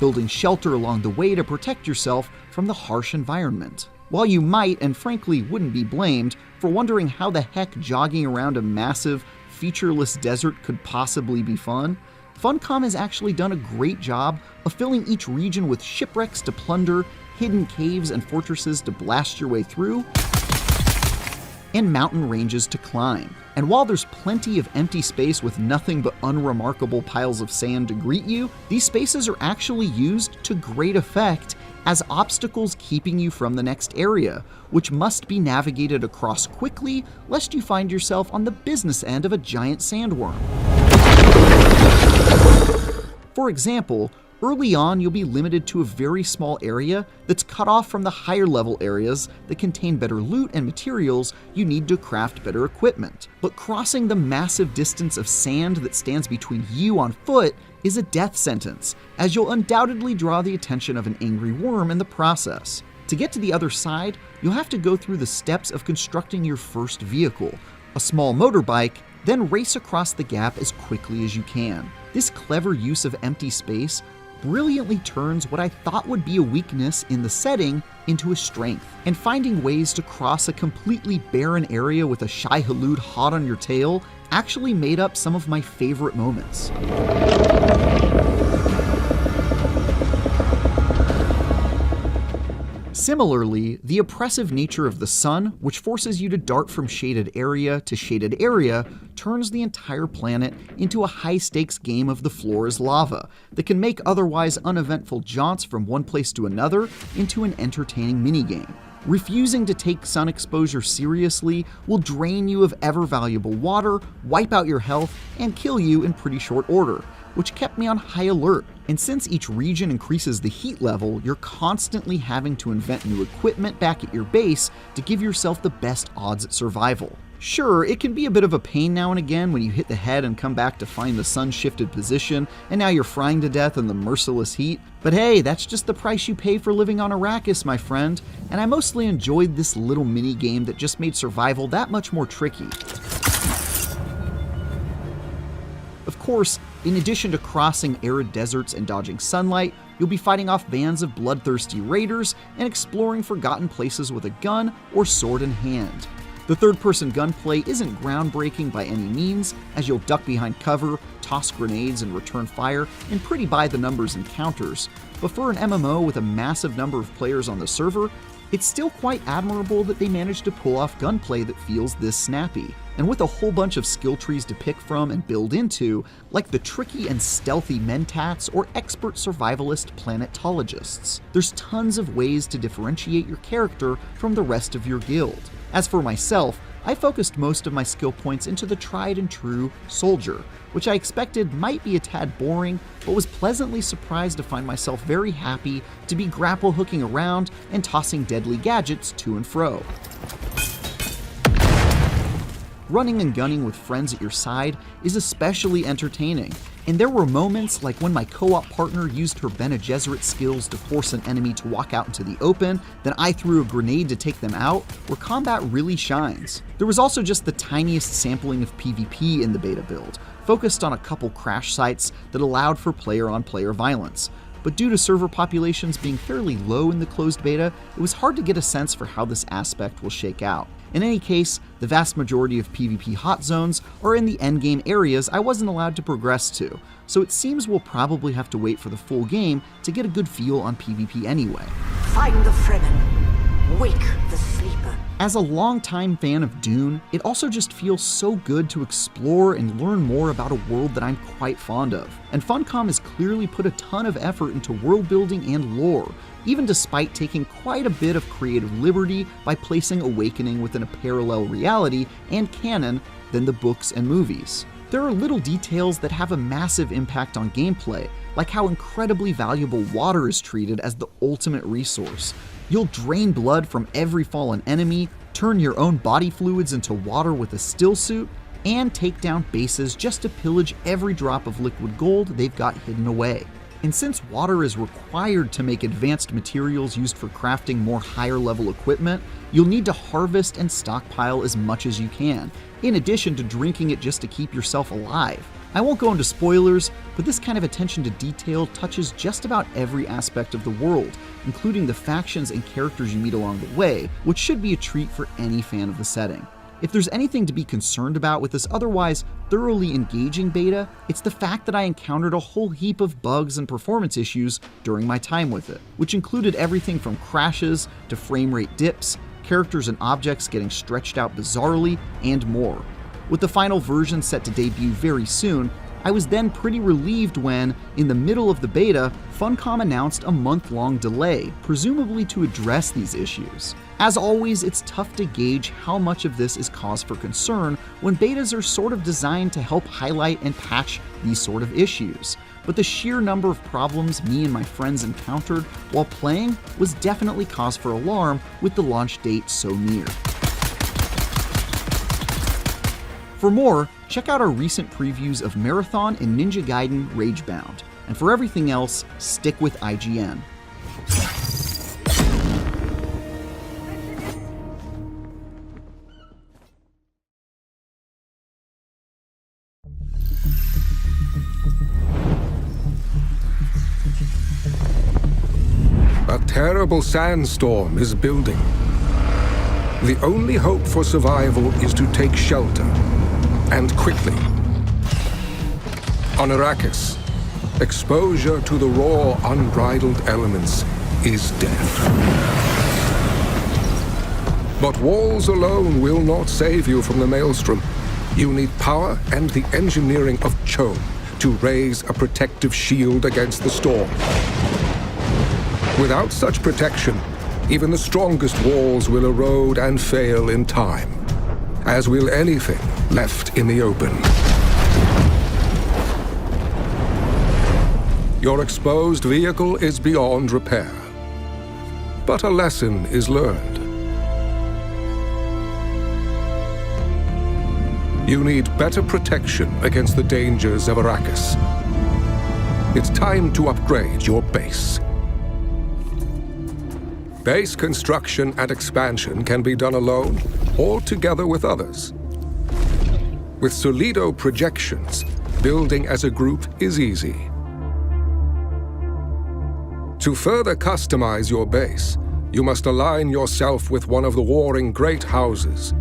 building shelter along the way to protect yourself from the harsh environment. While you might, and frankly wouldn't be blamed, for wondering how the heck jogging around a massive, featureless desert could possibly be fun, Funcom has actually done a great job of filling each region with shipwrecks to plunder, hidden caves and fortresses to blast your way through, and mountain ranges to climb. And while there's plenty of empty space with nothing but unremarkable piles of sand to greet you, these spaces are actually used to great effect as obstacles keeping you from the next area, which must be navigated across quickly lest you find yourself on the business end of a giant sandworm. For example, early on you'll be limited to a very small area that's cut off from the higher level areas that contain better loot and materials you need to craft better equipment. But crossing the massive distance of sand that stands between you on foot is a death sentence, as you'll undoubtedly draw the attention of an angry worm in the process. To get to the other side, you'll have to go through the steps of constructing your first vehicle, a small motorbike, then race across the gap as quickly as you can. This clever use of empty space brilliantly turns what I thought would be a weakness in the setting into a strength, and finding ways to cross a completely barren area with a shy halud hot on your tail actually made up some of my favorite moments. Similarly, the oppressive nature of the sun, which forces you to dart from shaded area to shaded area, turns the entire planet into a high-stakes game of the floor is lava that can make otherwise uneventful jaunts from one place to another into an entertaining minigame. Refusing to take sun exposure seriously will drain you of ever-valuable water, wipe out your health, and kill you in pretty short order, which kept me on high alert. And since each region increases the heat level, you're constantly having to invent new equipment back at your base to give yourself the best odds at survival. Sure, it can be a bit of a pain now and again when you hit the head and come back to find the sun-shifted position, and now you're frying to death in the merciless heat. But hey, that's just the price you pay for living on Arrakis, my friend, and I mostly enjoyed this little mini-game that just made survival that much more tricky. Of course, in addition to crossing arid deserts and dodging sunlight, you'll be fighting off bands of bloodthirsty raiders and exploring forgotten places with a gun or sword in hand. The third-person gunplay isn't groundbreaking by any means, as you'll duck behind cover, toss grenades, and return fire in pretty by-the-numbers encounters, but for an MMO with a massive number of players on the server, it's still quite admirable that they managed to pull off gunplay that feels this snappy. And with a whole bunch of skill trees to pick from and build into, like the tricky and stealthy Mentats or expert survivalist planetologists, there's tons of ways to differentiate your character from the rest of your guild. As for myself, I focused most of my skill points into the tried and true soldier, which I expected might be a tad boring, but was pleasantly surprised to find myself very happy to be grapple hooking around and tossing deadly gadgets to and fro. Running and gunning with friends at your side is especially entertaining, and there were moments like when my co-op partner used her Bene Gesserit skills to force an enemy to walk out into the open, then I threw a grenade to take them out, where combat really shines. There was also just the tiniest sampling of PvP in the beta build, focused on a couple crash sites that allowed for player-on-player violence. But due to server populations being fairly low in the closed beta, it was hard to get a sense for how this aspect will shake out. In any case, the vast majority of PvP hot zones are in the endgame areas I wasn't allowed to progress to, so it seems we'll probably have to wait for the full game to get a good feel on PvP anyway. Find the Fremen. Wake the sleeper. As a longtime fan of Dune, it also just feels so good to explore and learn more about a world that I'm quite fond of. And Funcom has clearly put a ton of effort into world building and lore, even despite taking quite a bit of creative liberty by placing Awakening within a parallel reality and canon than the books and movies. There are little details that have a massive impact on gameplay, like how incredibly valuable water is treated as the ultimate resource. You'll drain blood from every fallen enemy, turn your own body fluids into water with a still suit, and take down bases just to pillage every drop of liquid gold they've got hidden away. And since water is required to make advanced materials used for crafting more higher level equipment, you'll need to harvest and stockpile as much as you can, in addition to drinking it just to keep yourself alive. I won't go into spoilers, but this kind of attention to detail touches just about every aspect of the world, including the factions and characters you meet along the way, which should be a treat for any fan of the setting. If there's anything to be concerned about with this otherwise thoroughly engaging beta, it's the fact that I encountered a whole heap of bugs and performance issues during my time with it, which included everything from crashes to frame rate dips, characters and objects getting stretched out bizarrely, and more. With the final version set to debut very soon, I was then pretty relieved when, in the middle of the beta, Funcom announced a month-long delay, presumably to address these issues. As always, it's tough to gauge how much of this is cause for concern when betas are sort of designed to help highlight and patch these sort of issues. But the sheer number of problems me and my friends encountered while playing was definitely cause for alarm with the launch date so near. For more, check out our recent previews of Marathon and Ninja Gaiden Ragebound. And for everything else, stick with IGN. A terrible sandstorm is building. The only hope for survival is to take shelter, and quickly. On Arrakis, exposure to the raw, unbridled elements is death. But walls alone will not save you from the maelstrom. You need power and the engineering of Chone to raise a protective shield against the storm. Without such protection, even the strongest walls will erode and fail in time, as will anything left in the open. Your exposed vehicle is beyond repair, but a lesson is learned. You need better protection against the dangers of Arrakis. It's time to upgrade your base. Base construction and expansion can be done alone or together with others. With Solido projections, building as a group is easy. To further customize your base, you must align yourself with one of the warring great houses,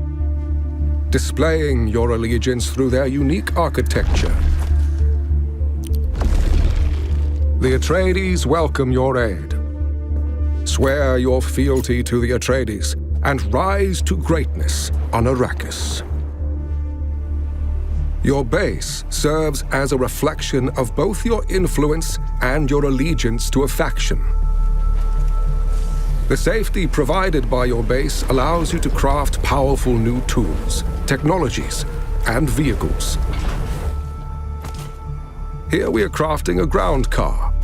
displaying your allegiance through their unique architecture. The Atreides welcome your aid. Swear your fealty to the Atreides and rise to greatness on Arrakis. Your base serves as a reflection of both your influence and your allegiance to a faction. The safety provided by your base allows you to craft powerful new tools, technologies, and vehicles. Here we are crafting a ground car.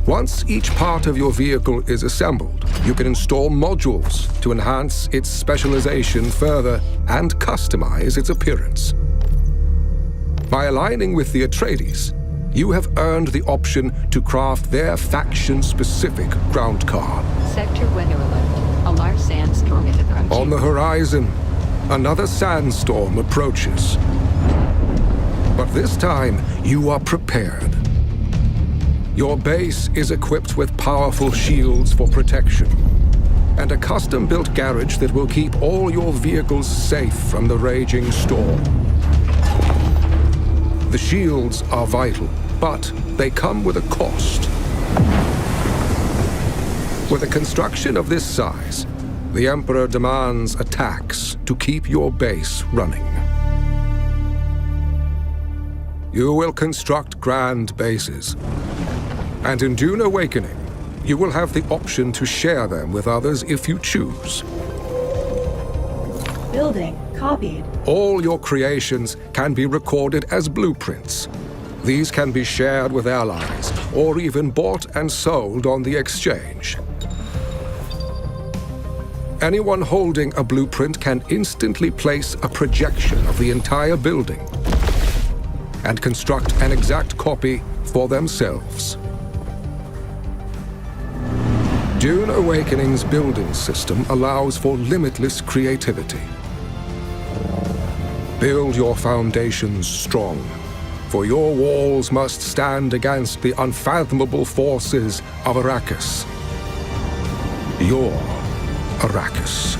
Once each part of your vehicle is assembled, you can install modules to enhance its specialization further and customize its appearance. By aligning with the Atreides, you have earned the option to craft their faction-specific ground car. Sector weather alert. A large sandstorm is approaching. On the horizon, another sandstorm approaches. But this time, you are prepared. Your base is equipped with powerful shields for protection, and a custom-built garage that will keep all your vehicles safe from the raging storm. The shields are vital, but they come with a cost. With a construction of this size, the Emperor demands a tax to keep your base running. You will construct grand bases, and in Dune Awakening, you will have the option to share them with others if you choose. Building copied. All your creations can be recorded as blueprints. These can be shared with allies, or even bought and sold on the exchange. Anyone holding a blueprint can instantly place a projection of the entire building and construct an exact copy for themselves. Dune Awakening's building system allows for limitless creativity. Build your foundations strong, for your walls must stand against the unfathomable forces of Arrakis. Your Arrakis.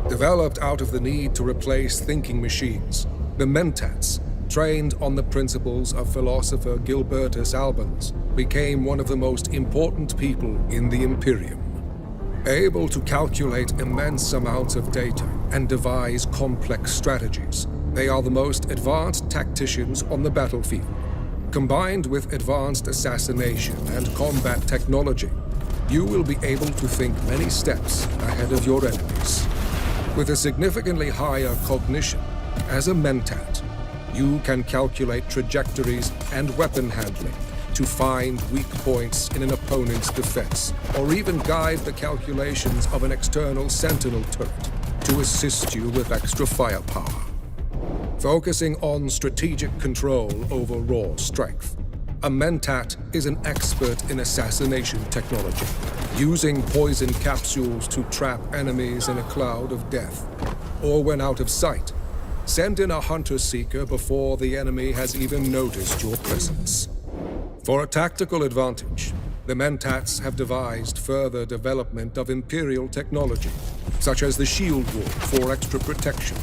Developed out of the need to replace thinking machines, the Mentats, trained on the principles of philosopher Gilbertus Albans, became one of the most important people in the Imperium. Able to calculate immense amounts of data and devise complex strategies, they are the most advanced tacticians on the battlefield. Combined with advanced assassination and combat technology, you will be able to think many steps ahead of your enemies. With a significantly higher cognition, as a Mentat, you can calculate trajectories and weapon handling to find weak points in an opponent's defense, or even guide the calculations of an external sentinel turret to assist you with extra firepower. Focusing on strategic control over raw strength, a Mentat is an expert in assassination technology, using poison capsules to trap enemies in a cloud of death. Or when out of sight, send in a hunter-seeker before the enemy has even noticed your presence. For a tactical advantage, the Mentats have devised further development of Imperial technology, such as the shield wall for extra protection.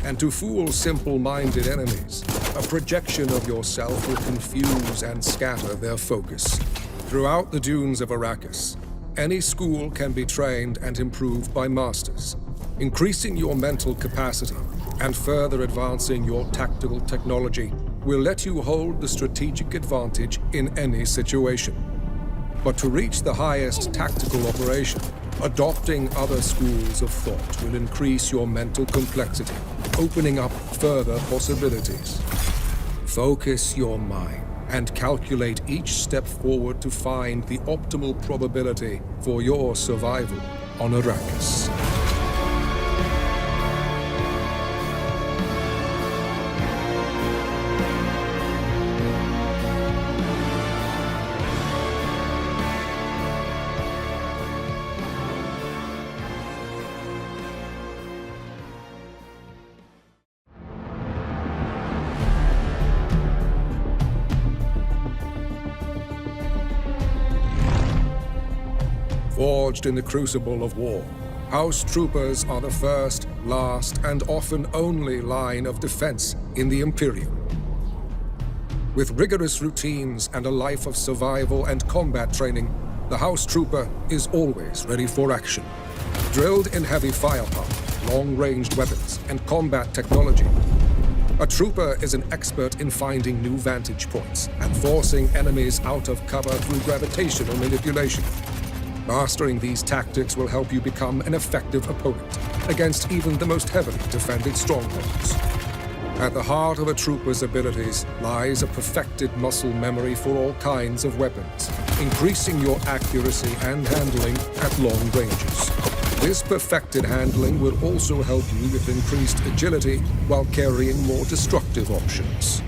And to fool simple-minded enemies, a projection of yourself will confuse and scatter their focus. Throughout the dunes of Arrakis, any school can be trained and improved by masters, increasing your mental capacity and further advancing your tactical technology will let you hold the strategic advantage in any situation. But to reach the highest tactical operation, adopting other schools of thought will increase your mental complexity, opening up further possibilities. Focus your mind and calculate each step forward to find the optimal probability for your survival on Arrakis. Forged in the crucible of war, House Troopers are the first, last, and often only line of defense in the Imperium. With rigorous routines and a life of survival and combat training, the House Trooper is always ready for action. Drilled in heavy firepower, long-ranged weapons, and combat technology, a trooper is an expert in finding new vantage points and forcing enemies out of cover through gravitational manipulation. Mastering these tactics will help you become an effective opponent against even the most heavily defended strongholds. At the heart of a trooper's abilities lies a perfected muscle memory for all kinds of weapons, increasing your accuracy and handling at long ranges. This perfected handling will also help you with increased agility while carrying more destructive options.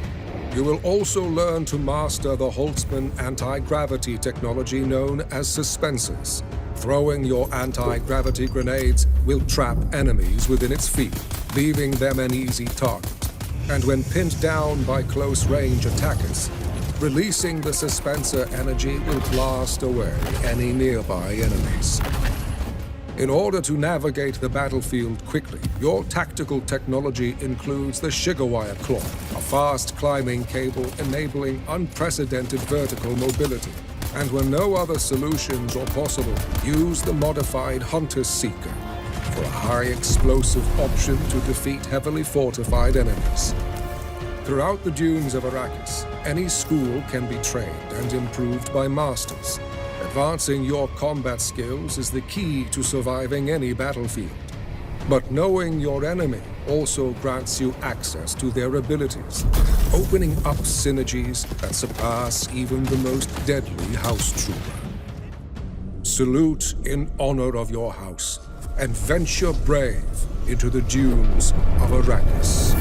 You will also learn to master the Holtzman anti-gravity technology known as suspensors. Throwing your anti-gravity grenades will trap enemies within its field, leaving them an easy target. And when pinned down by close-range attackers, releasing the suspensor energy will blast away any nearby enemies. In order to navigate the battlefield quickly, your tactical technology includes the Sugarwire Claw, a fast climbing cable enabling unprecedented vertical mobility. And when no other solutions are possible, use the modified Hunter Seeker for a high explosive option to defeat heavily fortified enemies. Throughout the dunes of Arrakis, any school can be trained and improved by masters. Advancing your combat skills is the key to surviving any battlefield. But knowing your enemy also grants you access to their abilities, opening up synergies that surpass even the most deadly house trooper. Salute in honor of your house, and venture brave into the dunes of Arrakis.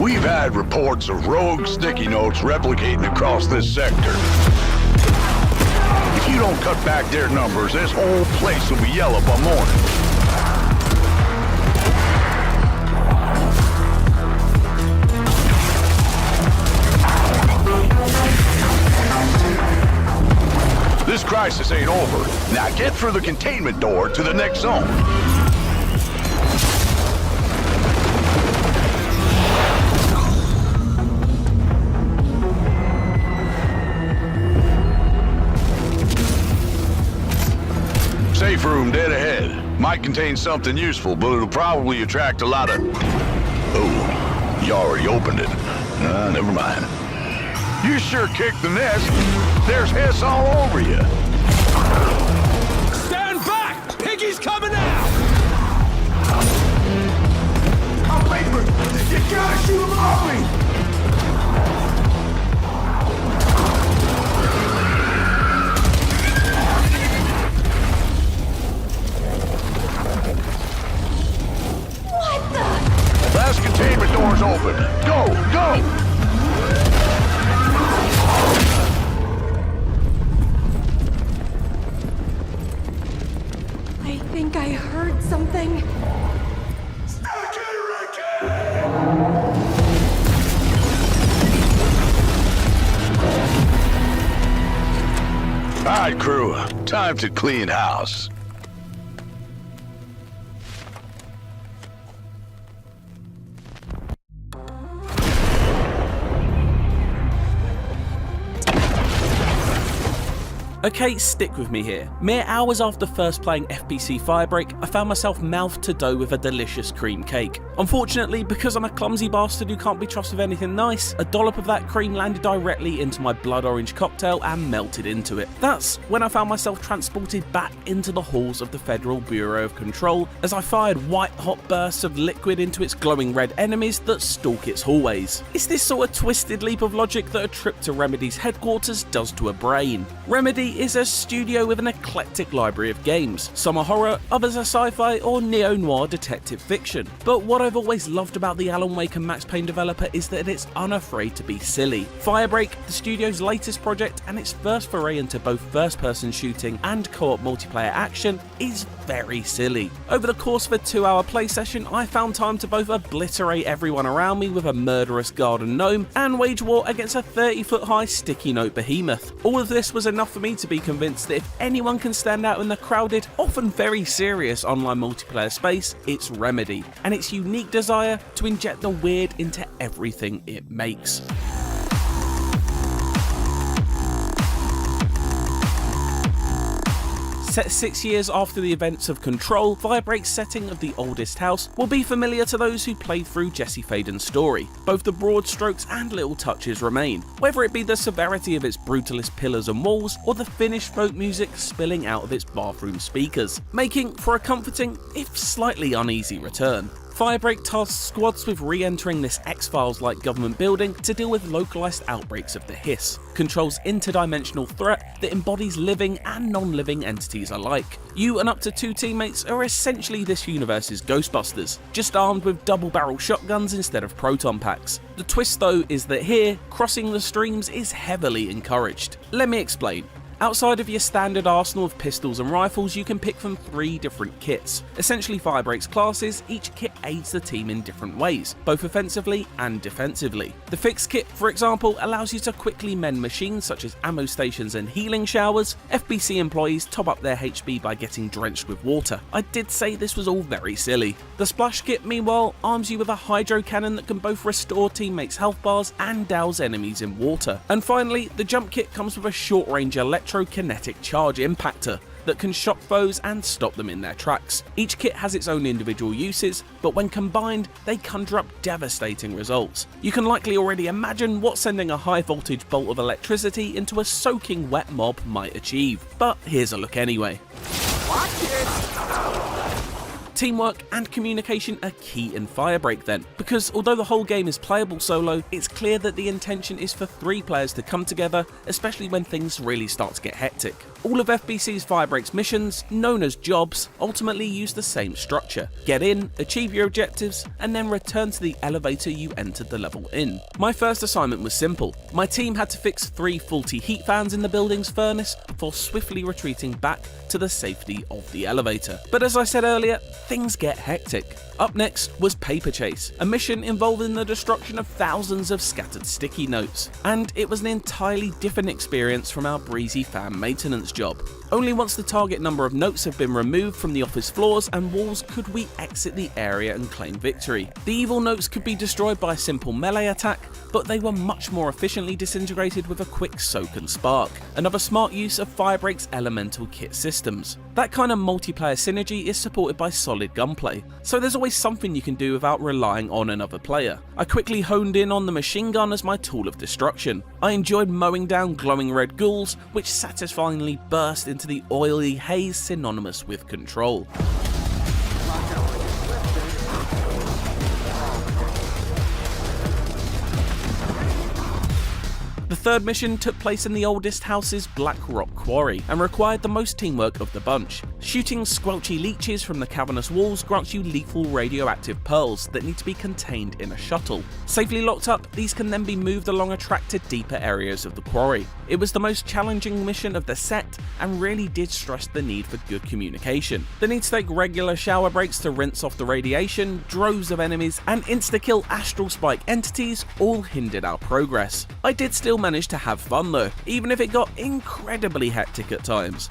We've had reports of rogue sticky notes replicating across this sector. If you don't cut back their numbers, this whole place will be yellow by morning. This crisis ain't over. Now get through the containment door to the next zone. Safe room dead ahead. Might contain something useful, but it'll probably attract a lot of... Oh, you already opened it. Never mind. You sure kicked the nest. There's Hess all over you. Stand back! Piggy's coming out! I'm paper! You gotta shoot him off me! Last containment door's open. Go! Go! I think I heard something. All right, crew. Time to clean house. Okay, stick with me here. Mere hours after first playing FPC Firebreak, I found myself mouth to dough with a delicious cream cake. Unfortunately, because I'm a clumsy bastard who can't be trusted with anything nice, a dollop of that cream landed directly into my blood orange cocktail and melted into it. That's when I found myself transported back into the halls of the Federal Bureau of Control as I fired white-hot bursts of liquid into its glowing red enemies that stalk its hallways. It's this sort of twisted leap of logic that a trip to Remedy's headquarters does to a brain. Remedy is a studio with an eclectic library of games. Some are horror, others are sci-fi or neo-noir detective fiction. But what I've always loved about the Alan Wake and Max Payne developer is that it's unafraid to be silly. Firebreak, the studio's latest project and its first foray into both first-person shooting and co-op multiplayer action, is very silly. Over the course of a 2-hour play session, I found time to both obliterate everyone around me with a murderous garden gnome and wage war against a 30-foot-high sticky note behemoth. All of this was enough for me to be convinced that if anyone can stand out in the crowded, often very serious online multiplayer space, it's Remedy, and its unique desire to inject the weird into everything it makes. Set 6 years after the events of Control, Firebreak's setting of the oldest house will be familiar to those who played through Jesse Faden's story. Both the broad strokes and little touches remain, whether it be the severity of its brutalist pillars and walls, or the finished folk music spilling out of its bathroom speakers, making for a comforting, if slightly uneasy return. Firebreak tasks squads with re-entering this X-Files-like government building to deal with localised outbreaks of the Hiss, Control's interdimensional threat that embodies living and non-living entities alike. You and up to 2 teammates are essentially this universe's Ghostbusters, just armed with double-barrel shotguns instead of proton packs. The twist though is that here, crossing the streams is heavily encouraged. Let me explain. Outside of your standard arsenal of pistols and rifles, you can pick from 3 different kits. Essentially Firebreak's classes, each kit aids the team in different ways, both offensively and defensively. The Fix kit, for example, allows you to quickly mend machines such as ammo stations and healing showers. FBC employees top up their HP by getting drenched with water. I did say this was all very silly. The Splash kit, meanwhile, arms you with a hydro cannon that can both restore teammates' health bars and douse enemies in water. And finally, the Jump kit comes with a short-range electrokinetic charge impactor that can shock foes and stop them in their tracks. Each kit has its own individual uses, but when combined, they conjure up devastating results. You can likely already imagine what sending a high voltage bolt of electricity into a soaking wet mob might achieve, but here's a look anyway. Teamwork and communication are key in Firebreak then, because although the whole game is playable solo, it's clear that the intention is for 3 players to come together, especially when things really start to get hectic. All of FBC's Firebreak's missions, known as jobs, ultimately use the same structure. Get in, achieve your objectives, and then return to the elevator you entered the level in. My first assignment was simple. My team had to fix 3 faulty heat fans in the building's furnace before swiftly retreating back to the safety of the elevator. But as I said earlier, things get hectic. Up next was Paper Chase, a mission involving the destruction of thousands of scattered sticky notes. And it was an entirely different experience from our breezy fan maintenance job. Only once the target number of notes have been removed from the office floors and walls could we exit the area and claim victory. The evil notes could be destroyed by a simple melee attack, but they were much more efficiently disintegrated with a quick soak and spark, another smart use of Firebreak's elemental kit systems. That kind of multiplayer synergy is supported by solid gunplay, so there's always something you can do without relying on another player. I quickly honed in on the machine gun as my tool of destruction. I enjoyed mowing down glowing red ghouls, which satisfyingly burst into the oily haze synonymous with control. The third mission took place in the oldest house's Black Rock Quarry and required the most teamwork of the bunch. Shooting squelchy leeches from the cavernous walls grants you lethal radioactive pearls that need to be contained in a shuttle. Safely locked up, these can then be moved along a track to deeper areas of the quarry. It was the most challenging mission of the set and really did stress the need for good communication. The need to take regular shower breaks to rinse off the radiation, droves of enemies, and insta-kill astral spike entities all hindered our progress. I did still manage to have fun though, even if it got incredibly hectic at times.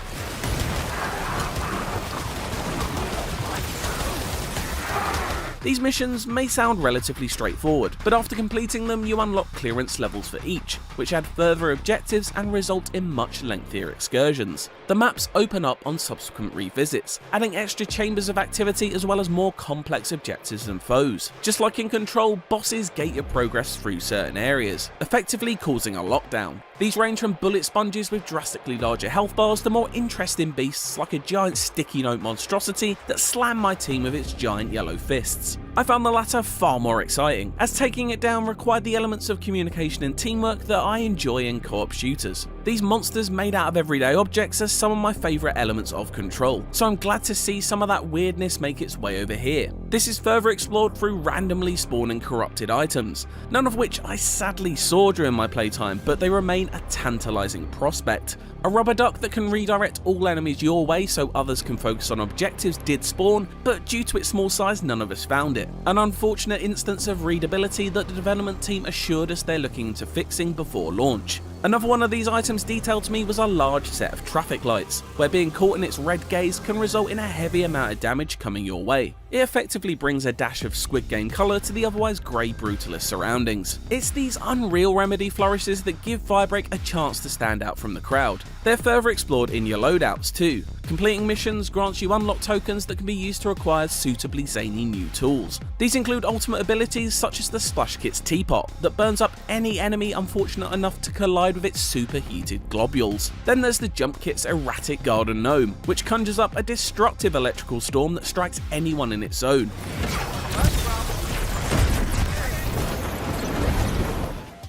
These missions may sound relatively straightforward, but after completing them you unlock clearance levels for each, which add further objectives and result in much lengthier excursions. The maps open up on subsequent revisits, adding extra chambers of activity as well as more complex objectives and foes. Just like in Control, bosses gate your progress through certain areas, effectively causing a lockdown. These range from bullet sponges with drastically larger health bars to more interesting beasts like a giant sticky note monstrosity that slammed my team with its giant yellow fists. I found the latter far more exciting, as taking it down required the elements of communication and teamwork that I enjoy in co-op shooters. These monsters made out of everyday objects are some of my favourite elements of Control, so I'm glad to see some of that weirdness make its way over here. This is further explored through randomly spawning corrupted items, none of which I sadly saw during my playtime, but they remain a tantalising prospect. A rubber duck that can redirect all enemies your way so others can focus on objectives did spawn, but due to its small size none of us found it. An unfortunate instance of readability that the development team assured us they're looking into fixing before launch. Another one of these items detailed to me was a large set of traffic lights, where being caught in its red gaze can result in a heavy amount of damage coming your way. It effectively brings a dash of Squid Game colour to the otherwise grey brutalist surroundings. It's these unreal remedy flourishes that give Firebreak a chance to stand out from the crowd. They're further explored in your loadouts too. Completing missions grants you unlock tokens that can be used to acquire suitably zany new tools. These include ultimate abilities such as the Splash Kit's teapot that burns up any enemy unfortunate enough to collide with its superheated globules. Then there's the Jump Kit's erratic garden gnome, which conjures up a destructive electrical storm that strikes anyone in its zone.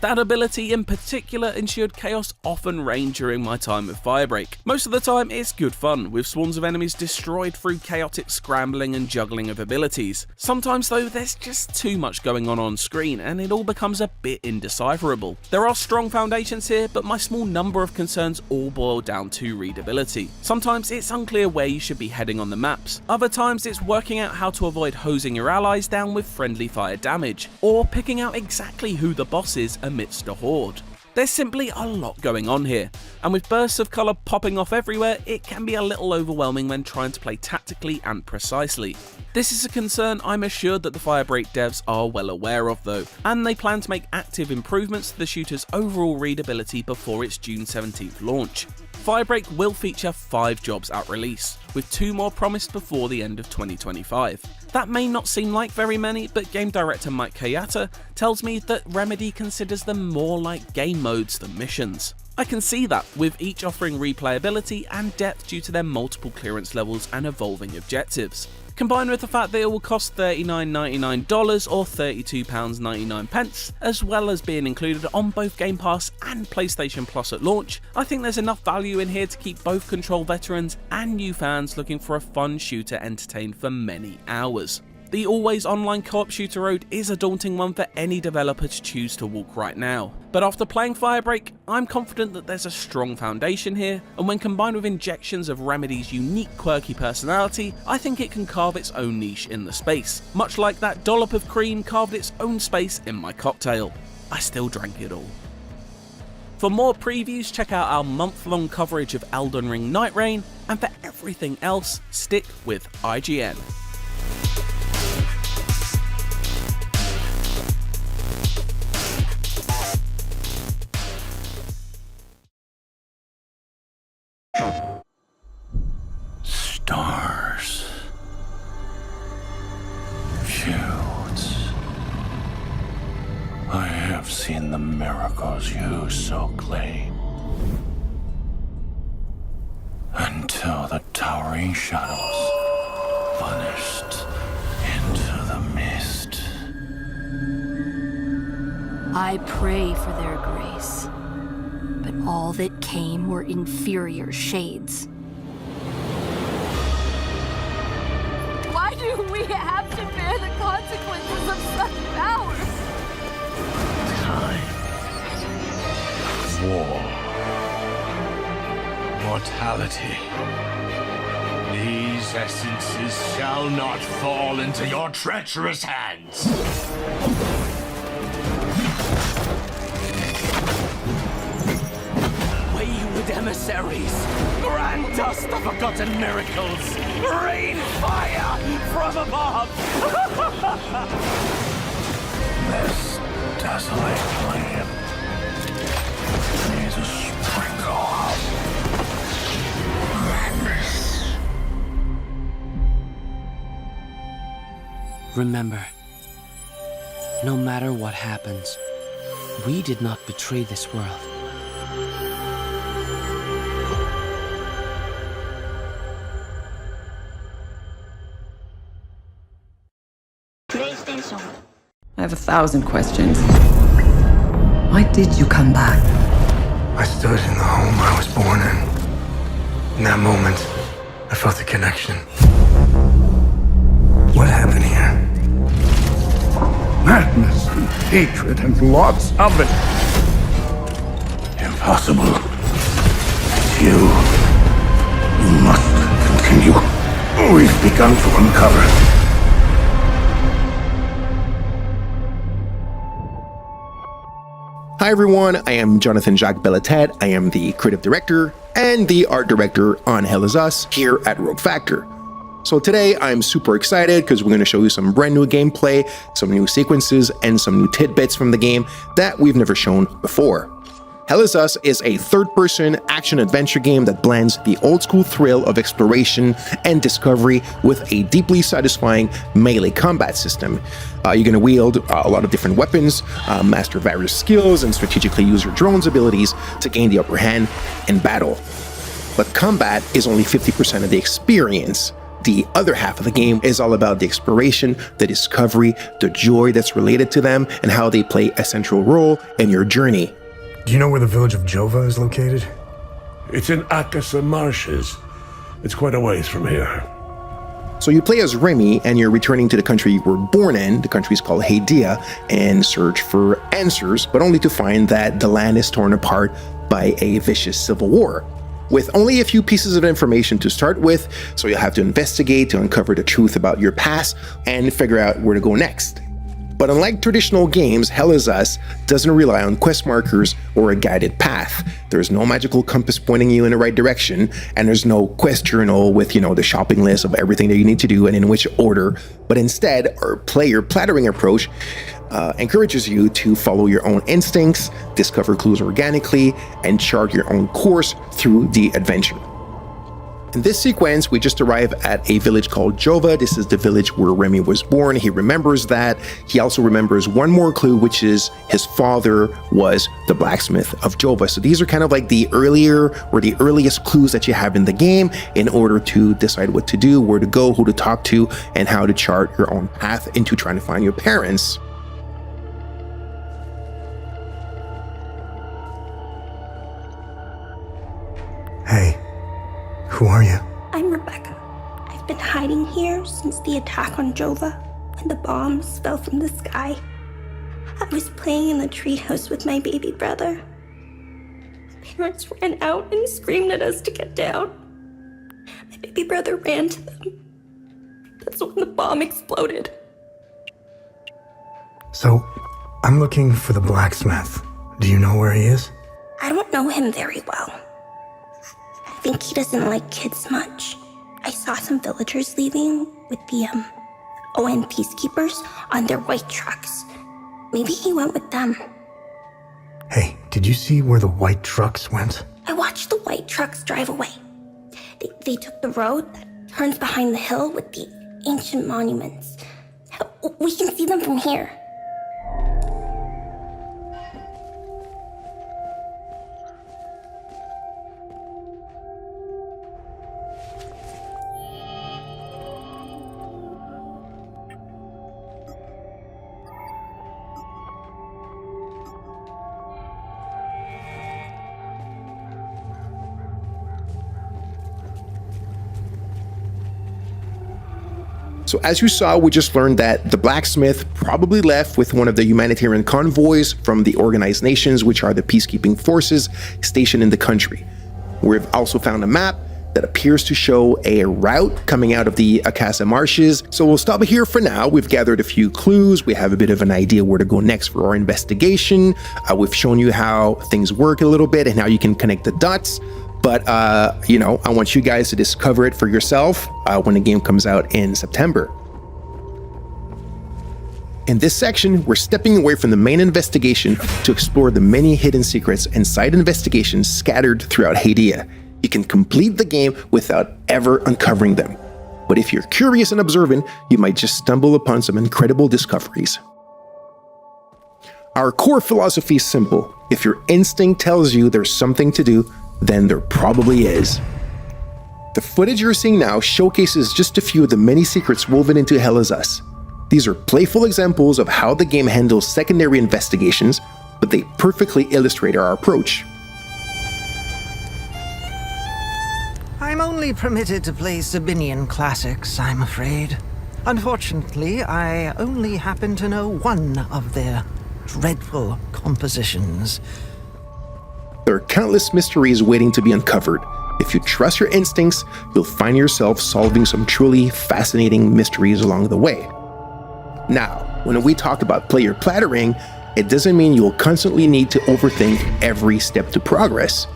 That ability in particular ensured chaos often reigned during my time with Firebreak. Most of the time it's good fun, with swarms of enemies destroyed through chaotic scrambling and juggling of abilities. Sometimes though there's just too much going on screen and it all becomes a bit indecipherable. There are strong foundations here, but my small number of concerns all boil down to readability. Sometimes it's unclear where you should be heading on the maps, other times it's working out how to avoid hosing your allies down with friendly fire damage, or picking out exactly who the boss is amidst a horde. There's simply a lot going on here, and with bursts of colour popping off everywhere, it can be a little overwhelming when trying to play tactically and precisely. This is a concern I'm assured that the Firebreak devs are well aware of though, and they plan to make active improvements to the shooter's overall readability before its June 17th launch. Firebreak will feature 5 jobs at release, with 2 more promised before the end of 2025. That may not seem like very many, but game director Mike Kayata tells me that Remedy considers them more like game modes than missions. I can see that, with each offering replayability and depth due to their multiple clearance levels and evolving objectives. Combined with the fact that it will cost $39.99 or £32.99, as well as being included on both Game Pass and PlayStation Plus at launch, I think there's enough value in here to keep both Control veterans and new fans looking for a fun shooter entertained for many hours. The always online co-op shooter road is a daunting one for any developer to choose to walk right now, but after playing Firebreak, I'm confident that there's a strong foundation here, and when combined with injections of Remedy's unique quirky personality, I think it can carve its own niche in the space, much like that dollop of cream carved its own space in my cocktail. I still drank it all. For more previews, check out our month-long coverage of Elden Ring Night Rain, and for everything else, stick with IGN. Stars. Fields. I have seen the miracles you so claim. Until the towering shadows vanished into the mist. I pray for their grace, but all that came were inferior shades. Why do we have to bear the consequences of such power? Time. War. Mortality. These essences shall not fall into your treacherous hands. Wayward emissaries, grant us the forgotten miracles. Rain fire from above. This desolate land needs a sprinkle of madness. Remember, no matter what happens, we did not betray this world. I have 1,000 questions. Why did you come back? I stood in the home I was born in. In that moment, I felt a connection. What happened here? Madness and hatred and lots of it. Impossible. You must continue. We've begun to uncover. Hi everyone, I am Jonathan Jacques Bellatet. I am the creative director and the art director on Hell Is Us here at Rogue Factor. So today I'm super excited because we're going to show you some brand new gameplay, some new sequences, and some new tidbits from the game that we've never shown before. Hell Is Us is a third-person action-adventure game that blends the old-school thrill of exploration and discovery with a deeply satisfying melee combat system. You're going to wield a lot of different weapons, master various skills, and strategically use your drone's abilities to gain the upper hand in battle. But combat is only 50% of the experience. The other half of the game is all about the exploration, the discovery, the joy that's related to them, and how they play a central role in your journey. Do you know where the village of Jova is located? It's in Akasa Marshes. It's quite a ways from here. So you play as Remy, and you're returning to the country you were born in, the country is called Hadia, and search for answers, but only to find that the land is torn apart by a vicious civil war. With only a few pieces of information to start with, so you'll have to investigate to uncover the truth about your past and figure out where to go next. But unlike traditional games, Hell Is Us doesn't rely on quest markers or a guided path. There's no magical compass pointing you in the right direction, and there's no quest journal with, the shopping list of everything that you need to do and in which order. But instead, our player plattering approach encourages you to follow your own instincts, discover clues organically, and chart your own course through the adventure. In this sequence, we just arrive at a village called Jova. This is the village where Remy was born. He remembers that. He also remembers one more clue, which is his father was the blacksmith of Jova. So these are kind of like the earliest clues that you have in the game in order to decide what to do, where to go, who to talk to, and how to chart your own path into trying to find your parents. Hey. Who are you? I'm Rebecca. I've been hiding here since the attack on Jova, when the bombs fell from the sky. I was playing in the treehouse with my baby brother. Parents ran out and screamed at us to get down. My baby brother ran to them. That's when the bomb exploded. So, I'm looking for the blacksmith. Do you know where he is? I don't know him very well. I think he doesn't like kids much. I saw some villagers leaving with the ON peacekeepers on their white trucks. Maybe he went with them. Hey, did you see where the white trucks went? I watched the white trucks drive away. They took the road that turns behind the hill with the ancient monuments. We can see them from here. So as you saw, we just learned that the blacksmith probably left with one of the humanitarian convoys from the Organized Nations, which are the peacekeeping forces stationed in the country. We've also found a map that appears to show a route coming out of the Akasa Marshes. So we'll stop here for now. We've gathered a few clues. We have a bit of an idea where to go next for our investigation. We've shown you how things work a little bit and how you can connect the dots. But, I want you guys to discover it for yourself when the game comes out in September. In this section, we're stepping away from the main investigation to explore the many hidden secrets and side investigations scattered throughout Hadia. You can complete the game without ever uncovering them. But if you're curious and observant, you might just stumble upon some incredible discoveries. Our core philosophy is simple. If your instinct tells you there's something to do, then there probably is. The footage you're seeing now showcases just a few of the many secrets woven into Hell Is Us. These are playful examples of how the game handles secondary investigations, but they perfectly illustrate our approach. I'm only permitted to play Sabinian classics, I'm afraid. Unfortunately, I only happen to know one of their dreadful compositions. There are countless mysteries waiting to be uncovered. If you trust your instincts, you'll find yourself solving some truly fascinating mysteries along the way. Now, when we talk about player plattering, it doesn't mean you'll constantly need to overthink every step to progress.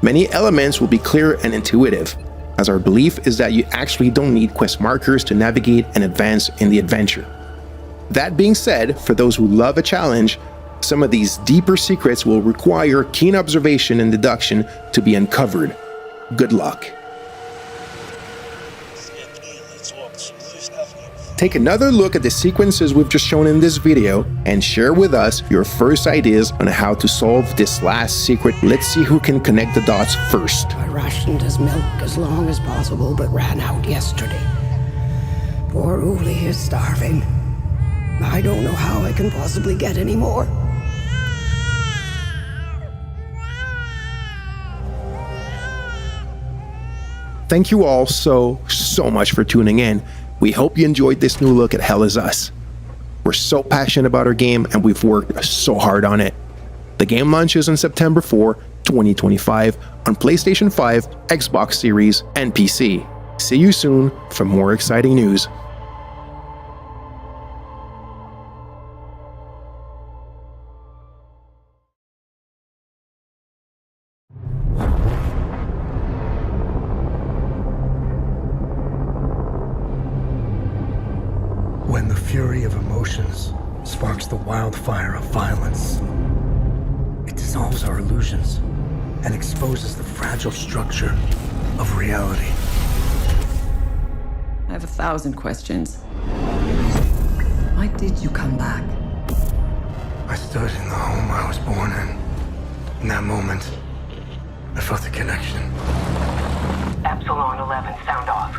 Many elements will be clear and intuitive, as our belief is that you actually don't need quest markers to navigate and advance in the adventure. That being said, for those who love a challenge, some of these deeper secrets will require keen observation and deduction to be uncovered. Good luck. Take another look at the sequences we've just shown in this video and share with us your first ideas on how to solve this last secret. Let's see who can connect the dots first. I rationed his milk as long as possible but ran out yesterday. Poor Uli is starving. I don't know how I can possibly get any more. Thank you all so much for tuning in. We hope you enjoyed this new look at Hell Is Us. We're so passionate about our game and we've worked so hard on it. The game launches on September 4, 2025 on PlayStation 5, Xbox Series, and PC. See you soon for more exciting news. When the fury of emotions sparks the wildfire of violence, it dissolves our illusions and exposes the fragile structure of reality. I have 1,000 questions. Why did you come back? I stood in the home I was born in. In that moment, I felt a connection. Epsilon 11, sound off.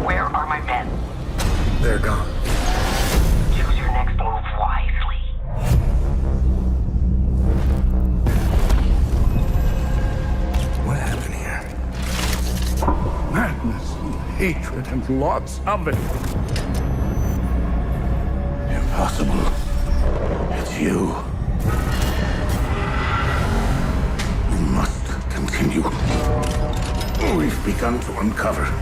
Where are my men? They're gone. Choose your next move wisely. What happened here? Madness and hatred and lots of it. Impossible. It's you. We must continue. We've begun to uncover.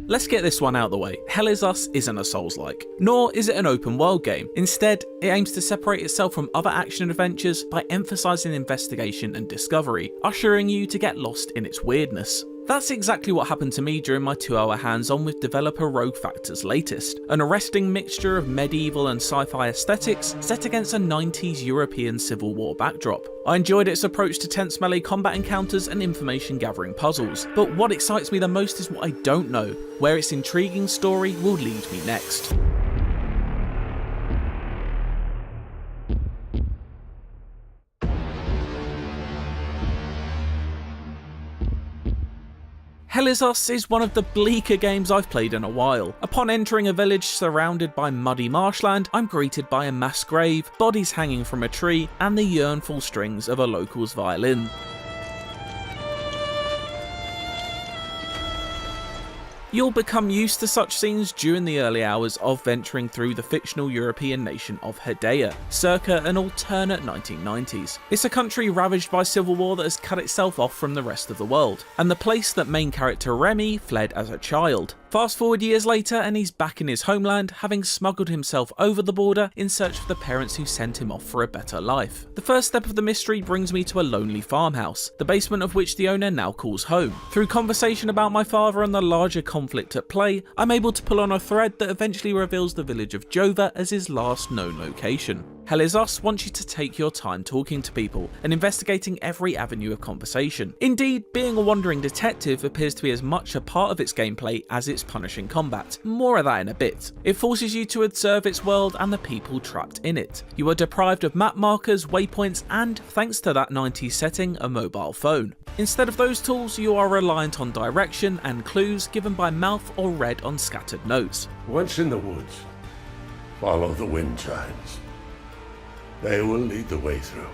Let's get this one out of the way. Hell Is Us isn't a Souls-like, nor is it an open world game. Instead, it aims to separate itself from other action adventures by emphasising investigation and discovery, ushering you to get lost in its weirdness. That's exactly what happened to me during my 2-hour hands-on with developer Rogue Factor's latest, an arresting mixture of medieval and sci-fi aesthetics set against a 90s European Civil War backdrop. I enjoyed its approach to tense melee combat encounters and information gathering puzzles, but what excites me the most is what I don't know, where its intriguing story will lead me next. Hell Is Us is one of the bleaker games I've played in a while. Upon entering a village surrounded by muddy marshland, I'm greeted by a mass grave, bodies hanging from a tree, and the yearnful strings of a local's violin. You'll become used to such scenes during the early hours of venturing through the fictional European nation of Hedea, circa an alternate 1990s. It's a country ravaged by civil war that has cut itself off from the rest of the world, and the place that main character Remy fled as a child. Fast forward years later and he's back in his homeland, having smuggled himself over the border in search of the parents who sent him off for a better life. The first step of the mystery brings me to a lonely farmhouse, the basement of which the owner now calls home. Through conversation about my father and the larger conflict at play, I'm able to pull on a thread that eventually reveals the village of Jova as his last known location. Hell Is Us wants you to take your time talking to people and investigating every avenue of conversation. Indeed, being a wandering detective appears to be as much a part of its gameplay as its punishing combat. More of that in a bit. It forces you to observe its world and the people trapped in it. You are deprived of map markers, waypoints, and, thanks to that 90s setting, a mobile phone. Instead of those tools, you are reliant on direction and clues given by mouth or read on scattered notes. Once in the woods, follow the wind chimes. They will lead the way through.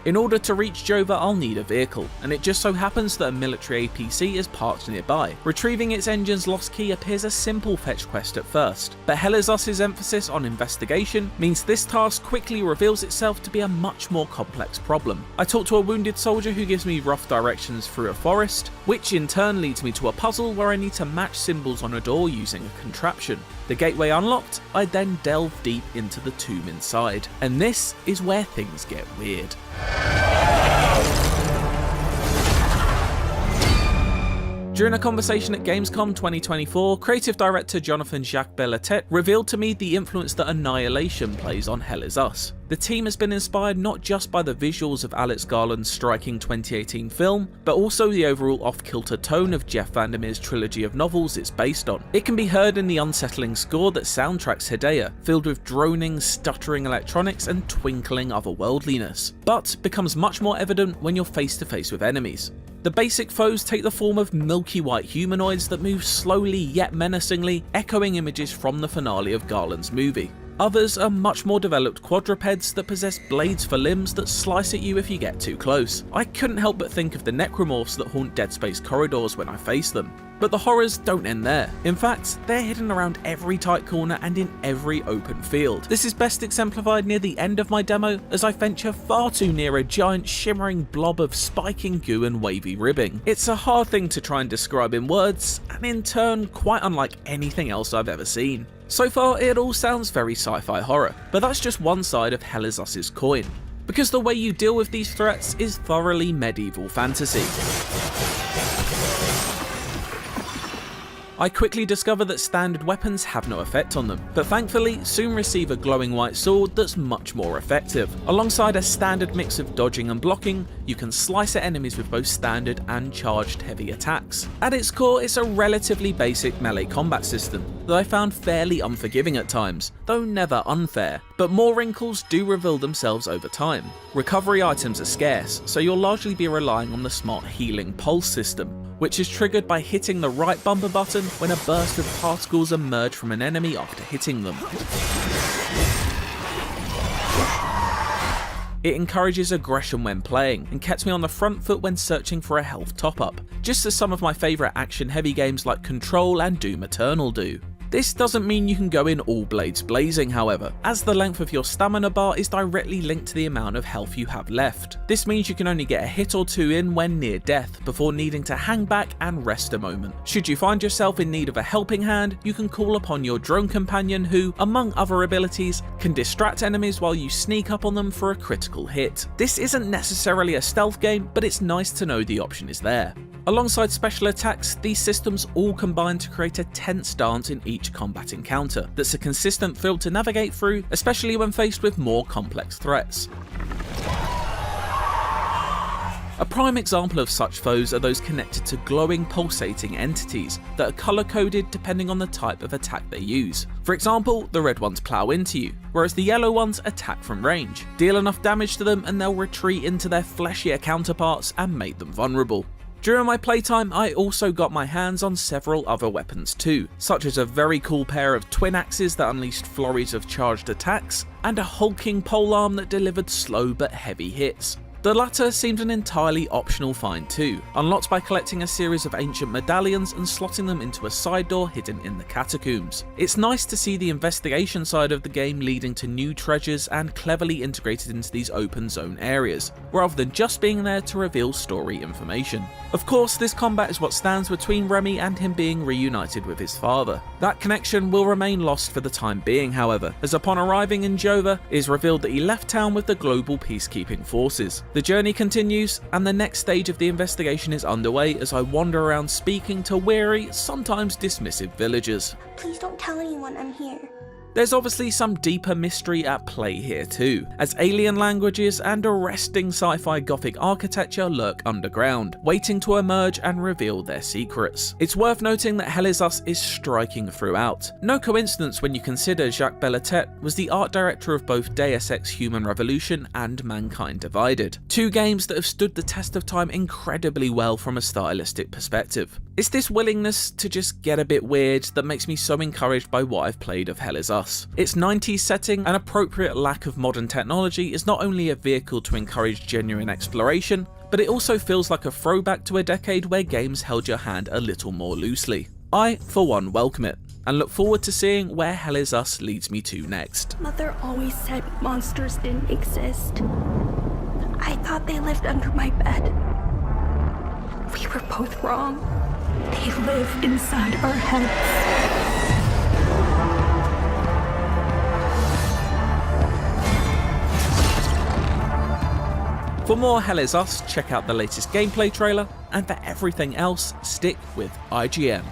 In order to reach Jova, I'll need a vehicle, and it just so happens that a military APC is parked nearby. Retrieving its engine's lost key appears a simple fetch quest at first, but Hell Is Us's emphasis on investigation means this task quickly reveals itself to be a much more complex problem. I talk to a wounded soldier who gives me rough directions through a forest, which in turn leads me to a puzzle where I need to match symbols on a door using a contraption. The gateway unlocked, I then delve deep into the tomb inside, and this is where things get weird. During a conversation at Gamescom 2024, creative director Jonathan Jacques Belatet revealed to me the influence that Annihilation plays on Hell Is Us. The team has been inspired not just by the visuals of Alex Garland's striking 2018 film, but also the overall off-kilter tone of Jeff Vandermeer's trilogy of novels it's based on. It can be heard in the unsettling score that soundtracks Hedaya, filled with droning, stuttering electronics and twinkling otherworldliness, but becomes much more evident when you're face to face with enemies. The basic foes take the form of milky white humanoids that move slowly yet menacingly, echoing images from the finale of Garland's movie. Others are much more developed quadrupeds that possess blades for limbs that slice at you if you get too close. I couldn't help but think of the necromorphs that haunt Dead Space corridors when I face them. But the horrors don't end there. In fact, they're hidden around every tight corner and in every open field. This is best exemplified near the end of my demo as I venture far too near a giant shimmering blob of spiking goo and wavy ribbing. It's a hard thing to try and describe in words, and in turn quite unlike anything else I've ever seen. So far it all sounds very sci-fi horror, but that's just one side of Hell Is Us's coin, because the way you deal with these threats is thoroughly medieval fantasy. I quickly discover that standard weapons have no effect on them, but thankfully soon receive a glowing white sword that's much more effective. Alongside a standard mix of dodging and blocking, you can slice at enemies with both standard and charged heavy attacks. At its core, it's a relatively basic melee combat system that I found fairly unforgiving at times, though never unfair, but more wrinkles do reveal themselves over time. Recovery items are scarce, so you'll largely be relying on the smart healing pulse system, which is triggered by hitting the right bumper button when a burst of particles emerge from an enemy after hitting them. It encourages aggression when playing, and kept me on the front foot when searching for a health top-up, just as some of my favourite action-heavy games like Control and Doom Eternal do. This doesn't mean you can go in all blades blazing, however, as the length of your stamina bar is directly linked to the amount of health you have left. This means you can only get a hit or two in when near death, before needing to hang back and rest a moment. Should you find yourself in need of a helping hand, you can call upon your drone companion who, among other abilities, can distract enemies while you sneak up on them for a critical hit. This isn't necessarily a stealth game, but it's nice to know the option is there. Alongside special attacks, these systems all combine to create a tense dance in each combat encounter that's a consistent thrill to navigate through, especially when faced with more complex threats. A prime example of such foes are those connected to glowing, pulsating entities that are colour-coded depending on the type of attack they use. For example, the red ones plough into you, whereas the yellow ones attack from range. Deal enough damage to them and they'll retreat into their fleshier counterparts and make them vulnerable. During my playtime, I also got my hands on several other weapons too, such as a very cool pair of twin axes that unleashed flurries of charged attacks, and a hulking polearm that delivered slow but heavy hits. The latter seemed an entirely optional find too, unlocked by collecting a series of ancient medallions and slotting them into a side door hidden in the catacombs. It's nice to see the investigation side of the game leading to new treasures and cleverly integrated into these open zone areas, rather than just being there to reveal story information. Of course, this combat is what stands between Remy and him being reunited with his father. That connection will remain lost for the time being, however, as upon arriving in Jova, it is revealed that he left town with the global peacekeeping forces. The journey continues, and the next stage of the investigation is underway as I wander around speaking to weary, sometimes dismissive villagers. Please don't tell anyone I'm here. There's obviously some deeper mystery at play here too, as alien languages and arresting sci-fi gothic architecture lurk underground, waiting to emerge and reveal their secrets. It's worth noting that Hell Is Us is striking throughout. No coincidence when you consider Jacques Belatet was the art director of both Deus Ex Human Revolution and Mankind Divided, two games that have stood the test of time incredibly well from a stylistic perspective. It's this willingness to just get a bit weird that makes me so encouraged by what I've played of Hell Is Us. Its 90s setting and appropriate lack of modern technology is not only a vehicle to encourage genuine exploration, but it also feels like a throwback to a decade where games held your hand a little more loosely. I, for one, welcome it, and look forward to seeing where Hell Is Us leads me to next. Mother always said monsters didn't exist. I thought they lived under my bed. We were both wrong. They live inside our heads. For more Hell Is Us, check out the latest gameplay trailer, and for everything else, stick with IGN.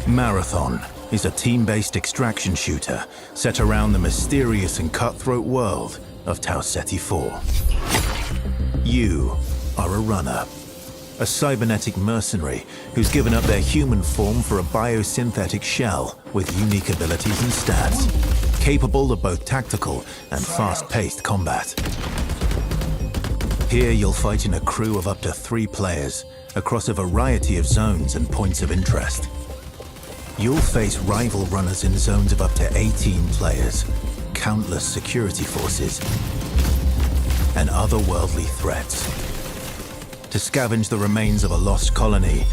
Marathon is a team-based extraction shooter set around the mysterious and cutthroat world of Tau Ceti 4. You are a runner, a cybernetic mercenary who's given up their human form for a biosynthetic shell with unique abilities and stats, capable of both tactical and fast-paced combat. Here you'll fight in a crew of up to 3 players across a variety of zones and points of interest. You'll face rival runners in zones of up to 18 players, countless security forces, and otherworldly threats. To scavenge the remains of a lost colony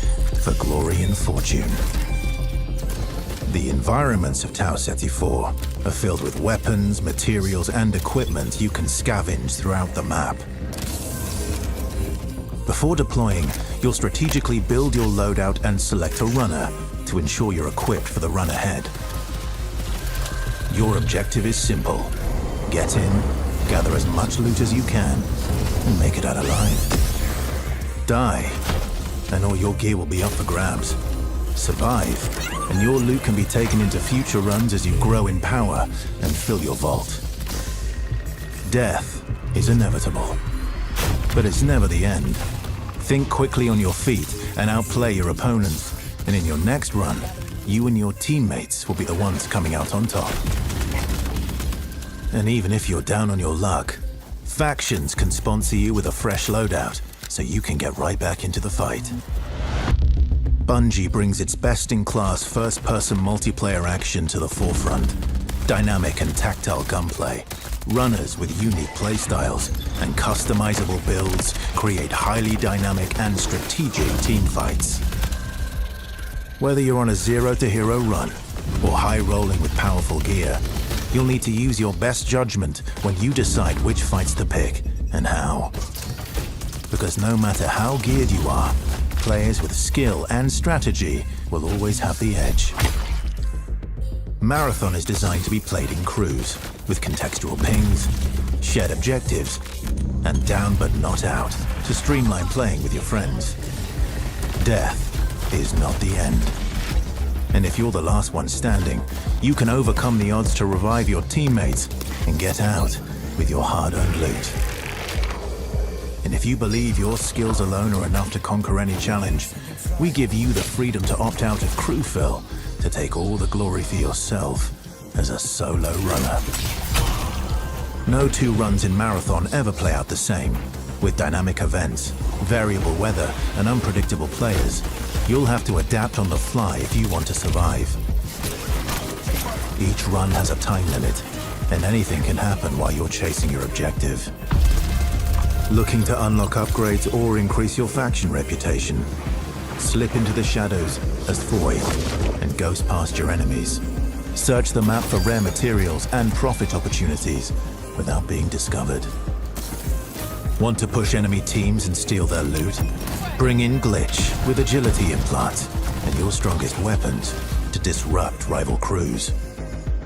for glory and fortune. The environments of Tau Ceti 4 are filled with weapons, materials, and equipment you can scavenge throughout the map. Before deploying, you'll strategically build your loadout and select a runner to ensure you're equipped for the run ahead. Your objective is simple. Get in, gather as much loot as you can, and make it out alive. Die, and all your gear will be up for grabs. Survive, and your loot can be taken into future runs as you grow in power and fill your vault. Death is inevitable, but it's never the end. Think quickly on your feet and outplay your opponents. And in your next run, you and your teammates will be the ones coming out on top. And even if you're down on your luck, factions can sponsor you with a fresh loadout, so you can get right back into the fight. Bungie brings its best-in-class first-person multiplayer action to the forefront. Dynamic and tactile gunplay, runners with unique playstyles, and customizable builds create highly dynamic and strategic team fights. Whether you're on a zero-to-hero run or high-rolling with powerful gear, you'll need to use your best judgment when you decide which fights to pick and how. Because no matter how geared you are, players with skill and strategy will always have the edge. Marathon is designed to be played in crews, with contextual pings, shared objectives, and down but not out to streamline playing with your friends. Death is not the end. And if you're the last one standing, you can overcome the odds to revive your teammates and get out with your hard-earned loot. And if you believe your skills alone are enough to conquer any challenge, we give you the freedom to opt out of crew fill to take all the glory for yourself as a solo runner. No 2 runs in Marathon ever play out the same. With dynamic events, variable weather, and unpredictable players, you'll have to adapt on the fly if you want to survive. Each run has a time limit, and anything can happen while you're chasing your objective. Looking to unlock upgrades or increase your faction reputation? Slip into the shadows as Void and ghost past your enemies. Search the map for rare materials and profit opportunities without being discovered. Want to push enemy teams and steal their loot? Bring in Glitch with agility implants and your strongest weapons to disrupt rival crews.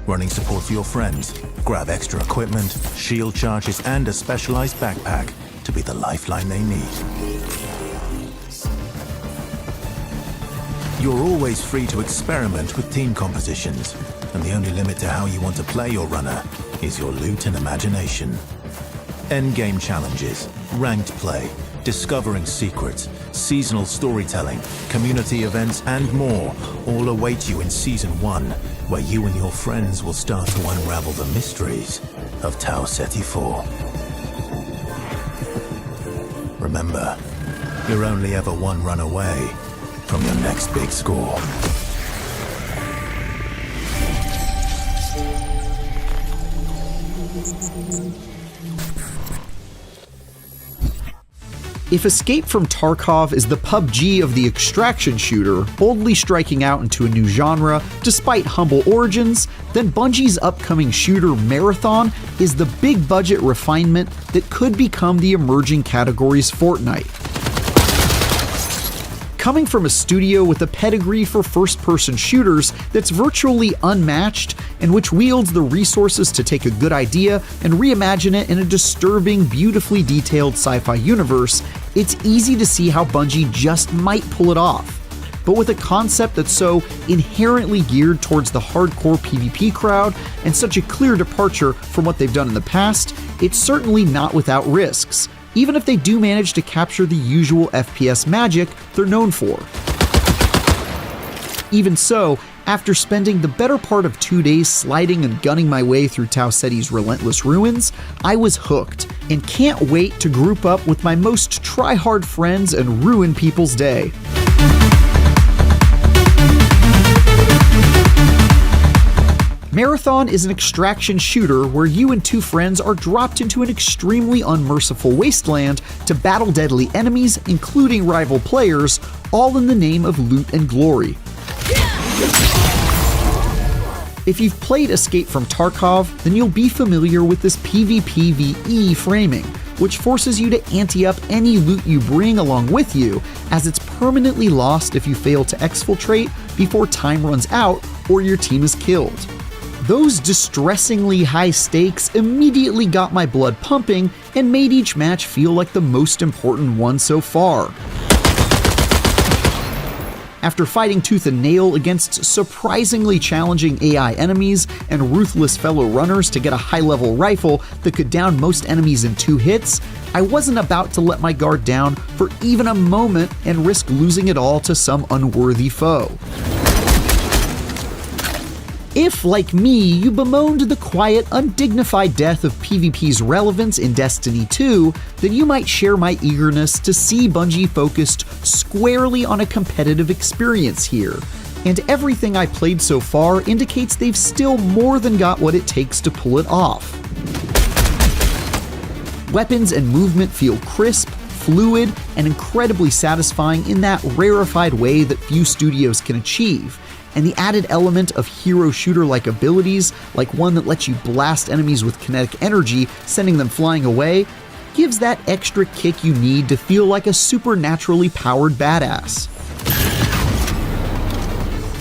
Running support for your friends, grab extra equipment, shield charges, and a specialized backpack to be the lifeline they need. You're always free to experiment with team compositions, and the only limit to how you want to play your runner is your loot and imagination. Endgame challenges, ranked play, Discovering secrets, seasonal storytelling, community events, and more all await you in Season 1, where you and your friends will start to unravel the mysteries of Tau Ceti 4. Remember, you're only ever one run away from your next big score. If Escape from Tarkov is the PUBG of the extraction shooter, boldly striking out into a new genre despite humble origins, then Bungie's upcoming shooter Marathon is the big budget refinement that could become the emerging category's Fortnite. Coming from a studio with a pedigree for first-person shooters that's virtually unmatched, and which wields the resources to take a good idea and reimagine it in a disturbing, beautifully detailed sci-fi universe, it's easy to see how Bungie just might pull it off. But with a concept that's so inherently geared towards the hardcore PvP crowd and such a clear departure from what they've done in the past, it's certainly not without risks, even if they do manage to capture the usual FPS magic they're known for. Even so, after spending the better part of 2 days sliding and gunning my way through Tau Ceti's relentless ruins, I was hooked, and can't wait to group up with my most try-hard friends and ruin people's day. Marathon is an extraction shooter where you and two friends are dropped into an extremely unmerciful wasteland to battle deadly enemies, including rival players, all in the name of loot and glory. If you've played Escape from Tarkov, then you'll be familiar with this PvPvE framing, which forces you to ante up any loot you bring along with you, as it's permanently lost if you fail to exfiltrate before time runs out or your team is killed. Those distressingly high stakes immediately got my blood pumping and made each match feel like the most important one so far. After fighting tooth and nail against surprisingly challenging AI enemies and ruthless fellow runners to get a high-level rifle that could down most enemies in 2 hits, I wasn't about to let my guard down for even a moment and risk losing it all to some unworthy foe. If, like me, you bemoaned the quiet, undignified death of PvP's relevance in Destiny 2, then you might share my eagerness to see Bungie focused squarely on a competitive experience here. And everything I played so far indicates they've still more than got what it takes to pull it off. Weapons and movement feel crisp, fluid, and incredibly satisfying in that rarefied way that few studios can achieve. And the added element of hero shooter-like abilities, like one that lets you blast enemies with kinetic energy, sending them flying away, gives that extra kick you need to feel like a supernaturally powered badass.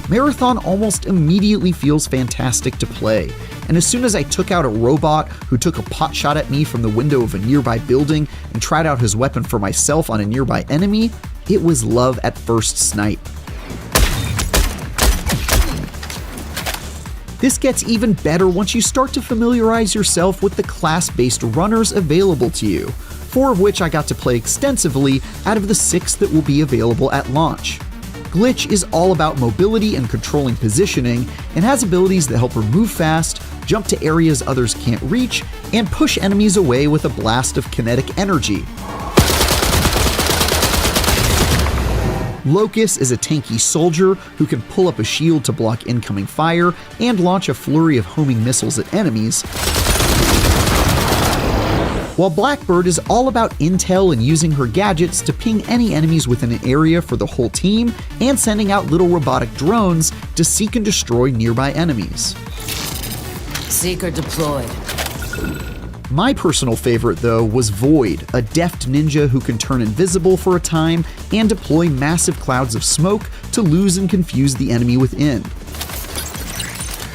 Marathon almost immediately feels fantastic to play, and as soon as I took out a robot who took a pot shot at me from the window of a nearby building and tried out his weapon for myself on a nearby enemy, it was love at first snipe. This gets even better once you start to familiarize yourself with the class-based runners available to you, 4 of which I got to play extensively out of the 6 that will be available at launch. Glitch is all about mobility and controlling positioning, and has abilities that help her move fast, jump to areas others can't reach, and push enemies away with a blast of kinetic energy. Locus is a tanky soldier who can pull up a shield to block incoming fire and launch a flurry of homing missiles at enemies, while Blackbird is all about intel and using her gadgets to ping any enemies within an area for the whole team, and sending out little robotic drones to seek and destroy nearby enemies. Seeker deployed. My personal favorite, though, was Void, a deft ninja who can turn invisible for a time and deploy massive clouds of smoke to lose and confuse the enemy within.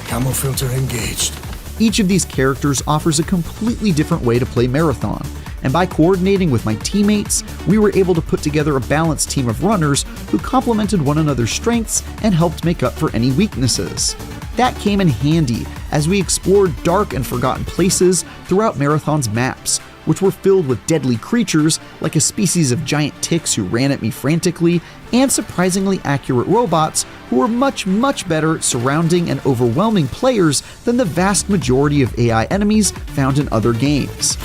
Camo filter engaged. Each of these characters offers a completely different way to play Marathon, and by coordinating with my teammates, we were able to put together a balanced team of runners who complemented one another's strengths and helped make up for any weaknesses. That came in handy as we explored dark and forgotten places throughout Marathon's maps, which were filled with deadly creatures like a species of giant ticks who ran at me frantically, and surprisingly accurate robots who were much, much better at surrounding and overwhelming players than the vast majority of AI enemies found in other games.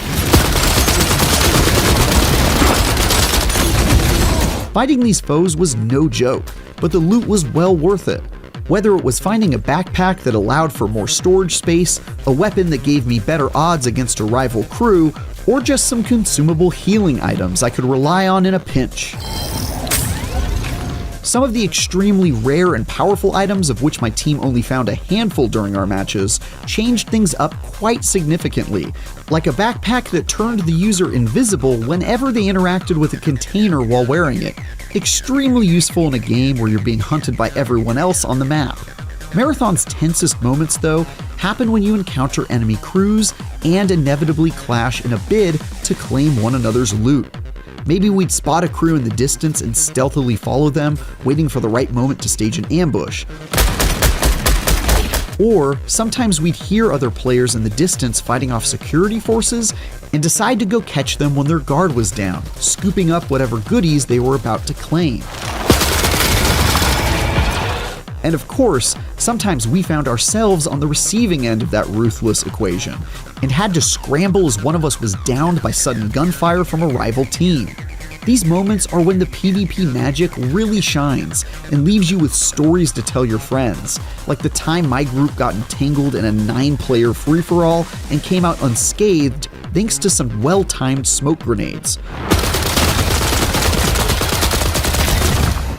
Fighting these foes was no joke, but the loot was well worth it. Whether it was finding a backpack that allowed for more storage space, a weapon that gave me better odds against a rival crew, or just some consumable healing items I could rely on in a pinch. Some of the extremely rare and powerful items, of which my team only found a handful during our matches, changed things up quite significantly, like a backpack that turned the user invisible whenever they interacted with a container while wearing it. Extremely useful in a game where you're being hunted by everyone else on the map. Marathon's tensest moments, though, happen when you encounter enemy crews and inevitably clash in a bid to claim one another's loot. Maybe we'd spot a crew in the distance and stealthily follow them, waiting for the right moment to stage an ambush. Or sometimes we'd hear other players in the distance fighting off security forces and decide to go catch them when their guard was down, scooping up whatever goodies they were about to claim. And of course, sometimes we found ourselves on the receiving end of that ruthless equation, and had to scramble as one of us was downed by sudden gunfire from a rival team. These moments are when the PvP magic really shines and leaves you with stories to tell your friends, like the time my group got entangled in a 9-player free-for-all and came out unscathed thanks to some well-timed smoke grenades.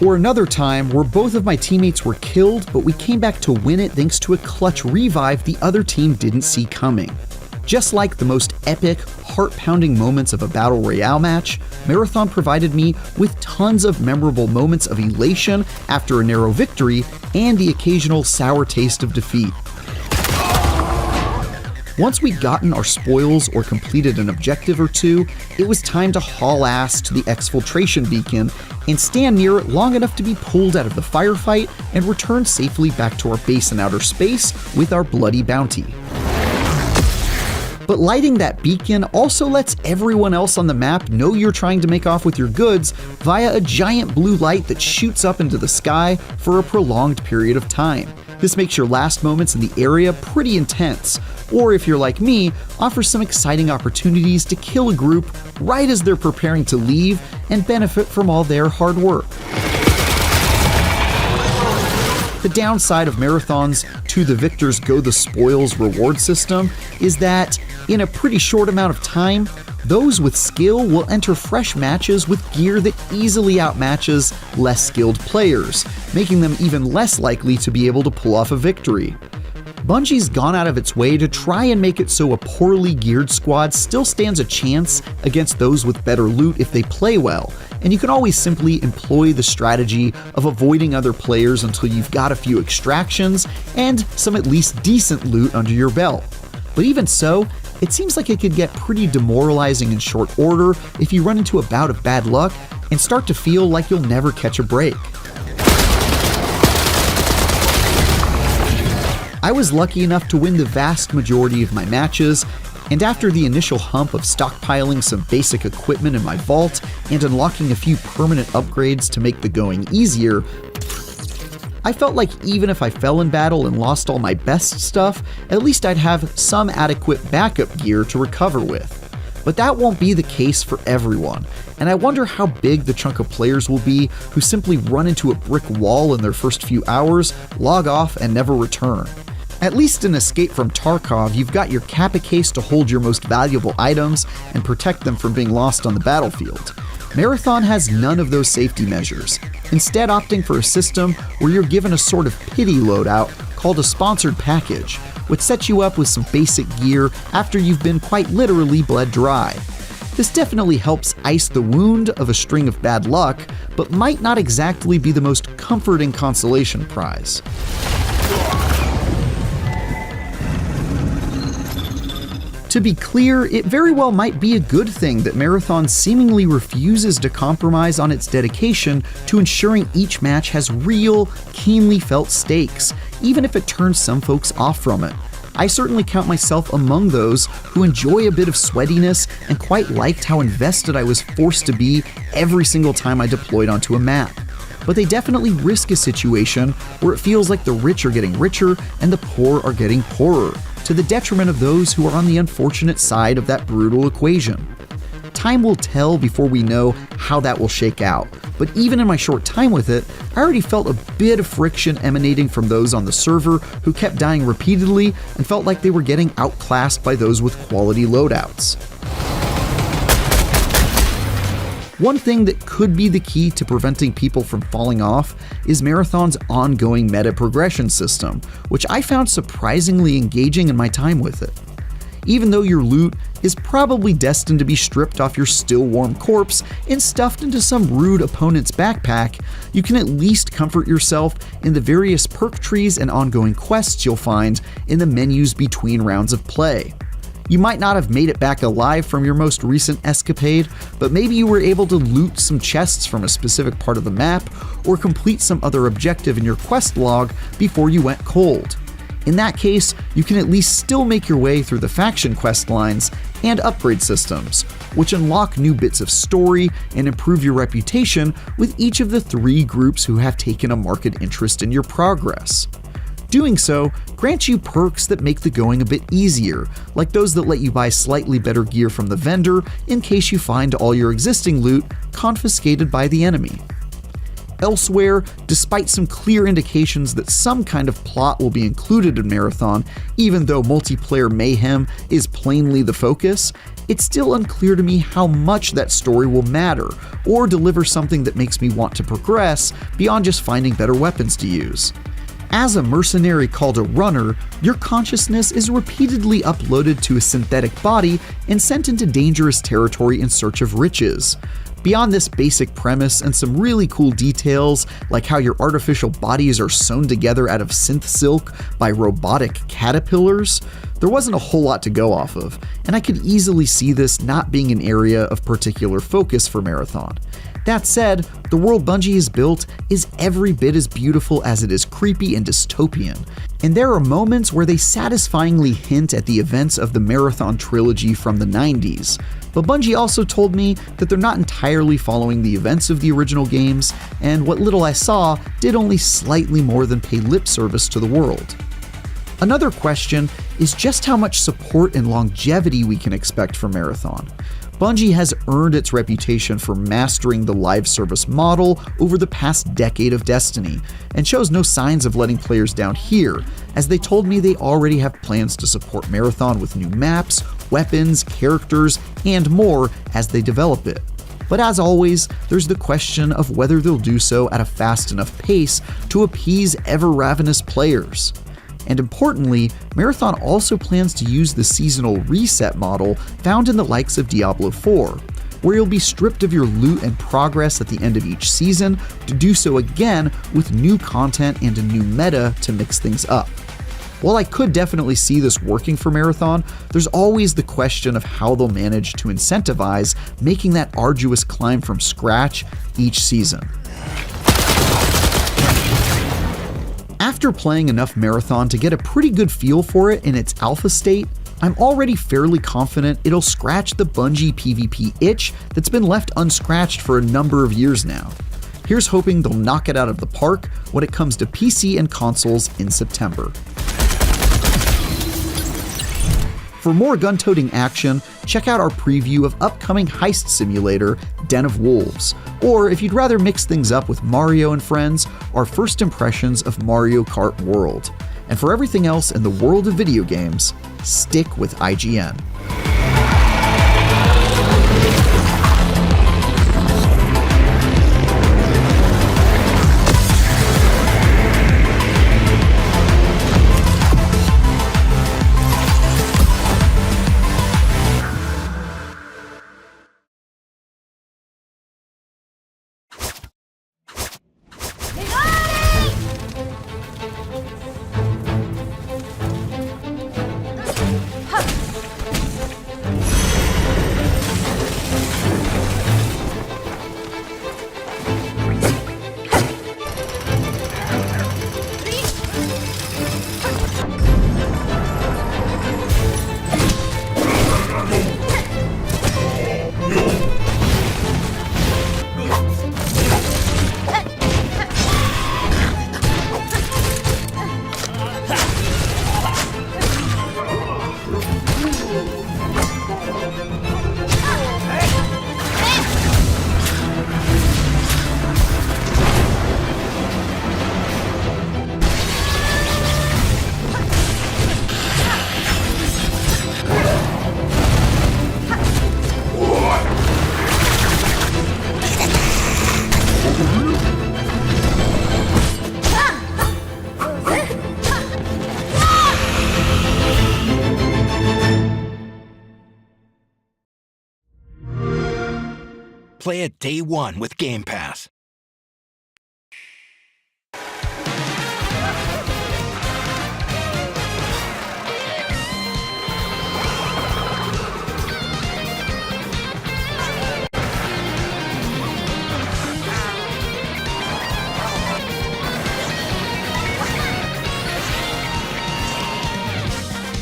Or another time where both of my teammates were killed, but we came back to win it thanks to a clutch revive the other team didn't see coming. Just like the most epic, heart-pounding moments of a battle royale match, Marathon provided me with tons of memorable moments of elation after a narrow victory and the occasional sour taste of defeat. Once we'd gotten our spoils or completed an objective or two, it was time to haul ass to the exfiltration beacon and stand near it long enough to be pulled out of the firefight and return safely back to our base in outer space with our bloody bounty. But lighting that beacon also lets everyone else on the map know you're trying to make off with your goods via a giant blue light that shoots up into the sky for a prolonged period of time. This makes your last moments in the area pretty intense, or if you're like me, offers some exciting opportunities to kill a group right as they're preparing to leave and benefit from all their hard work. The downside of Marathon's To the Victors Go the Spoils reward system is that, in a pretty short amount of time, those with skill will enter fresh matches with gear that easily outmatches less skilled players, making them even less likely to be able to pull off a victory. Bungie's gone out of its way to try and make it so a poorly geared squad still stands a chance against those with better loot if they play well, and you can always simply employ the strategy of avoiding other players until you've got a few extractions and some at least decent loot under your belt. But even so, it seems like it could get pretty demoralizing in short order if you run into a bout of bad luck and start to feel like you'll never catch a break. I was lucky enough to win the vast majority of my matches, and after the initial hump of stockpiling some basic equipment in my vault and unlocking a few permanent upgrades to make the going easier, I felt like even if I fell in battle and lost all my best stuff, at least I'd have some adequate backup gear to recover with. But that won't be the case for everyone, and I wonder how big the chunk of players will be who simply run into a brick wall in their first few hours, log off, and never return. At least in Escape from Tarkov, you've got your Kappa case to hold your most valuable items and protect them from being lost on the battlefield. Marathon has none of those safety measures, instead opting for a system where you're given a sort of pity loadout called a sponsored package, which sets you up with some basic gear after you've been quite literally bled dry. This definitely helps ice the wound of a string of bad luck, but might not exactly be the most comforting consolation prize. To be clear, it very well might be a good thing that Marathon seemingly refuses to compromise on its dedication to ensuring each match has real, keenly felt stakes, even if it turns some folks off from it. I certainly count myself among those who enjoy a bit of sweatiness and quite liked how invested I was forced to be every single time I deployed onto a map. But they definitely risk a situation where it feels like the rich are getting richer and the poor are getting poorer, to the detriment of those who are on the unfortunate side of that brutal equation. Time will tell before we know how that will shake out, but even in my short time with it, I already felt a bit of friction emanating from those on the server who kept dying repeatedly and felt like they were getting outclassed by those with quality loadouts. One thing that could be the key to preventing people from falling off is Marathon's ongoing meta progression system, which I found surprisingly engaging in my time with it. Even though your loot is probably destined to be stripped off your still warm corpse and stuffed into some rude opponent's backpack, you can at least comfort yourself in the various perk trees and ongoing quests you'll find in the menus between rounds of play. You might not have made it back alive from your most recent escapade, but maybe you were able to loot some chests from a specific part of the map or complete some other objective in your quest log before you went cold. In that case, you can at least still make your way through the faction quest lines and upgrade systems, which unlock new bits of story and improve your reputation with each of the 3 groups who have taken a marked interest in your progress. Doing so grants you perks that make the going a bit easier, like those that let you buy slightly better gear from the vendor in case you find all your existing loot confiscated by the enemy. Elsewhere, despite some clear indications that some kind of plot will be included in Marathon, even though multiplayer mayhem is plainly the focus, it's still unclear to me how much that story will matter, or deliver something that makes me want to progress beyond just finding better weapons to use. As a mercenary called a runner, your consciousness is repeatedly uploaded to a synthetic body and sent into dangerous territory in search of riches. Beyond this basic premise and some really cool details, like how your artificial bodies are sewn together out of synth silk by robotic caterpillars, there wasn't a whole lot to go off of, and I could easily see this not being an area of particular focus for Marathon. That said, the world Bungie has built is every bit as beautiful as it is creepy and dystopian, and there are moments where they satisfyingly hint at the events of the Marathon trilogy from the 90s. But Bungie also told me that they're not entirely following the events of the original games, and what little I saw did only slightly more than pay lip service to the world. Another question is just how much support and longevity we can expect from Marathon. Bungie has earned its reputation for mastering the live service model over the past decade of Destiny, and shows no signs of letting players down here, as they told me they already have plans to support Marathon with new maps, weapons, characters, and more as they develop it. But as always, there's the question of whether they'll do so at a fast enough pace to appease ever-ravenous players. And importantly, Marathon also plans to use the seasonal reset model found in the likes of Diablo 4, where you'll be stripped of your loot and progress at the end of each season to do so again with new content and a new meta to mix things up. While I could definitely see this working for Marathon, there's always the question of how they'll manage to incentivize making that arduous climb from scratch each season. After playing enough Marathon to get a pretty good feel for it in its alpha state, I'm already fairly confident it'll scratch the Bungie PvP itch that's been left unscratched for a number of years now. Here's hoping they'll knock it out of the park when it comes to PC and consoles in September. For more gun-toting action, check out our preview of upcoming heist simulator, Den of Wolves. Or if you'd rather mix things up with Mario and friends, our first impressions of Mario Kart World. And for everything else in the world of video games, stick with IGN. Play it day one with Game Pass.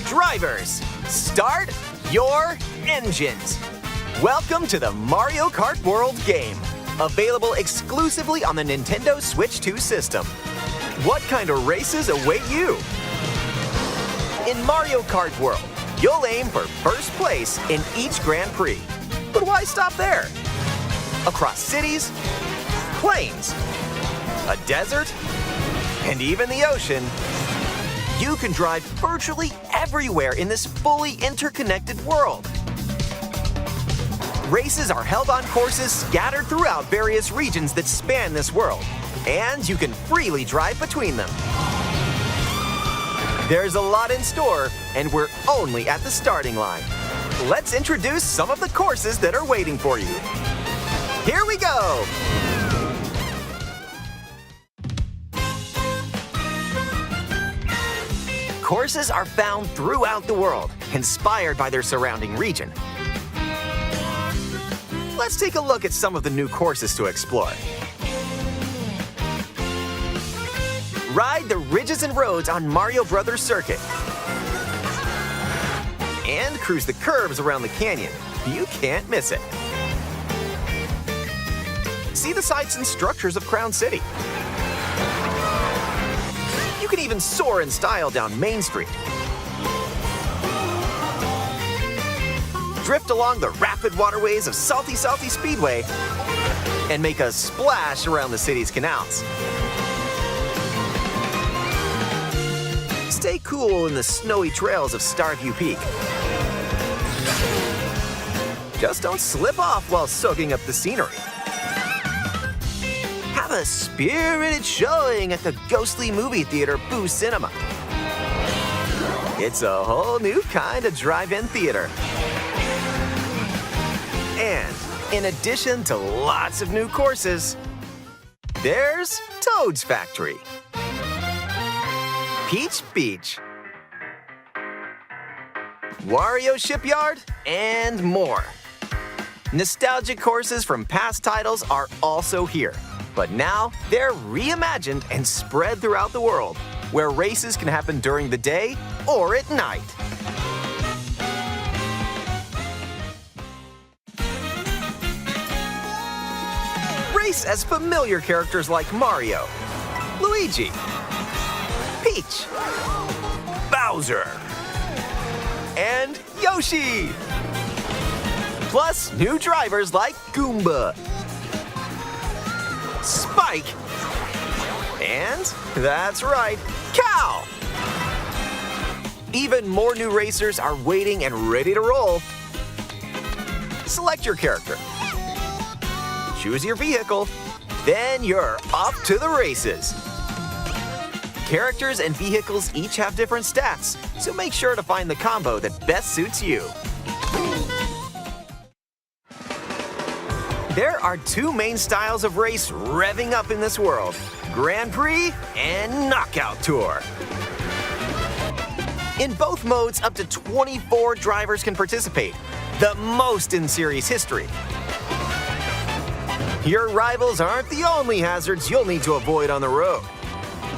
Drivers, start your engines. Welcome to the Mario Kart World game, available exclusively on the Nintendo Switch 2 system. What kind of races await you? In Mario Kart World, you'll aim for first place in each Grand Prix. But why stop there? Across cities, plains, a desert, and even the ocean, you can drive virtually everywhere in this fully interconnected world. Races are held on courses scattered throughout various regions that span this world, and you can freely drive between them. There's a lot in store, and we're only at the starting line. Let's introduce some of the courses that are waiting for you. Here we go! Courses are found throughout the world, inspired by their surrounding region. Let's take a look at some of the new courses to explore. Ride the ridges and roads on Mario Brothers Circuit. And cruise the curves around the canyon. You can't miss it. See the sights and structures of Crown City. You can even soar in style down Main Street. Drift along the rapid waterways of Salty Speedway and make a splash around the city's canals. Stay cool in the snowy trails of Starview Peak. Just don't slip off while soaking up the scenery. Have a spirited showing at the ghostly movie theater Boo Cinema. It's a whole new kind of drive-in theater. And in addition to lots of new courses, there's Toad's Factory, Peach Beach, Wario Shipyard, and more. Nostalgic courses from past titles are also here, but now they're reimagined and spread throughout the world, where races can happen during the day or at night. Race as familiar characters like Mario, Luigi, Peach, Bowser, and Yoshi. Plus new drivers like Goomba, Spike, and that's right, Cow. Even more new racers are waiting and ready to roll. Select your character. Choose your vehicle, then you're off to the races. Characters and vehicles each have different stats, so make sure to find the combo that best suits you. There are two main styles of race revving up in this world: Grand Prix and Knockout Tour. In both modes, up to 24 drivers can participate, the most in series history. Your rivals aren't the only hazards you'll need to avoid on the road.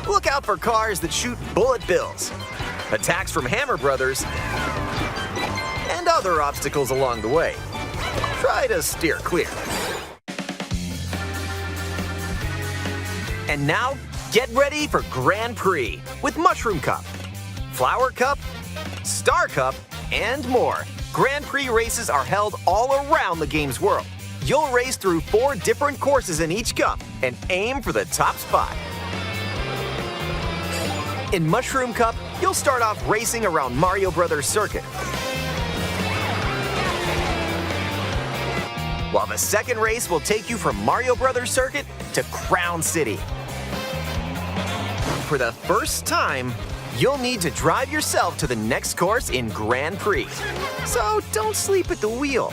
Look out for cars that shoot bullet bills, attacks from Hammer Brothers, and other obstacles along the way. Try to steer clear. And now, get ready for Grand Prix with Mushroom Cup, Flower Cup, Star Cup, and more. Grand Prix races are held all around the game's world. You'll race through 4 different courses in each cup and aim for the top spot. In Mushroom Cup, you'll start off racing around Mario Brothers Circuit, while the second race will take you from Mario Brothers Circuit to Crown City. For the first time, you'll need to drive yourself to the next course in Grand Prix, so don't sleep at the wheel.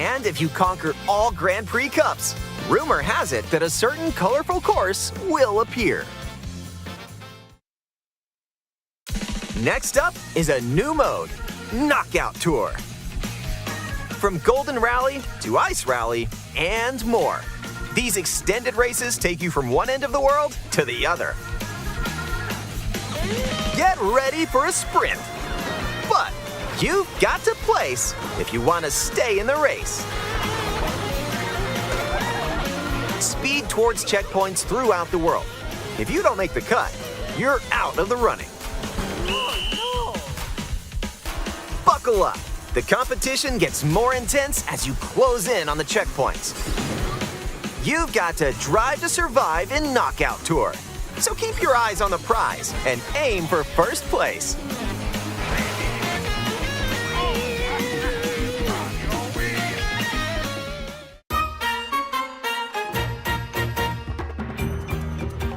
And if you conquer all Grand Prix Cups, rumor has it that a certain colorful course will appear. Next up is a new mode, Knockout Tour. From Golden Rally to Ice Rally and more. These extended races take you from one end of the world to the other. Get ready for a sprint. But you've got to place if you want to stay in the race. Speed towards checkpoints throughout the world. If you don't make the cut, you're out of the running. Buckle up. The competition gets more intense as you close in on the checkpoints. You've got to drive to survive in Knockout Tour. So keep your eyes on the prize and aim for first place.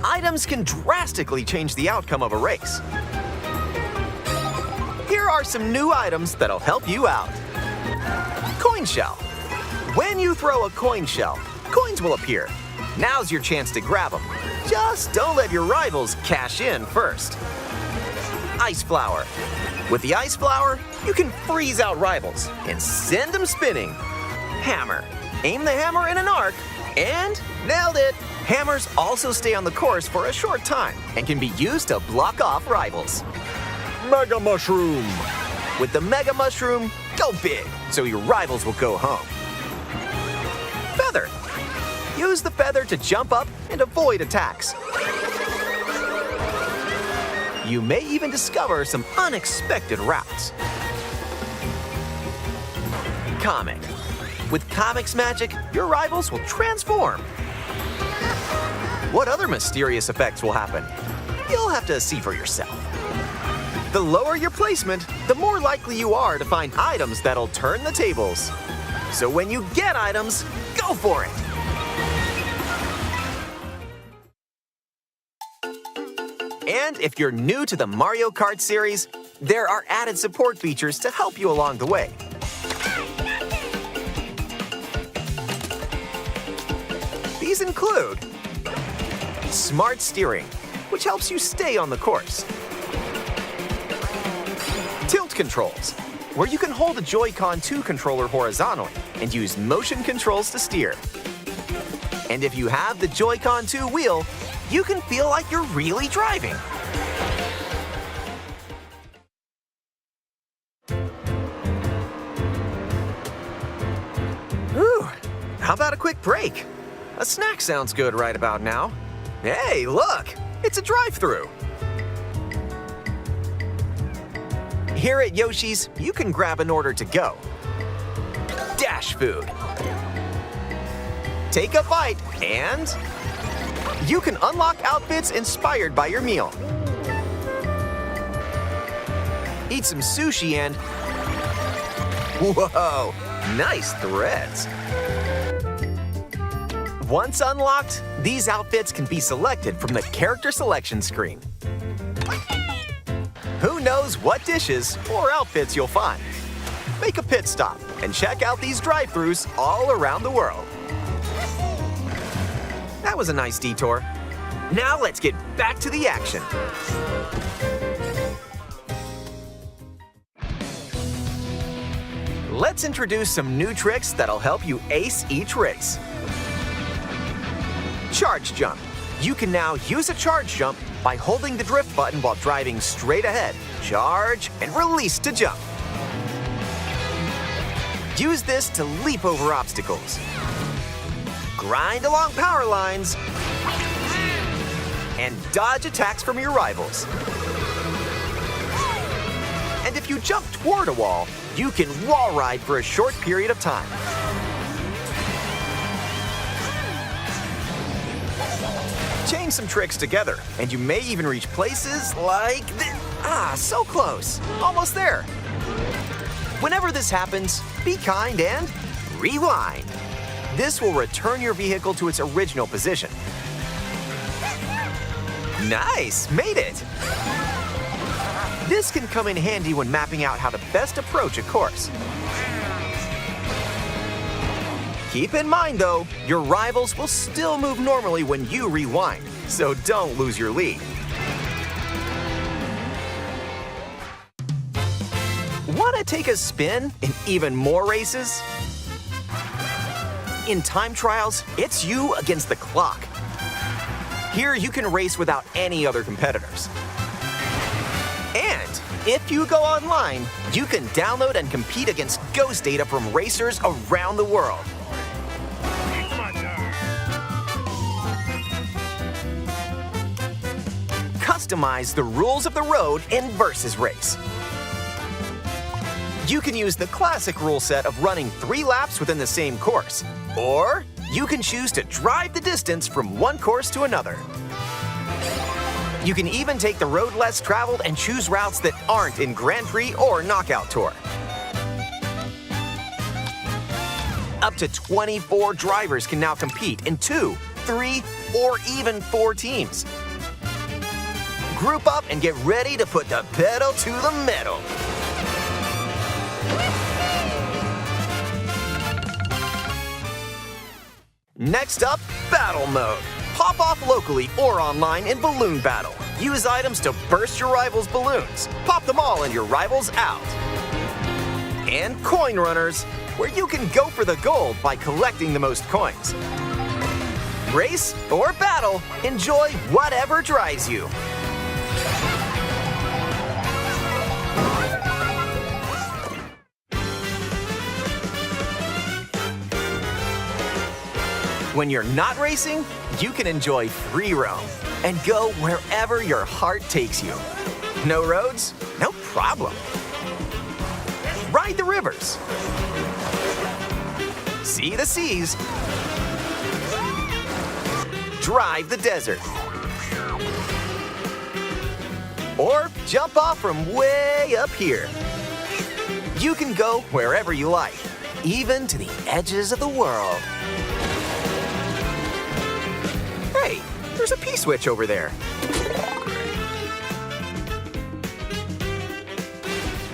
Items can drastically change the outcome of a race. Here are some new items that'll help you out. Coin shell. When you throw a coin shell, coins will appear. Now's your chance to grab them. Just don't let your rivals cash in first. Ice flower. With the ice flower, you can freeze out rivals and send them spinning. Hammer. Aim the hammer in an arc and nailed it. Hammers also stay on the course for a short time and can be used to block off rivals. Mega Mushroom. With the Mega Mushroom, go big so your rivals will go home. Feather. Use the feather to jump up and avoid attacks. You may even discover some unexpected routes. Comic. With Comic's magic, your rivals will transform. What other mysterious effects will happen? You'll have to see for yourself. The lower your placement, the more likely you are to find items that'll turn the tables. So when you get items, go for it! And if you're new to the Mario Kart series, there are added support features to help you along the way. These include Smart Steering, which helps you stay on the course. Tilt controls, where you can hold the Joy-Con 2 controller horizontally and use motion controls to steer. And if you have the Joy-Con 2 wheel, you can feel like you're really driving. Ooh, how about a quick break? A snack sounds good right about now. Hey, look, it's a drive-thru. Here at Yoshi's, you can grab an order to go. Dash food. Take a bite and you can unlock outfits inspired by your meal. Eat some sushi and whoa, nice threads. Once unlocked, these outfits can be selected from the character selection screen. Who knows what dishes or outfits you'll find? Make a pit stop and check out these drive-thrus all around the world. That was a nice detour. Now let's get back to the action. Let's introduce some new tricks that'll help you ace each race. Charge jump. You can now use a charge jump by holding the drift button while driving straight ahead. Charge and release to jump. Use this to leap over obstacles. Grind along power lines. And dodge attacks from your rivals. And if you jump toward a wall, you can wall ride for a short period of time. Chain some tricks together, and you may even reach places like this. Ah, so close. Almost there. Whenever this happens, be kind and rewind. This will return your vehicle to its original position. Nice, made it. This can come in handy when mapping out how to best approach a course. Keep in mind, though, your rivals will still move normally when you rewind, so don't lose your lead. Want to take a spin in even more races? In time trials, it's you against the clock. Here you can race without any other competitors. And if you go online, you can download and compete against ghost data from racers around the world. Customize the rules of the road in Versus Race. You can use the classic rule set of running 3 laps within the same course, or you can choose to drive the distance from one course to another. You can even take the road less traveled and choose routes that aren't in Grand Prix or Knockout Tour. Up to 24 drivers can now compete in 2, 3, or even 4 teams. Group up and get ready to put the pedal to the metal. Next up, Battle Mode. Pop off locally or online in Balloon Battle. Use items to burst your rivals' balloons. Pop them all and your rivals out. And Coin Runners, where you can go for the gold by collecting the most coins. Race or battle, enjoy whatever drives you. When you're not racing, you can enjoy free roam and go wherever your heart takes you. No roads? No problem. Ride the rivers. See the seas. Drive the desert. Or jump off from way up here. You can go wherever you like, even to the edges of the world. Hey, there's a P-switch over there.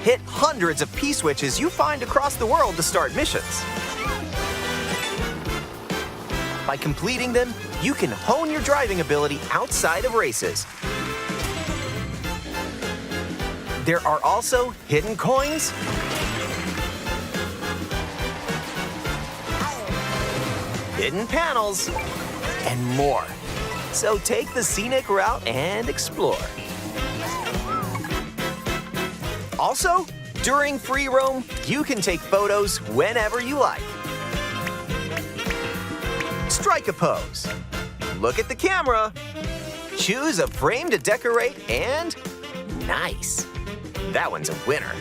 Hit hundreds of P-switches you find across the world to start missions. By completing them, you can hone your driving ability outside of races. There are also hidden coins, hidden panels, and more. So take the scenic route and explore. Also, during free roam, you can take photos whenever you like. Strike a pose. Look at the camera. Choose a frame to decorate and nice. That one's a winner.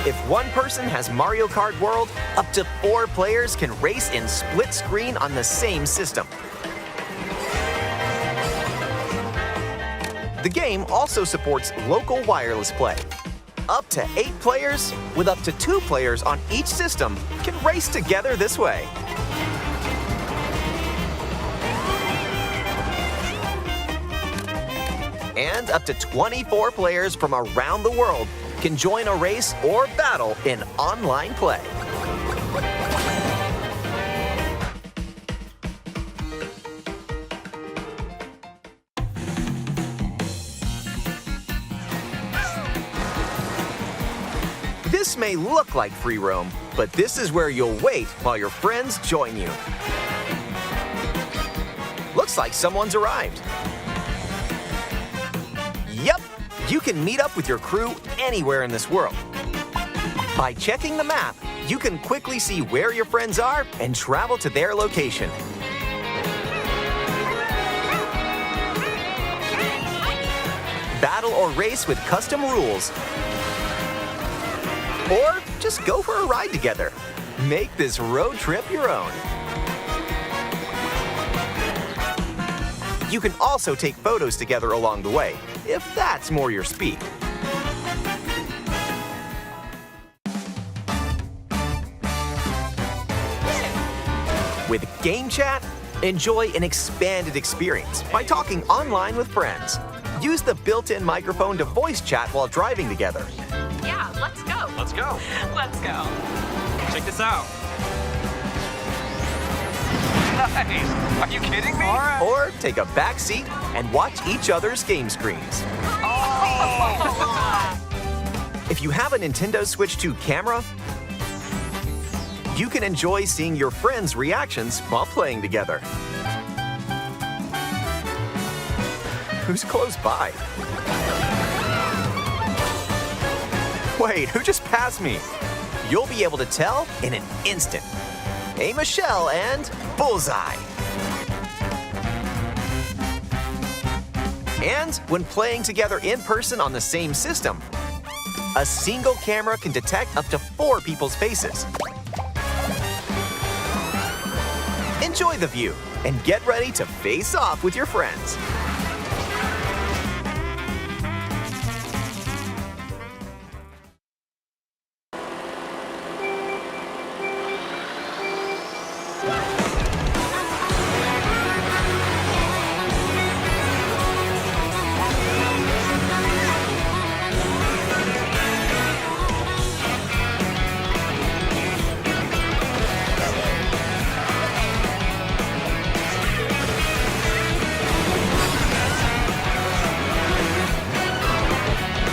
If one person has Mario Kart World, up to 4 players can race in split screen on the same system. The game also supports local wireless play. Up to 8 players, with up to 2 players on each system, can race together this way. And up to 24 players from around the world can join a race or battle in online play. This may look like free roam, but this is where you'll wait while your friends join you. Looks like someone's arrived. Yep, you can meet up with your crew anywhere in this world. By checking the map, you can quickly see where your friends are and travel to their location. Battle or race with custom rules. Or just go for a ride together. Make this road trip your own. You can also take photos together along the way, if that's more your speed. With Game Chat, Enjoy an expanded experience by talking online with friends. Use the built-in microphone to voice chat while driving together. Yeah, let's go. Let's go. Let's go. Check this out. Nice. Are you kidding me? Or take a back seat and watch each other's game screens. If you have a Nintendo Switch 2 camera, you can enjoy seeing your friends' reactions while playing together. Who's close by? Wait, who just passed me? You'll be able to tell in an instant. Aim a shell and bullseye. And when playing together in person on the same system, a single camera can detect up to 4 people's faces. Enjoy the view and get ready to face off with your friends.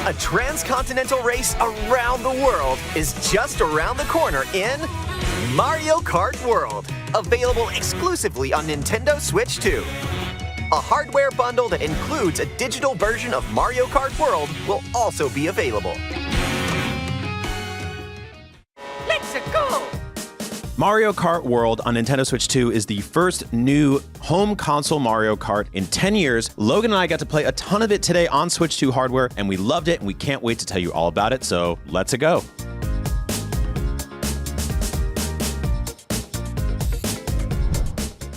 A transcontinental race around the world is just around the corner in Mario Kart World, available exclusively on Nintendo Switch 2. A hardware bundle that includes a digital version of Mario Kart World will also be available. Let's go. Mario Kart World on Nintendo Switch 2 is the first new home console Mario Kart in 10 years. Logan and I got to play a ton of it today on Switch 2 hardware, and we loved it, and we can't wait to tell you all about it, so let's go.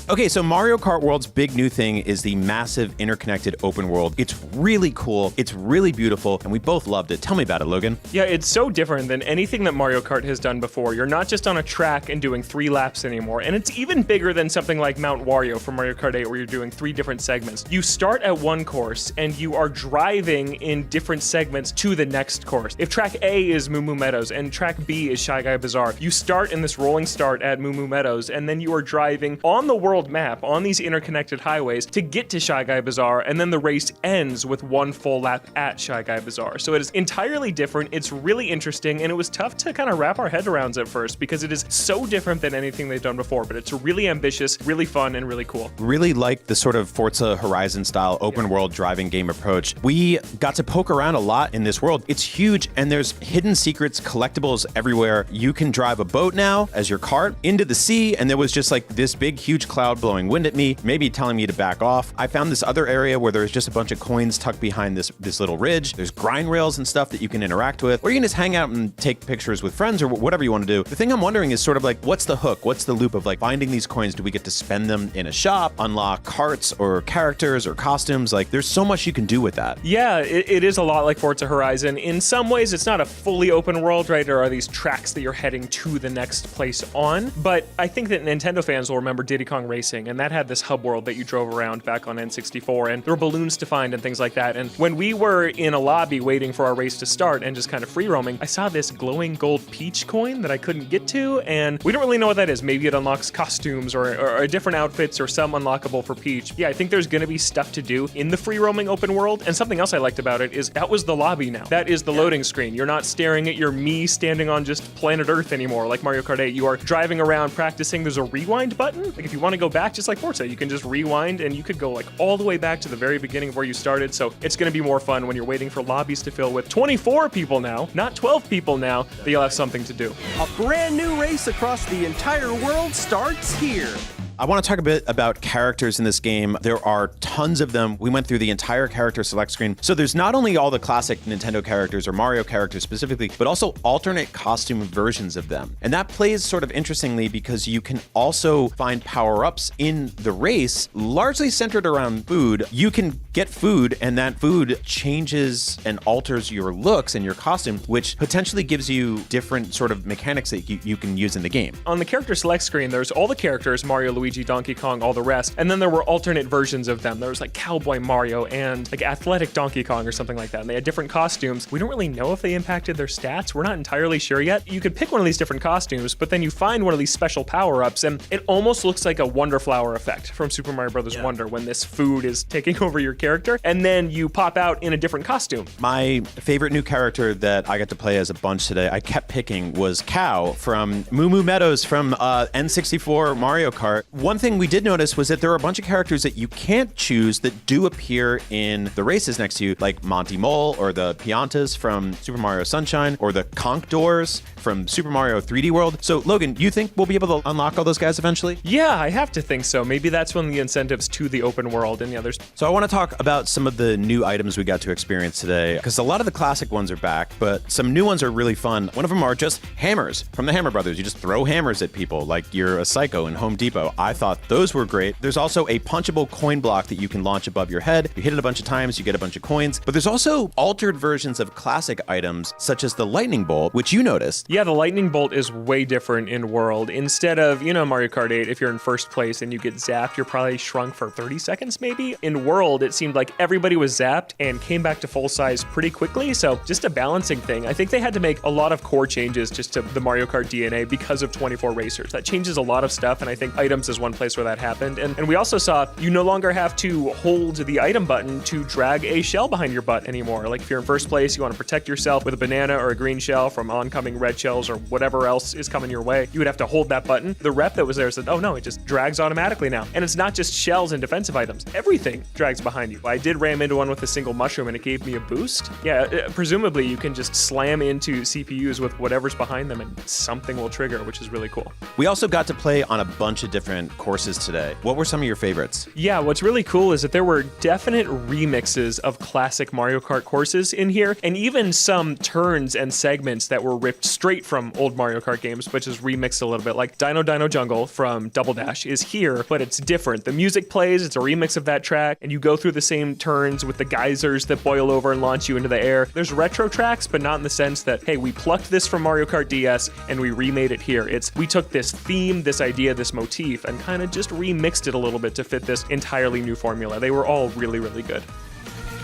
Okay, so Mario Kart World's big new thing is the massive interconnected open world. It's really cool, it's really beautiful, and we both loved it. Tell me about it, Logan. Yeah, it's so different than anything that Mario Kart has done before. You're not just on a track and doing 3 laps anymore, and it's even bigger than something like Mount Wario from Mario Kart 8 where you're doing 3 different segments. You start at one course, and you are driving in different segments to the next course. If track A is Moo Moo Meadows and track B is Shy Guy Bazaar, you start in this rolling start at Moo Moo Meadows, and then you are driving on the world map on these interconnected highways to get to Shy Guy Bazaar, and then the race ends with 1 full lap at Shy Guy Bazaar. So it is entirely different, it's really interesting, and it was tough to kind of wrap our head around at first because it is so different than anything they've done before, but it's really ambitious, really fun, and really cool. Really like the sort of Forza Horizon style open world driving game approach. We got to poke around a lot in this world. It's huge, and there's hidden secrets, collectibles everywhere. You can drive a boat now as your cart into the sea, and there was just like this big huge cloud blowing wind at me, maybe telling me to back off. I found this other area where there's just a bunch of coins tucked behind this little ridge. There's grind rails and stuff that you can interact with, or you can just hang out and take pictures with friends or whatever you want to do. The thing I'm wondering is sort of like, what's the hook? What's the loop of like finding these coins? Do we get to spend them in a shop, unlock carts or characters or costumes? Like there's so much you can do with that. Yeah, it is a lot like Forza Horizon. In some ways, it's not a fully open world, right? There are these tracks that you're heading to the next place on. But I think that Nintendo fans will remember Diddy Kong Racing, and that had this hub world that you drove around back on N64, and there were balloons to find and things like that. And when we were in a lobby waiting for our race to start and just kind of free roaming, I saw this glowing gold Peach coin that I couldn't get to, and we don't really know what that is. Maybe it unlocks costumes or different outfits or some unlockable for Peach. Yeah, I think there's gonna be stuff to do in the free roaming open world, and something else I liked about it is that was the lobby now. That is the loading screen. You're not staring at your me standing on just planet Earth anymore like Mario Kart 8. You are driving around practicing. There's a rewind button. Like if you want to go back, just like Forza, you can just rewind and you could go like all the way back to the very beginning of where you started. So it's going to be more fun when you're waiting for lobbies to fill with 24 people now, not 12 people now, that you'll have something to do. A brand new race across the entire world starts here. I want to talk a bit about characters in this game. There are tons of them. We went through the entire character select screen. So there's not only all the classic Nintendo characters or Mario characters specifically, but also alternate costume versions of them. And that plays sort of interestingly because you can also find power-ups in the race, largely centered around food. You can get food, and that food changes and alters your looks and your costume, which potentially gives you different sort of mechanics that you can use in the game. On the character select screen, there's all the characters, Mario, Luigi, Luigi, Donkey Kong, all the rest. And then there were alternate versions of them. There was like Cowboy Mario and like Athletic Donkey Kong or something like that. And they had different costumes. We don't really know if they impacted their stats. We're not entirely sure yet. You could pick one of these different costumes, but then you find one of these special power-ups, and it almost looks like a Wonder Flower effect from Super Mario Bros. Wonder when this food is taking over your character, and then you pop out in a different costume. My favorite new character that I got to play as a bunch today, I kept picking, was Cow from Moo Moo Meadows from N64 Mario Kart. One thing we did notice was that there are a bunch of characters that you can't choose that do appear in the races next to you, like Monty Mole or the Piantas from Super Mario Sunshine or the Conch Doors from Super Mario 3D World. So Logan, you think we'll be able to unlock all those guys eventually? Yeah, I have to think so. Maybe that's one of the incentives to the open world and the others. So I want to talk about some of the new items we got to experience today, because a lot of the classic ones are back, but some new ones are really fun. One of them are just hammers from the Hammer Brothers. You just throw hammers at people like you're a psycho in Home Depot. I thought those were great. There's also a punchable coin block that you can launch above your head. You hit it a bunch of times, you get a bunch of coins. But there's also altered versions of classic items, such as the lightning bolt, which you noticed. Yeah, the lightning bolt is way different in World. Instead of, Mario Kart 8, if you're in first place and you get zapped, you're probably shrunk for 30 seconds maybe. In World, it seemed like everybody was zapped and came back to full size pretty quickly. So just a balancing thing. I think they had to make a lot of core changes just to the Mario Kart DNA because of 24 racers. That changes a lot of stuff, and I think items is one place where that happened. And we also saw you no longer have to hold the item button to drag a shell behind your butt anymore. Like if you're in first place, you want to protect yourself with a banana or a green shell from oncoming red shells or whatever else is coming your way, you would have to hold that button. The rep that was there said, oh no, it just drags automatically now. And it's not just shells and defensive items. Everything drags behind you. I did ram into one with a single mushroom and it gave me a boost. Yeah, presumably you can just slam into CPUs with whatever's behind them and something will trigger, which is really cool. We also got to play on a bunch of different courses today. What were some of your favorites? Yeah, what's really cool is that there were definite remixes of classic Mario Kart courses in here, and even some turns and segments that were ripped straight from old Mario Kart games, but just remixed a little bit. Like Dino Dino Jungle from Double Dash is here, but it's different. The music plays, it's a remix of that track, and you go through the same turns with the geysers that boil over and launch you into the air. There's retro tracks, but not in the sense that, hey, we plucked this from Mario Kart DS and we remade it here. It's we took this theme, this idea, this motif, and kind of just remixed it a little bit to fit this entirely new formula. They were all really, really good.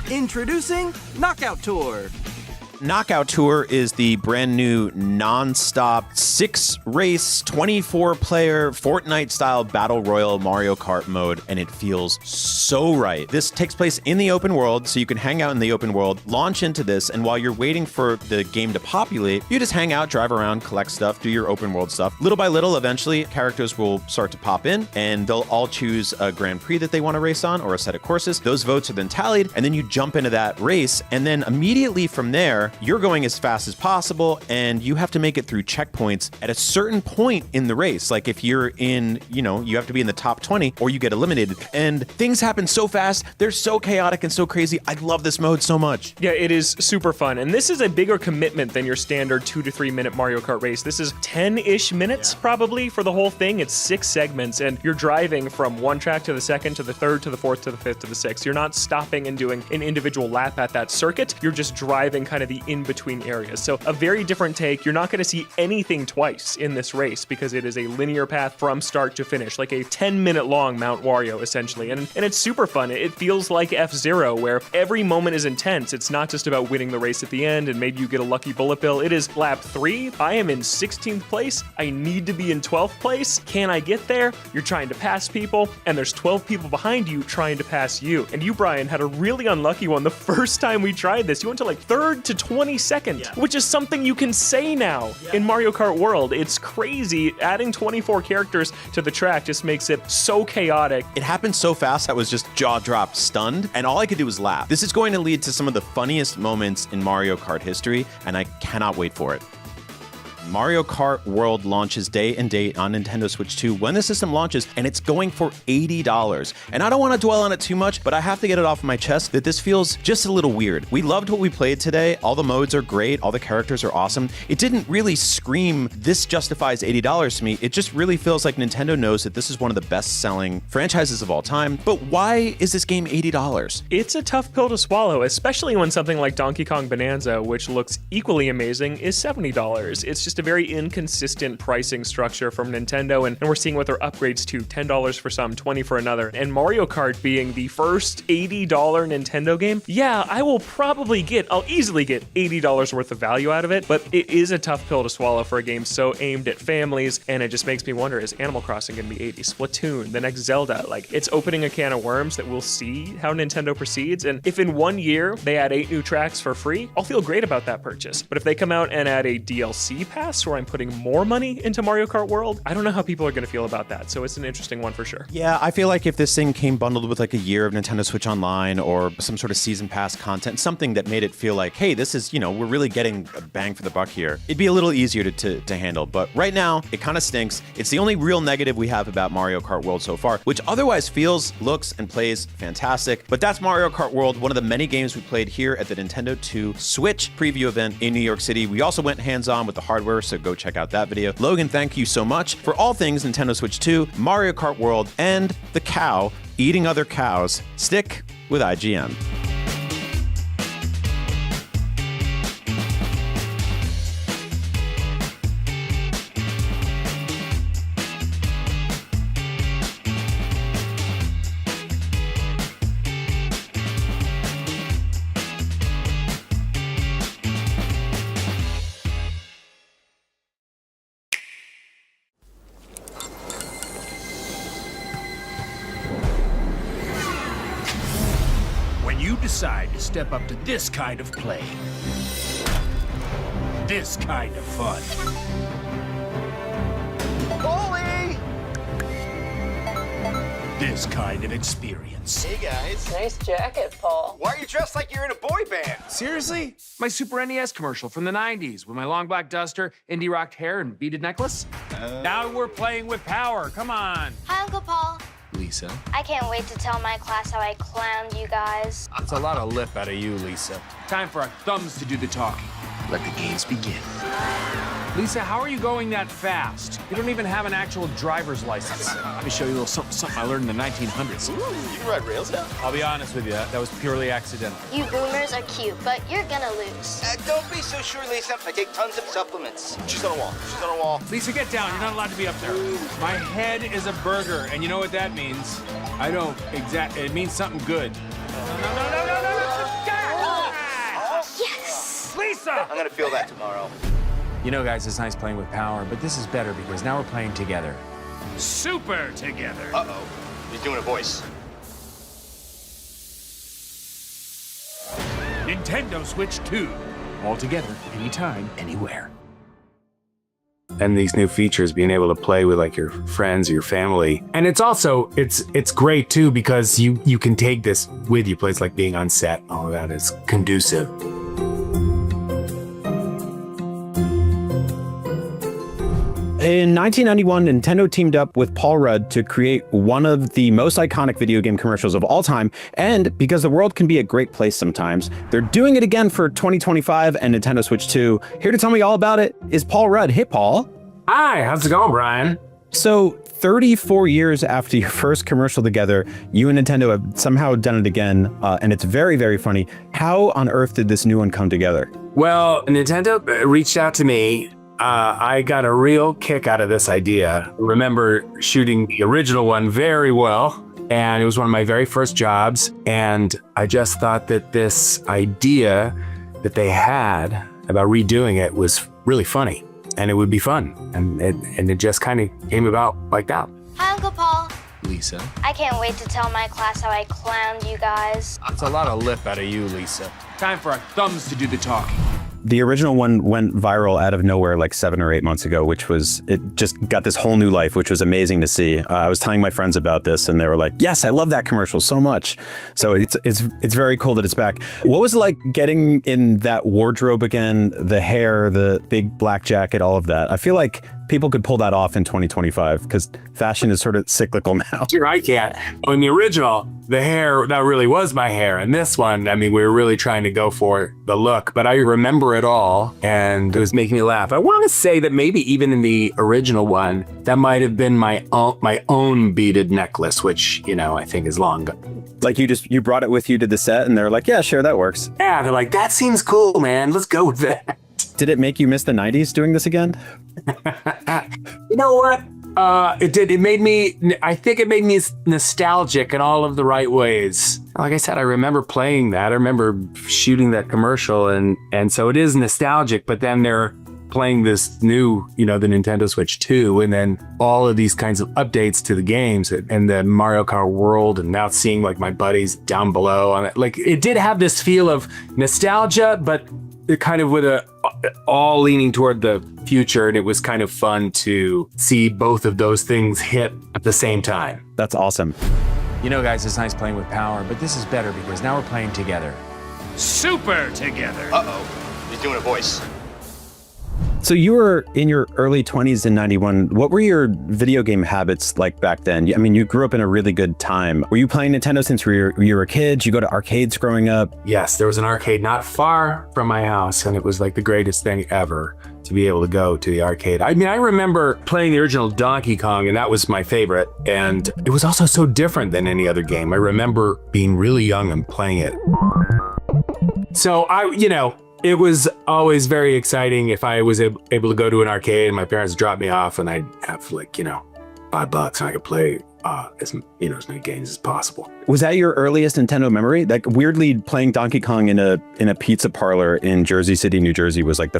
Introducing Knockout Tour. Knockout Tour is the brand new non-stop 6-race, 24-player Fortnite-style Battle Royale Mario Kart mode, and it feels so right. This takes place in the open world, so you can hang out in the open world, launch into this, and while you're waiting for the game to populate, you just hang out, drive around, collect stuff, do your open world stuff. Little by little, eventually, characters will start to pop in, and they'll all choose a Grand Prix that they want to race on, or a set of courses. Those votes are then tallied, and then you jump into that race, and then immediately from there, you're going as fast as possible, and you have to make it through checkpoints at a certain point in the race. Like if you're in, you have to be in the top 20 or you get eliminated. And things happen so fast. They're so chaotic and so crazy. I love this mode so much. Yeah, it is super fun. And this is a bigger commitment than your standard 2 to 3 minute Mario Kart race. This is 10-ish minutes probably for the whole thing. It's 6 segments, and you're driving from one track to the second, to the third, to the fourth, to the fifth, to the sixth. You're not stopping and doing an individual lap at that circuit. You're just driving kind of the in-between areas. So a very different take. You're not going to see anything twice in this race because it is a linear path from start to finish, like a 10-minute long Mount Wario, essentially. And it's super fun. It feels like F-Zero, where every moment is intense. It's not just about winning the race at the end and maybe you get a lucky bullet bill. It is lap 3. I am in 16th place. I need to be in 12th place. Can I get there? You're trying to pass people, and there's 12 people behind you trying to pass you. And you, Brian, had a really unlucky one the first time we tried this. You went to like 3rd to 22nd, which is something you can say now in Mario Kart World. It's crazy. Adding 24 characters to the track just makes it so chaotic. It happened so fast, I was just jaw-dropped, stunned, and all I could do was laugh. This is going to lead to some of the funniest moments in Mario Kart history, and I cannot wait for it. Mario Kart World launches day and date on Nintendo Switch 2 when the system launches, and it's going for $80. And I don't want to dwell on it too much, but I have to get it off my chest that this feels just a little weird. We loved what we played today. All the modes are great. All the characters are awesome. It didn't really scream, this justifies $80 to me. It just really feels like Nintendo knows that this is one of the best-selling franchises of all time. But why is this game $80? It's a tough pill to swallow, especially when something like Donkey Kong Bonanza, which looks equally amazing, is $70. It's just a very inconsistent pricing structure from Nintendo, and we're seeing what their upgrades to $10 for some, $20 for another. And Mario Kart being the first $80 Nintendo game, yeah, I'll easily get $80 worth of value out of it, but it is a tough pill to swallow for a game so aimed at families, and it just makes me wonder, is Animal Crossing gonna be $80? Splatoon, the next Zelda, like, it's opening a can of worms that we'll see how Nintendo proceeds, and if in 1 year they add 8 new tracks for free, I'll feel great about that purchase. But if they come out and add a DLC pass where I'm putting more money into Mario Kart World, I don't know how people are gonna feel about that, so it's an interesting one for sure. Yeah, I feel like if this thing came bundled with like a year of Nintendo Switch Online or some sort of season pass content, something that made it feel like, hey, this is, we're really getting a bang for the buck here, it'd be a little easier to handle. But right now, it kind of stinks. It's the only real negative we have about Mario Kart World so far, which otherwise feels, looks, and plays fantastic. But that's Mario Kart World, one of the many games we played here at the Nintendo 2 Switch preview event in New York City. We also went hands-on with the hardware, so go check out that video. Logan, thank you so much for all things Nintendo Switch 2, Mario Kart World, and the cow eating other cows. Stick with IGN. Decide to step up to this kind of play. This kind of fun. Holy! This kind of experience. Hey guys. Nice jacket, Paul. Why are you dressed like you're in a boy band? Seriously? My Super NES commercial from the 90s with my long black duster, indie rocked hair, and beaded necklace? Now we're playing with power. Come on. Hi, Uncle Paul. Lisa. I can't wait to tell my class how I clowned you guys. That's a lot of lip out of you, Lisa. Time for our thumbs to do the talking. Let the games begin. Lisa, how are you going that fast? You don't even have an actual driver's license. Let me show you a little something I learned in the 1900s. Ooh, you can ride rails now? I'll be honest with you, that was purely accidental. You boomers are cute, but you're gonna lose. Don't be so sure, Lisa. I take tons of supplements. She's on a wall. She's on a wall. Lisa, get down. You're not allowed to be up there. My head is a burger, and you know what that means? I don't exactly. It means something good. No. Yes! Lisa! I'm gonna feel that tomorrow. You know, guys, it's nice playing with power, but this is better because now we're playing together. Super together. Uh-oh. He's doing a voice. Nintendo Switch 2. All together, anytime, anywhere. And these new features, being able to play with like your friends or your family. And it's also, it's great too, because you can take this with you. It's like being on set. All of that is conducive. In 1991, Nintendo teamed up with Paul Rudd to create one of the most iconic video game commercials of all time, and because the world can be a great place sometimes, they're doing it again for 2025 and Nintendo Switch 2. Here to tell me all about it is Paul Rudd. Hey, Paul. Hi, how's it going, Brian? So, 34 years after your first commercial together, you and Nintendo have somehow done it again, and it's very, very funny. How on earth did this new one come together? Well, Nintendo reached out to me. I got a real kick out of this idea. I remember shooting the original one very well, and it was one of my very first jobs. And I just thought that this idea that they had about redoing it was really funny, and it would be fun. And it just kind of came about like that. Hi, Uncle Paul. Lisa. I can't wait to tell my class how I clowned you guys. That's a lot of lip out of you, Lisa. Time for our thumbs to do the talking. The original one went viral out of nowhere like 7 or 8 months ago, it just got this whole new life, which was amazing to see. I was telling my friends about this and they were like, yes, I love that commercial so much. So it's very cool that it's back. What was it like getting in that wardrobe again, the hair, the big black jacket, all of that? I feel like people could pull that off in 2025 because fashion is sort of cyclical now. Sure, I can't. In the original, the hair, that really was my hair. And this one, I mean, we were really trying to go for the look, but I remember it all and it was making me laugh. I want to say that maybe even in the original one, that might have been my own beaded necklace, which, I think is long gone. Like you brought it with you to the set and they're like, yeah, sure, that works. Yeah, they're like, that seems cool, man. Let's go with that. Did it make you miss the 90s doing this again? You know what? It did. I think it made me nostalgic in all of the right ways. Like I said, I remember playing that. I remember shooting that commercial, and so it is nostalgic, but then they're playing this new, the Nintendo Switch 2, and then all of these kinds of updates to the games and the Mario Kart World, and now seeing like my buddies down below on it. Like, it did have this feel of nostalgia, but it kind of with all leaning toward the future, and it was kind of fun to see both of those things hit at the same time. That's awesome. Guys, it's nice playing with power, but this is better because now we're playing together. Super together. Uh-oh, he's doing a voice. So you were in your early 20s in 91. What were your video game habits like back then? I mean, you grew up in a really good time. Were you playing Nintendo since you were a kid? Did you go to arcades growing up? Yes, there was an arcade not far from my house, and it was like the greatest thing ever to be able to go to the arcade. I mean, I remember playing the original Donkey Kong, and that was my favorite. And it was also so different than any other game. I remember being really young and playing it. So it was always very exciting if I was able to go to an arcade and my parents dropped me off and I'd have $5 and I could play as many games as possible. Was that your earliest Nintendo memory? Like, weirdly, playing Donkey Kong in a pizza parlor in Jersey City, New Jersey was like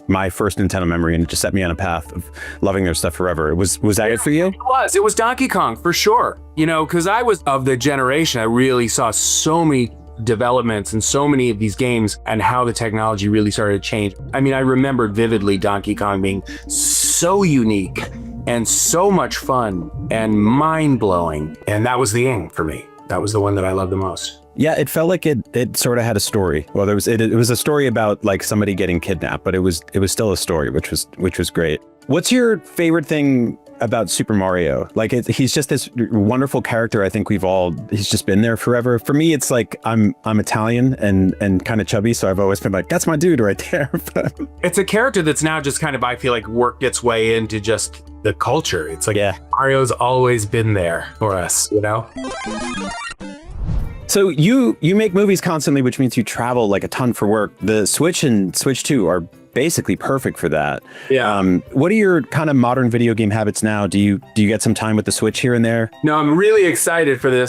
my first Nintendo memory, and it just set me on a path of loving their stuff forever. Was that it for you? It was Donkey Kong for sure. Because I was of the generation, I really saw so many developments and so many of these games and how the technology really started to change. I mean, I remember vividly Donkey Kong being so unique and so much fun and mind-blowing. And that was the game for me. That was the one that I loved the most. Yeah, it felt like it sort of had a story. Well, it was a story about like somebody getting kidnapped, but it was still a story, which was great. What's your favorite thing about Super Mario? Like, he's just this wonderful character. I think he's just been there forever. For me, it's like I'm Italian and kind of chubby, so I've always been like, that's my dude right there. It's a character that's now just kind of, I feel like, worked its way into just the culture. It's like, Mario's always been there for us, So you make movies constantly, which means you travel like a ton for work. The Switch and Switch 2 are basically perfect for that. Yeah. What are your kind of modern video game habits now? Do you get some time with the Switch here and there? No, I'm really excited for the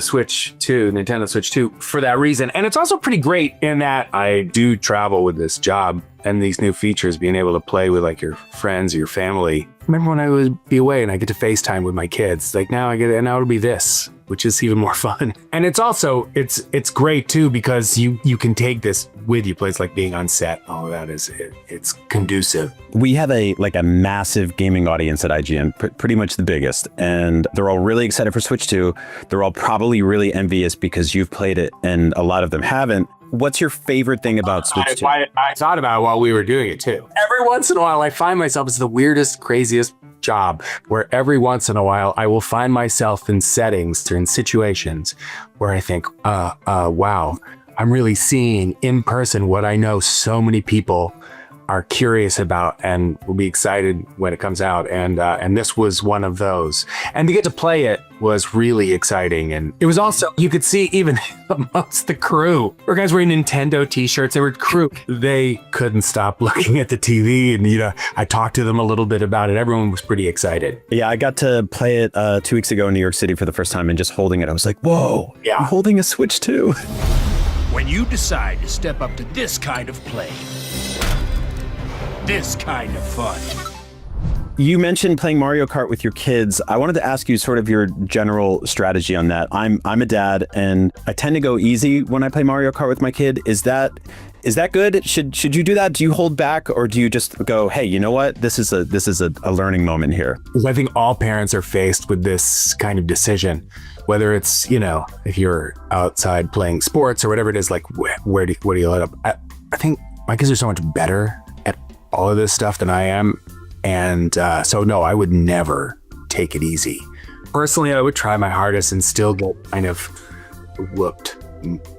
Switch 2, Nintendo Switch 2, for that reason. And it's also pretty great in that I do travel with this job and these new features, being able to play with like your friends or your family. Remember when I would be away and I get to FaceTime with my kids? Like now it'll be this, which is even more fun. And it's also, it's great too, because you can take this with you. It's like being on set. All of that it's conducive. We have a massive gaming audience at IGN, pretty much the biggest. And they're all really excited for Switch 2. They're all probably really envious because you've played it and a lot of them haven't. What's your favorite thing about Switch 2? I thought about it while we were doing it too. Every once in a while, I find myself, it's the weirdest, craziest job, where every once in a while, I will find myself in settings or in situations where I think, wow, I'm really seeing in person what I know so many people are curious about and will be excited when it comes out. And this was one of those. And to get to play it was really exciting. And it was also, you could see even amongst the crew, there were guys wearing Nintendo t-shirts, they were crew. They couldn't stop looking at the TV. And, I talked to them a little bit about it. Everyone was pretty excited. Yeah, I got to play it 2 weeks ago in New York City for the first time, and just holding it, I was like, whoa, yeah. I'm holding a Switch 2. When you decide to step up to this kind of play, this kind of fun. You mentioned playing Mario Kart with your kids. I wanted to ask you sort of your general strategy on that. I'm a dad, and I tend to go easy when I play Mario Kart with my kid. Is that good? Should you do that? Do you hold back, or do you just go, hey, you know what? This is a learning moment here. I think all parents are faced with this kind of decision, whether it's, if you're outside playing sports or whatever it is, like what do you let up? I think my kids are so much better at all of this stuff than I am. And so no, I would never take it easy. Personally, I would try my hardest and still get kind of whooped,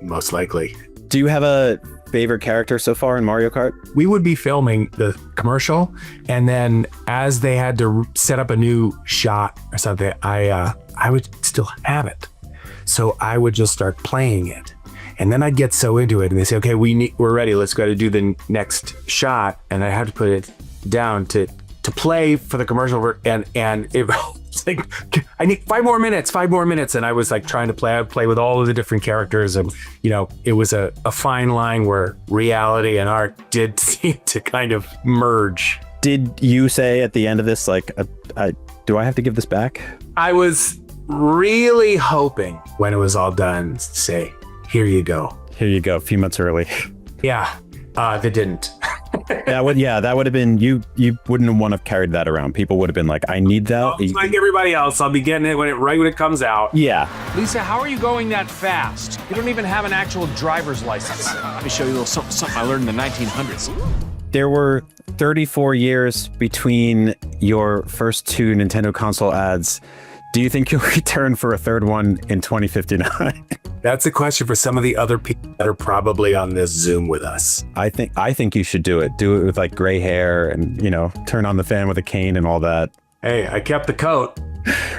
most likely. Do you have a favorite character so far in Mario Kart? We would be filming the commercial, and then as they had to set up a new shot or something, I would still have it. So I would just start playing it. And then I'd get so into it and they say, okay, we're ready. Let's go to do the next shot. And I had to put it down to play for the commercial. And it was like, I need 5 more minutes. And I was like trying to play. I'd play with all of the different characters. And, you know, it was a fine line where reality and art did seem to kind of merge. Did you say at the end of this, like, do I have to give this back? I was really hoping when it was all done, say, here you go. Here you go, a few months early. Yeah, they didn't. That would have been, you wouldn't want to have carried that around. People would have been like, I need that. Like everybody else, I'll be getting it right when it comes out. Yeah. Lisa, how are you going that fast? You don't even have an actual driver's license. Let me show you a little something I learned in the 1900s. There were 34 years between your first 2 Nintendo console ads. Do you think you'll return for a third one in 2059? That's a question for some of the other people that are probably on this Zoom with us. I think you should do it. Do it with like gray hair and, you know, turn on the fan with a cane and all that. Hey, I kept the coat.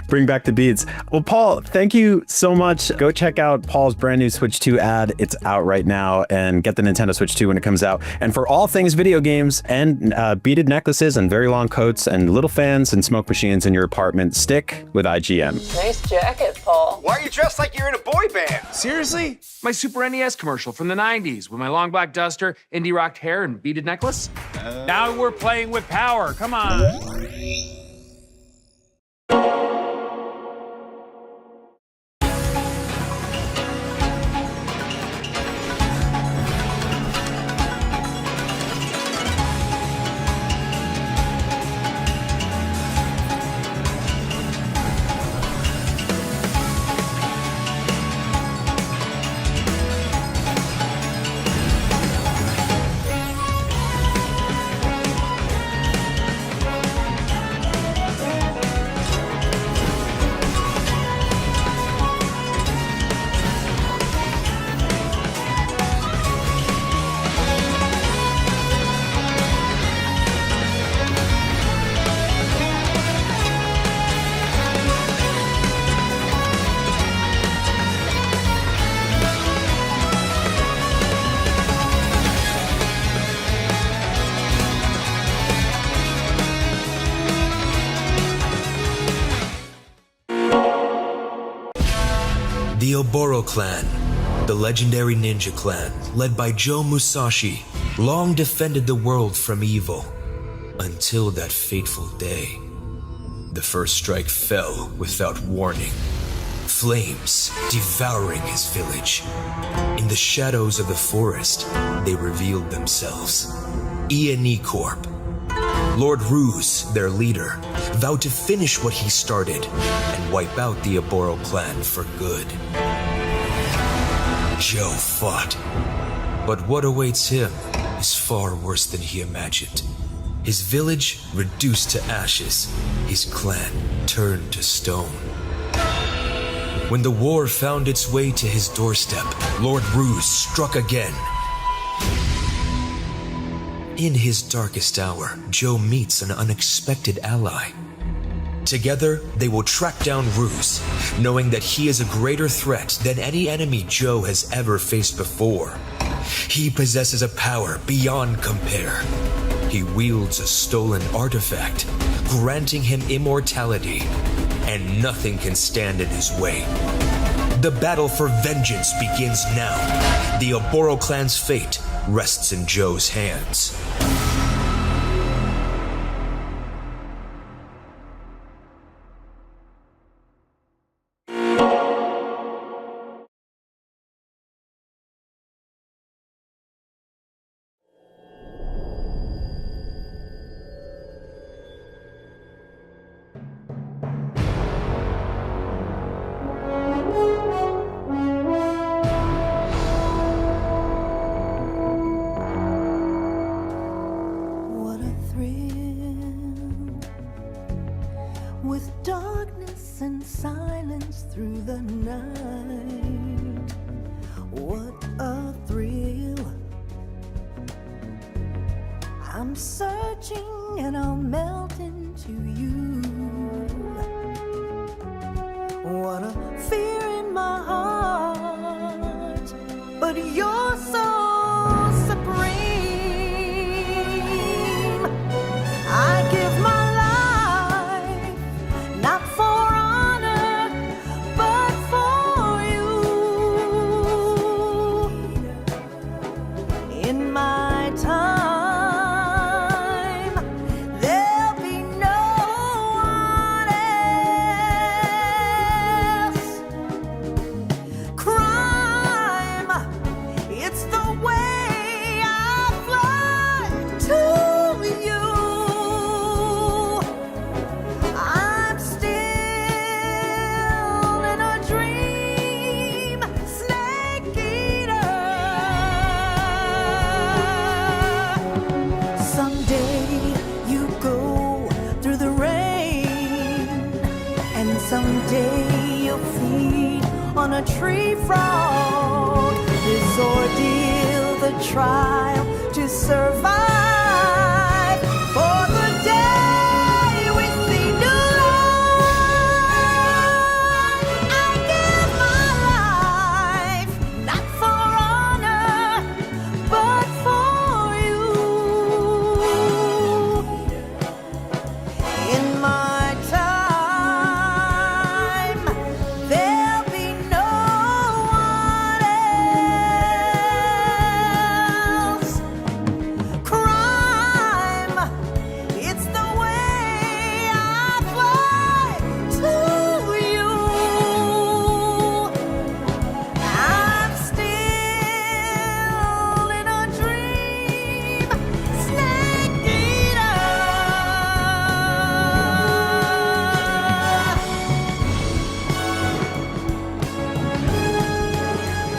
Bring back the beads. Well, Paul, thank you so much. Go check out Paul's brand new Switch 2 ad. It's out right now, and get the Nintendo Switch 2 when it comes out. And for all things video games and beaded necklaces and very long coats and little fans and smoke machines in your apartment, stick with IGN. Nice jacket, Paul. Why are you dressed like you're in a boy band? Seriously? My Super NES commercial from the 90s with my long black duster, indie rocked hair, and beaded necklace? Now we're playing with power. Come on. The Oboro clan, the legendary ninja clan, led by Joe Musashi, long defended the world from evil, until that fateful day. The first strike fell without warning, flames devouring his village. In the shadows of the forest, they revealed themselves. E&E Corp. Lord Ruse, their leader, vowed to finish what he started and wipe out the Oboro clan for good. Joe fought, but what awaits him is far worse than he imagined. His village reduced to ashes, his clan turned to stone. When the war found its way to his doorstep, Lord Ruse struck again. In his darkest hour, Joe meets an unexpected ally. Together, they will track down Ruse, knowing that he is a greater threat than any enemy Joe has ever faced before. He possesses a power beyond compare. He wields a stolen artifact, granting him immortality, and nothing can stand in his way. The battle for vengeance begins now. The Oboro clan's fate rests in Joe's hands. but you're so supreme. I give my life, not for honor, but for you. In my time, there'll be no one else. Crime, it's the way I fly to you. I'm still in a dream, snake eater. Someday you go through the rain, and someday you'll feed on a tree frog. This ordeal, the trial to survive, for the day we see new light. I give my life, not for honor, but for you. In my time, there'll be no one else. Crime, it's the way I fly to you. I'm still in a dream, snake eater.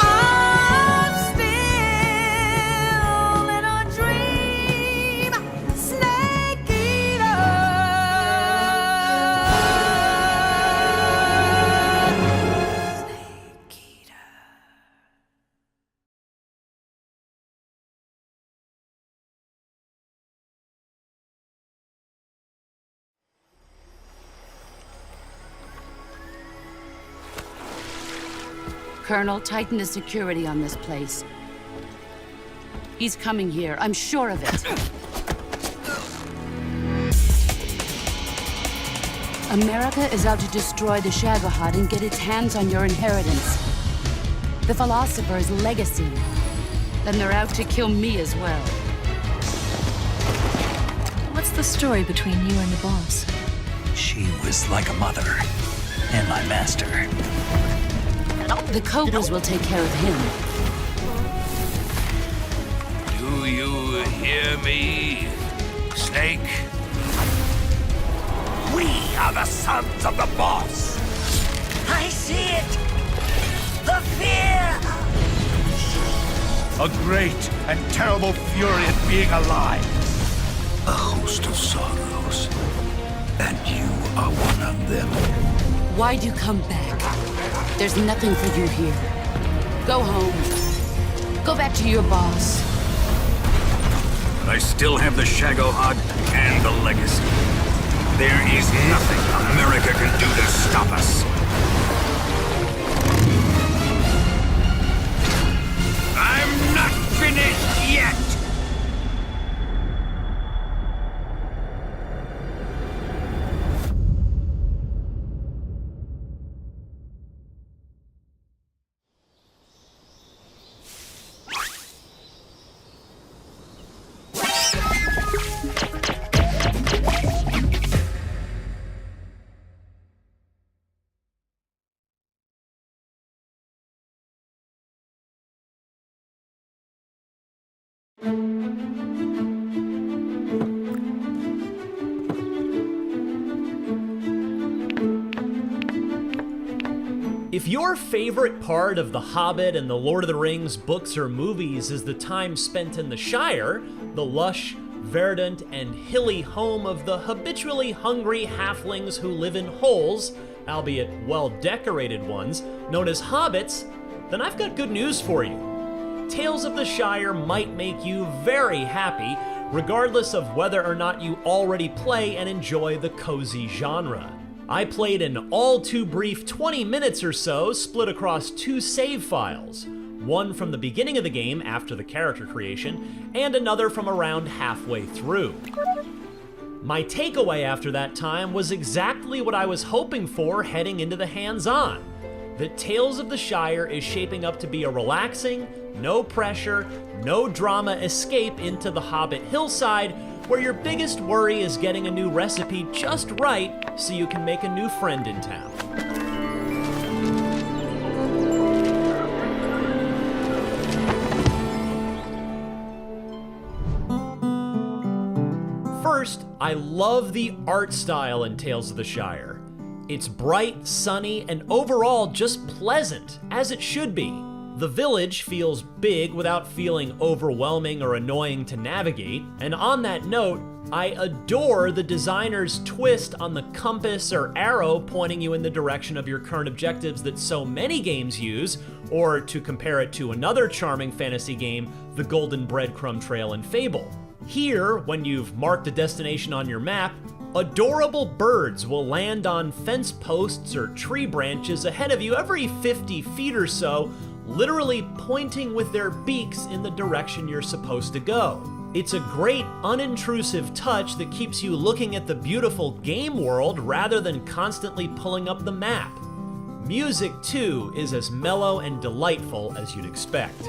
I'm still in a dream, snake eater. Colonel, tighten the security on this place. He's coming here, I'm sure of it. America is out to destroy the Shagohod and get its hands on your inheritance. The Philosopher's legacy. Then they're out to kill me as well. What's the story between you and the boss? She was like a mother, and my master. The Cobras will take care of him. Do you hear me, Snake? We are the sons of the boss. I see it! The fear! A great and terrible fury at being alive. A host of sorrows. And you are one of them. Why'd you come back? There's nothing for you here. Go home. Go back to your boss. I still have the Shagohod and the legacy. There is nothing America can do to stop us. I'm not finished yet! If your favorite part of The Hobbit and The Lord of the Rings books or movies is the time spent in the Shire, the lush, verdant, and hilly home of the habitually hungry halflings who live in holes, albeit well-decorated ones, known as hobbits, then I've got good news for you. Tales of the Shire might make you very happy, regardless of whether or not you already play and enjoy the cozy genre. I played an all too brief 20 minutes or so, split across 2 save files. one from the beginning of the game after the character creation, and another from around halfway through. My takeaway after that time was exactly what I was hoping for heading into the hands-on. That Tales of the Shire is shaping up to be a relaxing, no pressure, no drama escape into the Hobbit hillside, where your biggest worry is getting a new recipe just right so you can make a new friend in town. First, I love the art style in Tales of the Shire. It's bright, sunny, and overall just pleasant, as it should be. The village feels big without feeling overwhelming or annoying to navigate, and on that note, I adore the designer's twist on the compass or arrow pointing you in the direction of your current objectives that so many games use, or to compare it to another charming fantasy game, the Golden Breadcrumb Trail in Fable. Here, when you've marked a destination on your map, adorable birds will land on fence posts or tree branches ahead of you every 50 feet or so, literally pointing with their beaks in the direction you're supposed to go. It's a great, unintrusive touch that keeps you looking at the beautiful game world rather than constantly pulling up the map. Music, too, is as mellow and delightful as you'd expect.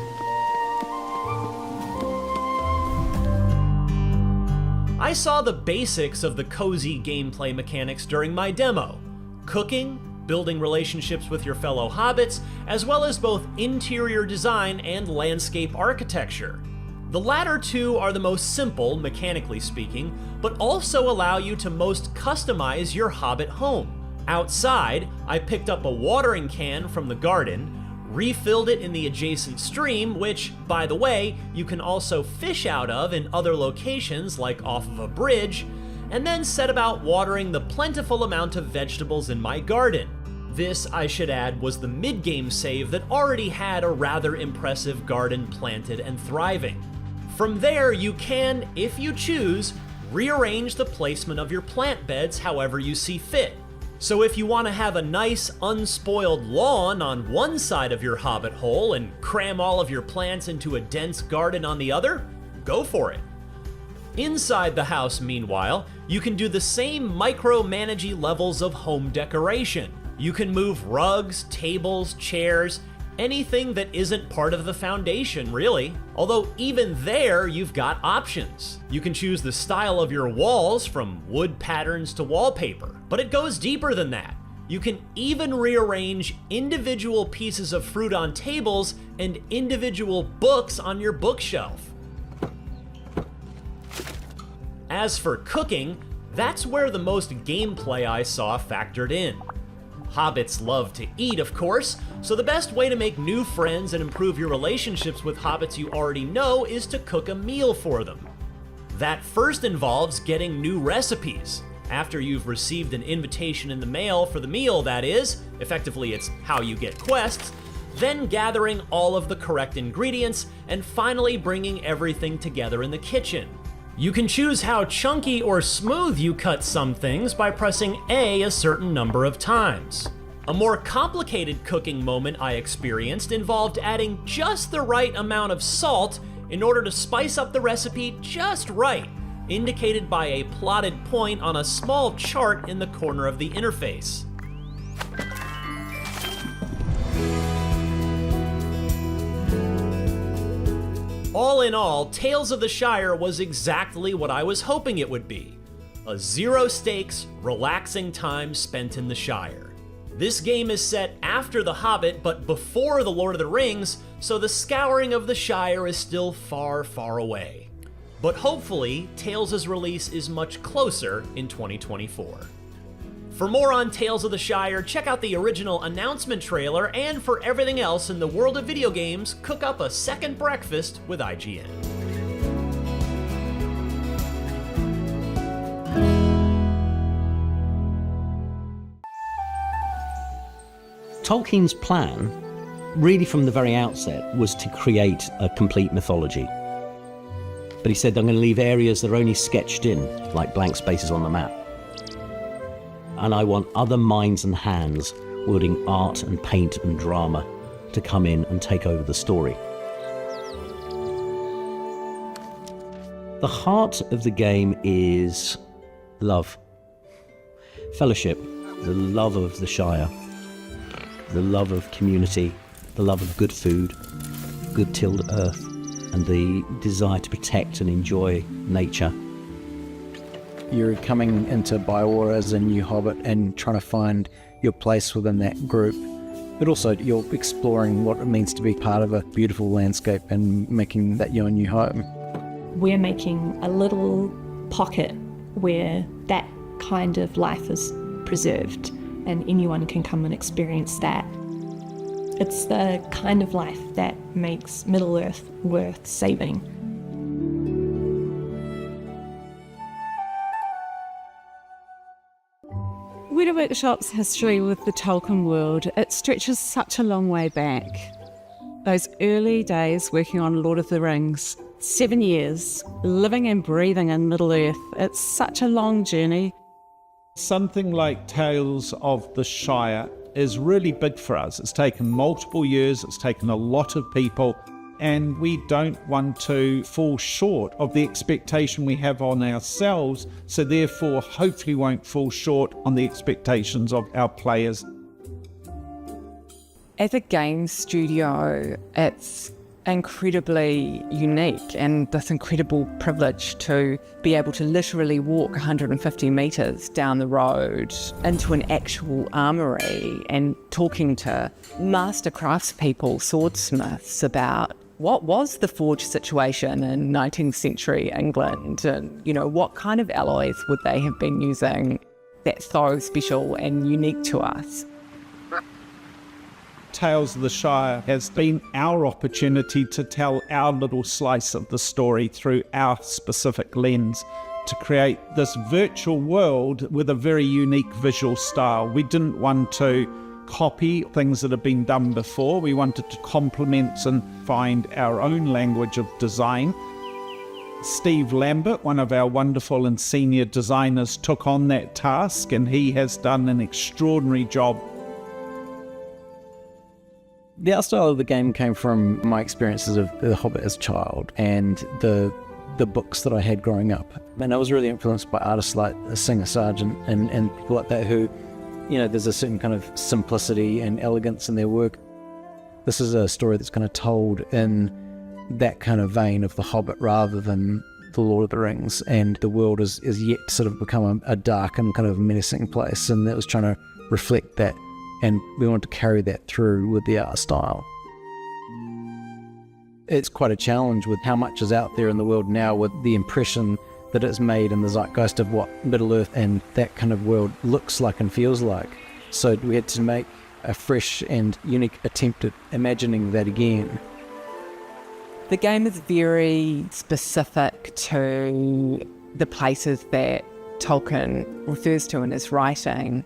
I saw the basics of the cozy gameplay mechanics during my demo. Cooking, building relationships with your fellow hobbits, as well as both interior design and landscape architecture. The latter two are the most simple, mechanically speaking, but also allow you to most customize your hobbit home. Outside, I picked up a watering can from the garden, refilled it in the adjacent stream, which, by the way, you can also fish out of in other locations like off of a bridge, and then set about watering the plentiful amount of vegetables in my garden. This, I should add, was the mid-game save that already had a rather impressive garden planted and thriving. From there, you can, if you choose, rearrange the placement of your plant beds however you see fit. So if you want to have a nice, unspoiled lawn on one side of your hobbit hole and cram all of your plants into a dense garden on the other, go for it. Inside the house, meanwhile, you can do the same micromanagey levels of home decoration. You can move rugs, tables, chairs, anything that isn't part of the foundation, really. Although even there, you've got options. You can choose the style of your walls, from wood patterns to wallpaper, but it goes deeper than that. You can even rearrange individual pieces of fruit on tables and individual books on your bookshelf. As for cooking, that's where the most gameplay I saw factored in. Hobbits love to eat, of course, so the best way to make new friends and improve your relationships with hobbits you already know is to cook a meal for them. That first involves getting new recipes. After you've received an invitation in the mail for the meal, that is, effectively it's how you get quests, then gathering all of the correct ingredients, and finally bringing everything together in the kitchen. You can choose how chunky or smooth you cut some things by pressing A certain number of times. A more complicated cooking moment I experienced involved adding just the right amount of salt in order to spice up the recipe just right, indicated by a plotted point on a small chart in the corner of the interface. All in all, Tales of the Shire was exactly what I was hoping it would be. A zero-stakes, relaxing time spent in the Shire. This game is set after The Hobbit, but before The Lord of the Rings, so the scouring of the Shire is still far, far away. But hopefully, Tales' release is much closer in 2024. For more on Tales of the Shire, check out the original announcement trailer, and for everything else in the world of video games, cook up a second breakfast with IGN. Tolkien's plan, really from the very outset, was to create a complete mythology. But he said, I'm going to leave areas that are only sketched in, like blank spaces on the map. And I want other minds and hands wielding art and paint and drama to come in and take over the story. The heart of the game is love, fellowship, the love of the Shire, the love of community, the love of good food, good tilled earth, and the desire to protect and enjoy nature. You're coming into Biowar as a new hobbit and trying to find your place within that group, but also you're exploring what it means to be part of a beautiful landscape and making that your new home. We're making a little pocket where that kind of life is preserved and anyone can come and experience that. It's the kind of life that makes Middle-earth worth saving. Weta Workshop's history with the Tolkien world, it stretches such a long way back. Those early days working on Lord of the Rings, 7 years, living and breathing in Middle-earth, it's such a long journey. Something like Tales of the Shire is really big for us. It's taken multiple years, it's taken a lot of people, and we don't want to fall short of the expectation we have on ourselves, so therefore hopefully won't fall short on the expectations of our players. As a game studio, it's incredibly unique and this incredible privilege to be able to literally walk 150 metres down the road into an actual armoury and talking to master craftspeople, swordsmiths about what was the forge situation in 19th century England and, you know, what kind of alloys would they have been using that's so special and unique to us. Tales of the Shire has been our opportunity to tell our little slice of the story through our specific lens, to create this virtual world with a very unique visual style. We didn't want to copy things that have been done before. We wanted to complement and find our own language of design. Steve Lambert, one of our wonderful and senior designers, took on that task, and he has done an extraordinary job. The art style of the game came from my experiences of The Hobbit as a child and the books that I had growing up. And I was really influenced by artists like Singer Sargent and people like that who, you know, there's a certain kind of simplicity and elegance in their work. This is a story that's kind of told in that kind of vein of The Hobbit rather than The Lord of the Rings, and the world is yet to sort of become a dark and kind of menacing place, and that was trying to reflect that. And we want to carry that through with the art style. It's quite a challenge with how much is out there in the world now, with the impression that it's made in the zeitgeist of what Middle-earth and that kind of world looks like and feels like. So we had to make a fresh and unique attempt at imagining that again. The game is very specific to the places that Tolkien refers to in his writing.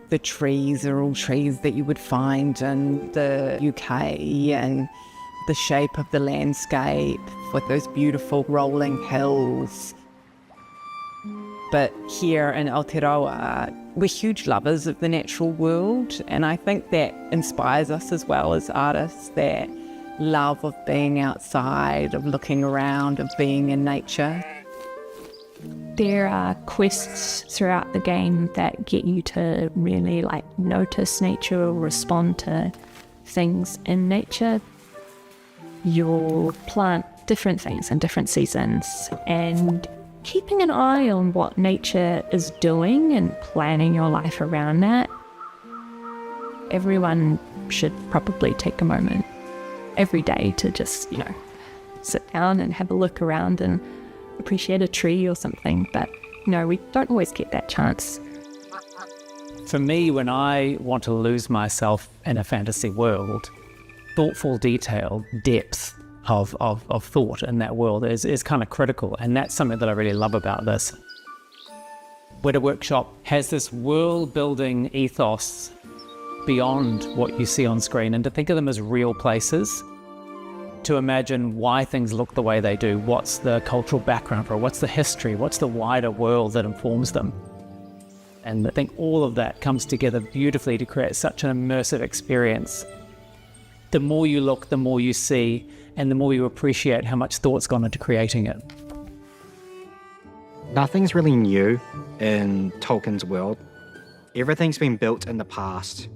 The trees are all trees that you would find in the UK, and the shape of the landscape with those beautiful rolling hills. But here in Aotearoa, we're huge lovers of the natural world, and I think that inspires us as well as artists, that love of being outside, of looking around, of being in nature. There are quests throughout the game that get you to really notice nature or respond to things in nature. You'll plant different things in different seasons, and keeping an eye on what nature is doing and planning your life around that. Everyone should probably take a moment every day to just, sit down and have a look around and appreciate a tree or something, but we don't always get that chance. For me, when I want to lose myself in a fantasy world, thoughtful detail, depth of thought in that world is kind of critical, and that's something that I really love about this. Weta Workshop has this world-building ethos beyond what you see on screen, and to think of them as real places, to imagine why things look the way they do, what's the cultural background for it, what's the history, what's the wider world that informs them. And I think all of that comes together beautifully to create such an immersive experience. the more you look, the more you see, and the more you appreciate how much thought's gone into creating it. Nothing's really new in Tolkien's world. Everything's been built in the past.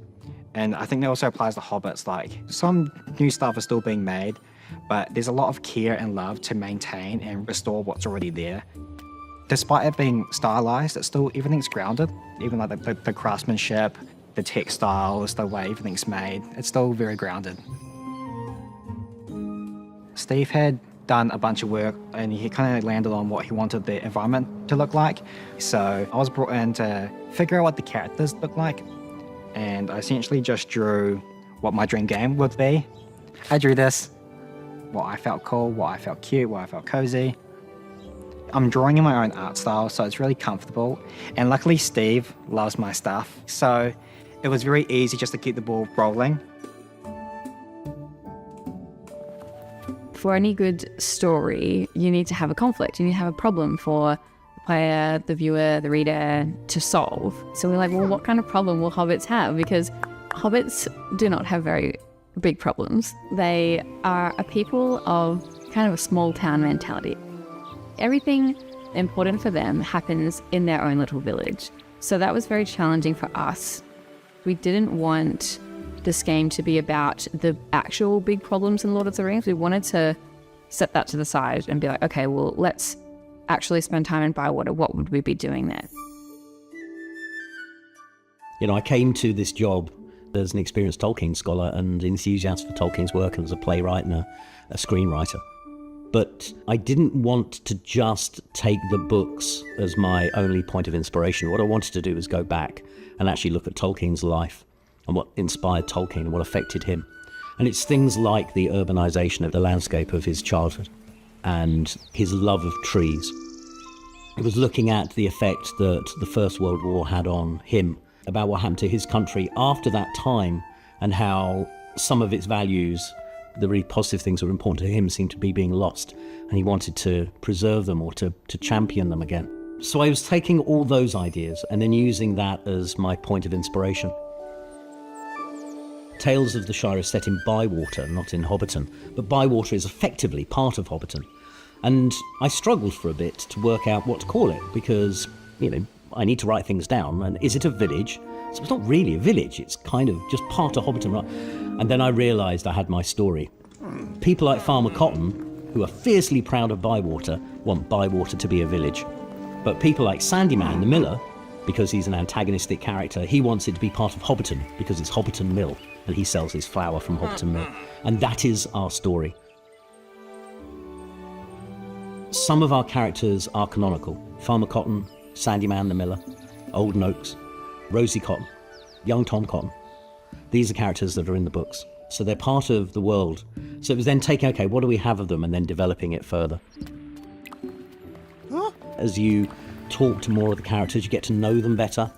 And I think that also applies to Hobbits. Like, some new stuff is still being made, but there's a lot of care and love to maintain and restore what's already there. Despite it being stylized, it's still, everything's grounded. Even like the craftsmanship, the textiles, the way everything's made, it's still very grounded. Steve had done a bunch of work and he kind of landed on what he wanted the environment to look like. So I was brought in to figure out what the characters look like. And I essentially just drew what my dream game would be. I drew this, what I felt cool, what I felt cute, what I felt cozy. I'm drawing in my own art style, so it's really comfortable. And luckily Steve loves my stuff. So it was very easy just to keep the ball rolling. For any good story, you need to have a conflict. You need to have a problem for the player, the viewer, the reader to solve. So we're like, well, what kind of problem will hobbits have? Because hobbits do not have very big problems. They are a people of kind of a small town mentality. Everything important for them happens in their own little village. So that was very challenging for us. We didn't want this game to be about the actual big problems in Lord of the Rings. We wanted to set that to the side and be like, okay, well, let's actually spend time in Bywater. What would we be doing there? You know, I came to this job as an experienced Tolkien scholar and enthusiast for Tolkien's work and as a playwright and a screenwriter. But I didn't want to just take the books as my only point of inspiration. What I wanted to do was go back and actually look at Tolkien's life and what inspired Tolkien and what affected him. And it's things like the urbanization of the landscape of his childhood and his love of trees. It was looking at the effect that the First World War had on him, about what happened to his country after that time and how some of its values, the really positive things that were important to him, seemed to be being lost. And he wanted to preserve them or to champion them again. So I was taking all those ideas and then using that as my point of inspiration. Tales of the Shire is set in Bywater, not in Hobbiton, but Bywater is effectively part of Hobbiton. And I struggled for a bit to work out what to call it because, you know, I need to write things down. And is it a village? So it's not really a village, it's kind of just part of Hobbiton, right? And then I realised I had my story. People like Farmer Cotton, who are fiercely proud of Bywater, want Bywater to be a village. But people like Sandyman the Miller, because he's an antagonistic character, he wants it to be part of Hobbiton because it's Hobbiton Mill and he sells his flour from Hobbiton Mill. And that is our story. Some of our characters are canonical. Farmer Cotton, Sandyman the Miller, Old Noakes, Rosie Cotton, young Tom Cotton. These are characters that are in the books. So they're part of the world. So it was then taking, okay, what do we have of them, and then developing it further. As you talk to more of the characters, you get to know them better.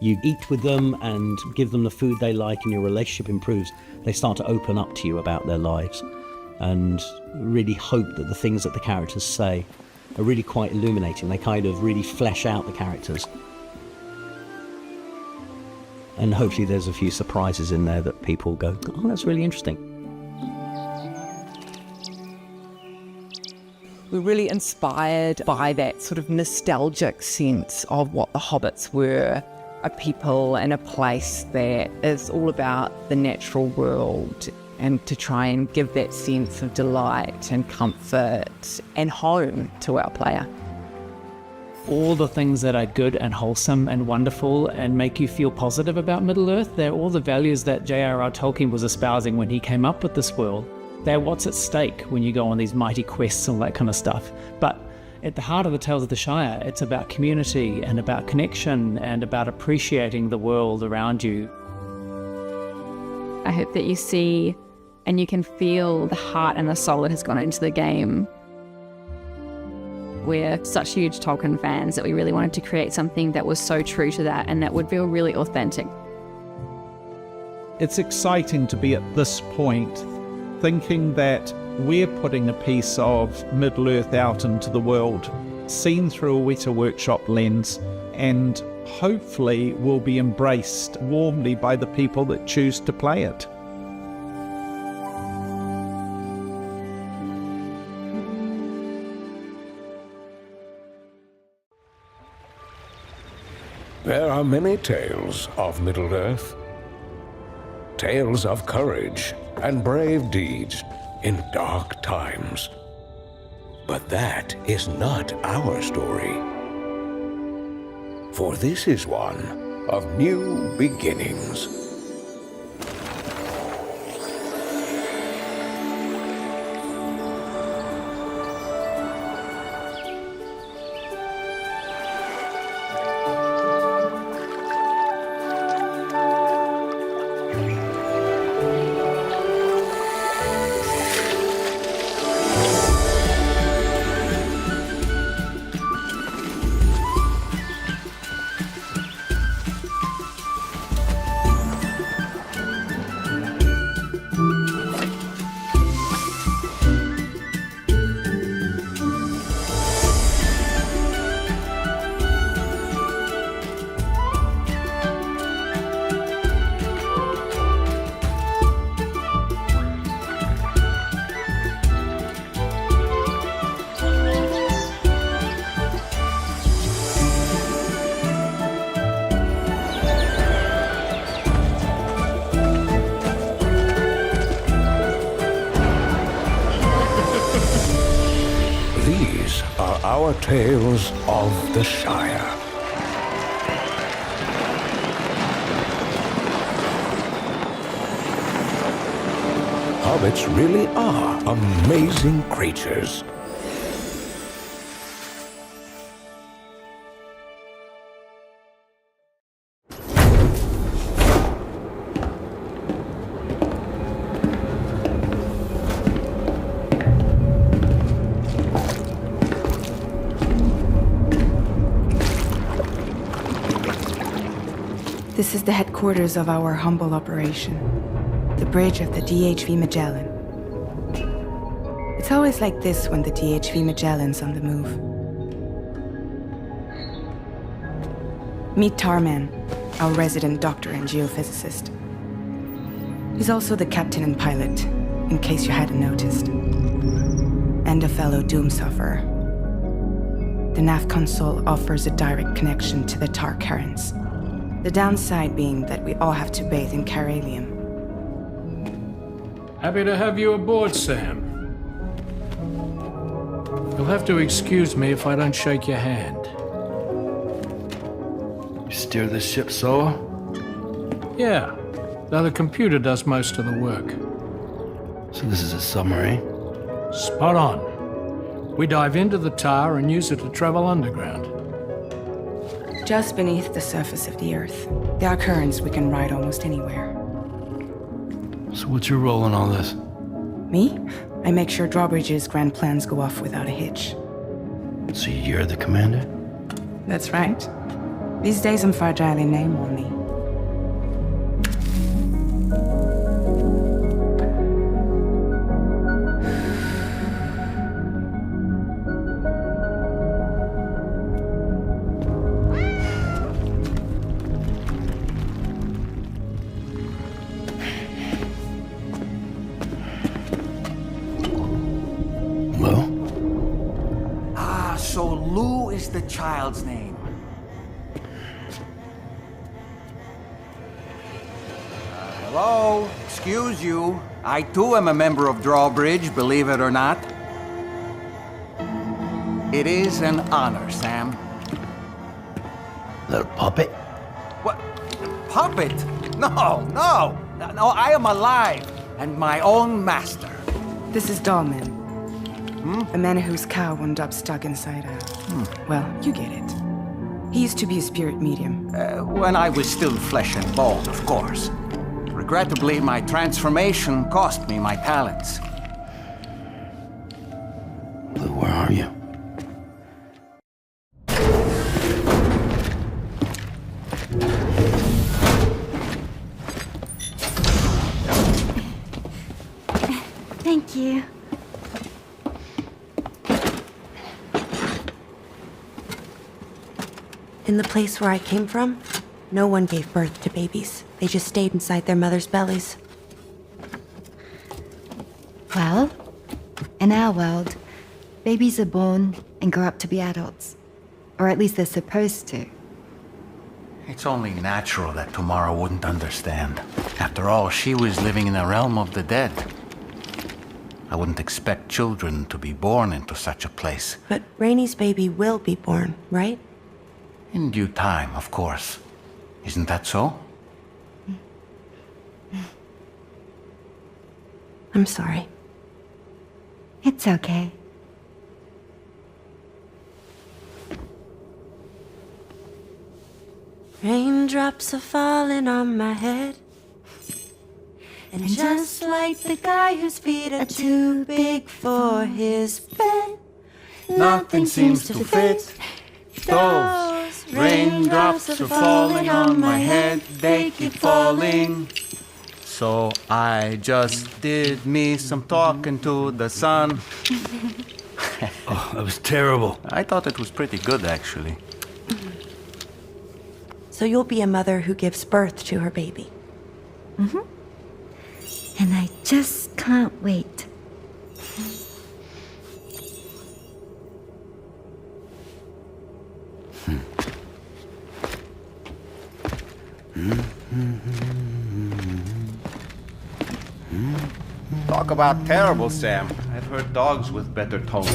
You eat with them and give them the food they like and your relationship improves. They start to open up to you about their lives and really hope that the things that the characters say are really quite illuminating. They kind of really flesh out the characters. And hopefully there's a few surprises in there that people go, oh, that's really interesting. We're really inspired by that sort of nostalgic sense of what the hobbits were, a people and a place that is all about the natural world, and to try and give that sense of delight and comfort and home to our player. All the things that are good and wholesome and wonderful and make you feel positive about Middle-earth, they're all the values that J.R.R. Tolkien was espousing when he came up with this world. They're what's at stake when you go on these mighty quests and all that kind of stuff. But at the heart of the Tales of the Shire, it's about community and about connection and about appreciating the world around you. I hope that you see and you can feel the heart and the soul that has gone into the game. We're such huge Tolkien fans that we really wanted to create something that was so true to that and that would feel really authentic. It's exciting to be at this point, thinking that we're putting a piece of Middle-earth out into the world, seen through a Weta Workshop lens, and hopefully will be embraced warmly by the people that choose to play it. There are many tales of Middle-earth. Tales of courage and brave deeds in dark times. But that is not our story. For this is one of new beginnings. These are our tales of the Shire. Hobbits really are amazing creatures. This is the headquarters of our humble operation, the bridge of the DHV Magellan. It's always like this when the DHV Magellan's on the move. Meet Tarman, our resident doctor and geophysicist. He's also the captain and pilot, in case you hadn't noticed. And a fellow doom sufferer. The nav console offers a direct connection to the tar currents. The downside being that we all have to bathe in caralium. Happy to have you aboard, Sam. You'll have to excuse me if I don't shake your hand. You steer this ship solo? Yeah, though the computer does most of the work. So this is a submarine? Spot on. We dive into the tar and use it to travel underground. Just beneath the surface of the Earth, there are currents we can ride almost anywhere. So what's your role in all this? Me? I make sure Drawbridge's grand plans go off without a hitch. So you're the commander? That's right. These days I'm fragile in name only. So Lou is the child's name. Hello? Excuse you. I too am a member of Drawbridge, believe it or not. It is an honor, Sam. Little puppet? What? Puppet? No, no! No, I am alive and my own master. This is Dahlman. A man whose cow wound up stuck inside a... Well, you get it. He used to be a spirit medium. When I was still flesh and bone, of course. Regrettably, my transformation cost me my talents. Lou, where are you? Thank you. In the place where I came from, no one gave birth to babies. They just stayed inside their mother's bellies. Well, in our world, babies are born and grow up to be adults. Or at least they're supposed to. It's only natural that Tomorrow wouldn't understand. After all, she was living in the realm of the dead. I wouldn't expect children to be born into such a place. But Rainy's baby will be born, right? In due time, of course. Isn't that so? I'm sorry. It's okay. Raindrops are falling on my head. And just like the guy whose feet are too big for his bed, Nothing seems to fit. Those raindrops are falling on my head. They keep falling. So I just did me some talking to the sun. Oh, that was terrible. I thought it was pretty good, actually. So you'll be a mother who gives birth to her baby. Mm-hmm. And I just can't wait. Talk about terrible, Sam. I've heard dogs with better tones.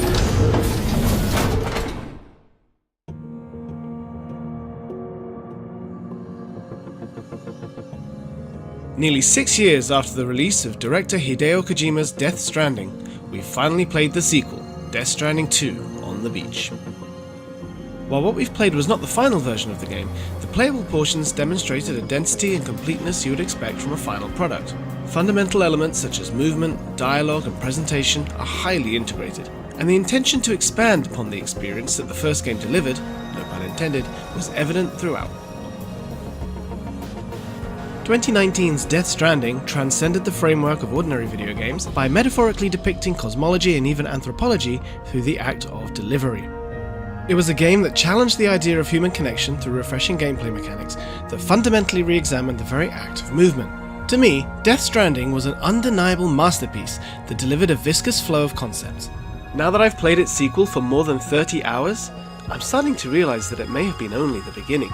Nearly 6 years after the release of director Hideo Kojima's Death Stranding, we finally played the sequel, Death Stranding 2, on the beach. While what we've played was not the final version of the game, the playable portions demonstrated a density and completeness you would expect from a final product. Fundamental elements such as movement, dialogue, and presentation are highly integrated, and the intention to expand upon the experience that the first game delivered, no pun intended, was evident throughout. 2019's Death Stranding transcended the framework of ordinary video games by metaphorically depicting cosmology and even anthropology through the act of delivery. It was a game that challenged the idea of human connection through refreshing gameplay mechanics that fundamentally re-examined the very act of movement. To me, Death Stranding was an undeniable masterpiece that delivered a viscous flow of concepts. Now that I've played its sequel for more than 30 hours, I'm starting to realize that it may have been only the beginning.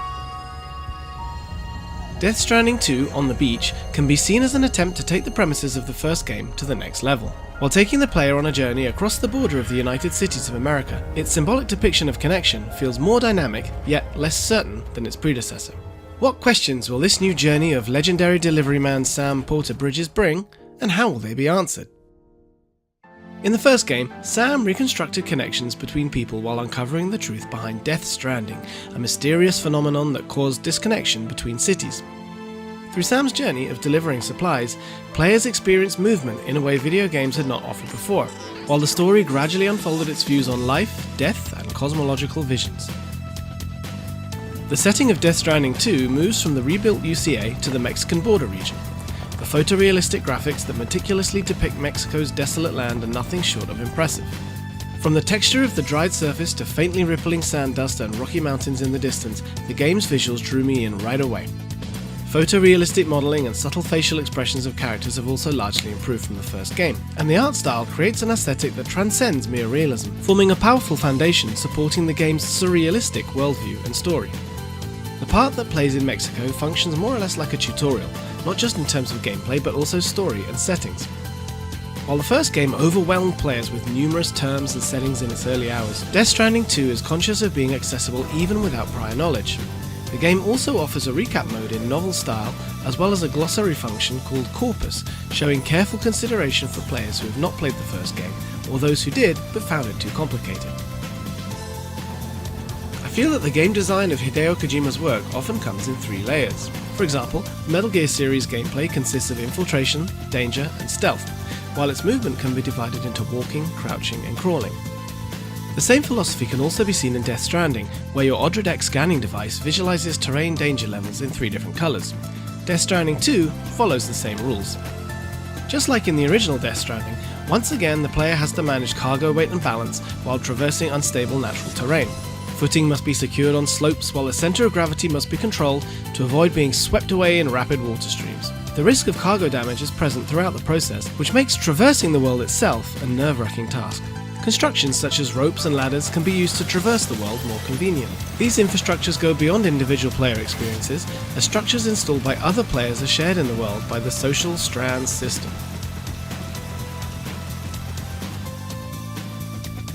Death Stranding 2 on the beach can be seen as an attempt to take the premises of the first game to the next level. While taking the player on a journey across the border of the United States of America, its symbolic depiction of connection feels more dynamic, yet less certain than its predecessor. What questions will this new journey of legendary delivery man Sam Porter Bridges bring, and how will they be answered? In the first game, Sam reconstructed connections between people while uncovering the truth behind Death Stranding, a mysterious phenomenon that caused disconnection between cities. Through Sam's journey of delivering supplies, players experienced movement in a way video games had not offered before, while the story gradually unfolded its views on life, death, and cosmological visions. The setting of Death Stranding 2 moves from the rebuilt UCA to the Mexican border region. The photorealistic graphics that meticulously depict Mexico's desolate land are nothing short of impressive. From the texture of the dried surface to faintly rippling sand dust and rocky mountains in the distance, the game's visuals drew me in right away. Photorealistic modelling and subtle facial expressions of characters have also largely improved from the first game, and the art style creates an aesthetic that transcends mere realism, forming a powerful foundation supporting the game's surrealistic worldview and story. The part that plays in Mexico functions more or less like a tutorial, not just in terms of gameplay but also story and settings. While the first game overwhelmed players with numerous terms and settings in its early hours, Death Stranding 2 is conscious of being accessible even without prior knowledge. The game also offers a recap mode in novel style, as well as a glossary function called Corpus, showing careful consideration for players who have not played the first game, or those who did but found it too complicated. I feel that the game design of Hideo Kojima's work often comes in 3 layers. For example, Metal Gear series gameplay consists of infiltration, danger, and stealth, while its movement can be divided into walking, crouching, and crawling. The same philosophy can also be seen in Death Stranding, where your Odradek scanning device visualizes terrain danger levels in 3 different colors. Death Stranding 2 follows the same rules. Just like in the original Death Stranding, once again the player has to manage cargo weight and balance while traversing unstable natural terrain. Footing must be secured on slopes while the center of gravity must be controlled to avoid being swept away in rapid water streams. The risk of cargo damage is present throughout the process, which makes traversing the world itself a nerve-wracking task. Constructions such as ropes and ladders can be used to traverse the world more conveniently. These infrastructures go beyond individual player experiences, as structures installed by other players are shared in the world by the social strands system.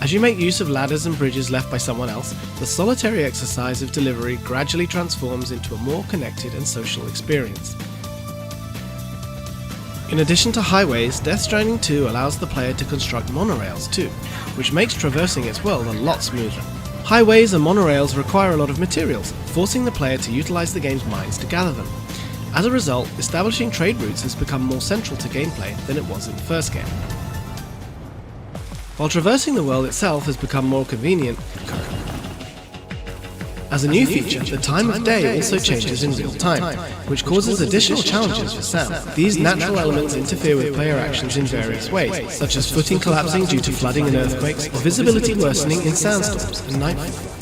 As you make use of ladders and bridges left by someone else, the solitary exercise of delivery gradually transforms into a more connected and social experience. In addition to highways, Death Stranding 2 allows the player to construct monorails too, which makes traversing its world a lot smoother. Highways and monorails require a lot of materials, forcing the player to utilize the game's mines to gather them. As a result, establishing trade routes has become more central to gameplay than it was in the first game. While traversing the world itself has become more convenient, as a new feature, the time of day also changes in real time, which causes additional challenges for Sam. These natural elements interfere with player actions in various ways, such as footing collapsing due to flooding and earthquakes, or visibility worsening in sandstorms and nightfall.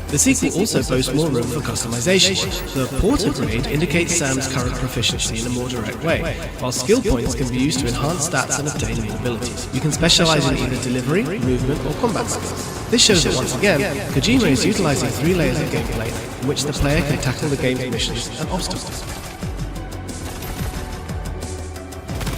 The sequel also boasts more room for customization. The Porter grade indicates Sam's current proficiency in a more direct way, while skill points can be used to enhance stats and obtain new abilities. You can specialize in either delivery, movement, or combat skills. This shows that once again, Kojima is utilizing 3 layers of gameplay in which the player can tackle the game's missions and obstacles.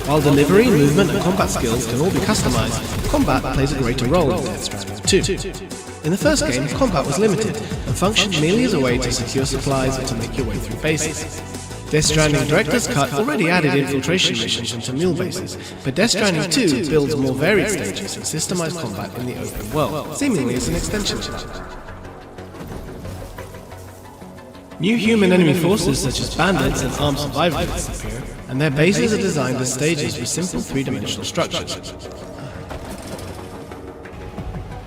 While delivery, movement, and combat skills can all be customized, combat plays a greater role in Death Stranding 2. In the first game, combat was limited and functioned merely as a way to secure supplies or to make your way through bases. Death Stranding Director's Cut already added infiltration missions into mule bases, but Death Stranding 2 builds more varied stages and systemized combat in the open world, seemingly as an extension to that. New human enemy forces such as bandits and armed survivalists appear, and their bases are designed as stages with simple 3-dimensional structures.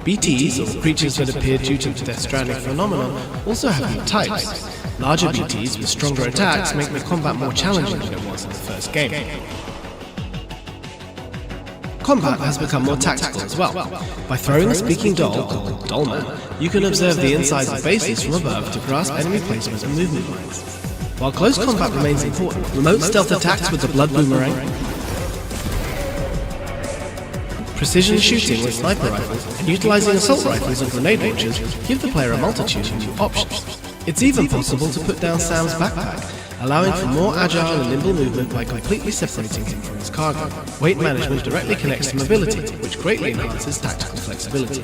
BTs, or creatures that appear due to the Death Stranding phenomenon, also have new types. Larger BTs with stronger attacks make the combat more challenging than it was in the first game. Combat has become more tactical as well. By throwing a speaking doll, called Dollman, you can observe the insides of bases from above to grasp enemy placement and movement lines. While close combat remains important, remote stealth attacks with the blood boomerang, precision shooting with sniper rifles, and utilizing assault rifles and grenade launchers give the player a multitude of new options. It's even possible to put down Sam's backpack, allowing for more agile and nimble movement by completely separating him from his cargo. Weight management directly connects to mobility, which greatly enhances tactical flexibility.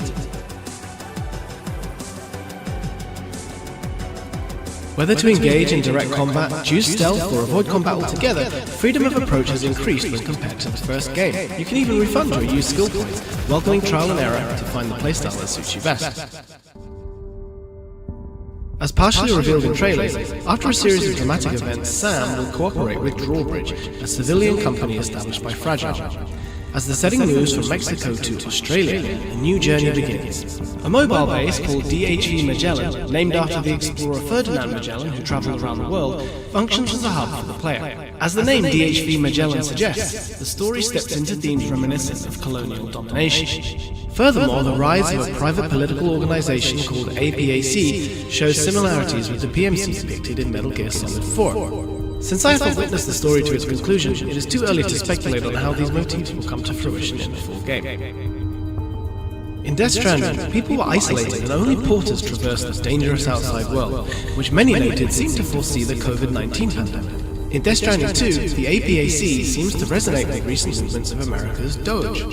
Whether to engage in direct combat, choose stealth, or avoid combat altogether, freedom of approach has increased when compared to the first game. You can even refund or use skill points, welcoming trial and error to find the playstyle that suits you best. As partially revealed in trailers, after a series of dramatic events, Sam will cooperate with Drawbridge, a civilian company established by Fragile. As the setting moves from Mexico to Australia, a new journey begins. A mobile base called DHV Magellan, named after the explorer Ferdinand Magellan who travelled around the world, functions as a hub for the player. As the name DHV Magellan suggests, the story steps into themes reminiscent of colonial domination. Furthermore, the rise of a private political organisation called APAC shows similarities with the PMC depicted in Metal Gear Solid 4. Since I have not witnessed the story to its conclusion, it is too early to speculate on how these motifs will come to fruition in the full game. In Death Stranding, people were isolated and only porters traversed the dangerous outside world, which many noted seemed to foresee the COVID-19 pandemic. In Death Stranding 2, the APAC seems to resonate with recent movements of America's Doge.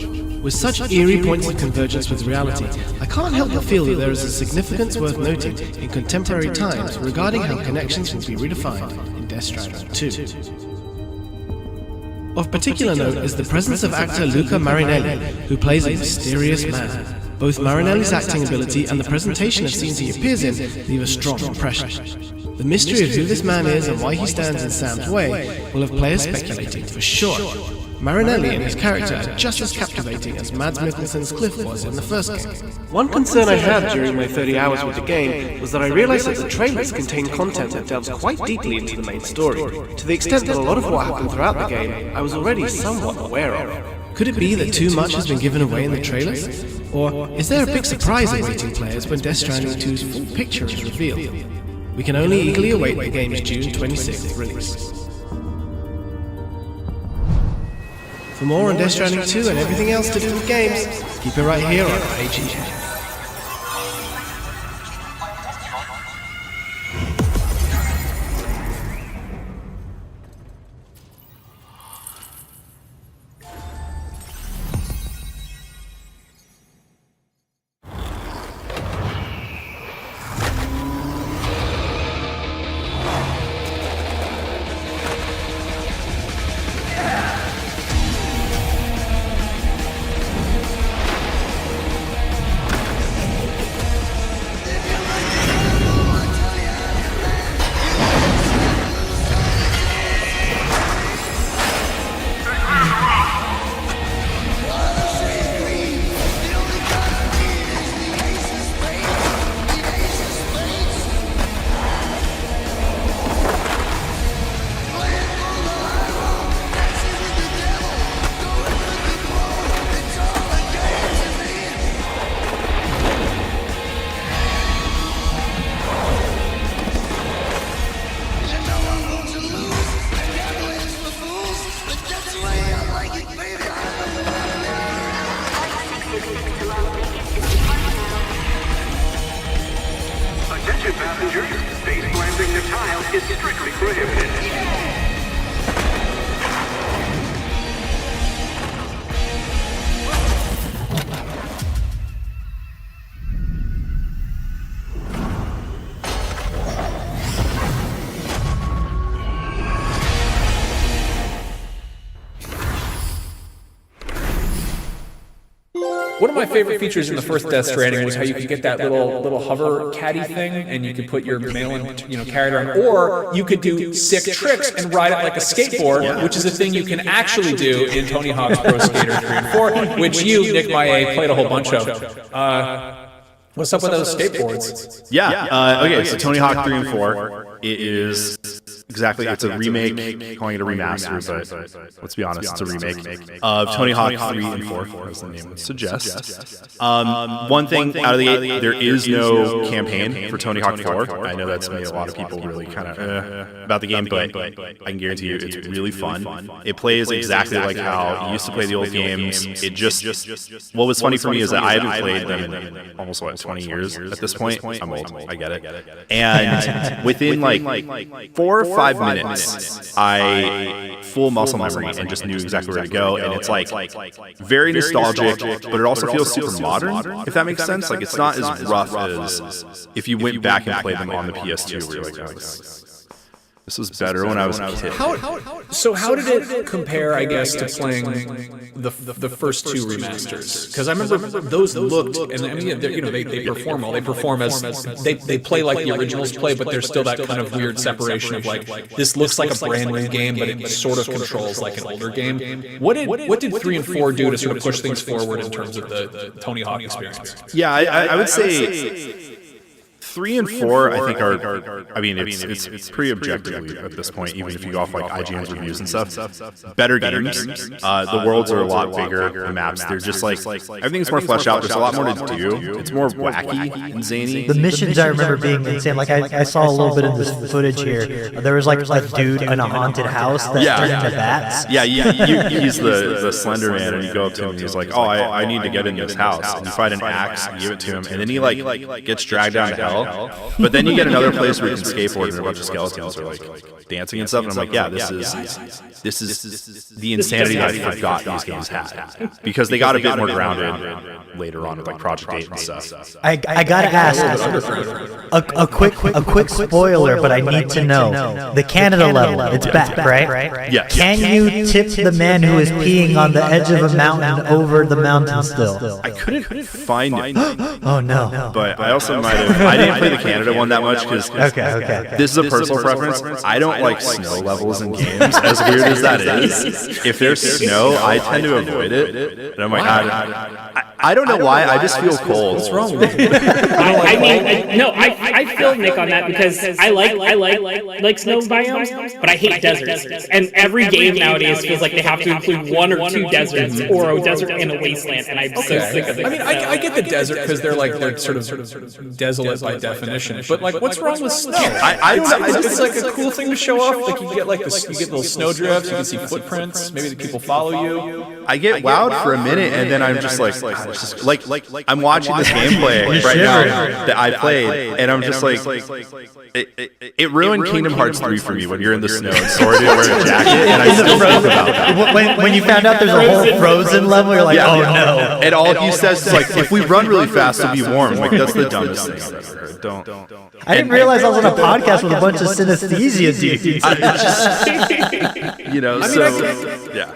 With such eerie points of convergence with reality, I can't help but feel that there is a significance worth noting in contemporary times regarding how connections will be redefined in Death Stranding 2. Of particular note is the presence of actor Luca Marinelli, who plays a mysterious man. Both Marinelli's acting ability and the presentation of scenes he appears in leave a strong impression. The mystery of who this man is and why he stands in Sam's way will have players speculating for sure. Marinelli and his character are just as captivating as Mads Mikkelsen's Cliff was in the first game. One concern I had during my 30 hours with the game was that I realized that the trailers contain content that delves quite deeply into the main story, to the extent that a lot of what happened throughout the game I was already somewhat aware of. Could it be that too much has been given away in the trailers? Or is there a big surprise awaiting players when Death Stranding 2's full picture is revealed? We can only eagerly await the game's June 26th release. For more on Death Stranding 2 and everything else to do with games, keep it right here on IGN. Attention passengers, space landing the tile is strictly prohibited. One of my favorite features in the first Death Stranding was how you could get that little hover caddy thing, and you could put your mail and carry it around, or you could do sick tricks and ride it like a skateboard, which is a thing you can actually do in Tony Hawk's Pro Skater 3 and 4, which you, Nick Maillet, played a whole bunch of. What's up with those skateboards? Yeah. Okay, so Tony Hawk 3 and 4, it is exactly, it's a remake, calling it a remaster, but let's be honest, it's a remake of Tony Hawk 3 and 4, as the name would suggest. One thing out of the gate, there is no campaign for Tony Hawk 4. I know that's made a lot of people really kind of about the game, but I can guarantee you it's really fun. It plays exactly like how you used to play the old games. It just, what was funny for me is that I haven't played them in almost, 20 years at this point. I'm old, I get it. And within like 4 or 5 minutes, I full muscle memory and just knew exactly where to go. And it's like very nostalgic, but it also feels super modern, if that makes sense. Like it's not as rough as if you went back and played them on the PS2 where you're like, oh, this was better when I was a kid. How did it compare, I guess, to playing the first two remasters? Because I remember those looked, and I mean, they perform well. They perform as they play like the originals play, but there's still that kind of weird separation of like this looks like a brand new game, but it sort of controls like an older game. What did 3 and 4 do to sort of push things forward in terms of the Tony Hawk experience? Yeah, I would say 3 and 4, I think are. I mean, it's pretty objectively at this point, even if you go off like IGN's reviews and stuff. Better games. The worlds are a lot bigger. The maps, they're just like everything's more fleshed out. There's a lot more to do. It's more wacky and zany. The missions I remember being insane. Like I saw a little bit of this footage here. There was like a dude in a haunted house that turned into bats. Yeah, he's the Slender Man, and you go up to him and he's like, "Oh, I need to get in this house." And you find an axe, and give it to him, and then he like gets dragged down to hell. But then you get another place where you can skateboard and a bunch of skeletons are like dancing and stuff, and I'm like, yeah, this is the insanity that I forgot these games had, because they got a bit more grounded later on with like Project 8 and stuff. I gotta ask a quick spoiler, but I need to know the Canada level. It's back, right? Yes. Can you tip the man who is peeing on the edge of a mountain over the mountain still? I couldn't find it. Oh no! But I also might have. I didn't play the Canada one that much because this is a personal preference. I don't like snow levels in games, as weird as that is. If there's snow, I tend to avoid it. And I'm like, I don't know why. I just feel cold. What's wrong with you? I feel Nick on that because I like snow biomes, but I hate deserts. And every game nowadays feels like they have to include one or two deserts, or a desert and a wasteland, and I'm so sick of it. I mean, I get the desert because they're sort of desolate by definition. But like, what's wrong with snow? I don't know. It's like a cool thing to show off. Like you get little snow drifts. You can see footprints. Maybe the people follow you. I get wowed for a minute, and then I'm just like I'm watching this gameplay right now that I played, and I'm just like, it ruined Kingdom Hearts 3 for me when you're in the snow and Sora didn't wear a jacket, and I still think about that. When you found out there's a whole Frozen level, you're like, oh no. And all he says is like, if we run really fast, it'll be warm. Like that's the dumbest thing I've ever heard. Don't. I didn't realize I was on a podcast with a bunch of synesthesia dudes.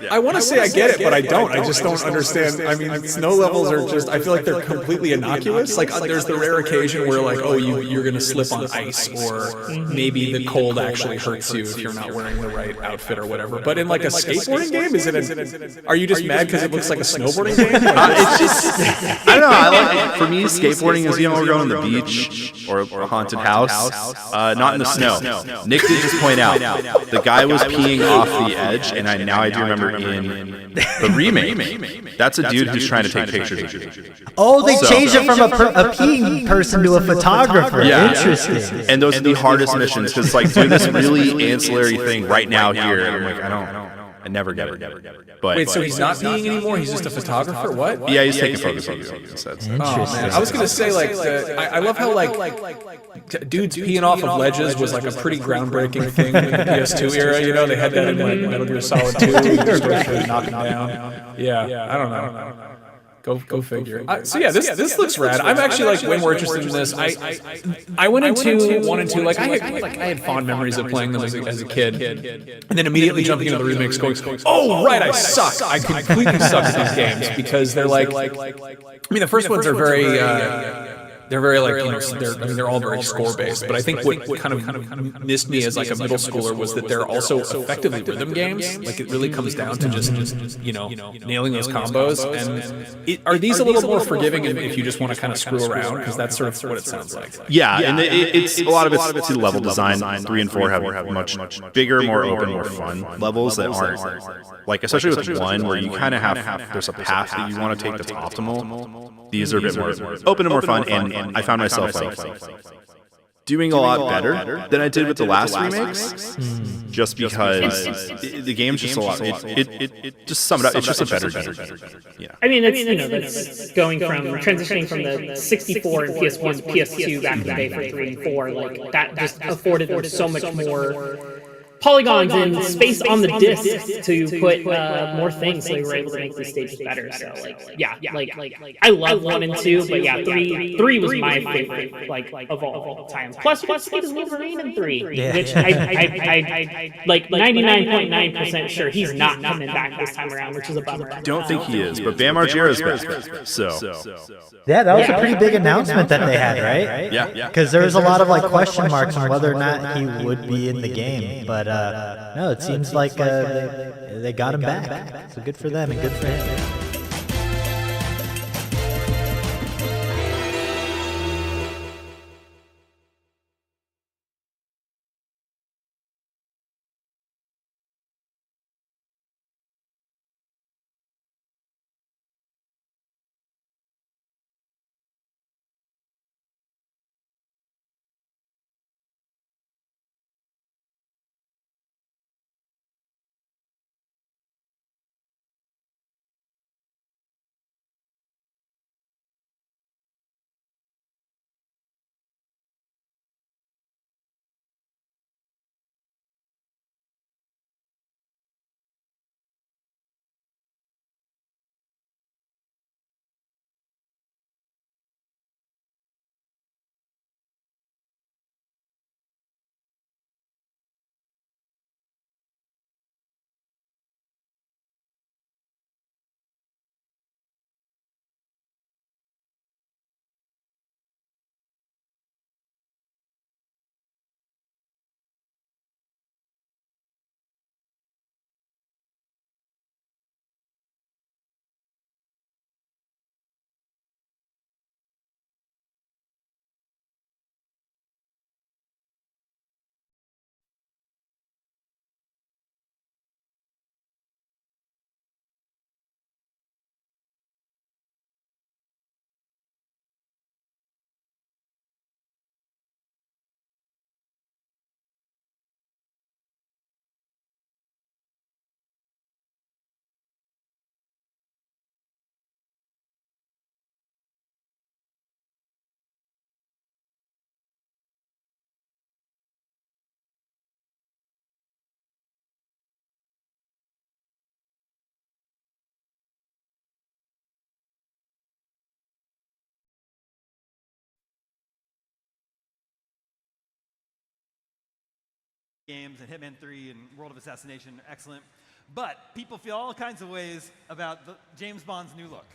I want to say I get it, but I don't. I just don't understand. I mean, snow levels are just, I feel like they're completely innocuous. Like there's the rare occasion where like, oh, you're going to slip on ice, or maybe the cold actually hurts you if you're not wearing the right outfit or whatever. But in like a skateboarding game, are you just mad because it looks like a snowboarding game? It's just, I don't know. For me, skateboarding is, we're going to the beach or a haunted house, not in the snow. Nick did just point out the guy was peeing off the edge, and I do remember in the remake, that's a dude who's trying to take pictures of you. Oh, they changed it from a peeing person to a photographer. Yeah. Interesting. And those are the hardest missions, because like doing this really ancillary thing right now here, I'm like, I never get it. But wait, so he's not peeing anymore? He's just a photographer? What? Yeah, he's taking photos of you instead. Oh man, I was gonna say like I love how like dudes peeing off of ledges was like a pretty groundbreaking thing in the PS2 era. They had that in like Metal Gear Solid 2. Knocking down. Yeah, I don't know. Go figure. So yeah, this looks rad. I'm actually like way more interested in this. I went into 1 and 2 like I had fond memories of playing them as a kid, and then immediately jumping into the remakes, going, oh right, I suck. I completely suck at these games because they're like, I mean, the first ones are very. They're very like they're all very score based, but I think what kind of missed me as like a middle schooler was that they're also effectively rhythm games. Like it really comes down to just nailing those combos. And are these a little more forgiving if you just want to kind of screw around, because that's sort of what it sounds like. Yeah, and it's a lot of it's to the level design. 3 and 4 have much bigger, more open, more fun levels that aren't like, especially with 1 where you kind of have there's a path that you want to take that's optimal. These are a bit more open and more fun, and I found myself like doing a lot better than I did with the last remakes, just because the game's just a lot. It just sum it up. It's just a better game. Yeah. I mean, that's going from transitioning from the 64 and PS1 to PS2 back in the day for 3 and 4. Like that just afforded them so much more polygons and space on the disc to put more things, so they were able to make these stages better. So I love 1 and 2, but yeah, 3 was my favorite of all time. Plus you got to see the Wolverine in 3, which I like 99.9% sure he's not coming back this time around, which is a bummer. Don't think he is, but Bam Margera's back. So yeah, that was a pretty big announcement that they had, right? Yeah. Because there was a lot of like question marks on whether or not he would be in the game, but no, it seems like they got him back. So good for them and good for him. games and Hitman 3 and World of Assassination are excellent. But people feel all kinds of ways about James Bond's new look.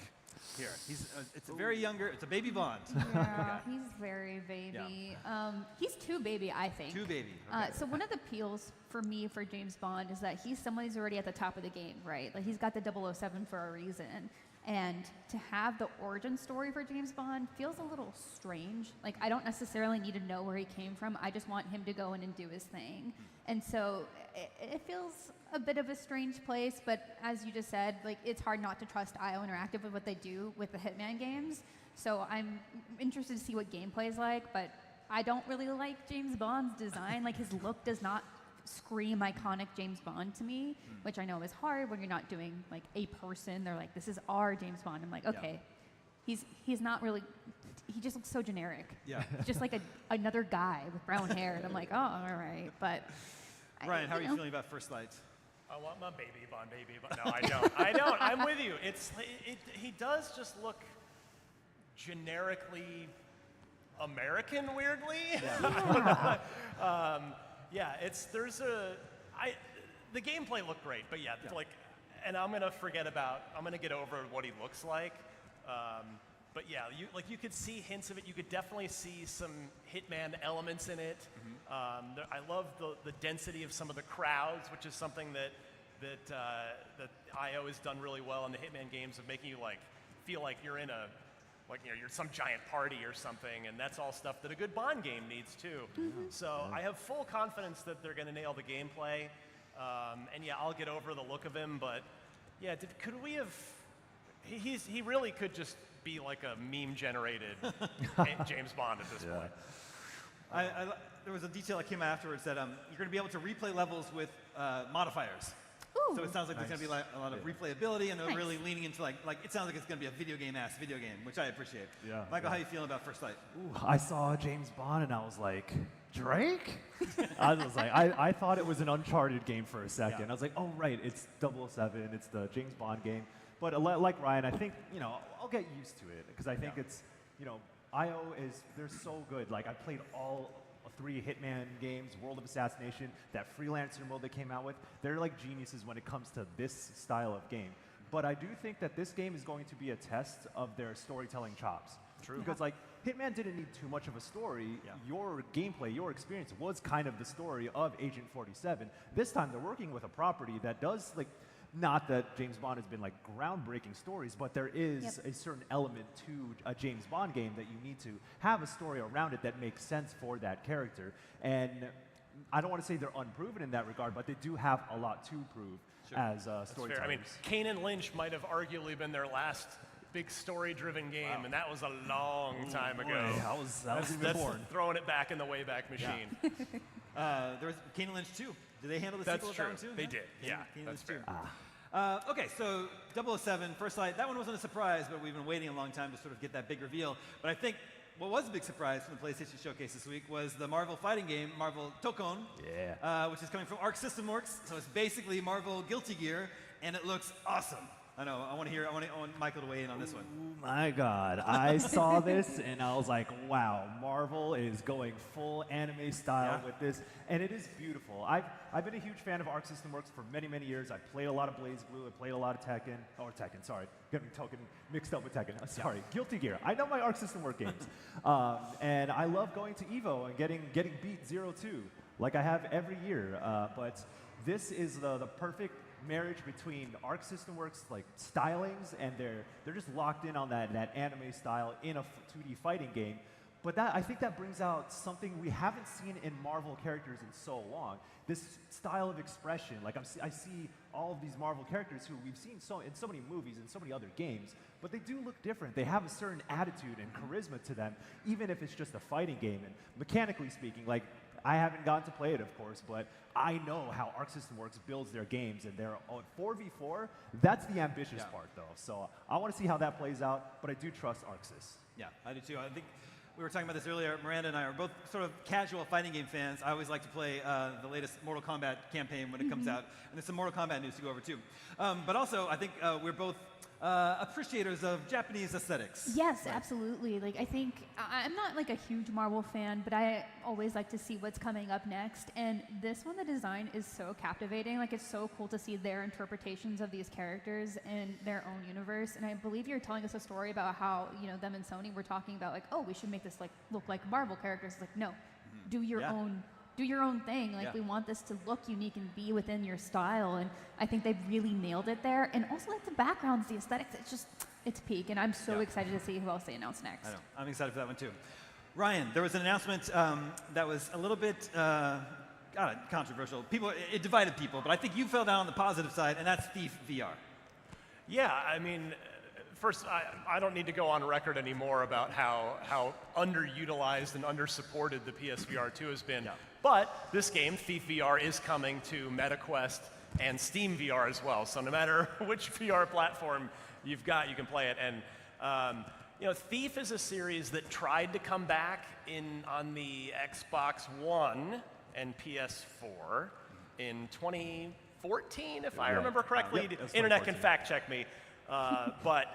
Here, it's a very younger, it's a baby Bond. Yeah, he's very baby. Yeah. He's too baby, I think. Too baby. Okay. So one of the appeals for me for James Bond is that he's someone who's already at the top of the game, right? Like he's got the 007 for a reason. And to have the origin story for James Bond feels a little strange. Like, I don't necessarily need to know where he came from. I just want him to go in and do his thing. And so it feels a bit of a strange place, but as you just said, like, it's hard not to trust IO Interactive with what they do with the Hitman games. So I'm interested to see what gameplay is like, but I don't really like James Bond's design. Like, his look does not scream iconic James Bond to me, which I know is hard when you're not doing like a person. They're like, this is our James Bond. I'm like, okay, he's not really, he just looks so generic. Yeah. Just like another guy with brown hair. And I'm like, oh, all right. But Ryan, how are you feeling about First Light? I want my baby Bond, but no, I don't. I'm with you. He does just look generically American, weirdly. Yeah. Yeah, the gameplay looked great, but and I'm gonna get over what he looks like. But yeah, you could see hints of it. You could definitely see some Hitman elements in it. I love the density of some of the crowds, which is something that IO has done really well in the Hitman games, of making you feel like you're in you're some giant party or something, and that's all stuff that a good Bond game needs too. So I have full confidence that they're going to nail the gameplay, and yeah, I'll get over the look of him. But yeah, could we have? He really could just be like a meme-generated James Bond at this point. There was a detail that came afterwards that you're going to be able to replay levels with modifiers. Ooh. So it sounds like there's going to be a lot of replayability, and they're really leaning into like it sounds like it's going to be a video game, which I appreciate. Yeah. Michael, how are you feeling about First Light? Ooh, I saw James Bond and I was like, Drake? I thought it was an Uncharted game for a second. Yeah. I was like, oh right, it's 007, it's the James Bond game. But like Ryan, I think, I'll get used to it because I think it's, IO they're so good. Like I played all 3 Hitman games, World of Assassination, that freelancer mode they came out with. They're like geniuses when it comes to this style of game. But I do think that this game is going to be a test of their storytelling chops. True. Because Hitman didn't need too much of a story. Yeah. Your gameplay, your experience was kind of the story of Agent 47. This time they're working with a property that does not that James Bond has been groundbreaking stories, but there is a certain element to a James Bond game that you need to have a story around it that makes sense for that character. And I don't want to say they're unproven in that regard, but they do have a lot to prove as storytellers. I mean, Kane and Lynch might have arguably been their last big story-driven game, and that was a long time ago. That was even born. Throwing it back in the Wayback Machine. Yeah. There was Kane and Lynch 2. Did they handle the sequel of that one too? They did. Yeah, Kane and that's Lynch fair. 2. Okay, so 007, First Light, that one wasn't a surprise, but we've been waiting a long time to sort of get that big reveal. But I think what was a big surprise from the PlayStation Showcase this week was the Marvel fighting game, Marvel Tokon, which is coming from Arc System Works. So it's basically Marvel Guilty Gear, and it looks awesome. I know. I want Michael to weigh in on this one. Oh my God. I saw this and I was like, wow, Marvel is going full anime style with this. And it is beautiful. I've been a huge fan of Arc System Works for many, many years. I played a lot of BlazBlue. I played a lot of Tekken, sorry. Getting Token mixed up with Tekken. Sorry, Guilty Gear. I know my Arc System Works games. And I love going to EVO and getting beat 0-2 like I have every year. But this is the perfect marriage between Arc System Works stylings, and they're just locked in on that anime style in a 2D fighting game. But I think that brings out something we haven't seen in Marvel characters in so long. This style of expression. I see all of these Marvel characters who we've seen in so many movies and so many other games, but they do look different. They have a certain attitude and charisma to them, even if it's just a fighting game. And mechanically speaking, I haven't gotten to play it, of course, but I know how Arc System Works builds their games, and they're 4v4. That's the ambitious part, though. So I want to see how that plays out, but I do trust Arxis. Yeah, I do too. I think we were talking about this earlier. Miranda and I are both sort of casual fighting game fans. I always like to play the latest Mortal Kombat campaign when it comes out, and there's some Mortal Kombat news to go over too. But also, I think we're both appreciators of Japanese aesthetics. Yes, absolutely. Like, I think I'm not like a huge Marvel fan, but I always like to see what's coming up next. And this one, the design is so captivating. Like, it's so cool to see their interpretations of these characters in their own universe. And I believe you're telling us a story about how, you know, them and Sony were talking about like, oh, we should make this like look like Marvel characters. It's like, no, do your own. Do your own thing. Like, we want this to look unique and be within your style. And I think they've really nailed it there. And also, like, the backgrounds, the aesthetics, it's peak. And I'm so excited to see who else they announce next. I know. I'm excited for that one, too. Ryan, there was an announcement that was a little bit controversial. It divided people, but I think you fell down on the positive side, and that's Thief VR. Yeah, I mean, first, I don't need to go on record anymore about how underutilized and undersupported the PSVR 2 has been. But this game, Thief VR, is coming to MetaQuest and Steam VR as well. So no matter which VR platform you've got, you can play it. And you know, Thief is a series that tried to come back on the Xbox One and PS4 in 2014, if I remember correctly. Internet can fact check me. But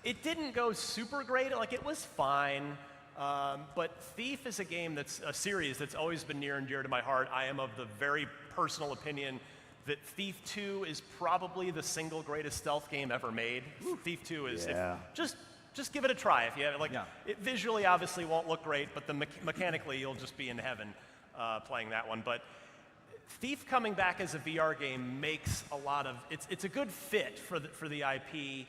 it didn't go super great. Like, it was fine. But Thief is a series that's always been near and dear to my heart. I am of the very personal opinion that Thief 2 is probably the single greatest stealth game ever made. Thief 2 is, just give it a try. If you have, it visually obviously won't look great, but mechanically you'll just be in heaven playing that one. But Thief coming back as a VR game makes a lot of, it's a good fit for the IP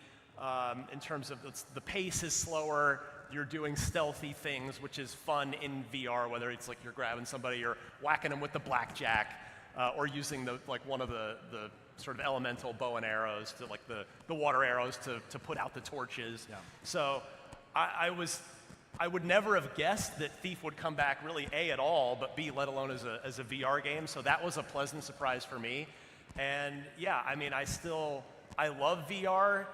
in terms of the pace is slower. You're doing stealthy things, which is fun in VR, whether it's like you're grabbing somebody or whacking them with the blackjack, or using one of the sort of elemental bow and arrows to like the water arrows to put out the torches. So I would never have guessed that Thief would come back really A at all, but B let alone as a VR game. So that was a pleasant surprise for me. And yeah, I mean, I love VR.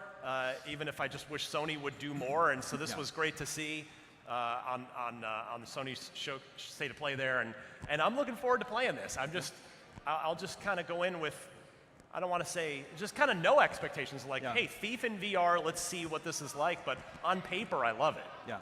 Even if I just wish Sony would do more, and so this was great to see on Sony's State of Play there, and I'm looking forward to playing this. I'll just kind of go in with, I don't want to say, just kind of no expectations, like, hey, Thief in VR, let's see what this is like, but on paper, I love it. Yeah.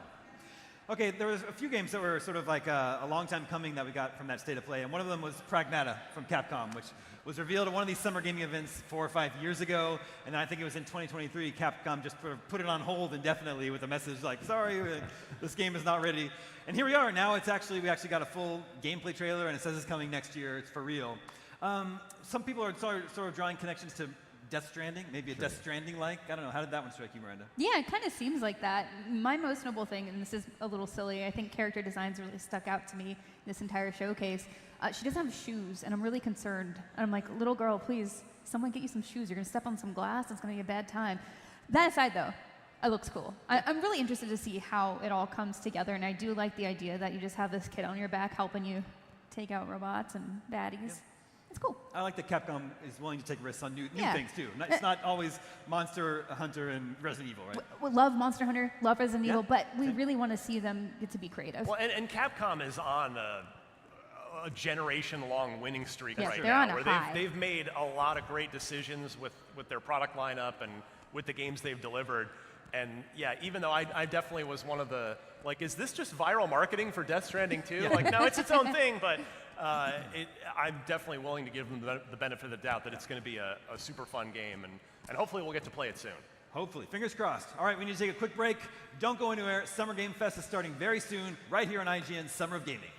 Okay, there was a few games that were sort of like a long time coming that we got from that State of Play, and one of them was Pragmata from Capcom, which was revealed at one of these summer gaming events 4 or 5 years ago, and then I think it was in 2023, Capcom just put it on hold indefinitely with a message like, sorry, this game is not ready. And here we are, now we actually got a full gameplay trailer, and it says it's coming next year, it's for real. Some people are sort of drawing connections to Death Stranding, maybe a Death Stranding-like. I don't know, how did that one strike you, Miranda? Yeah, it kind of seems like that. My most notable thing, and this is a little silly, I think character designs really stuck out to me this entire showcase. She doesn't have shoes, and I'm really concerned. And I'm like, little girl, please, someone get you some shoes. You're going to step on some glass, it's going to be a bad time. That aside, though, it looks cool. I'm really interested to see how it all comes together, and I do like the idea that you just have this kid on your back helping you take out robots and baddies. It's cool. I like that Capcom is willing to take risks on new things, too. It's not always Monster Hunter and Resident Evil, right? We love Monster Hunter, love Resident Evil, but we really want to see them get to be creative. Well, and Capcom is on a generation-long winning streak right they're now, on a where high. they've made a lot of great decisions with their product lineup and with the games they've delivered. And yeah, even though I definitely was one of the, like, is this just viral marketing for Death Stranding too? Like, no, it's its own thing, but I'm definitely willing to give them the benefit of the doubt that it's going to be a super fun game, and hopefully we'll get to play it soon. Hopefully. Fingers crossed. All right, we need to take a quick break. Don't go anywhere. Summer Game Fest is starting very soon, right here on IGN Summer of Gaming.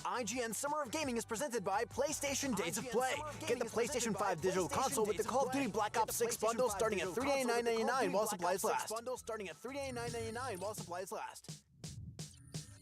IGN Summer of Gaming is presented by PlayStation Days of Play. Get the PlayStation 5 digital console with the Call of Duty Black Ops 6 bundle starting at $389.99 while supplies last.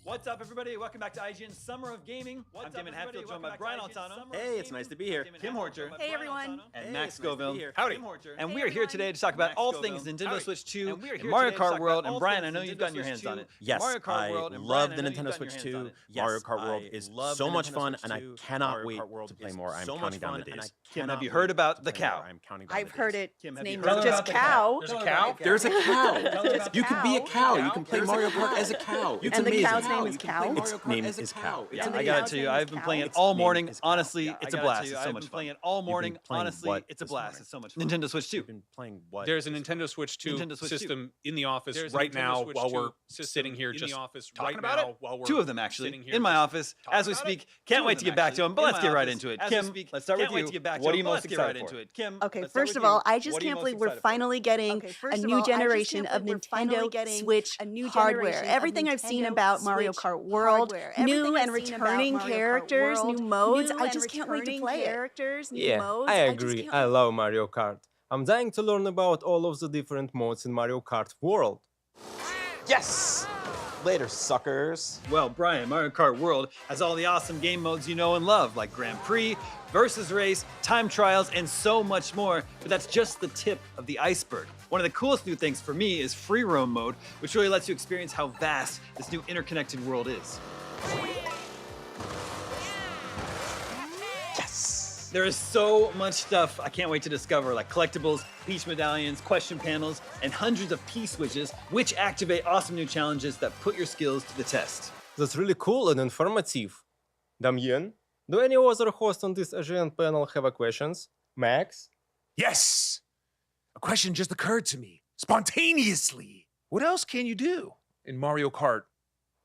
What's up, everybody? Welcome back to IGN Summer of Gaming. I'm Damon Hatfield, joined by Brian Altano. Hey, it's nice to be here. Kim Horcher. Hey, everyone. And Max Scoville. Howdy. And we are here today to talk about all things Nintendo Switch 2 and Mario Kart World. And Brian, I know you've gotten your hands on it. Yes, Mario Kart I World and love Brian, the I know Nintendo you've Switch gotten your 2. hands on it. Mario Kart World is so much fun, and I cannot wait to play more. I'm counting down the days. Kim, have you heard about the cow? I'm counting down I've heard it. Kim, Its have you name heard is about just the cow. There's a cow? There's a cow. You can be a cow. You can play Mario Kart as a cow. It's And the amazing. cow's name is Cow? Its name is Cow. Yeah, I got it to you. I've been playing it all morning. Honestly, it's a blast. It's so much fun. Playing it all morning. Honestly, it's a blast. It's so much fun. Nintendo Switch 2. Been playing what? There's a Nintendo Switch 2 system in the office right now while we're sitting here just talking about it. Two of them, actually, in my office as we speak. Can't wait to get back to them, but let's get right into it. Kim, let's start with you. What are you most excited for? Kim, Okay, first of all, I just can't believe we're finally getting a new generation of Nintendo Switch hardware. Everything I've seen about Mario Kart World, new and returning characters, new modes, I just can't wait to play it. Yeah, I agree. I love Mario Kart. I'm dying to learn about all of the different modes in Mario Kart World. Yes! Later, suckers. Well, Brian, Mario Kart World has all the awesome game modes you know and love, like Grand Prix, Versus Race, Time Trials, and so much more. But that's just the tip of the iceberg. One of the coolest new things for me is Free Roam mode, which really lets you experience how vast this new interconnected world is. Yes! There is so much stuff I can't wait to discover, like collectibles, Peach medallions, question panels, and hundreds of P-switches, which activate awesome new challenges that put your skills to the test. That's really cool and informative. Damien, do any other hosts on this IGN panel have a questions? Max? Yes! A question just occurred to me, spontaneously. What else can you do in Mario Kart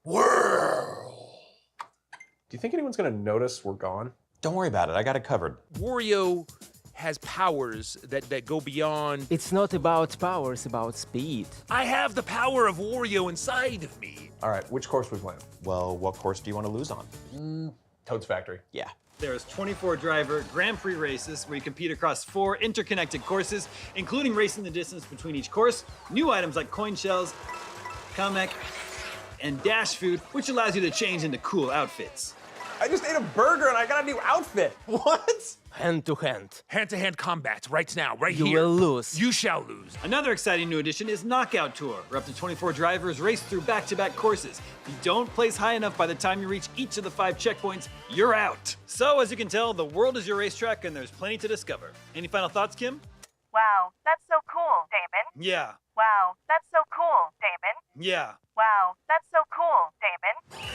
World? Do you think anyone's gonna notice we're gone? Don't worry about it. I got it covered. Wario has powers that go beyond... It's not about power, it's about speed. I have the power of Wario inside of me. All right, which course we playing? Well, what course do you want to lose on? Toad's Factory. Yeah. There's 24 driver Grand Prix races where you compete across 4 interconnected courses, including racing the distance between each course, new items like coin shells, Kamek, and dash food, which allows you to change into cool outfits. I just ate a burger and I got a new outfit. What? Hand to hand. Hand-to-hand combat right now, right You here. will lose. You shall lose. Another exciting new addition is Knockout Tour, where up to 24 drivers race through back-to-back courses. If you don't place high enough by the time you reach each of the 5 checkpoints, you're out. So, as you can tell, the world is your racetrack and there's plenty to discover. Any final thoughts, Kim? Wow, that's so cool, Damon. Yeah. Wow, that's so cool, Damon. Yeah. Wow, that's so cool, Damon.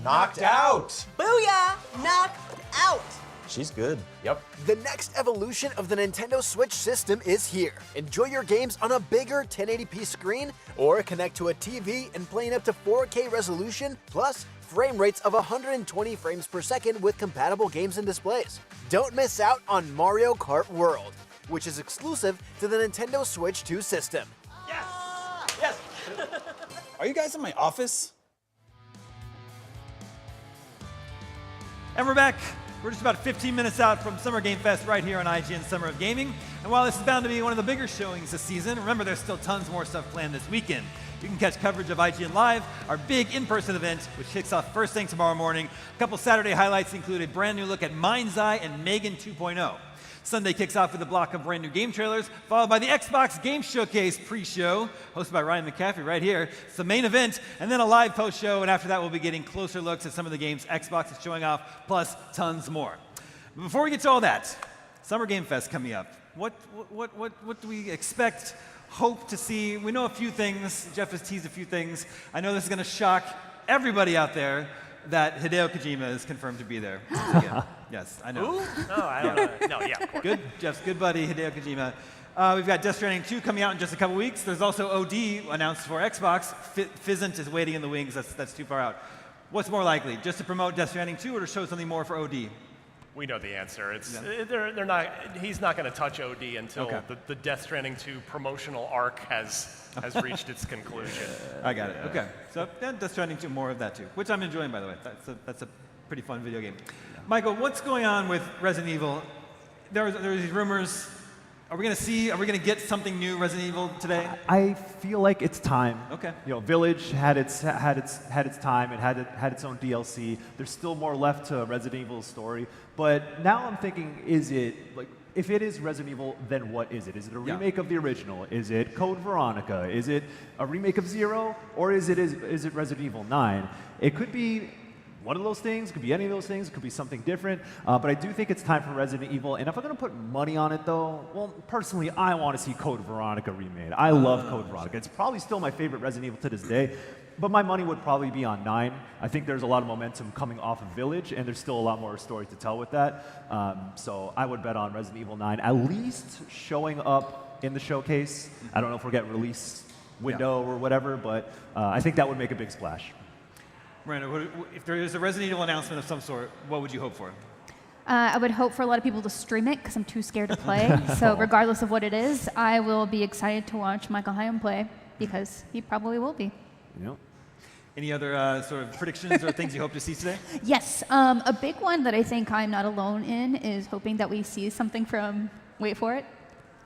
Knocked out! Booyah! Knocked out! She's good. Yep. The next evolution of the Nintendo Switch system is here. Enjoy your games on a bigger 1080p screen, or connect to a TV and play in up to 4K resolution, plus frame rates of 120 frames per second with compatible games and displays. Don't miss out on Mario Kart World, which is exclusive to the Nintendo Switch 2 system. Yes! Yes! Are you guys in my office? And we're back. We're just about 15 minutes out from Summer Game Fest right here on IGN Summer of Gaming. And while this is bound to be one of the bigger showings this season, remember there's still tons more stuff planned this weekend. You can catch coverage of IGN Live, our big in-person event, which kicks off first thing tomorrow morning. A couple Saturday highlights include a brand new look at Mind's Eye and Megan 2.0. Sunday kicks off with a block of brand new game trailers, followed by the Xbox Game Showcase pre-show, hosted by Ryan McCaffrey right here. It's the main event, and then a live post-show, and after that we'll be getting closer looks at some of the games Xbox is showing off, plus tons more. But before we get to all that, Summer Game Fest coming up. What do we expect, hope to see? We know a few things. Jeff has teased a few things. I know this is going to shock everybody out there that Hideo Kojima is confirmed to be there. Again. Yes, I know. Who? No, I don't know. No, yeah, of course. Good, Jeff's good buddy, Hideo Kojima. We've got Death Stranding 2 coming out in just a couple weeks. There's also OD announced for Xbox. Fizzant is waiting in the wings. That's too far out. What's more likely, just to promote Death Stranding 2 or to show something more for OD? We know the answer. It's they're not. He's not going to touch OD until the Death Stranding 2 promotional arc has reached its conclusion. I got it. Okay, so yeah, Death Stranding 2, more of that too, which I'm enjoying, by the way. That's a pretty fun video game. Michael, what's going on with Resident Evil? There are these rumors Are we gonna get something new Resident Evil today? I feel like it's time. Okay. You know, Village had its time. It had its own DLC. There's still more left to Resident Evil's story. But now I'm thinking, is it like, if it is Resident Evil, then what is it? Is it a remake of the original? Is it Code Veronica? Is it a remake of Zero? Or is it Resident Evil 9? It could be one of those things, it could be any of those things, it could be something different, but I do think it's time for Resident Evil, and if I'm going to put money on it though, well, personally, I want to see Code Veronica remade. I love Code Veronica. It's probably still my favorite Resident Evil to this day, but my money would probably be on 9. I think there's a lot of momentum coming off of Village, and there's still a lot more story to tell with that, so I would bet on Resident Evil 9, at least showing up in the showcase. I don't know if we'll get release window or whatever, but I think that would make a big splash. Miranda, if there is a Resident Evil announcement of some sort, what would you hope for? I would hope for a lot of people to stream it because I'm too scared to play. So regardless of what it is, I will be excited to watch Michael Hyam play because he probably will be. Yep. Any other sort of predictions or things you hope to see today? Yes. A big one that I think I'm not alone in is hoping that we see something from, wait for it,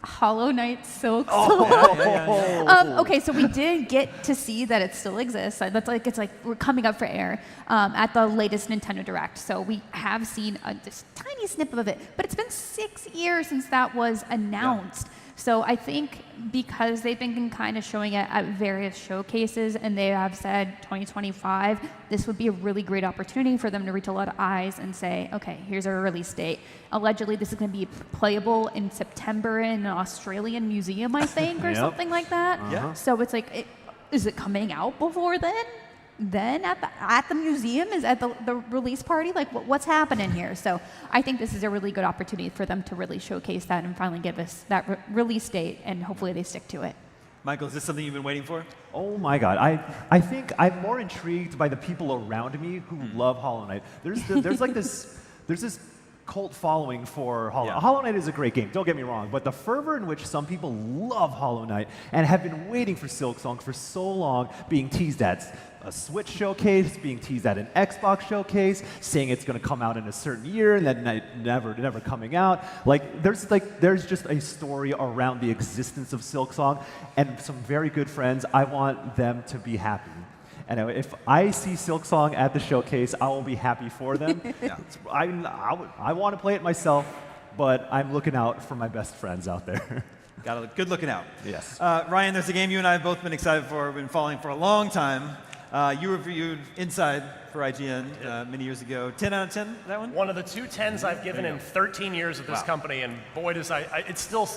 Hollow Knight Silk Song. Okay, so we did get to see that it still exists. That's like, it's like we're coming up for air at the latest Nintendo Direct. So we have seen this tiny snippet of it, but it's been 6 years since that was announced. So I think because they've been kind of showing it at various showcases and they have said 2025, this would be a really great opportunity for them to reach a lot of eyes and say, okay, here's our release date. Allegedly, this is going to be playable in September in an Australian museum, I think, or something like that. So it's like, is it coming out before then? Then at the museum, is at the release party, like what's happening here? So I think this is a really good opportunity for them to really showcase that and finally give us that release date, and hopefully they stick to it. Michael, is this something you've been waiting for? Oh my God, I think I'm more intrigued by the people around me who love Hollow Knight. There's like this cult following for Hollow Knight. Hollow Knight is a great game, don't get me wrong, but the fervor in which some people love Hollow Knight and have been waiting for Silk Song for so long, being teased at a Switch showcase, being teased at an Xbox showcase, saying it's going to come out in a certain year and then never coming out. There's just a story around the existence of Silk Song, and some very good friends. I want them to be happy. And if I see Silk Song at the showcase, I will be happy for them. I want to play it myself, but I'm looking out for my best friends out there. Good looking out. Yes. Ryan, there's a game you and I have both been excited for, been following for a long time. You reviewed Inside for IGN many years ago. 10 out of 10, that one? One of the 2 10s I've given in 13 years at this company, and boy, does it's still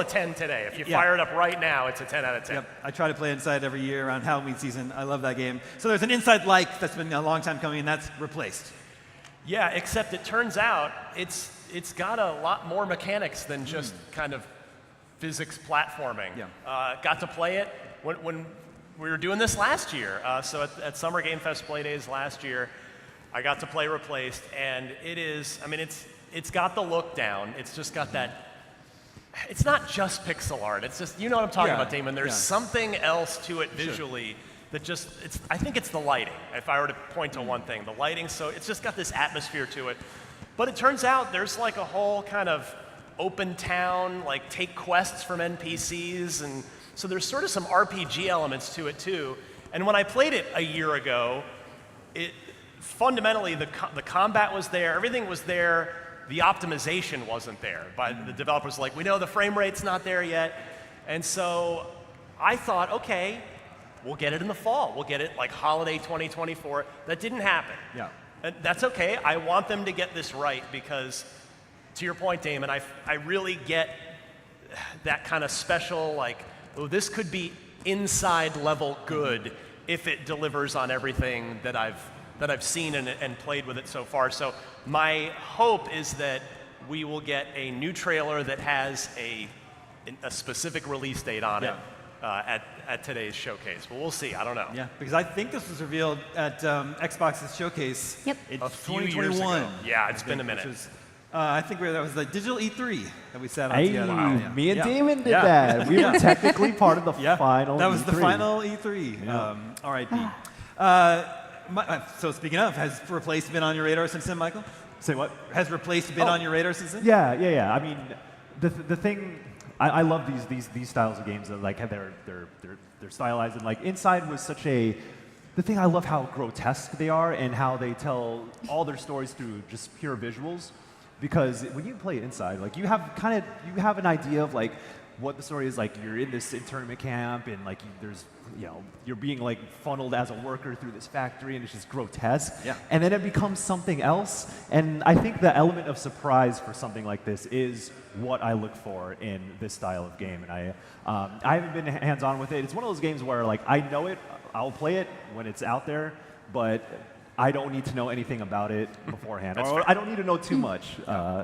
a 10 today. If you fire it up right now, it's a 10 out of 10. Yep. I try to play Inside every year around Halloween season. I love that game. So there's an Inside-like that's been a long time coming, and that's replaced. Yeah, except it turns out it's got a lot more mechanics than just kind of physics platforming. Got to play it when we were doing this last year. So at Summer Game Fest Play Days last year, I got to play Replaced, and it is, I mean, it's got the look down. It's just got that, it's not just pixel art. It's just, you know what I'm talking about, Damon. There's something else to it visually that just, I think it's the lighting, if I were to point to one thing. The lighting, so it's just got this atmosphere to it. But it turns out there's like a whole kind of open town, like take quests from NPCs, and so there's sort of some RPG elements to it too. And when I played it a year ago, fundamentally the combat was there, everything was there, the optimization wasn't there. But the developers were like, we know the frame rate's not there yet. And so I thought, okay, we'll get it in the fall. We'll get it like holiday 2024. That didn't happen. Yeah. And that's okay. I want them to get this right because, to your point, Damon, I really get that kind of special, like, oh, this could be inside level good if it delivers on everything that I've seen and played with it so far. So my hope is that we will get a new trailer that has a specific release date on it at today's showcase. But we'll see. I don't know. Yeah, because I think this was revealed at Xbox's showcase. Yep. A few years ago. Yeah, it's been a minute. I think that was the digital E3 that we sat on together. Me and Damon did that. We were technically part of the final E3. That was the final E3. R.I.P. So speaking of, has Replaced been on your radar since then, Michael? Say what? Has Replaced been on your radar since then? Yeah. I mean, the thing, I love these styles of games that like they're stylized, and like Inside was such a. The thing I love how grotesque they are and how they tell all their stories through just pure visuals, because when you play Inside, like you have an idea of like what the story is. Like you're in this internment camp and like you're being like funneled as a worker through this factory, and it's just grotesque. Yeah. And then it becomes something else. And I think the element of surprise for something like this is what I look for in this style of game. And I haven't been hands-on with it. It's one of those games where like I know it, I'll play it when it's out there, but I don't need to know anything about it beforehand. Or I don't need to know too much.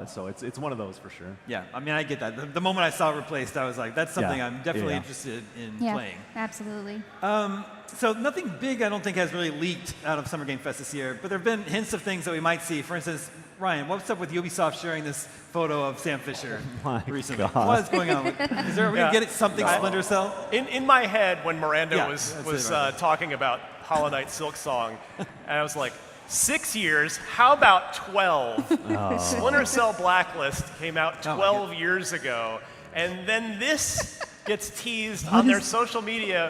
So it's one of those for sure. Yeah, I mean, I get that. The moment I saw it replaced, I was like, that's something I'm definitely interested in playing. Absolutely. So nothing big, I don't think, has really leaked out of Summer Game Fest this year, but there have been hints of things that we might see. For instance, Ryan, what's up with Ubisoft sharing this photo of Sam Fisher recently? God. What is going on? Are we going to get something Splinter Cell? In my head, when Miranda was talking about Hollow Knight Silk Song, and I was like, 6 years, how about 12? Splinter Cell Blacklist came out 12 years ago, and then this gets teased on their social media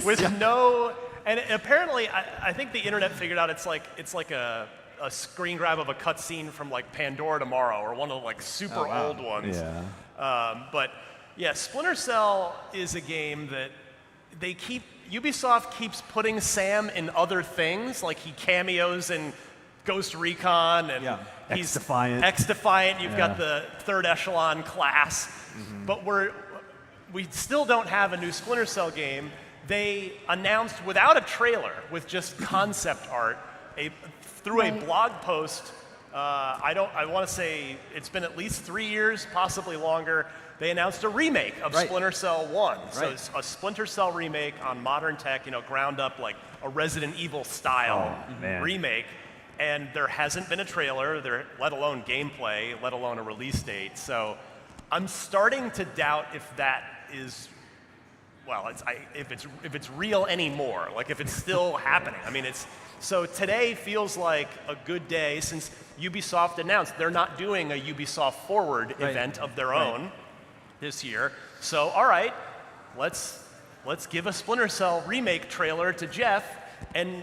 with no, and apparently I think the internet figured out it's like a screen grab of a cutscene from like Pandora Tomorrow or one of the like super old ones. Yeah. But yeah, Splinter Cell is a game that Ubisoft keeps putting Sam in other things, like he cameos in Ghost Recon and he's X-Defiant. You've got the third echelon class, but we still don't have a new Splinter Cell game. They announced without a trailer, with just concept art, through a blog post. I want to say it's been at least 3 years, possibly longer. They announced a remake of Splinter Cell 1. So it's a Splinter Cell remake on modern tech, ground up like a Resident Evil style remake. And there hasn't been a trailer, let alone gameplay, let alone a release date. So I'm starting to doubt if that is, if it's real anymore, like if it's still happening. I mean, so today feels like a good day since Ubisoft announced they're not doing a Ubisoft Forward event of their own this year. So all right, let's give a Splinter Cell remake trailer to Jeff and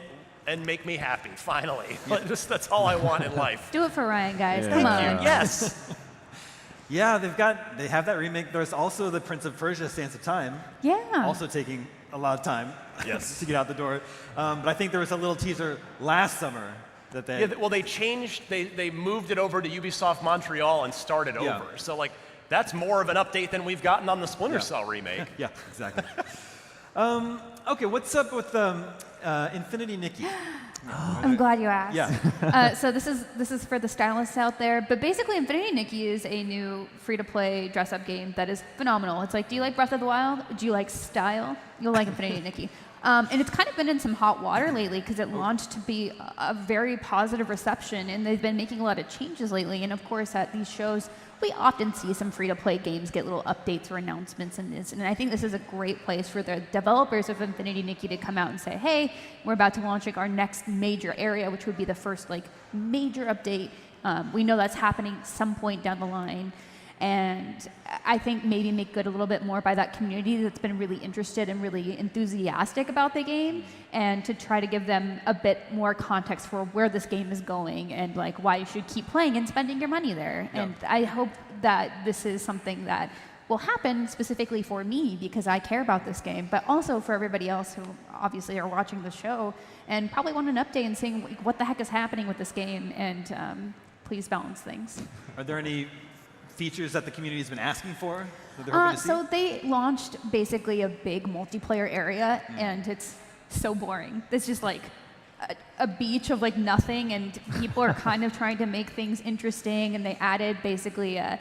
make me happy finally. That's all I want in life. Do it for Ryan, guys. Come on. Yes. Yeah, they have that remake. There's also the Prince of Persia: Sands of Time. Yeah. Also taking a lot of time to get out the door. But I think there was a little teaser last summer that they... Yeah, well, they changed, they moved it over to Ubisoft Montreal and started over. So like, that's more of an update than we've gotten on the Splinter Cell remake. Yeah, exactly. Okay, what's up with Infinity Nikki? I'm glad you asked. Yeah. So this is for the stylists out there, but basically Infinity Nikki is a new free-to-play dress-up game that is phenomenal. It's like, do you like Breath of the Wild? Do you like style? You'll like Infinity Nikki. And it's kind of been in some hot water lately because it launched to be a very positive reception, and they've been making a lot of changes lately. And of course, at these shows, we often see some free-to-play games get little updates or announcements in this. And I think this is a great place for the developers of Infinity Nikki to come out and say, hey, we're about to launch like our next major area, which would be the first like major update. We know that's happening some point down the line. And I think maybe make good a little bit more by that community that's been really interested and really enthusiastic about the game, and to try to give them a bit more context for where this game is going and like why you should keep playing and spending your money there. And I hope that this is something that will happen specifically for me because I care about this game, but also for everybody else who obviously are watching the show and probably want an update and seeing what the heck is happening with this game, and please balance things. Are there any features that the community has been asking for that they're hoping to see? So they launched basically a big multiplayer area, and it's so boring. It's just like a beach of like nothing, and people are kind of trying to make things interesting, and they added basically a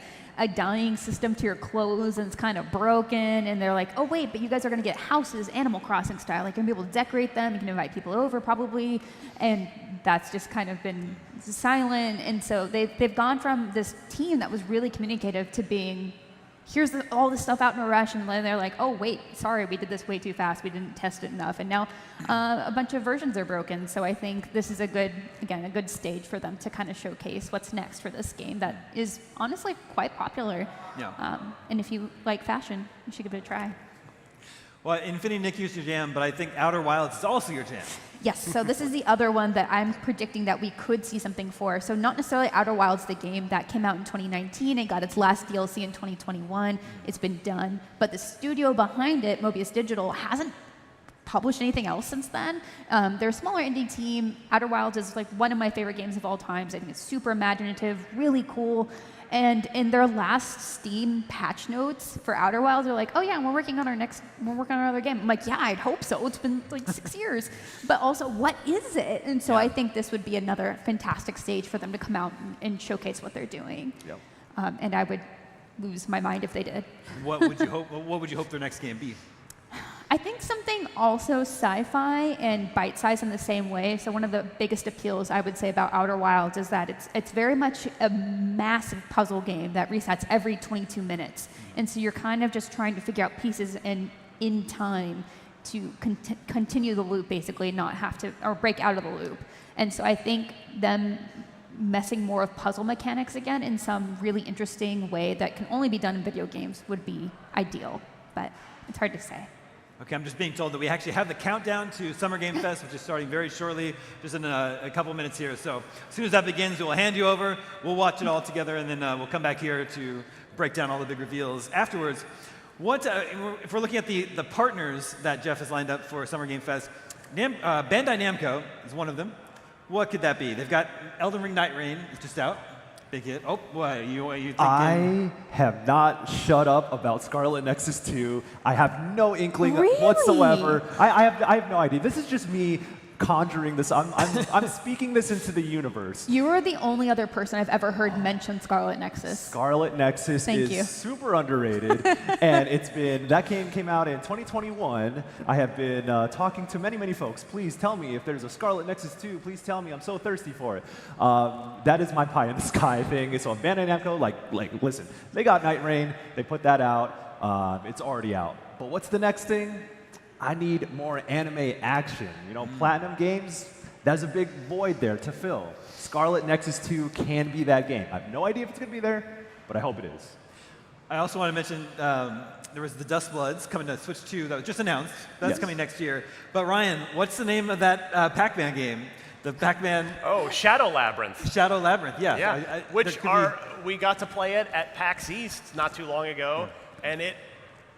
dyeing system to your clothes, and it's kind of broken, and they're like, oh wait, but you guys are going to get houses Animal Crossing style, like you're going to be able to decorate them, you can invite people over probably, and that's just kind of been silent. And so they've gone from this team that was really communicative to being here's all this stuff out in a rush, and then they're like, oh wait, sorry, we did this way too fast, we didn't test it enough, and now a bunch of versions are broken. So I think this is a good stage for them to kind of showcase what's next for this game that is honestly quite popular. Yeah. And if you like fashion, you should give it a try. Well, Infinity Nick is your jam, but I think Outer Wilds is also your jam. Yes, so this is the other one that I'm predicting that we could see something for. So not necessarily Outer Wilds, the game that came out in 2019 and got its last DLC in 2021. It's been done. But the studio behind it, Mobius Digital, hasn't published anything else since then. They're a smaller indie team. Outer Wilds is like one of my favorite games of all times. I think it's super imaginative, really cool. And in their last Steam patch notes for Outer Wilds, they're like, oh yeah, we're working on our other game. I'm like, yeah, I'd hope so. It's been like 6 years. But also, what is it? And so I think this would be another fantastic stage for them to come out and showcase what they're doing. Yep. And I would lose my mind if they did. What would you hope their next game be? I think something also sci-fi and bite-sized in the same way. So one of the biggest appeals I would say about Outer Wilds is that it's very much a massive puzzle game that resets every 22 minutes. And so you're kind of just trying to figure out pieces in time to continue the loop, basically, not have to, or break out of the loop. And so I think them messing more of puzzle mechanics again in some really interesting way that can only be done in video games would be ideal. But it's hard to say. Okay, I'm just being told that we actually have the countdown to Summer Game Fest, which is starting very shortly, just in a couple minutes here. So as soon as that begins, we'll hand you over. We'll watch it all together, and then we'll come back here to break down all the big reveals afterwards. If we're looking at the partners that Jeff has lined up for Summer Game Fest, Bandai Namco is one of them. What could that be? They've got Elden Ring Night Rain, it's just out. Big hit. Oh, what are you thinking? I have not shut up about Scarlet Nexus 2. I have no inkling whatsoever. I have no idea. This is just me conjuring this. I'm speaking this into the universe. You are the only other person I've ever heard mention Scarlet Nexus. Scarlet Nexus is super underrated, and that game came out in 2021. I have been talking to many folks. Please tell me if there's a Scarlet Nexus 2. Please tell me. I'm so thirsty for it. That is my pie in the sky thing. So Bandai Namco, like, listen, they got Night Rain. They put that out. It's already out. But what's the next thing? I need more anime action. You know, Platinum Games, there's a big void there to fill. Scarlet Nexus 2 can be that game. I have no idea if it's going to be there, but I hope it is. I also want to mention there was the Dust Bloods coming to Switch 2 that was just announced. That's coming next year. But Ryan, what's the name of that Pac-Man game? The Pac-Man... Oh, Shadow Labyrinth. Shadow Labyrinth, yeah. We got to play it at PAX East not too long ago, and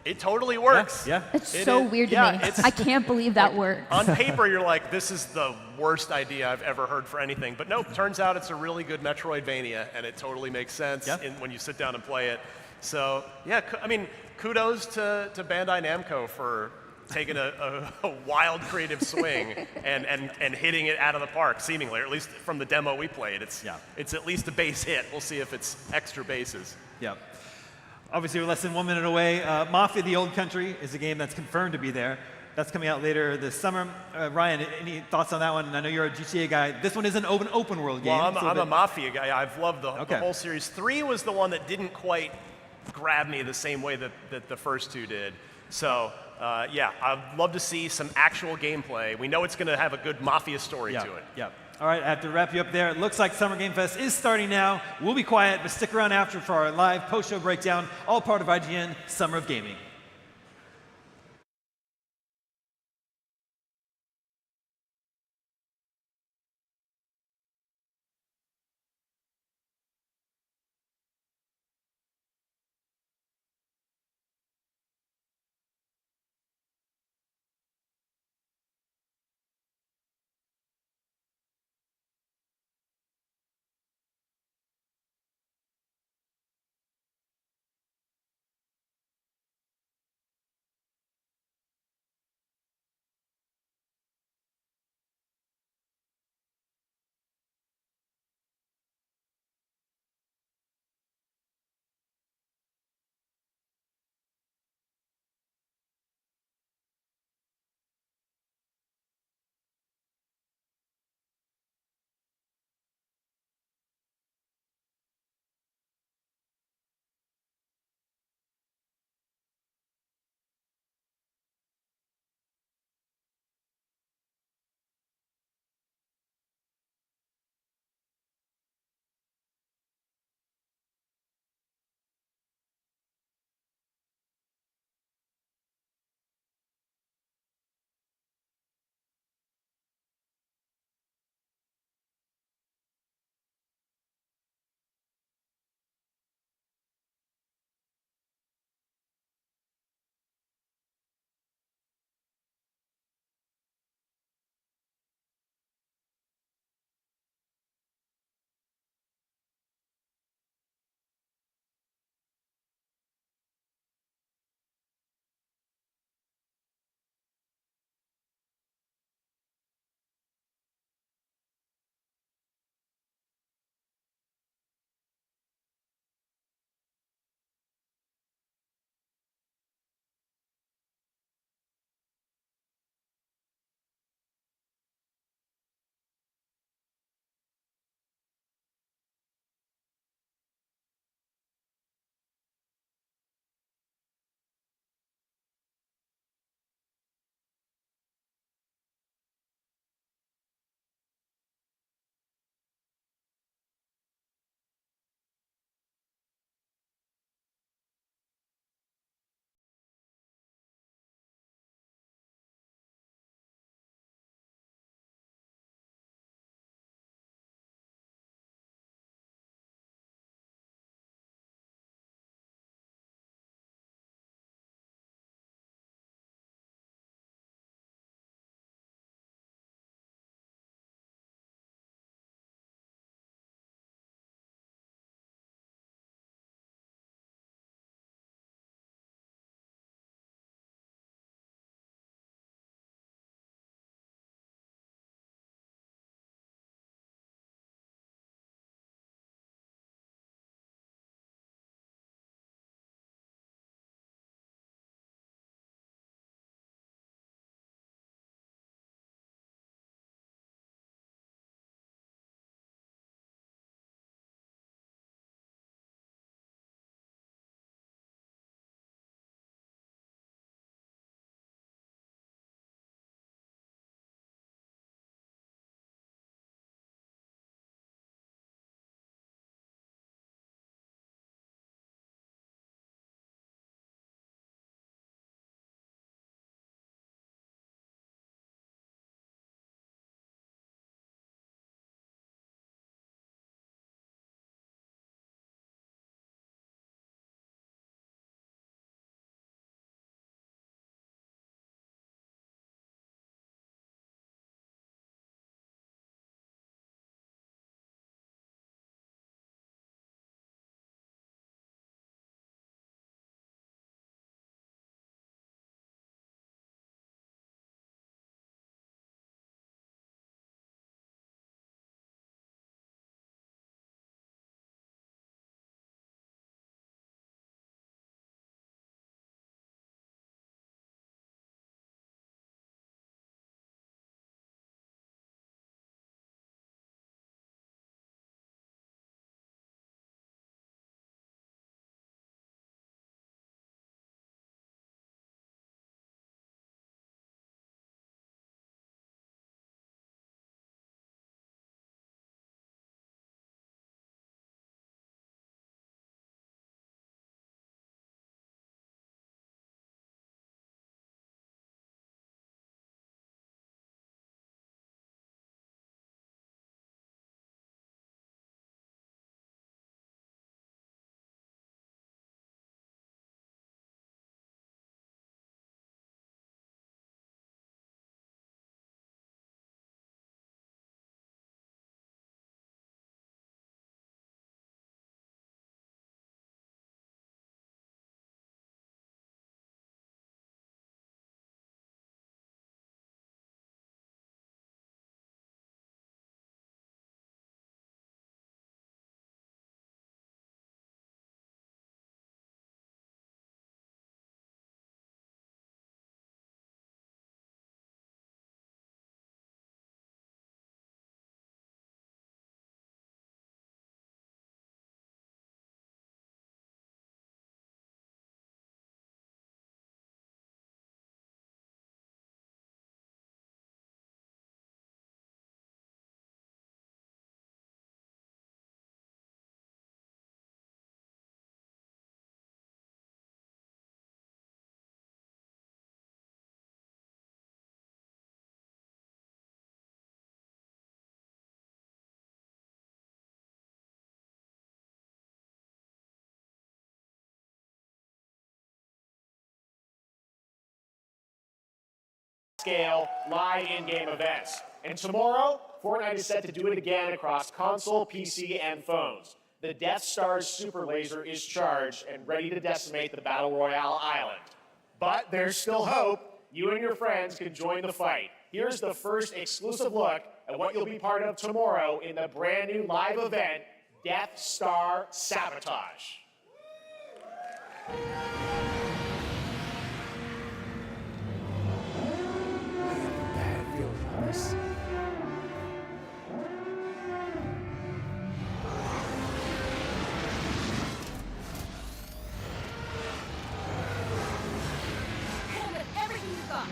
it totally works. Yeah. It's so weird to me. I can't believe that works. On paper, you're like, this is the worst idea I've ever heard for anything. But nope, turns out it's a really good Metroidvania, and it totally makes sense when you sit down and play it. So, yeah, I mean, kudos to Bandai Namco for taking a wild creative swing and hitting it out of the park, seemingly, or at least from the demo we played. It's at least a base hit. We'll see if it's extra bases. Yeah. Obviously, we're less than 1 minute away. Mafia: The Old Country is a game that's confirmed to be there. That's coming out later this summer. Ryan, any thoughts on that one? I know you're a GTA guy. This one is an open world game. Well, I'm a Mafia guy. I've loved the whole series. 3 was the one that didn't quite grab me the same way that the first 2 did. So, yeah, I'd love to see some actual gameplay. We know it's going to have a good Mafia story to it. Yeah. All right, I have to wrap you up there. It looks like Summer Game Fest is starting now. We'll be quiet, but stick around after for our live post-show breakdown, all part of IGN Summer of Gaming. scale live in-game events. And tomorrow, Fortnite is set to do it again across console, PC, and phones. The Death Star's super laser is charged and ready to decimate the Battle Royale island. But there's still hope. You and your friends can join the fight. Here's the first exclusive look at what you'll be part of tomorrow in the brand new live event, Death Star Sabotage. That feels nice. Everything you got.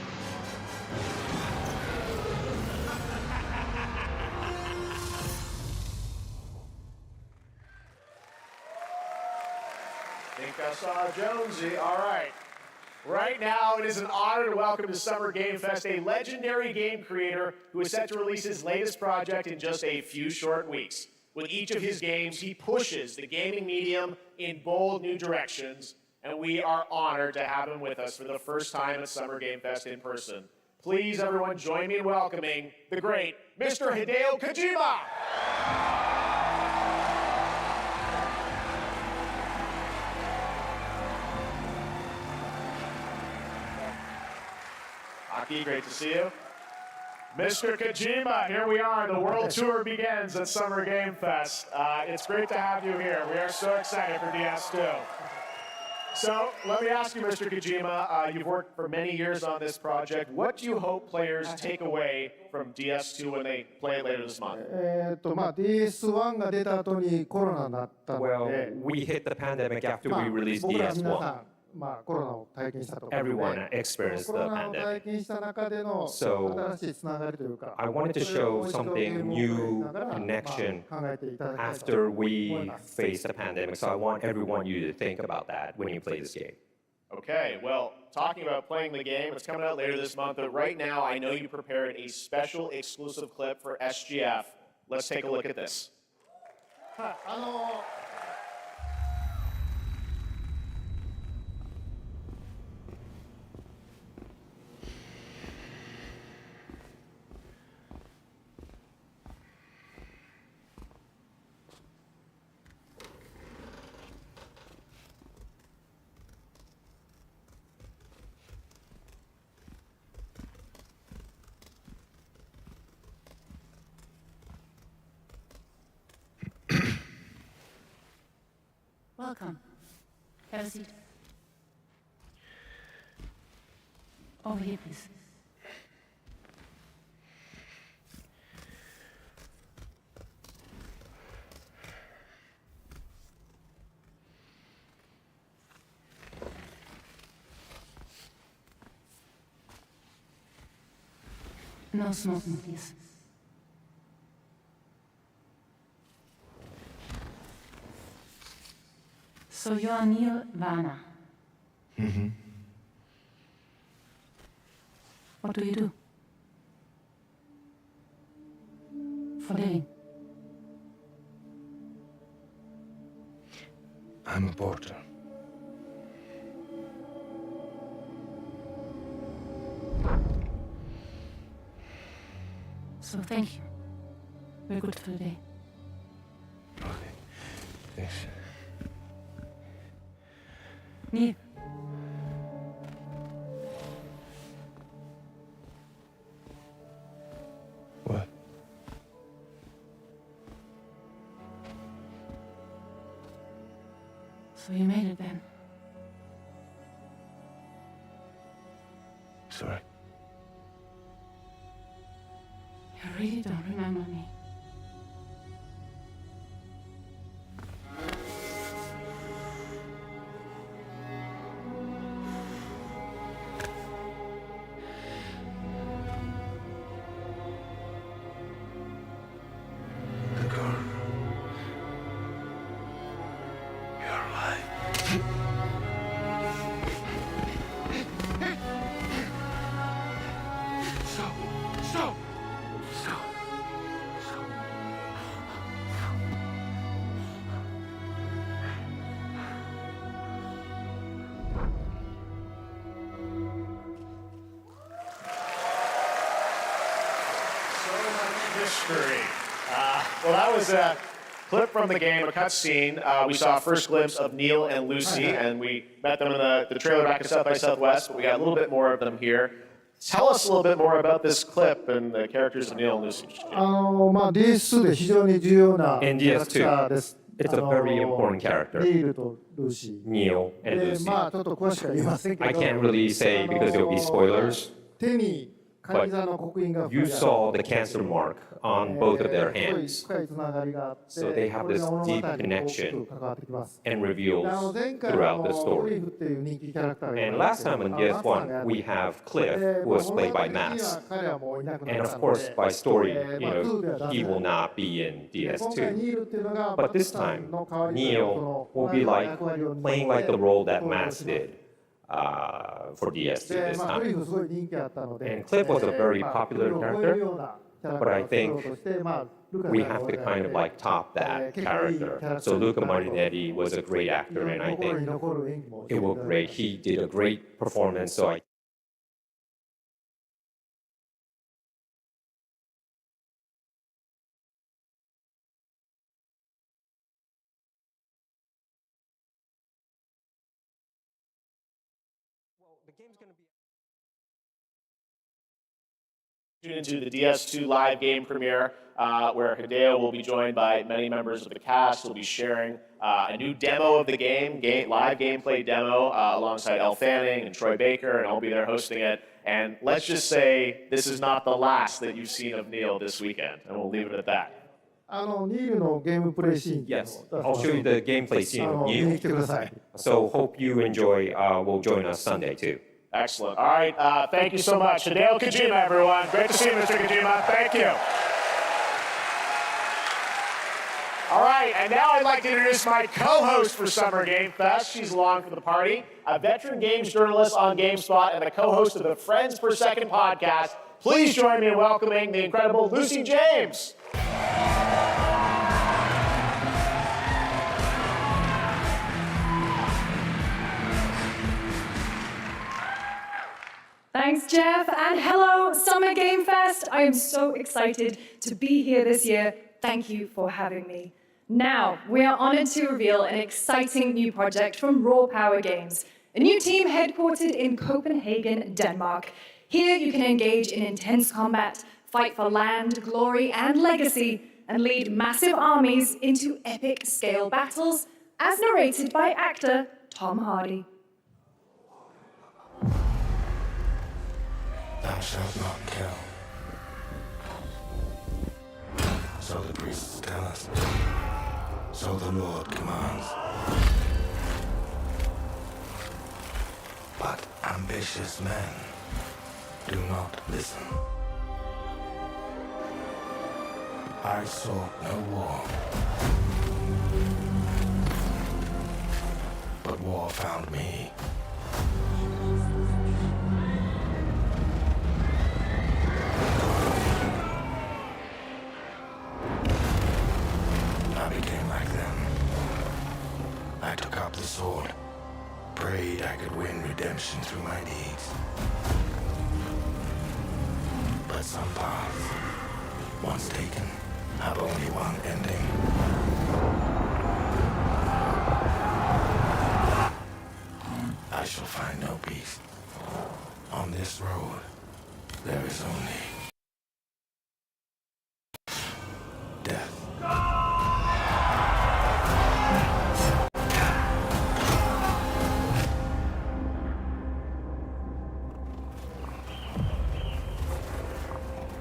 Think I saw Jonesy. All right. Right now, it is an honor to welcome to Summer Game Fest a legendary game creator who is set to release his latest project in just a few short weeks. With each of his games, he pushes the gaming medium in bold new directions, and we are honored to have him with us for the first time at Summer Game Fest in person. Please, everyone, join me in welcoming the great Mr. Hideo Kojima! Aki, great to see you. Mr. Kojima, here we are. The world tour begins at Summer Game Fest. It's great to have you here. We are so excited for DS2. So let me ask you, Mr. Kojima, you've worked for many years on this project. What do you hope players take away from DS2 when they play it later this month? DS1 が出た後にコロナになったので、 Well, we hit the pandemic after we released DS1. コロナを体験したところで、 Everyone experienced コ the ロナを pandemic. 体験した中での So, 新しいつながりというか、 I wanted to show something new, connection, 考えていただきたいと after 思い we ます。 faced the pandemic. So I want everyone you to think about that when you play this game. Okay, well, talking about playing the game, it's coming out later this month, but right now I know you prepared a special exclusive clip for SGF. Let's take a look at this. 'Welcome. Have a seat. Over here, please. No smoking, please. So you're Neil Varner. Mm-hmm. What do you do? For living? I'm a porter. So thank you. We're good for the day. Thanks. Neil. What? So you made it then? Sorry. You really don't remember me. The girl. You're alive. Stop! Stop! Stop! Mystery. Well, that was a clip from the game, a cutscene. We saw a first glimpse of Neil and Lucy, and we met them in the trailer back at South by Southwest, but we got a little bit more of them here. Tell us a little bit more about this clip and the characters of Neil and Lucy. DS2 で非常に重要な In キャラクターです。 It's a very important character. Neil と Lucy. Neil and で、 Lucy. ちょっと詳しくは言いませんけど、 I can't really say because there will be spoilers. 手に But you saw the cancer mark on both of their hands. So they have this deep connection and reveals throughout the story. And last time on DS1, we have Cliff, who was played by Max. And of course, by story, he will not be in DS2. But this time, Neil will be playing like the role that Max did. For DS2 this time. And Cliff was a very popular character, but I think we have to kind of top that character. So Luca Marinetti was a great actor, and I think it was great. He did a great performance, so I Tune into the DS2 live game premiere, where Hideo will be joined by many members of the cast. We'll be sharing a new demo of the game, live gameplay demo, alongside Elle Fanning and Troy Baker, and I'll be there hosting it. And let's just say this is not the last that you've seen of Neil this weekend, and we'll leave it at that. Yes, I'll show you the gameplay scene of Neil. So hope you enjoy. Will join us Sunday too. Excellent. All right. Thank you so much. Hideo Kojima, everyone. Great to see you, Mr. Kojima. Thank you. All right. And now I'd like to introduce my co-host for Summer Game Fest. She's along for the party, a veteran games journalist on GameSpot and the co-host of the Friends Per Second podcast. Please join me in welcoming the incredible Lucy James. Thanks, Jeff, and hello, Summer Game Fest. I am so excited to be here this year. Thank you for having me. Now, we are honored to reveal an exciting new project from Raw Power Games, a new team headquartered in Copenhagen, Denmark. Here you can engage in intense combat, fight for land, glory, and legacy, and lead massive armies into epic scale battles, as narrated by actor Tom Hardy. Thou shalt not kill. So the priests tell us. So the Lord commands. But ambitious men do not listen. I sought no war. But war found me. I became like them. I took up the sword, prayed I could win redemption through my deeds. But some paths, once taken, have only one ending. I shall find no peace. On this road, there is only death.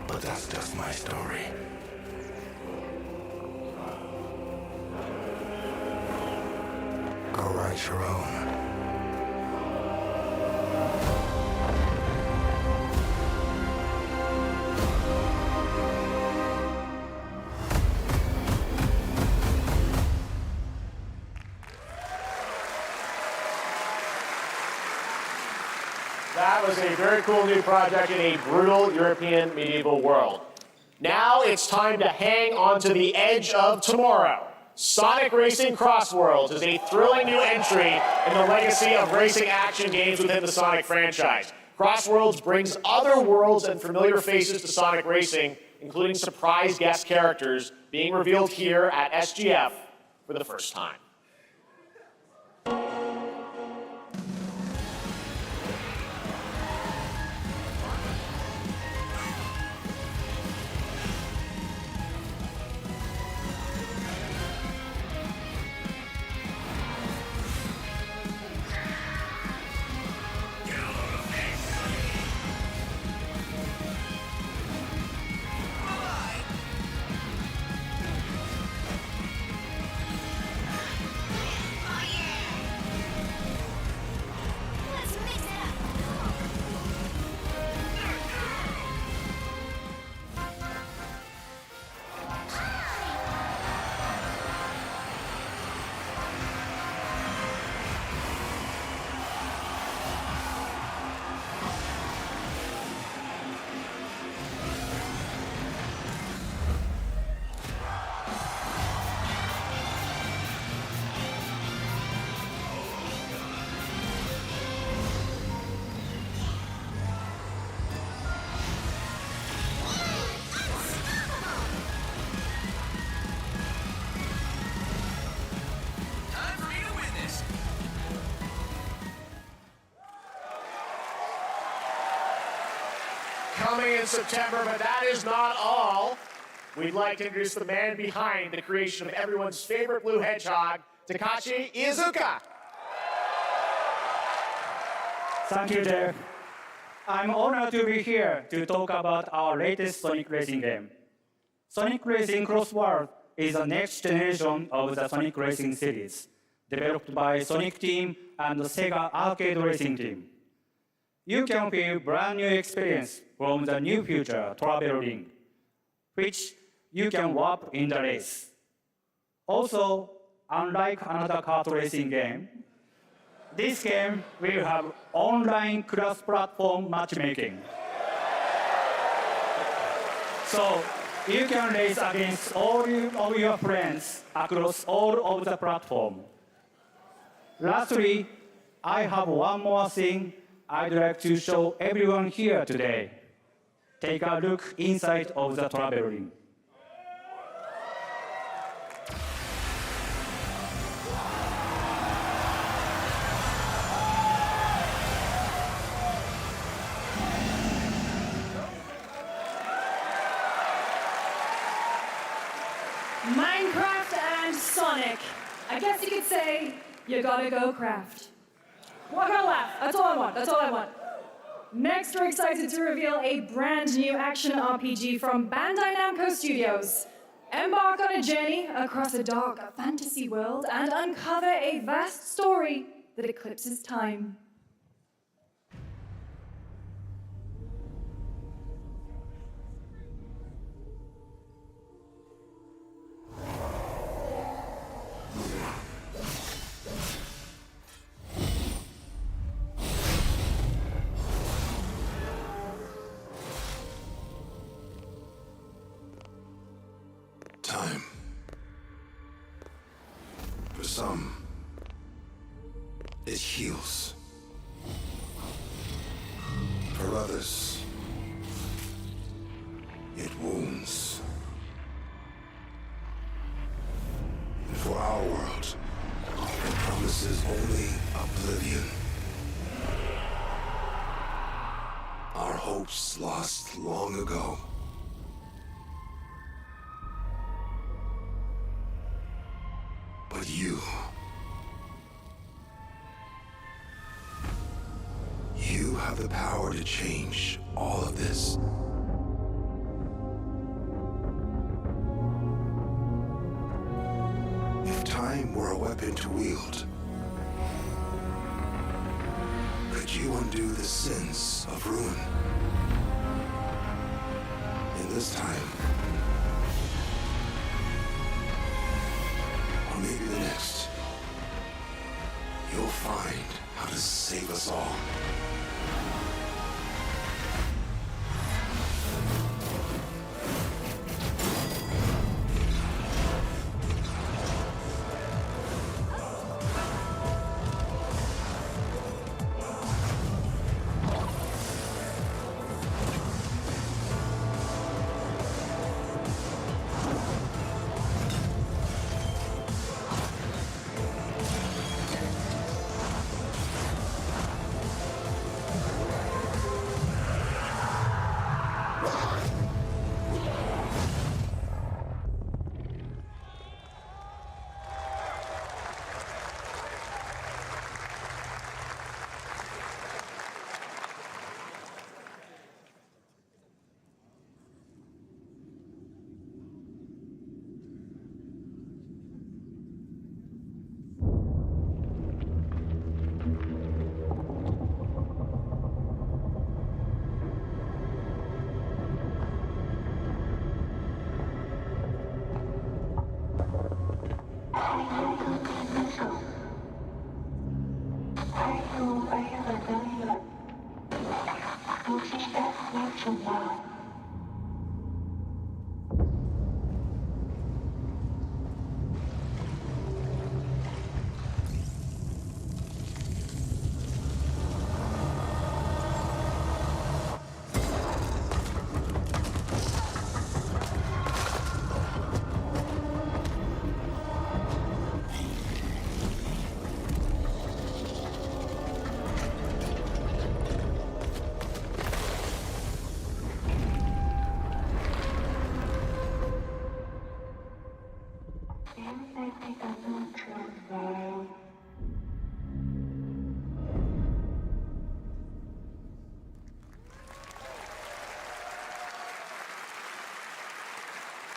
But that's just my story. Go write your own. That was a very cool new project in a brutal European medieval world. Now it's time to hang on to the edge of tomorrow. Sonic Racing Crossworlds is a thrilling new entry in the legacy of racing action games within the Sonic franchise. Crossworlds brings other worlds and familiar faces to Sonic Racing, including surprise guest characters being revealed here at SGF for the first time. Coming in September, but that is not all. We'd like to introduce the man behind the creation of everyone's favorite blue hedgehog, Takashi Iizuka. Thank you, Jeff. I'm honored to be here to talk about our latest Sonic Racing game. Sonic Racing Cross World is the next generation of the Sonic Racing series, developed by Sonic Team and the Sega Arcade Racing Team. You can feel brand new experience from the new future travel ring, which you can warp in the race. Also, unlike another kart racing game, this game will have online cross-platform matchmaking. So, you can race against all of your friends across all of the platform. Lastly, I have one more thing I'd like to show everyone here today. Take a look inside of the travel ring. Minecraft and Sonic. I guess you could say, you gotta go craft. Walk on laugh. That's all I want. That's all I want. Next, we're excited to reveal a brand new action RPG from Bandai Namco Studios. Embark on a journey across a dark fantasy world and uncover a vast story that eclipses time. Time. For some, it heals. For others, it wounds. And for our world, it promises only oblivion. Our hopes lost long ago. But you have the power to change all of this. If time were a weapon to wield, could you undo the sins of ruin? In this time, or maybe the next, you'll find how to save us all.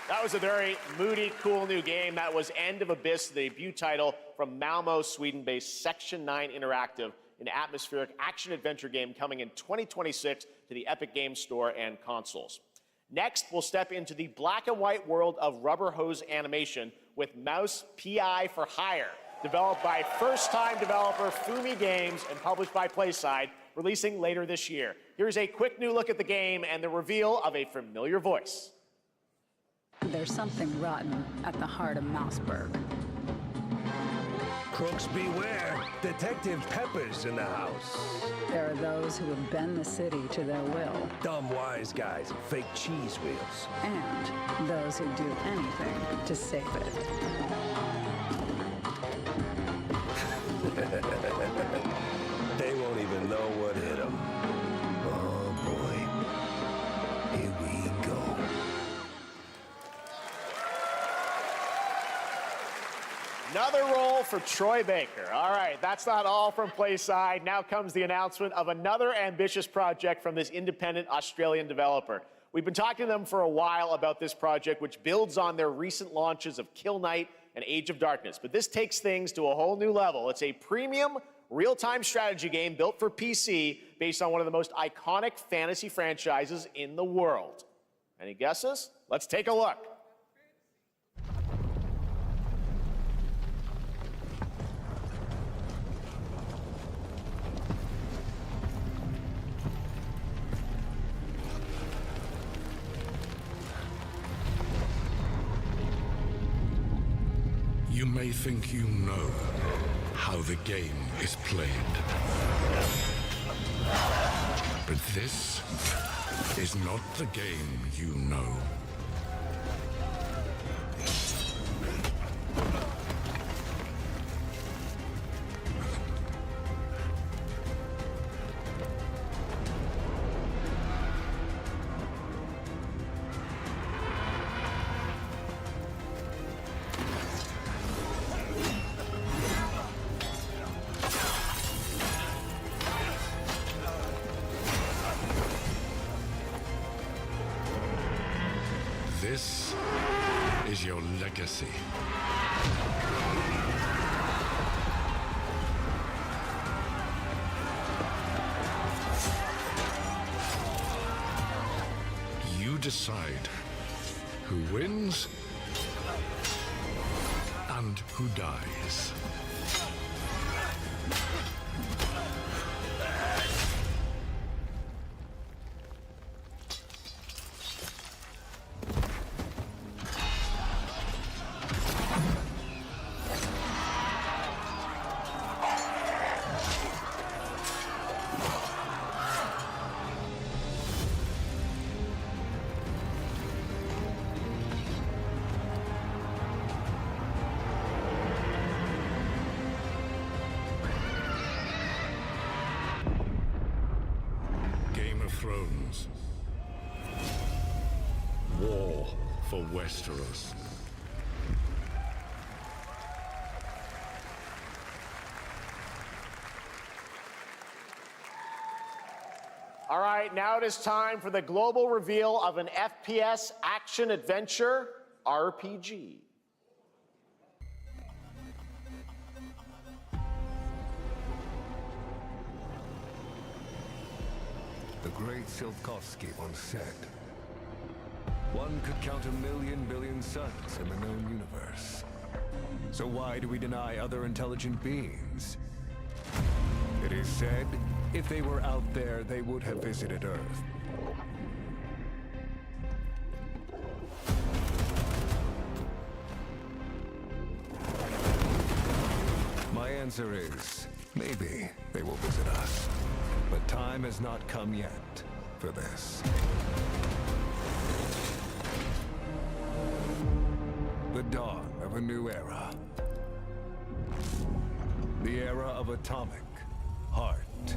That was a very moody, cool new game. That was End of Abyss, the debut title from Malmo, Sweden-based Section 9 Interactive, an atmospheric action-adventure game coming in 2026 to the Epic Games Store and consoles. Next, we'll step into the black and white world of rubber hose animation with Mouse PI for Hire, developed by first-time developer Fumi Games and published by PlaySide, releasing later this year. Here's a quick new look at the game and the reveal of a familiar voice. There's something rotten at the heart of Mouseburg. Crooks beware. Detective Pepper's in the house. There are those who would bend the city to their will. Dumb wise guys and fake cheese wheels. And those who do anything to save it. They won't even know what hit them. Oh boy. Here we go. Another role for Troy Baker. All right, that's not all from PlaySide. Now comes the announcement of another ambitious project from this independent Australian developer. We've been talking to them for a while about this project, which builds on their recent launches of Kill Knight and Age of Darkness. But this takes things to a whole new level. It's a premium, real-time strategy game built for PC based on one of the most iconic fantasy franchises in the world. Any guesses? Let's take a look. You may think you know how the game is played. But this is not the game you know. This is your legacy. You decide who wins and who dies. Thrones. War for Westeros. All right, now it is time for the global reveal of an FPS action-adventure RPG. The great Silkovsky once said, one could count 1,000,000 billion suns in the known universe. So why do we deny other intelligent beings? It is said, If they were out there, they would have visited Earth. My answer is, maybe they will visit us. But time has not come yet for this. The dawn of a new era. The era of Atomic Heart 2.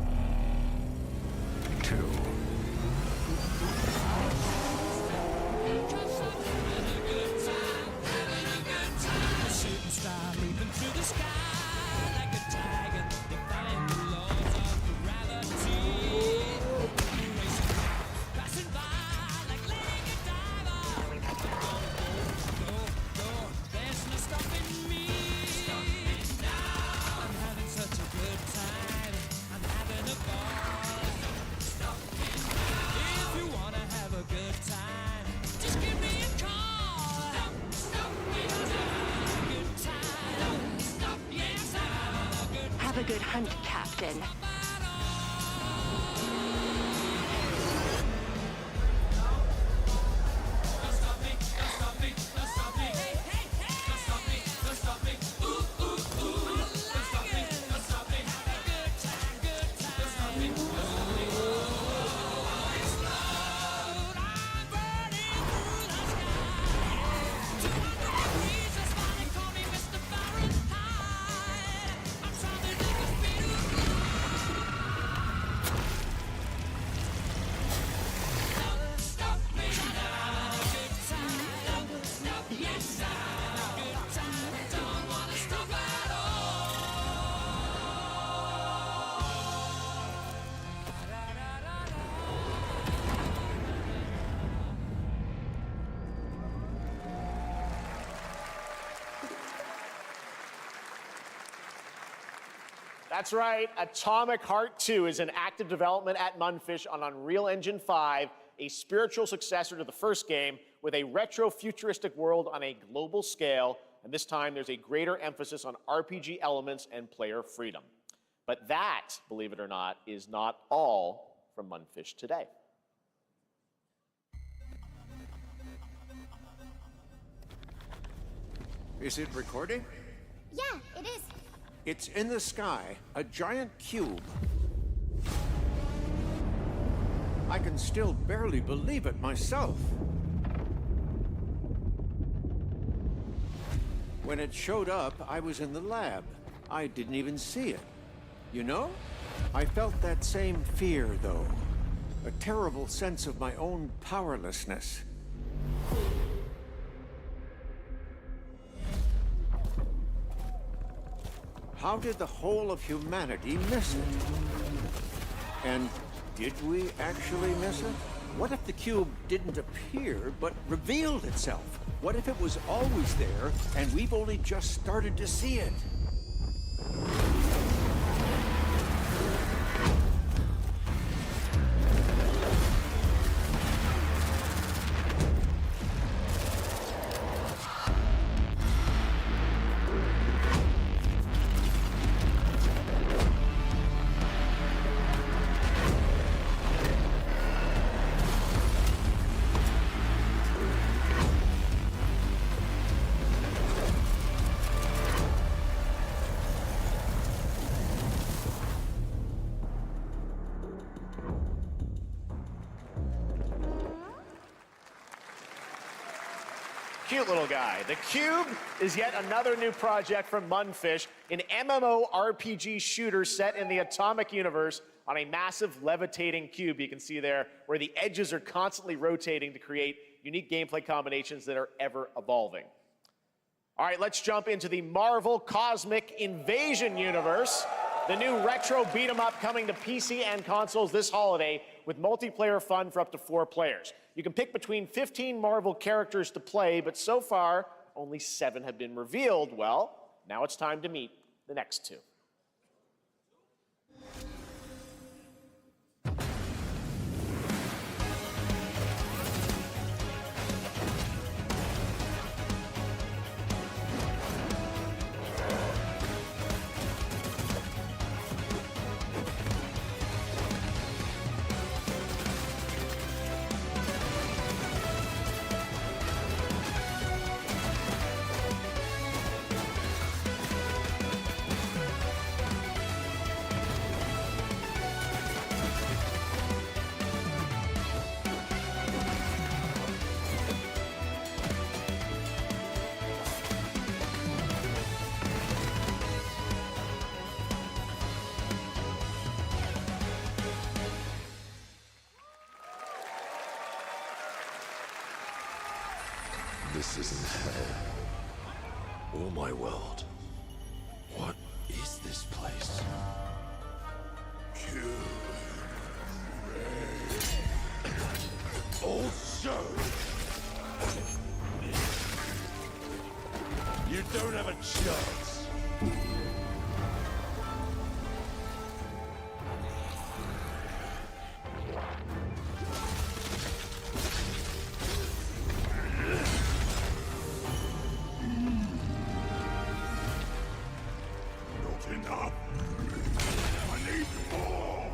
Shooting star leaping through the sky like a tiger, defying the laws of gravity. Racing, passing by like Lady Diver. Go, there's no stopping me. I'm having such a good time. I'm having a ball. If you wanna have a good time, just give me a call. Have a good hunt, Captain. That's right, Atomic Heart 2 is in active development at Munfish on Unreal Engine 5, a spiritual successor to the first game with a retro-futuristic world on a global scale, and this time there's a greater emphasis on RPG elements and player freedom. But that, believe it or not, is not all from Munfish today. Is it recording? Yeah, it is. It's in the sky, a giant cube. I can still barely believe it myself. When it showed up, I was in the lab. I didn't even see it. You know? I felt that same fear, though. A terrible sense of my own powerlessness. How did the whole of humanity miss it? And did we actually miss it? What if the cube didn't appear, but revealed itself? What if it was always there, and we've only just started to see it? Cute little guy. The Cube is yet another new project from Munfish, an MMORPG shooter set in the Atomic universe on a massive levitating cube you can see there, where the edges are constantly rotating to create unique gameplay combinations that are ever evolving. All right, let's jump into the Marvel Cosmic Invasion universe, the new retro beat-em-up coming to PC and consoles this holiday with multiplayer fun for up to 4 players. You can pick between 15 Marvel characters to play, but so far, only 7 have been revealed. Well, now it's time to meet the next 2. this isn't hell. Or my world. What is this place? Also, you don't have a chance. Not enough. I need more.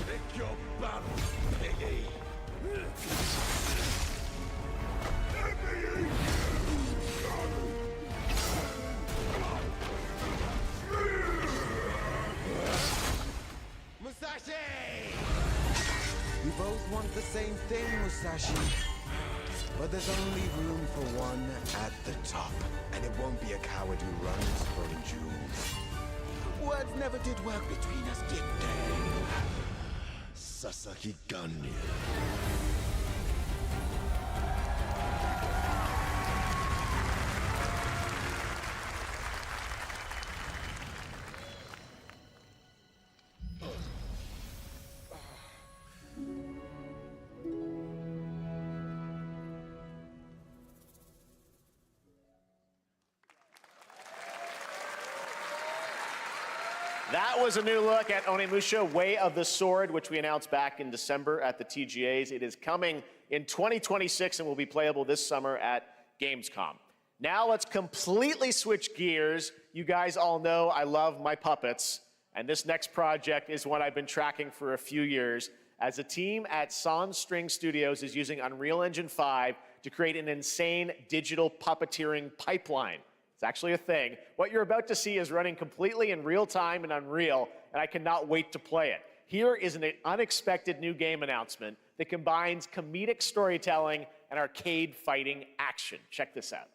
Pick your battle, piggy. Musashi! We both want the same thing, Musashi. But there's only room for one at the top. And it won't be a coward who runs from jewels. Words never did work between us, did they? Sasaki Ganyu. That was a new look at Onimusha Way of the Sword, which we announced back in December at the TGAs. It is coming in 2026 and will be playable this summer at Gamescom. Now let's completely switch gears. You guys all know I love my puppets, and this next project is one I've been tracking for a few years, as a team at Sans String Studios is using Unreal Engine 5 to create an insane digital puppeteering pipeline. It's actually a thing. What you're about to see is running completely in real time in Unreal, and I cannot wait to play it. Here is an unexpected new game announcement that combines comedic storytelling and arcade fighting action. Check this out.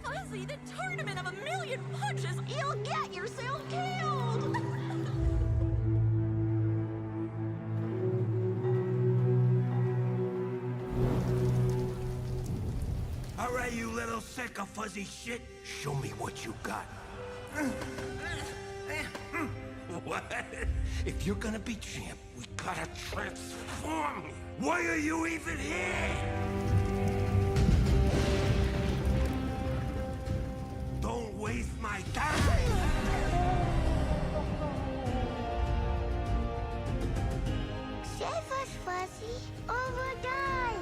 Fuzzy, the tournament of a million punches, you'll get yourself killed! All right, you little sack of fuzzy shit. Show me what you got. What? If you're gonna be champ, we gotta transform. Why are you even here? Don't waste my time. Save us, Fuzzy, or we'll die!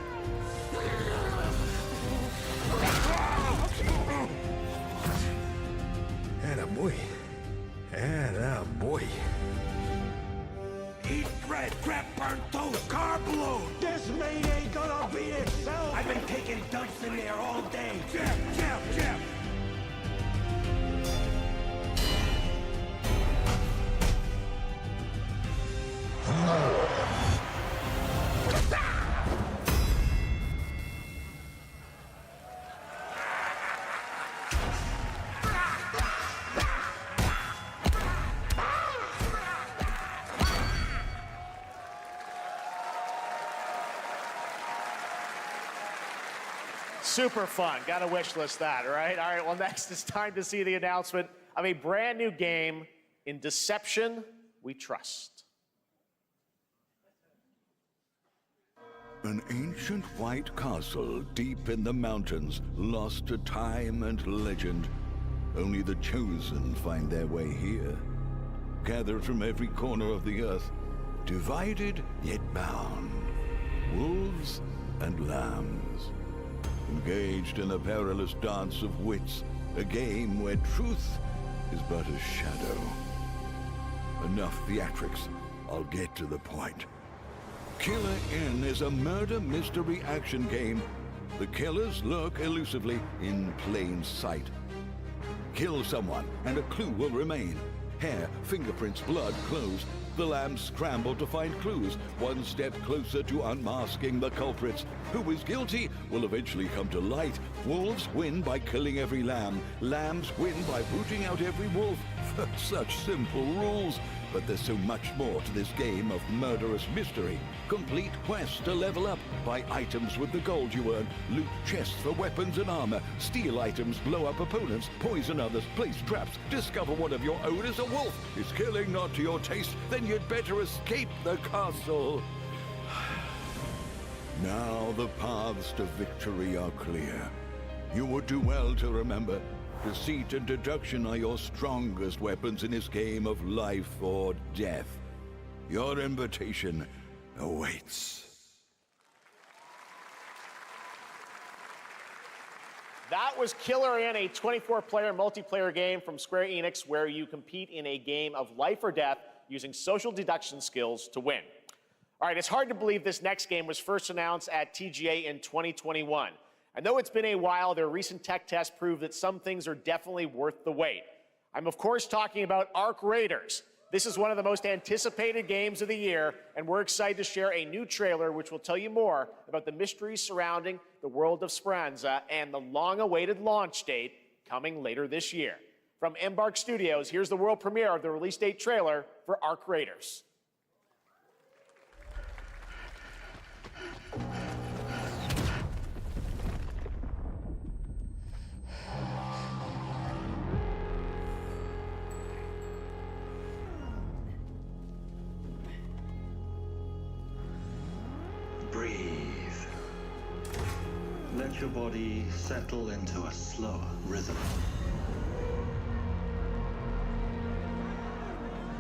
Attaboy. Attaboy. Eat bread, grab burnt toast, carb load. This meat ain't gonna beat itself. I've been taking dumps in there all day. Jab. Super fun. Got to wish list that, right? All right, well, next it's time to see the announcement of a brand new game, In Deception We Trust. An ancient white castle deep in the mountains, lost to time and legend. Only the chosen find their way here. Gathered from every corner of the earth, divided yet bound. Wolves and lambs. Engaged in a perilous dance of wits, a game where truth is but a shadow. Enough theatrics, I'll get to the point. Killer Inn is a murder mystery action game. The killers lurk elusively in plain sight. Kill someone and a clue will remain. Hair, fingerprints, blood, clothes. The lambs scramble to find clues, one step closer to unmasking the culprits. Who is guilty will eventually come to light. Wolves win by killing every lamb. Lambs win by rooting out every wolf. Such simple rules. But there's so much more to this game of murderous mystery. Complete quests to level up, buy items with the gold you earn, loot chests for weapons and armor, steal items, blow up opponents, poison others, place traps, discover one of your own is a wolf. Is killing not to your taste? Then you'd better escape the castle. Now the paths to victory are clear. You would do well to remember, deceit and deduction are your strongest weapons in this game of life or death. Your invitation awaits. That was Killer Inn, a 24-player multiplayer game from Square Enix where you compete in a game of life or death using social deduction skills to win. All right, it's hard to believe this next game was first announced at TGA in 2021. And though it's been a while, their recent tech tests prove that some things are definitely worth the wait. I'm of course talking about Arc Raiders. This is one of the most anticipated games of the year, and we're excited to share a new trailer which will tell you more about the mysteries surrounding the world of Speranza and the long-awaited launch date coming later this year. From Embark Studios, here's the world premiere of the release date trailer for Arc Raiders. Breathe. Let your body settle into a slower rhythm.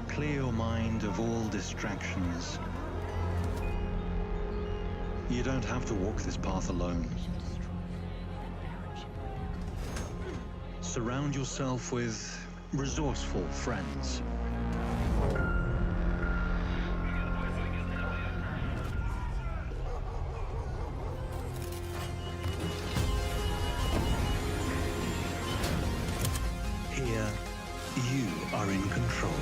Clear your mind of all distractions. You don't have to walk this path alone. Surround yourself with resourceful friends. Here, you are in control.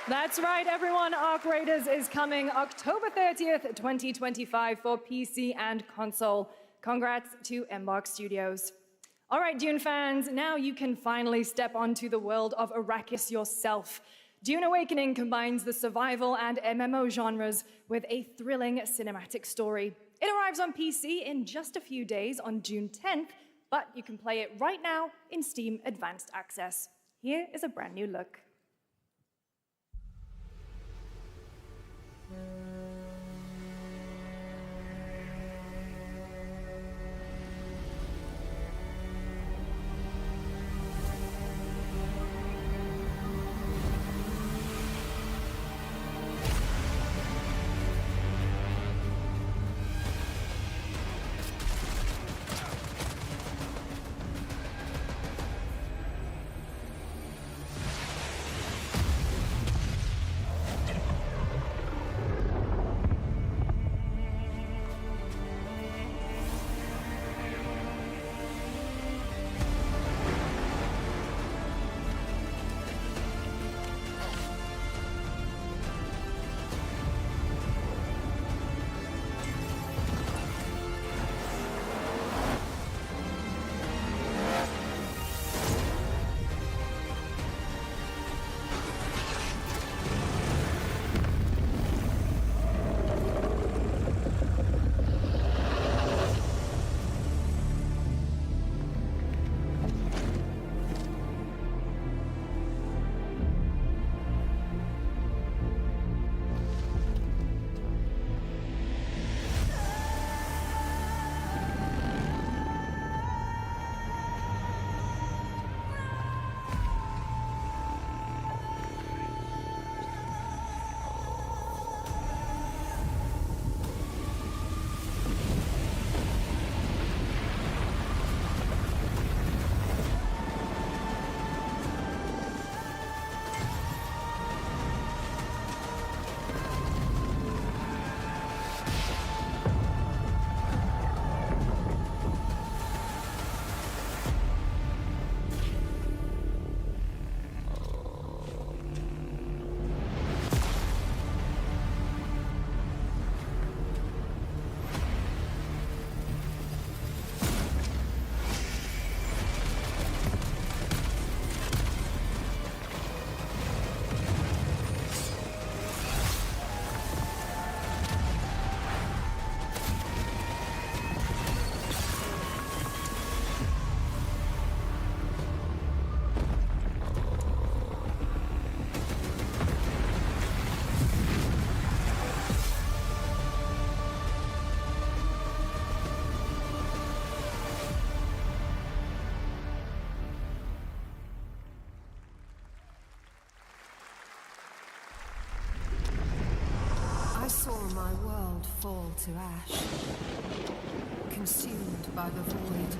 That's right, everyone. Arc Raiders is coming October 30th, 2025 for PC and console. Congrats to Embark Studios. All right, Dune fans, now you can finally step onto the world of Arrakis yourself. Dune Awakening combines the survival and MMO genres with a thrilling cinematic story. It arrives on PC in just a few days on June 10th, but you can play it right now in Steam Advanced Access. Here is a brand new look. my world fall to ash, consumed by the void.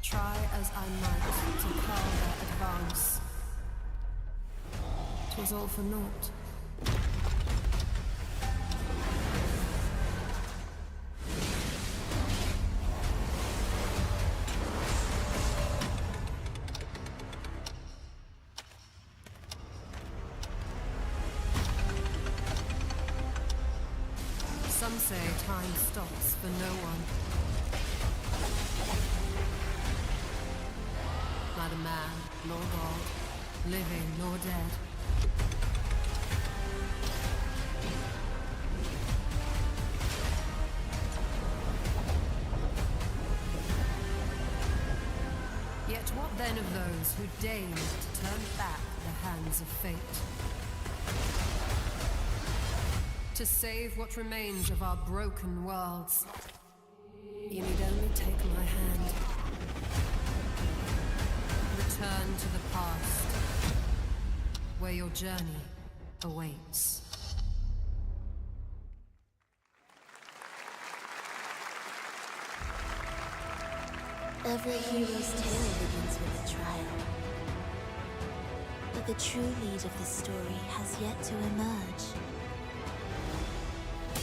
Try as I might to curl their advance. 'Twas all for naught. Some say time stops for no one. Neither man nor god, living nor dead. Yet what then of those who deigned to turn back the hands of fate? To save what remains of our broken worlds, you need only take my hand. Return to the past, where your journey awaits. Every hero's tale begins with a trial. But the true lead of the story has yet to emerge.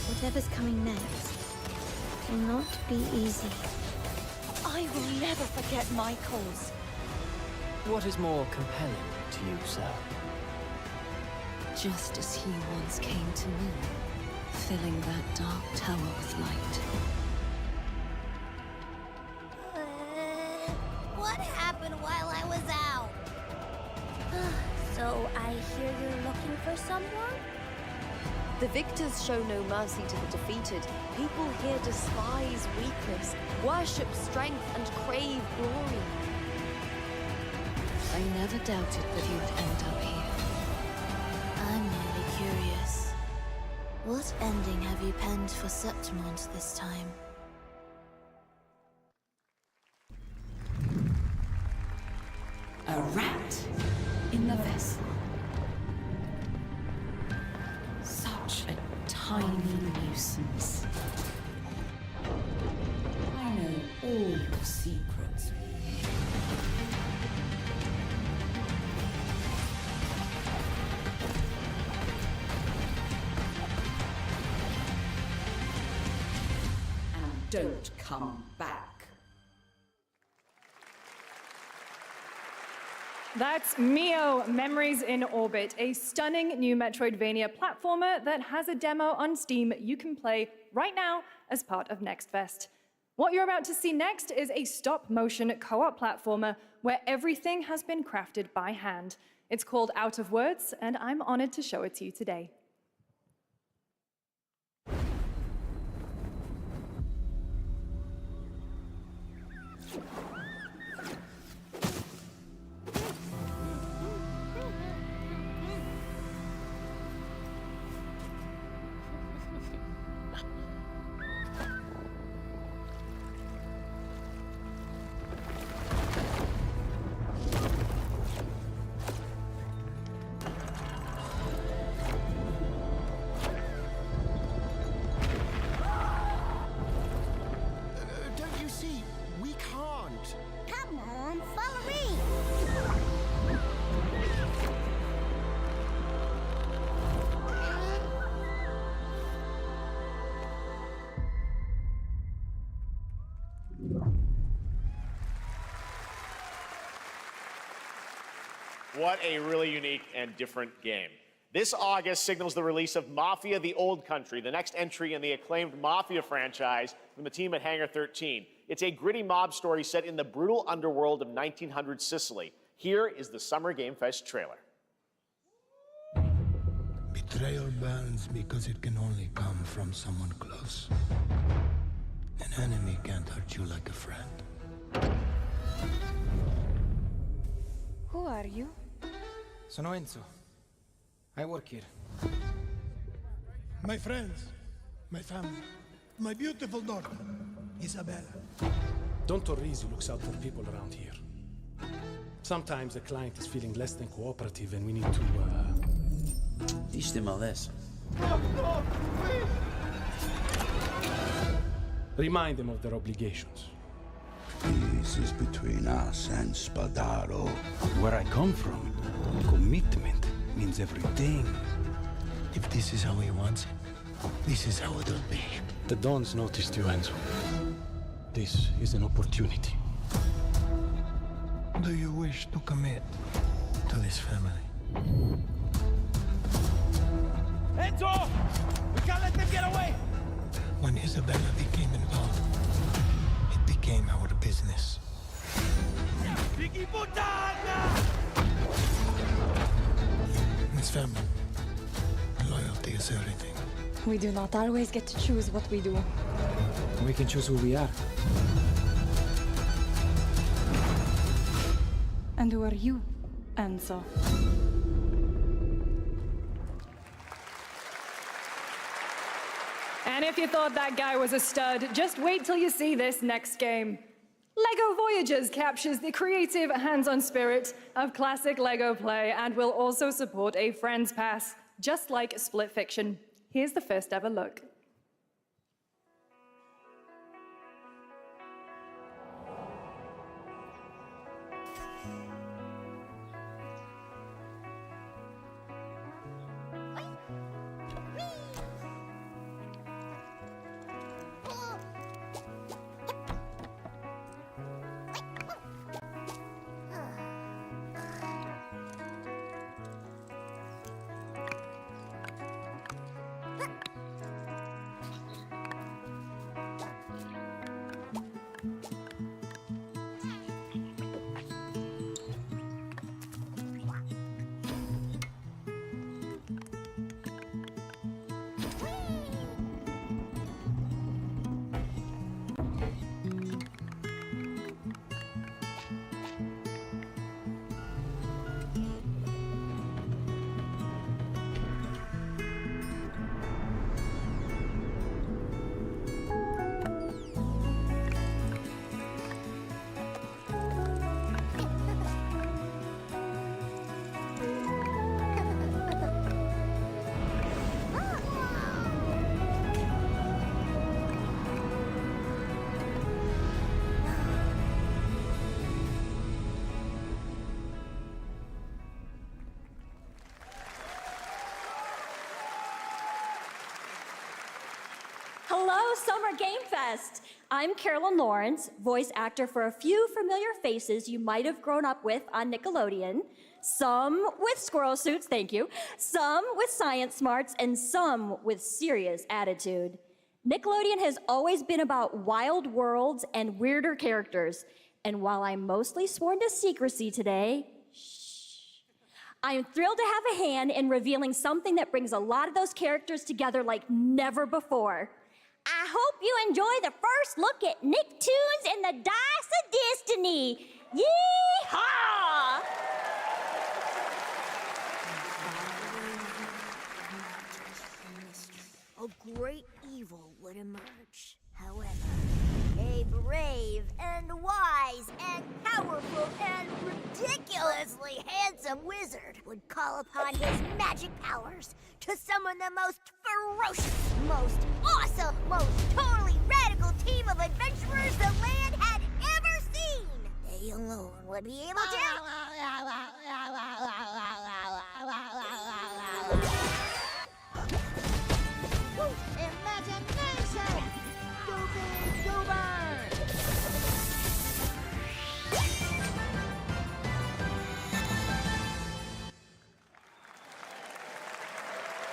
Whatever's coming next will not be easy. I will never forget my cause. What is more compelling to you, sir? Just as he once came to me, filling that dark tower with light. What happened while I was out? So I hear you're looking for someone? The victors show no mercy to the defeated. People here despise weakness, worship strength, and crave glory. I never doubted that you would end up here. I'm merely curious. What ending have you penned for Septimont this time? A rat in the vessel. Such a tiny nuisance. I know all your secrets. And don't come back. That's Mio, Memories in Orbit, a stunning new Metroidvania platformer that has a demo on Steam you can play right now as part of Next Fest. What you're about to see next is a stop-motion co-op platformer where everything has been crafted by hand. It's called Out of Words, and I'm honored to show it to you today. Don't you see? We can't. Come on, follow me! What a really unique and different game. This August signals the release of Mafia: The Old Country, the next entry in the acclaimed Mafia franchise from the team at Hangar 13. It's a gritty mob story set in the brutal underworld of 1900 Sicily. Here is the Summer Game Fest trailer. Betrayal burns because it can only come from someone close. An enemy can't hurt you like a friend. Who are you? Sono Enzo. I work here. My friends, my family, my beautiful daughter, Isabella. Don Torrisi looks out for people around here. Sometimes the client is feeling less than cooperative and we need to, teach them a lesson. Remind them of their obligations. This is between us and Spadaro. Where I come from, commitment means everything. If this is how he wants it, this is how it'll be. The Dons noticed you, Enzo. This is an opportunity. Do you wish to commit to this family? Enzo! We can't let them get away! When Isabella became involved, it became our business. Miss family, loyalty is everything. We do not always get to choose what we do. We can choose who we are. And who are you, Enzo? And if you thought that guy was a stud, just wait till you see this next game. LEGO Voyagers captures the creative, hands-on spirit of classic LEGO play and will also support a Friends Pass, just like Split Fiction. Here's the first ever look. Hello, Summer Game Fest! I'm Carolyn Lawrence, voice actor for a few familiar faces you might have grown up with on Nickelodeon. Some with squirrel suits, thank you. Some with science smarts, and some with serious attitude. Nickelodeon has always been about wild worlds and weirder characters. And while I'm mostly sworn to secrecy today, I'm thrilled to have a hand in revealing something that brings a lot of those characters together like never before. I hope you enjoy the first look at Nicktoons and the Dice of Destiny. Yee-haw! A great evil would emerge. However, a brave and wise and powerful and ridiculously handsome wizard would call upon his magic powers to summon the most ferocious, most awesome, most totally radical team of adventurers the land had ever seen. They alone would be able to... Imagination! Go big, go burn!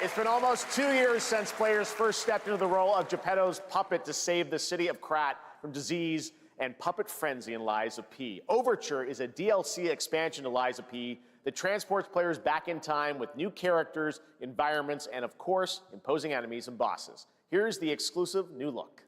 It's been almost 2 years since players first stepped into the role of Geppetto's puppet to save the city of Krat from disease and puppet frenzy in Lies of P. Overture is a DLC expansion to Lies of P that transports players back in time with new characters, environments, and of course, imposing enemies and bosses. Here's the exclusive new look.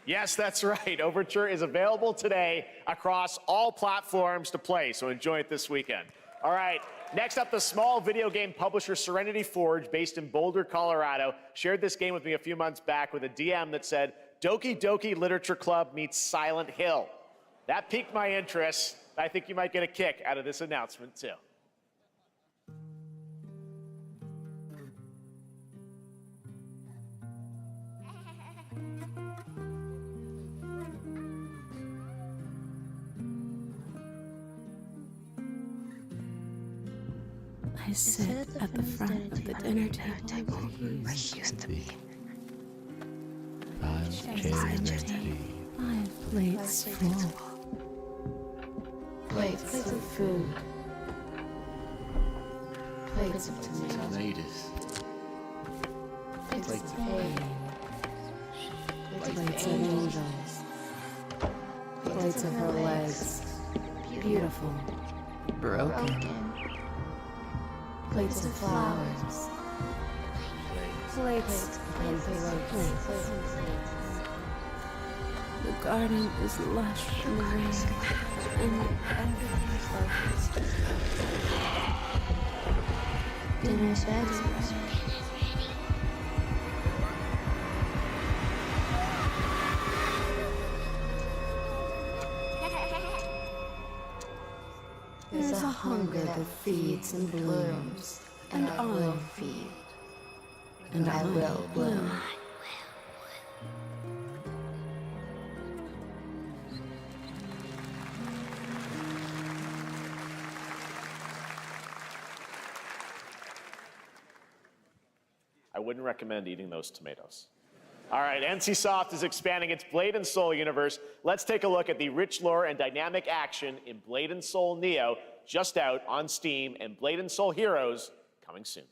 Yes, that's right. Overture is available today across all platforms to play, so enjoy it this weekend. All right, next up, the small video game publisher Serenity Forge, based in Boulder, Colorado, shared this game with me a few months back with a DM that said, Doki Doki Literature Club meets Silent Hill. That piqued my interest. I think you might get a kick out of this announcement, too. I sit at the front of the dinner table where I used to be. 5 plates full. Plates of food. Plates of tomatoes. Plates of hay. Plates of angels. Plates of her legs. Beautiful. Broken. Plates of flowers. Plates and plates. The garden is lush and green, and everything's focused. Dinner's ready. There's a hunger that feeds and blooms, and I will feed, and I will bloom. I wouldn't recommend eating those tomatoes. All right, NCSoft is expanding its Blade and Soul universe. Let's take a look at the rich lore and dynamic action in Blade and Soul Neo, just out on Steam, and Blade and Soul Heroes coming soon.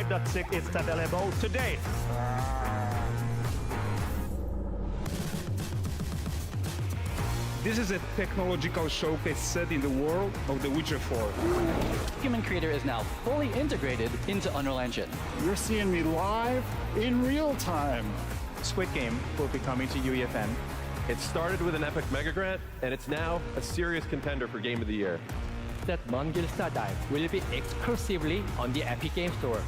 5.6 is available today. This is a technological showcase set in the world of The Witcher 4. Human Creator is now fully integrated into Unreal Engine. You're seeing me live in real time. Squid Game will be coming to UEFN. It started with an epic mega grant, and it's now a serious contender for Game of the Year. That Mongilsta Dive will be exclusively on the Epic Game Store.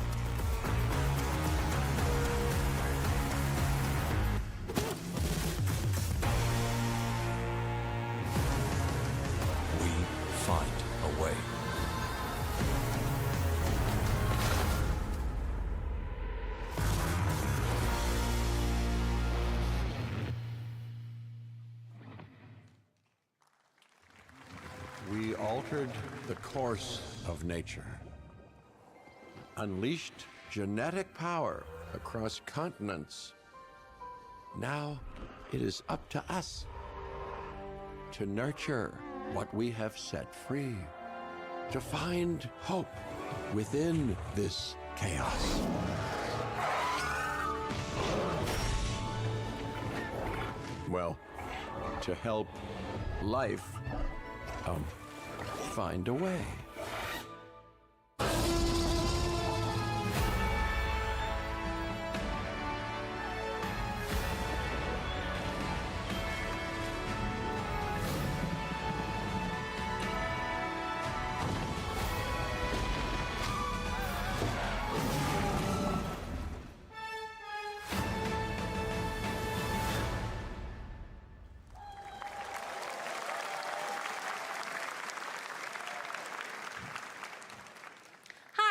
We find a way. We altered the course of nature, unleashed genetic power across continents. Now it is up to us to nurture what we have set free, to find hope within this chaos. Well, to help life find a way.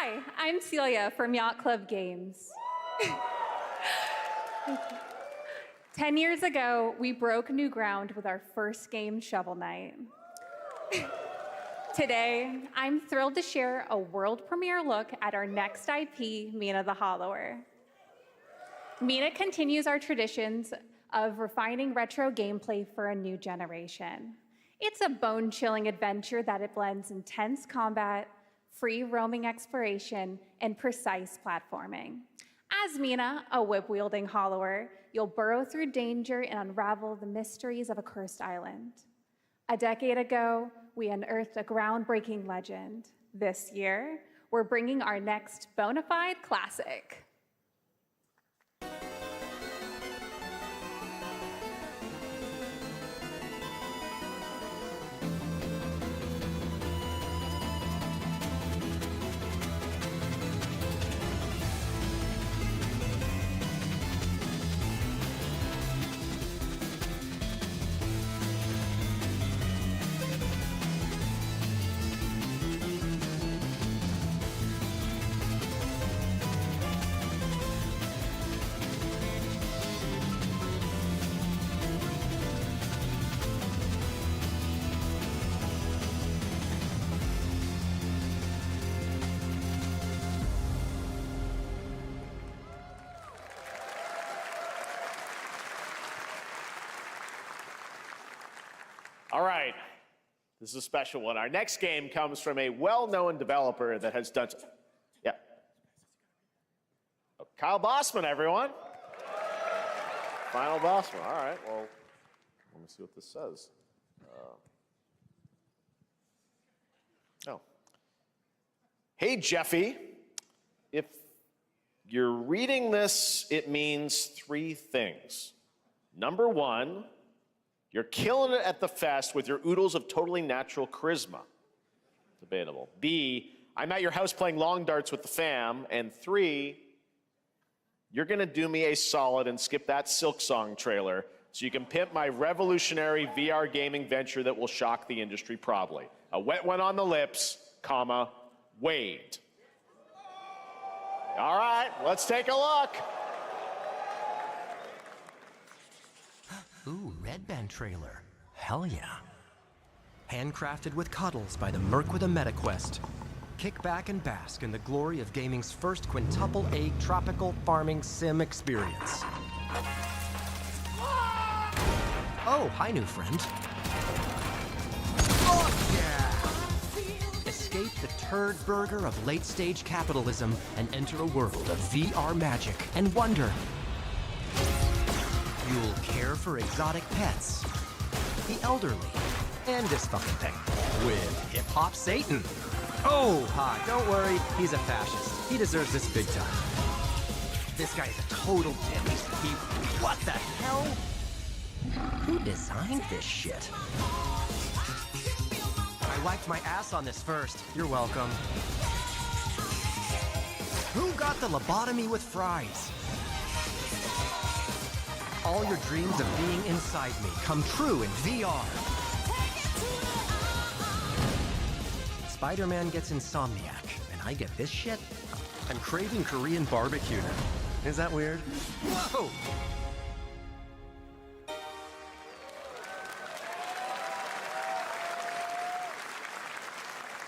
Hi, I'm Celia from Yacht Club Games. 10 years ago, we broke new ground with our first game, Shovel Knight. Today, I'm thrilled to share a world premiere look at our next IP, Mina the Hollower. Mina continues our traditions of refining retro gameplay for a new generation. It's a bone-chilling adventure that it blends intense combat, free roaming exploration, and precise platforming. As Mina, a whip-wielding hollower, you'll burrow through danger and unravel the mysteries of a cursed island. A decade ago, we unearthed a groundbreaking legend. This year, we're bringing our next bona fide classic. All right, this is a special one. Our next game comes from a well-known developer that has done, yeah. Oh, Kyle Bossman, everyone. Final Bossman, all right, well, let me see what this says. Oh. Hey, Jeffy, if you're reading this, it means three things. Number one, you're killing it at the fest with your oodles of totally natural charisma. Debatable. B, I'm at your house playing long darts with the fam. And three, you're gonna do me a solid and skip that Silk Song trailer so you can pimp my revolutionary VR gaming venture that will shock the industry probably. A wet one on the lips, comma, Wade. All right, let's take a look. Ooh, Red Band trailer. Hell yeah. Handcrafted with cuddles by the Merc with a MetaQuest. Kick back and bask in the glory of gaming's first quintuple A tropical farming sim experience. Oh, hi, new friend. Oh, yeah! escape the turd burger of late-stage capitalism and enter a world of VR magic and wonder. You'll care for exotic pets, the elderly, and this fucking thing with hip-hop Satan. Oh, hi, don't worry, he's a fascist. He deserves this big time. This guy's a total dimmy. What the hell? Who designed this shit? I wiped my ass on this first. You're welcome. Who got the lobotomy with fries? All your dreams of being inside me come true in VR. Spider-Man gets Insomniac, and I get this shit? I'm craving Korean barbecue now. Is that weird? Whoa!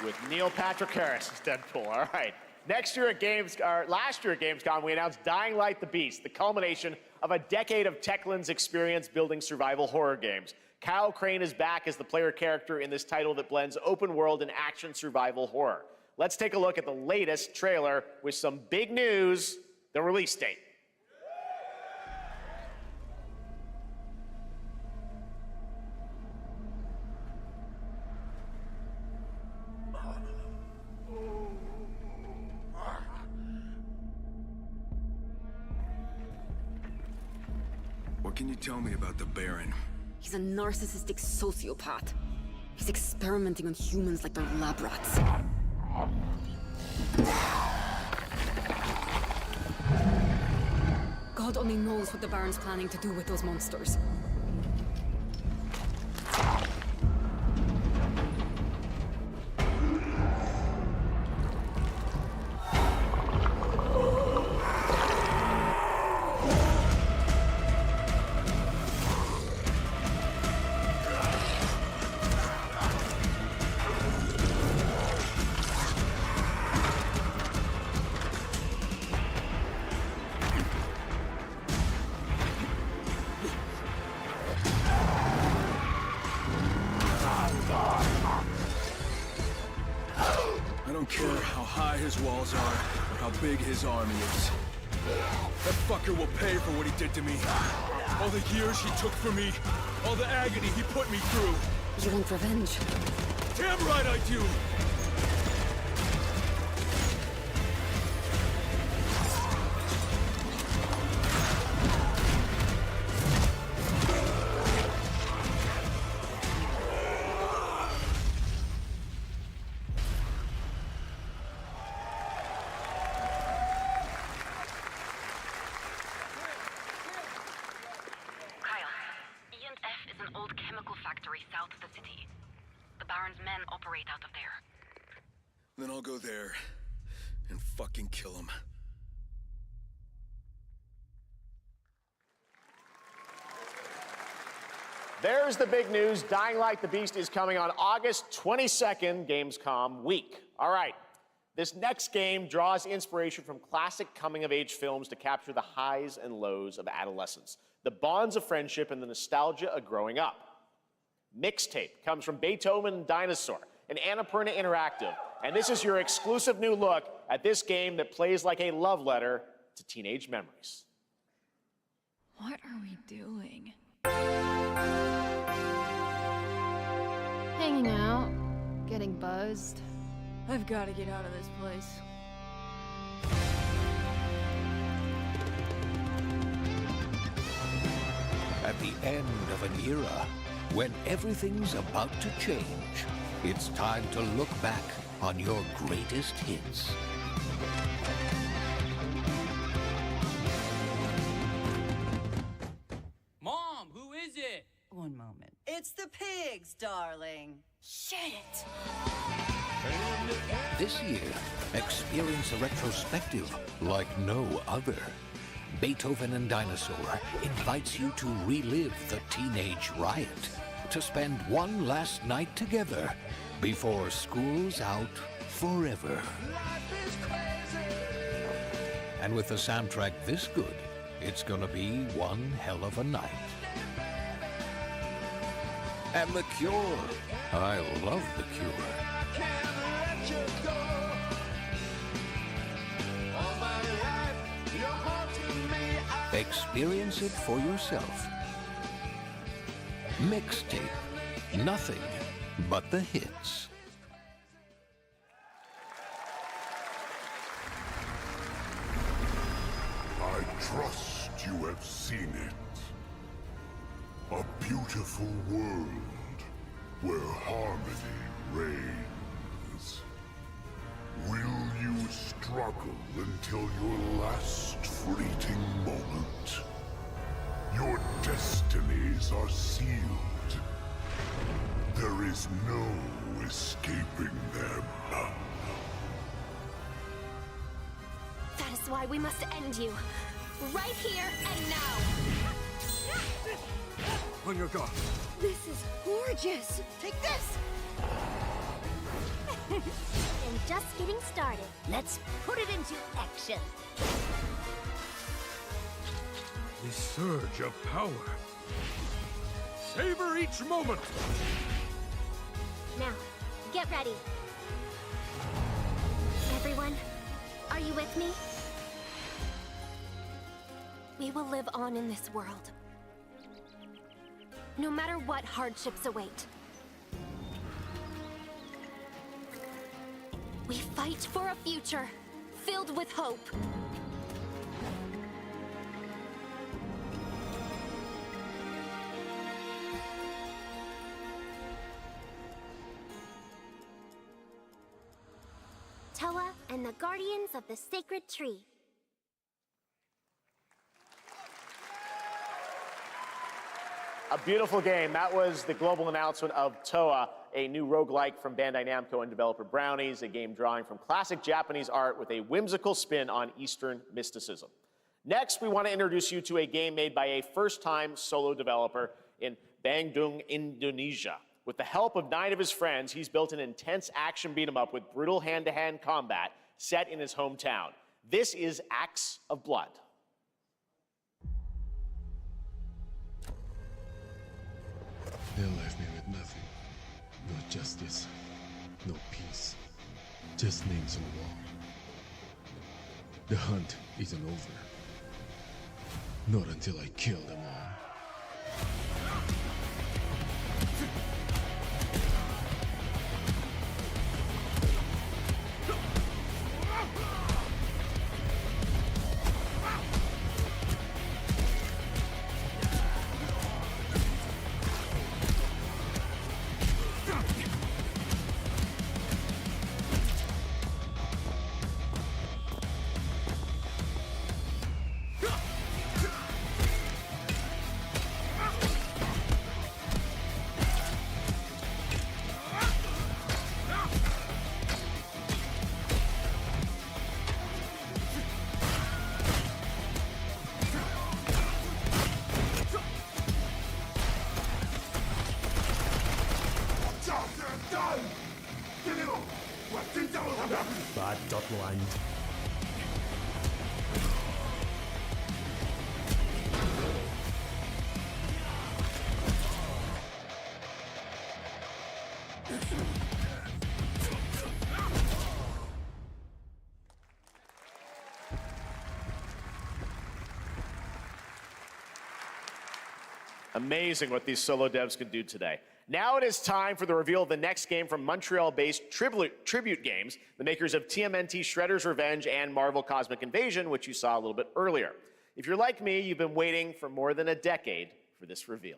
With Neil Patrick Harris as Deadpool. All right. Last year at Gamescom, we announced Dying Light the Beast, the culmination of a decade of Techland's experience building survival horror games. Kyle Crane is back as the player character in this title that blends open world and action survival horror. Let's take a look at the latest trailer with some big news, the release date. What can you tell me about the Baron? He's a narcissistic sociopath. He's experimenting on humans like they're lab rats. God only knows what the Baron's planning to do with those monsters. I don't care how high his walls are or how big his army is. That fucker will pay for what he did to me. All the years he took from me. All the agony he put me through. You want revenge? Damn right I do! Then I'll go there and fucking kill him. There's the big news. Dying Light the Beast is coming on August 22nd, Gamescom week. All right. This next game draws inspiration from classic coming-of-age films to capture the highs and lows of adolescence, the bonds of friendship, and the nostalgia of growing up. Mixtape comes from Beethoven and Dinosaur, and Annapurna Interactive. And this is your exclusive new look at this game that plays like a love letter to teenage memories. What are we doing? Hanging out, getting buzzed. I've got to get out of this place. At the end of an era, when everything's about to change, it's time to look back on your greatest hits. Mom, who is it? One moment. It's the pigs, darling. Shit! This year, experience a retrospective like no other. Beethoven and Dinosaur invites you to relive the teenage riot, to spend one last night together before school's out forever. And with a soundtrack this good, it's gonna be one hell of a night. And The Cure. I love The Cure. Experience it for yourself. Mixtape. Nothing but the hits. I trust you have seen it. A beautiful world where harmony reigns. Will you struggle until your last fleeting moment? Your destinies are sealed. There is no escaping them. That is why we must end you. Right here and now. On your guard. This is gorgeous. Take this. And just getting started. Let's put it into action. The surge of power. Savor each moment. Now, get ready. Everyone, are you with me? We will live on in this world. No matter what hardships await. We fight for a future filled with hope. Toa and the Guardians of the Sacred Tree. A beautiful game. That was the global announcement of Toa, a new roguelike from Bandai Namco and developer Brownies, a game drawing from classic Japanese art with a whimsical spin on Eastern mysticism. Next, we want to introduce you to a game made by a first-time solo developer in Bandung, Indonesia. With the help of 9 of his friends, he's built an intense action beat-em-up with brutal hand-to-hand combat set in his hometown. This is Acts of Blood. They left me with nothing. No justice, no peace, just names on the wall. The hunt isn't over. Not until I kill them all. Bad Dotland. Amazing what these solo devs can do today. Now it is time for the reveal of the next game from Montreal-based Tribute Games, the makers of TMNT Shredder's Revenge and Marvel Cosmic Invasion, which you saw a little bit earlier. If you're like me, you've been waiting for more than a decade for this reveal.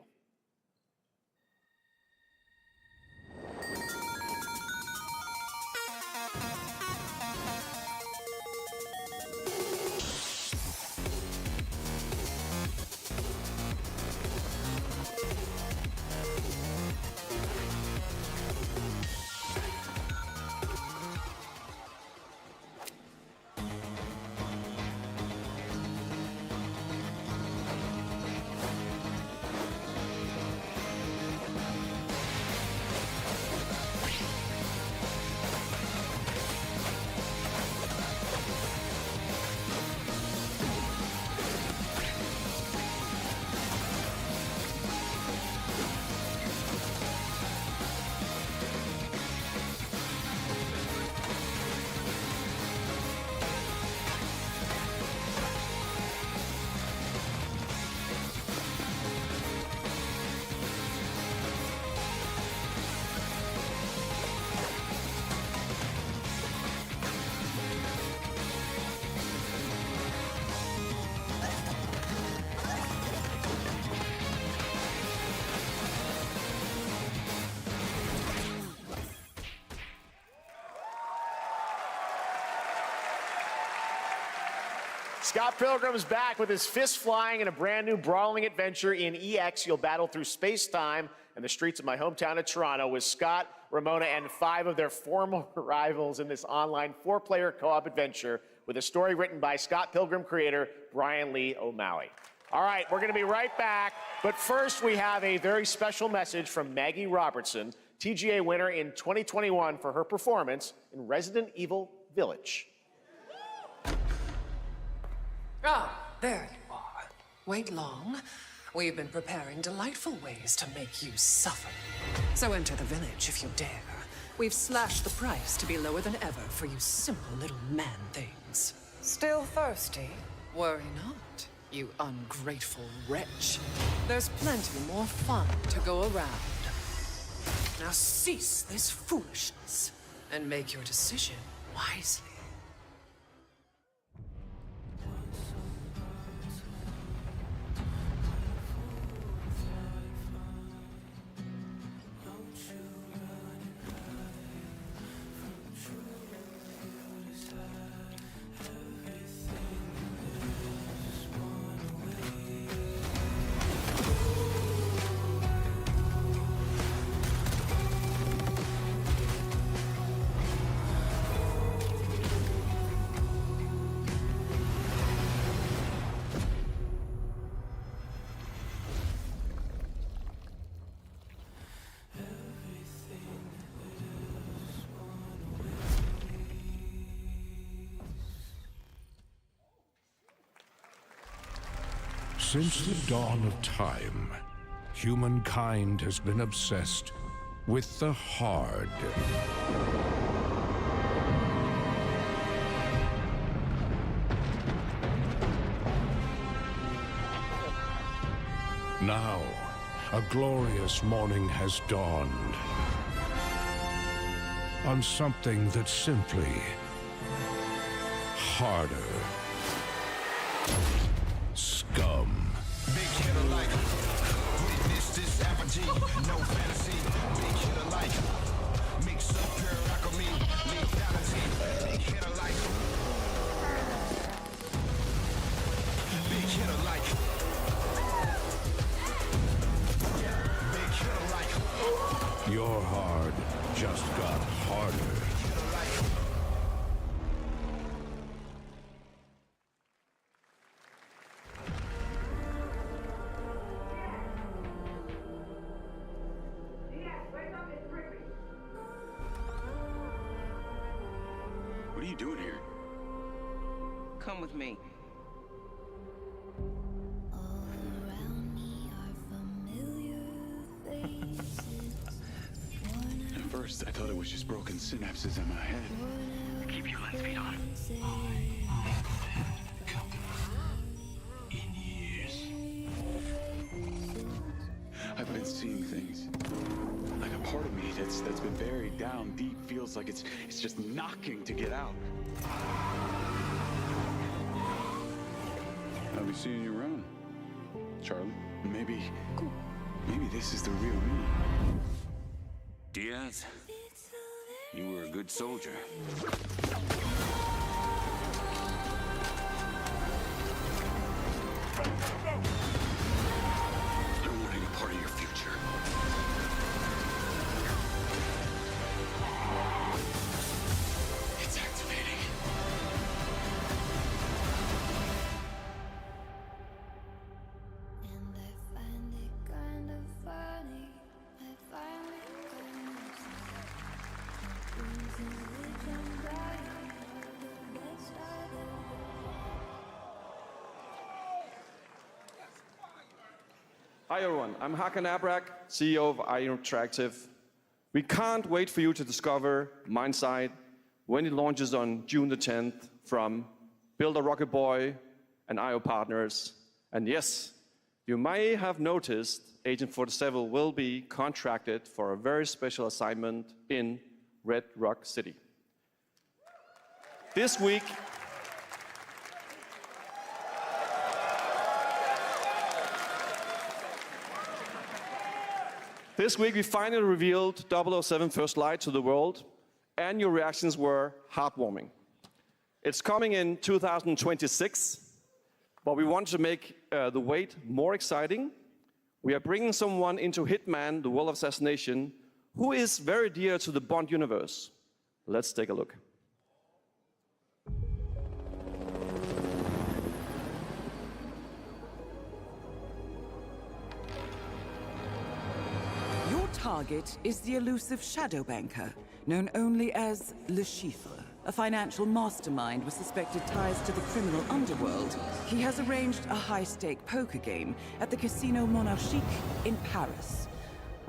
Scott Pilgrim's back with his fists flying in a brand new brawling adventure in EX. You'll battle through space-time and the streets of my hometown of Toronto with Scott, Ramona, and 5 of their former rivals in this online 4-player co-op adventure with a story written by Scott Pilgrim creator Brian Lee O'Malley. All right, we're going to be right back, but first we have a very special message from Maggie Robertson, TGA winner in 2021 for her performance in Resident Evil Village. Ah, there you are. Wait long. We've been preparing delightful ways to make you suffer. So enter the village if you dare. We've slashed the price to be lower than ever for you simple little man things. Still thirsty? Worry not, you ungrateful wretch. There's plenty more fun to go around. Now cease this foolishness and make your decision wisely. Since the dawn of time, humankind has been obsessed with the hard. Now, a glorious morning has dawned on something that's simply harder. Scum. Big hitter like witness this apogee, no fantasy. Big hitter like mix up pure alchemy, lethality. Big hitter like big hitter like big hitter like Your hard just got harder. What are you doing here? Come with me. At first, I thought it was just broken synapses in my head. Keep your lens feet on. In years. I've been seeing things. Like a part of me that's been buried down deep feels like it's just knocking to get out. I'll be seeing you around, Charlie. Maybe this is the real me. Diaz, you were a good soldier. I don't want any part of your future. It's activating. Hi everyone, I'm Hakan Abrak, CEO of IO Interactive. We can't wait for you to discover Mindside when it launches on June the 10th from Build a Rocket Boy and IO partners. And yes, you may have noticed Agent 47 will be contracted for a very special assignment in Red Rock City. This week, we finally revealed 007 First Light to the world, and your reactions were heartwarming. It's coming in 2026, But we want to make the wait more exciting. We are bringing someone into Hitman, the World of Assassination, who is very dear to the Bond universe. Let's take a look. Your target is the elusive shadow banker, known only as Le Chiffre, a financial mastermind with suspected ties to the criminal underworld. He has arranged a high-stake poker game at the Casino Monarchique in Paris.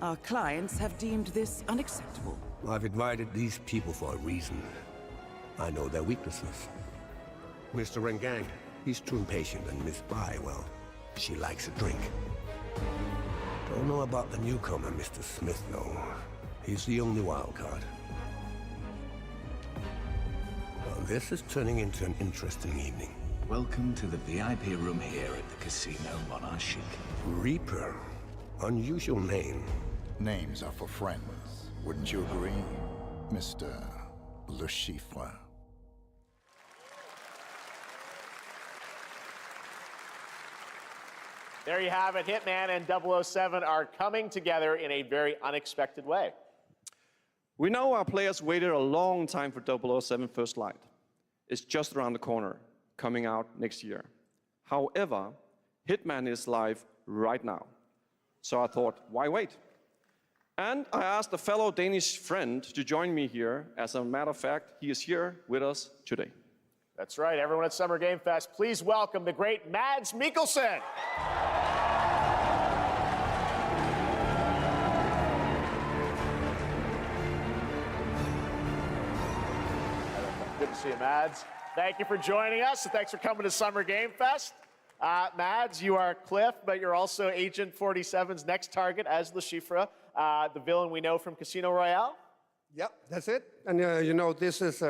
Our clients have deemed this unacceptable. I've invited these people for a reason. I know their weaknesses. Mr. Rengang, he's too impatient, and Miss Bai, well, she likes a drink. Don't know about the newcomer, Mr. Smith, though. He's the only wild card. Well, this is turning into an interesting evening. Welcome to the VIP room here at the Casino Monarchique. Reaper. Unusual name. Names are for friends. Wouldn't you agree, Mr. Le Chiffre? There you have it. Hitman and 007 are coming together in a very unexpected way. We know our players waited a long time for 007 First Light. It's just around the corner, coming out next year. However, Hitman is live right now. So I thought, why wait? And I asked a fellow Danish friend to join me here. As a matter of fact, he is here with us today. That's right, everyone at Summer Game Fest, please welcome the great Mads Mikkelsen. Good to see you, Mads. Thank you for joining us, and thanks for coming to Summer Game Fest. Mads, you are Cliff, but you're also Agent 47's next target as Le Chiffre, the villain we know from Casino Royale. Yep, that's it. And you know, this is,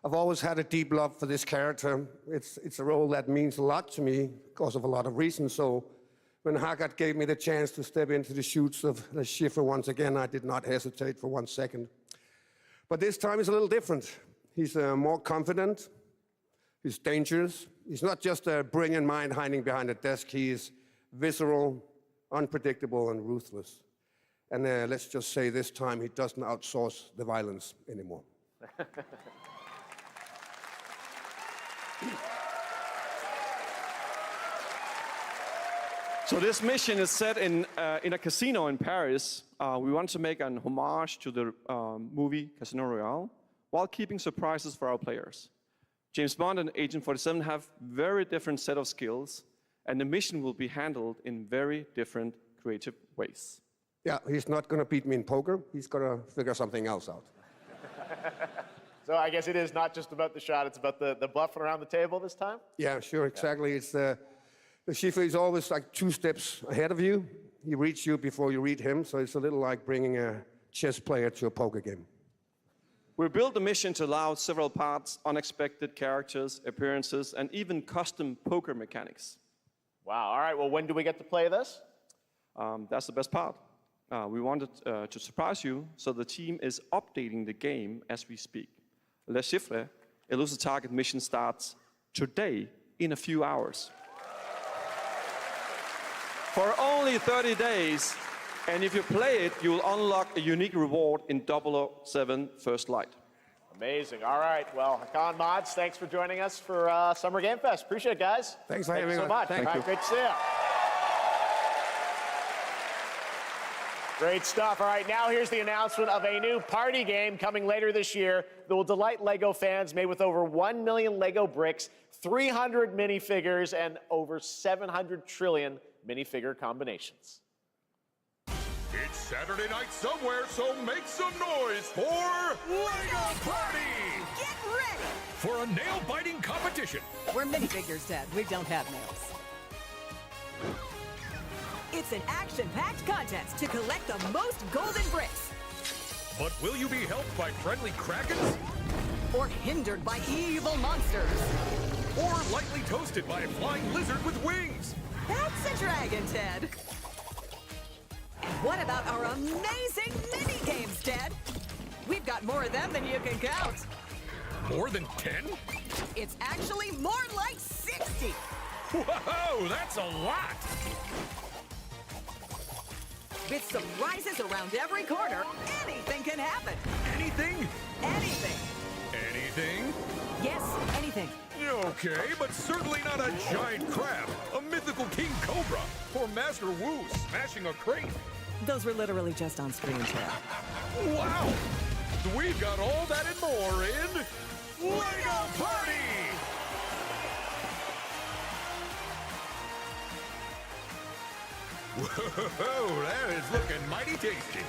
I've always had a deep love for this character. It's a role that means a lot to me because of a lot of reasons. So when Haggard gave me the chance to step into the shoes of Le Chiffre once again, I did not hesitate for 1 second. But this time is a little different. He's more confident. He's dangerous. He's not just a brilliant mind hiding behind a desk. He is visceral, unpredictable, and ruthless. And let's just say this time he doesn't outsource the violence anymore. So this mission is set in a casino in Paris. We want to make an homage to the movie Casino Royale while keeping surprises for our players. James Bond and Agent 47 have very different set of skills, and the mission will be handled in very different creative ways. Yeah, he's not going to beat me in poker. He's going to figure something else out. So I guess it is not just about the shot, it's about the bluffing around the table this time? Yeah, sure, exactly. It's the Chiffre is always like 2 steps ahead of you. He reads you before you read him, so it's a little like bringing a chess player to a poker game. We built the mission to allow several parts, unexpected characters, appearances, and even custom poker mechanics. Wow, all right, well, when do we get to play this? That's the best part. We wanted to surprise you, so the team is updating the game as we speak. Le Chiffre, Elusive Target mission starts today in a few hours. For only 30 days, and if you play it, you will unlock a unique reward in 007 First Light. Amazing. All right. Well, Hakan Mods, thanks for joining us for Summer Game Fest. Appreciate it, guys. Thanks for having me. So much. Thank you. Great to see you. Great stuff. All right, now here's the announcement of a new party game coming later this year that will delight LEGO fans, made with over 1 million LEGO bricks, 300 minifigures, and over 700 trillion minifigure combinations. It's Saturday night somewhere, so make some noise for LEGO Party! Get ready! For a nail-biting competition. We're minifigures, Dad. We don't have nails. It's an action-packed contest to collect the most golden bricks. But will you be helped by friendly krakens? Or hindered by evil monsters. Or lightly toasted by a flying lizard with wings? That's a dragon, Ted. And what about our amazing mini-games, Ted? We've got more of them than you can count. More than 10? It's actually more like 60. Wow! Whoa, that's a lot! With surprises around every corner, anything can happen. Anything? Anything. Anything? Yes, anything. Okay, but certainly not a giant crab, a mythical king cobra, or Master Wu smashing a crate. Those were literally just on screen, Tail. Wow! We've got all that and more in LEGO Party! Whoa, that is looking mighty tasty.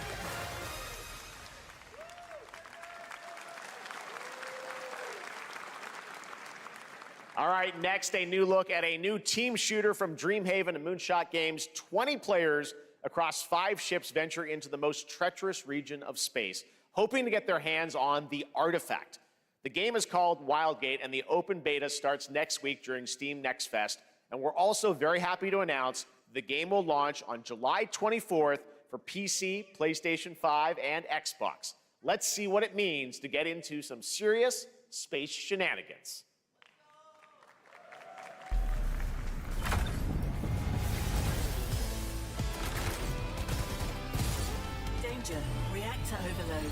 All right, next, a new look at a new team shooter from Dreamhaven and Moonshot Games. 20 players across 5 ships venture into the most treacherous region of space, hoping to get their hands on the artifact. The game is called Wildgate, and the open beta starts next week during Steam Next Fest. And we're also very happy to announce the game will launch on July 24th for PC, PlayStation 5, and Xbox. Let's see what it means to get into some serious space shenanigans. Danger. Reactor overload.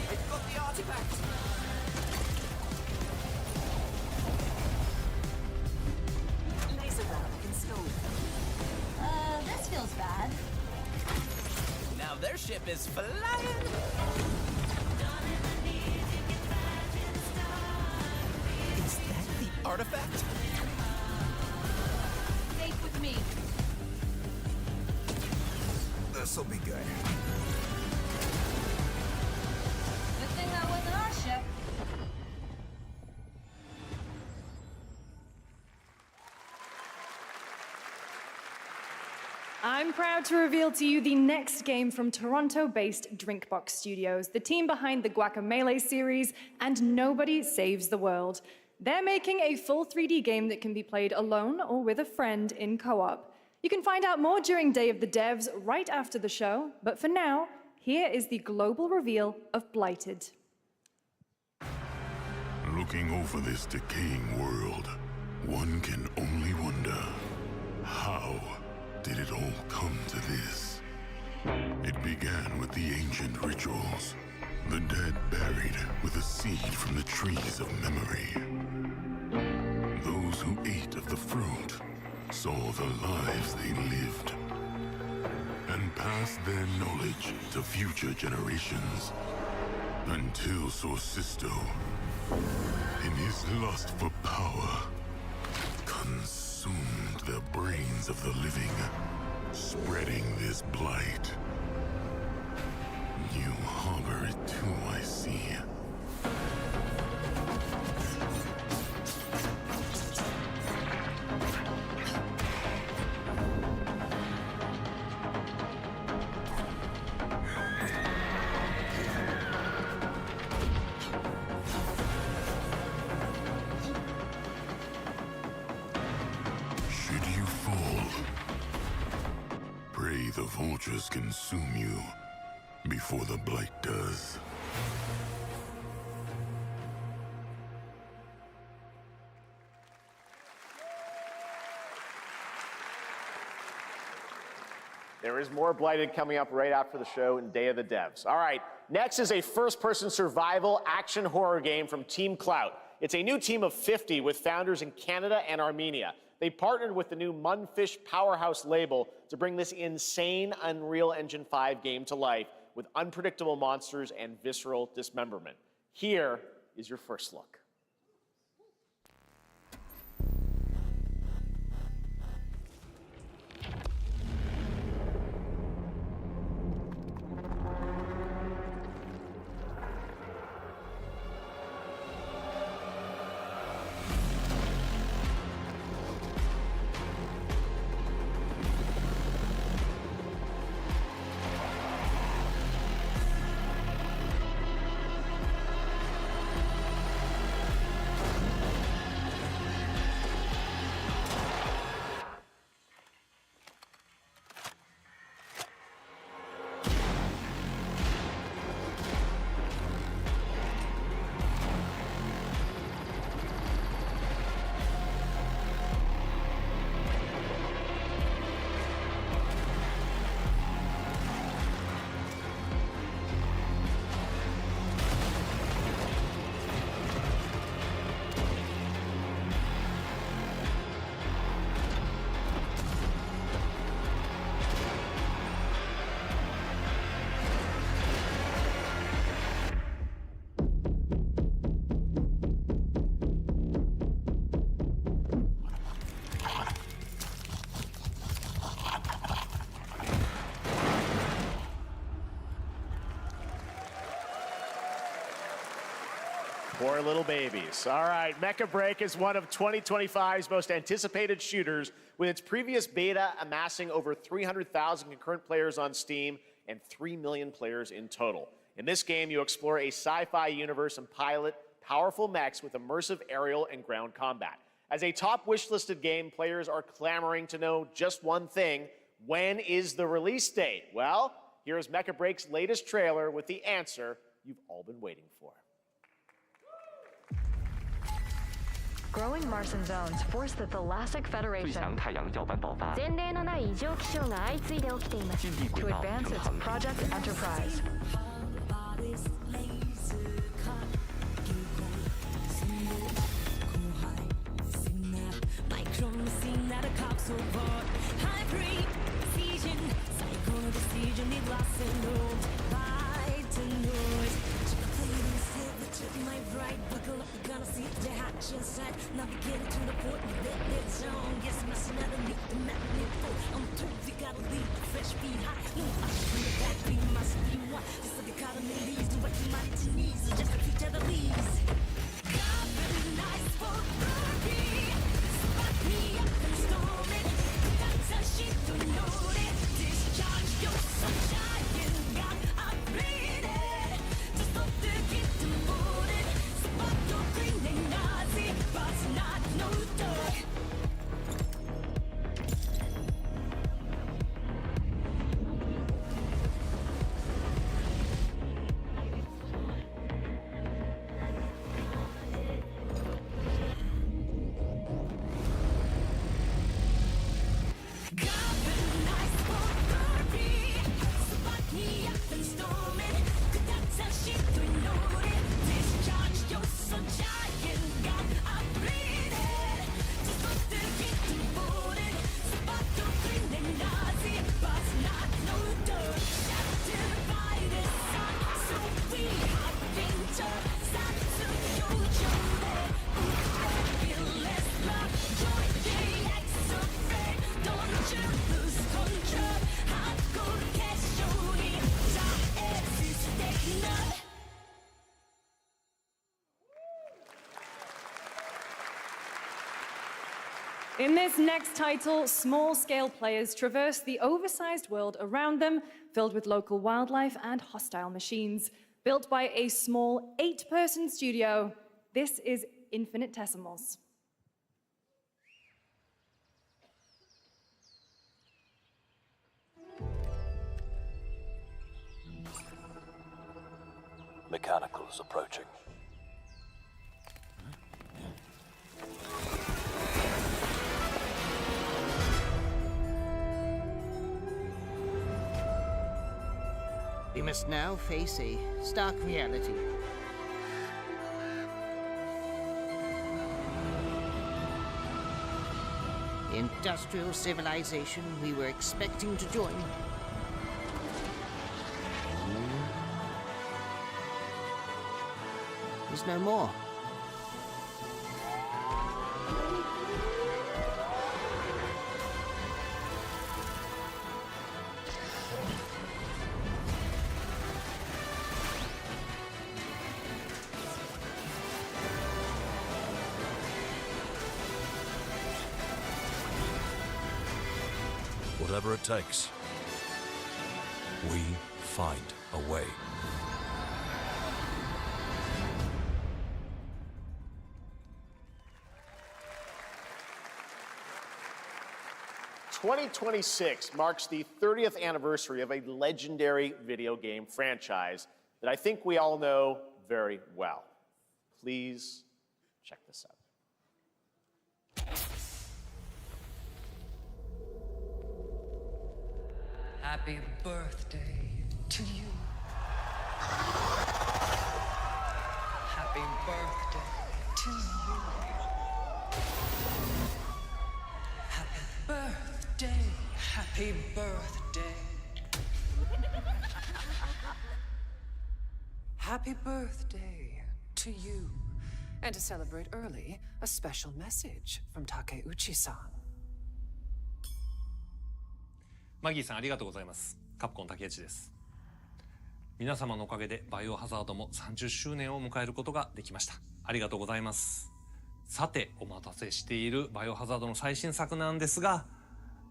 I've got the artifact. Laser valve installed. This feels bad. Now their ship is flying. Is that the artifact? Stay with me. This'll be good. Good thing that wasn't our ship. I'm proud to reveal to you the next game from Toronto-based Drinkbox Studios, the team behind the Guacamelee series and Nobody Saves the World. They're making a full 3D game that can be played alone or with a friend in co-op. You can find out more during Day of the Devs right after the show, but for now, here is the global reveal of Blighted. Looking over this decaying world, one can only wonder, how did it all come to this? It began with the ancient rituals, the dead buried with a seed from the trees of memory. Those who ate of the fruit saw the lives they lived and passed their knowledge to future generations until Sorcisto, in his lust for power, consumed the brains of the living, spreading this blight. You harbor it too, I see. Pray the vultures consume you before the blight does. There is more Blighted coming up right after the show in Day of the Devs. All right, next is a first-person survival action horror game from Team Clout. It's a new team of 50 with founders in Canada and Armenia. They partnered with the new Munfish Powerhouse label to bring this insane Unreal Engine 5 game to life with unpredictable monsters and visceral dismemberment. Here is your first look. Poor little babies. All right, Mecha Break is one of 2025's most anticipated shooters, with its previous beta amassing over 300,000 concurrent players on Steam and 3 million players in total. In this game, you explore a sci-fi universe and pilot powerful mechs with immersive aerial and ground combat. As a top wishlisted game, players are clamoring to know just one thing: when is the release date? Well, here's Mecha Break's latest trailer with the answer you've all been waiting for. Growing Martian zones force the Thalassic Federation to advance its Project Enterprise. In this next title, small-scale players traverse the oversized world around them, filled with local wildlife and hostile machines. Built by a small 8-person studio, this is Infinitesimals. Mechanicals approaching. We must now face a stark reality. The industrial civilization we were expecting to join is no more. Whatever it takes, we find a way. "2026 marks the 30th anniversary of a legendary video game franchise that I think we all know very well. Please check this out. Happy birthday to you. Happy birthday to you. Happy birthday. Happy birthday. Happy birthday to you. And to celebrate early, a special message from Takeuchi-san. マギーさんありがとうございます。カプコン竹内です。皆様のおかげでバイオハザードも30周年を迎えることができました。ありがとうございます。さて、お待たせしているバイオハザードの最新作なんですが、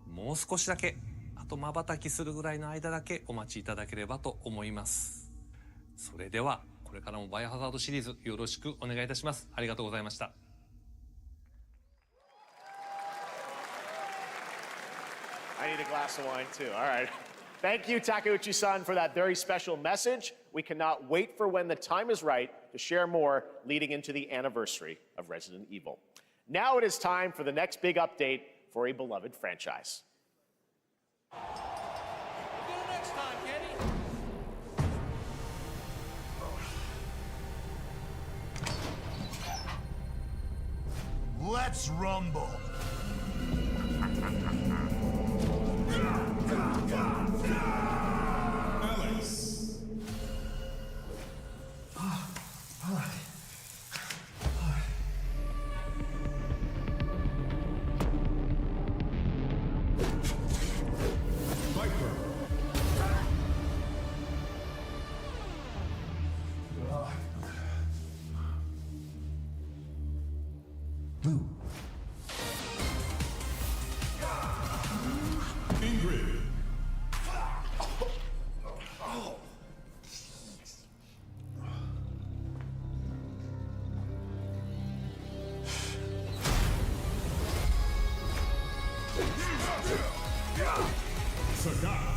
もう少しだけ、あと瞬きするぐらいの間だけお待ちいただければと思います。それでは、これからもバイオハザードシリーズよろしくお願いいたします。ありがとうございました。I need a glass of wine too. All right. Thank you, Takeuchi-san, for that very special message. We cannot wait for when the time is right to share more leading into the anniversary of Resident Evil. Now it is time for the next big update for a beloved franchise. Let's rumble. Alex. Viper. Blue. Ingrid. Sagat.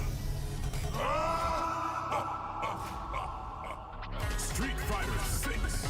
Street Fighter 6.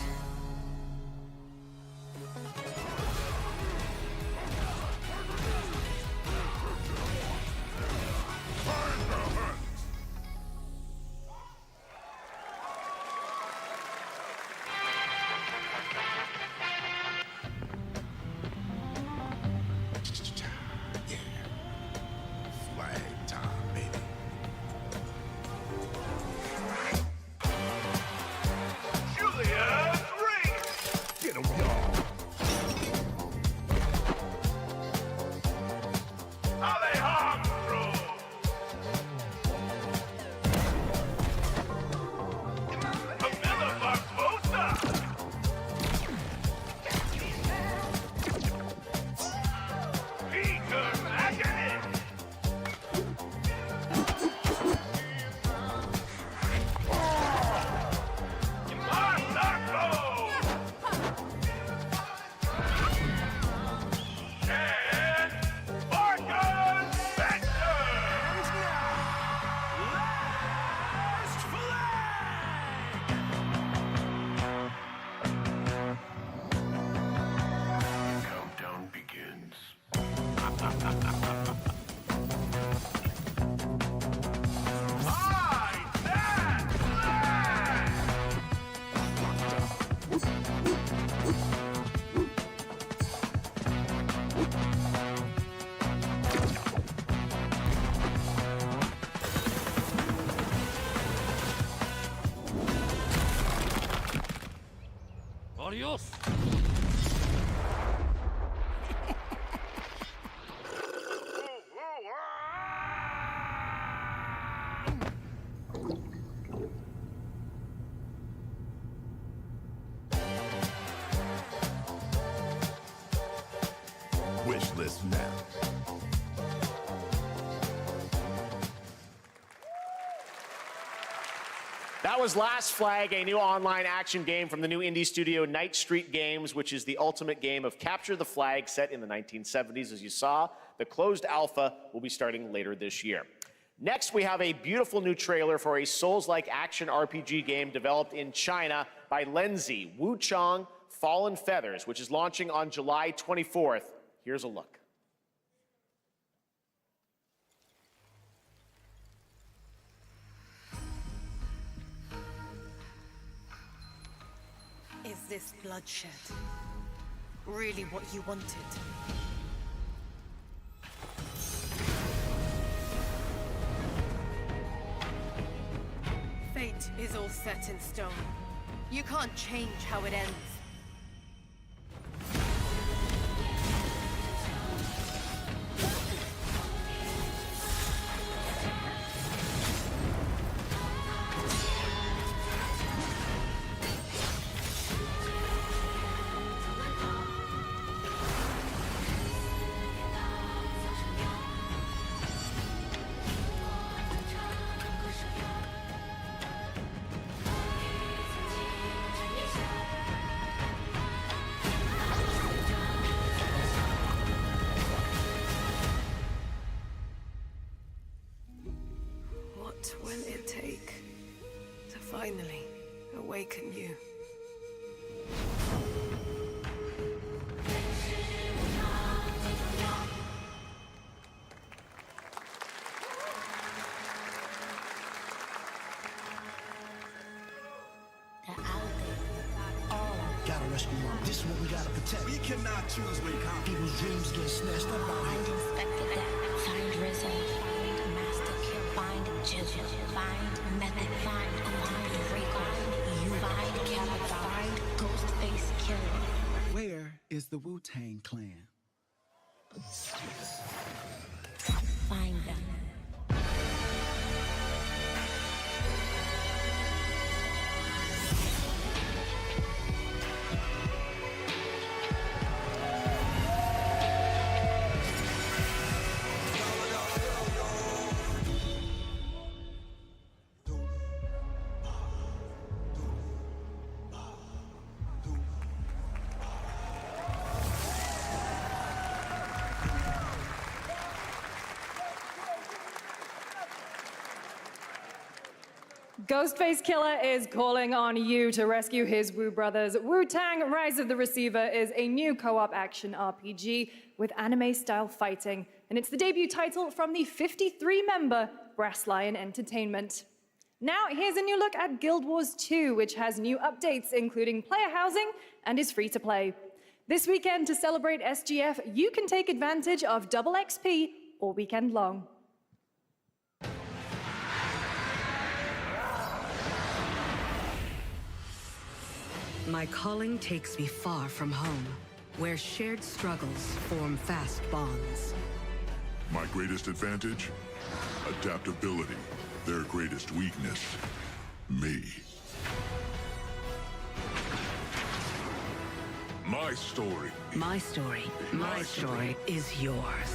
Adios! Wish list now. That was Last Flag, a new online action game from the new indie studio Night Street Games, which is the ultimate game of capture the flag set in the 1970s. As you saw, the closed alpha will be starting later this year. Next, we have a beautiful new trailer for a Souls-like action RPG game developed in China by Lenzi, Wuchang Fallen Feathers, which is launching on July 24th. Here's a look. Is this bloodshed really what you wanted? Fate is all set in stone. You can't change how it ends. What will it take to finally awaken you? Gotta rescue them. This is what we gotta protect. We cannot choose when people's dreams get snatched up out here. Find Inspector Death. Find Rizzo. Find Master Kill. Find Jizzle. Find Method. Find Rico. You find Kappa. Find Ghostface Killer. Where is the Wu-Tang Clan? Find them. Ghostface Killer is calling on you to rescue his Wu brothers. Wu-Tang Rise of the Receiver is a new co-op action RPG with anime-style fighting, and it's the debut title from the 53-member Brass Lion Entertainment. Now, here's a new look at Guild Wars 2, which has new updates, including player housing, and is free to play. This weekend, to celebrate SGF, you can take advantage of double XP all weekend long. My calling takes me far from home, where shared struggles form fast bonds. My greatest advantage? Adaptability. Their greatest weakness? Me. My story. My story. My story is yours.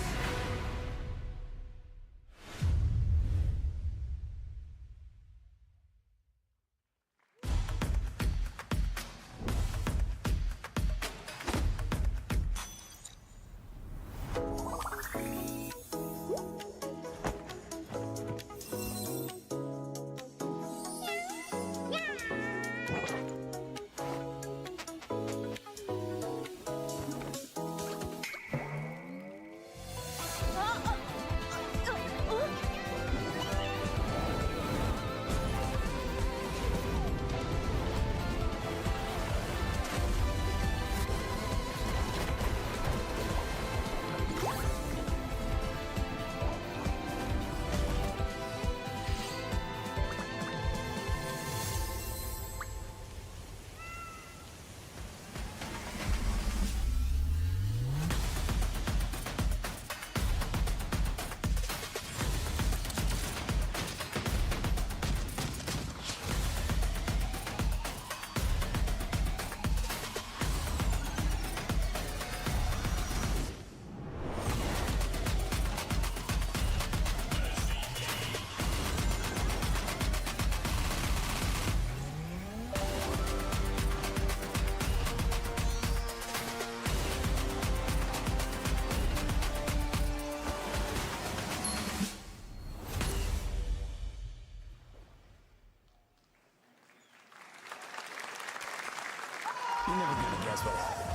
You're never gonna guess what happened.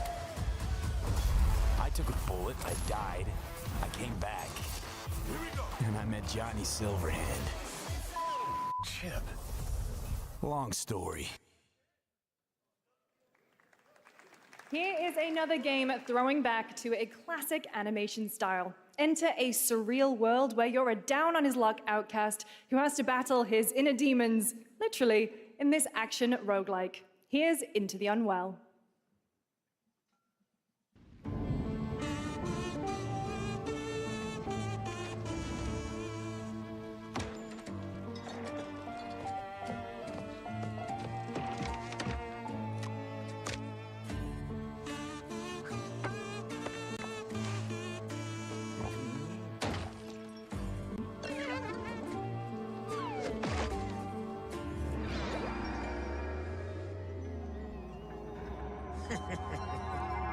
I took a bullet, I died, I came back. Here we go. And I met Johnny Silverhand. Chip. Long story. Here is another game throwing back to a classic animation style. Enter a surreal world where you're a down-on-his-luck outcast who has to battle his inner demons, literally, in this action roguelike. Here's Into the Unwell.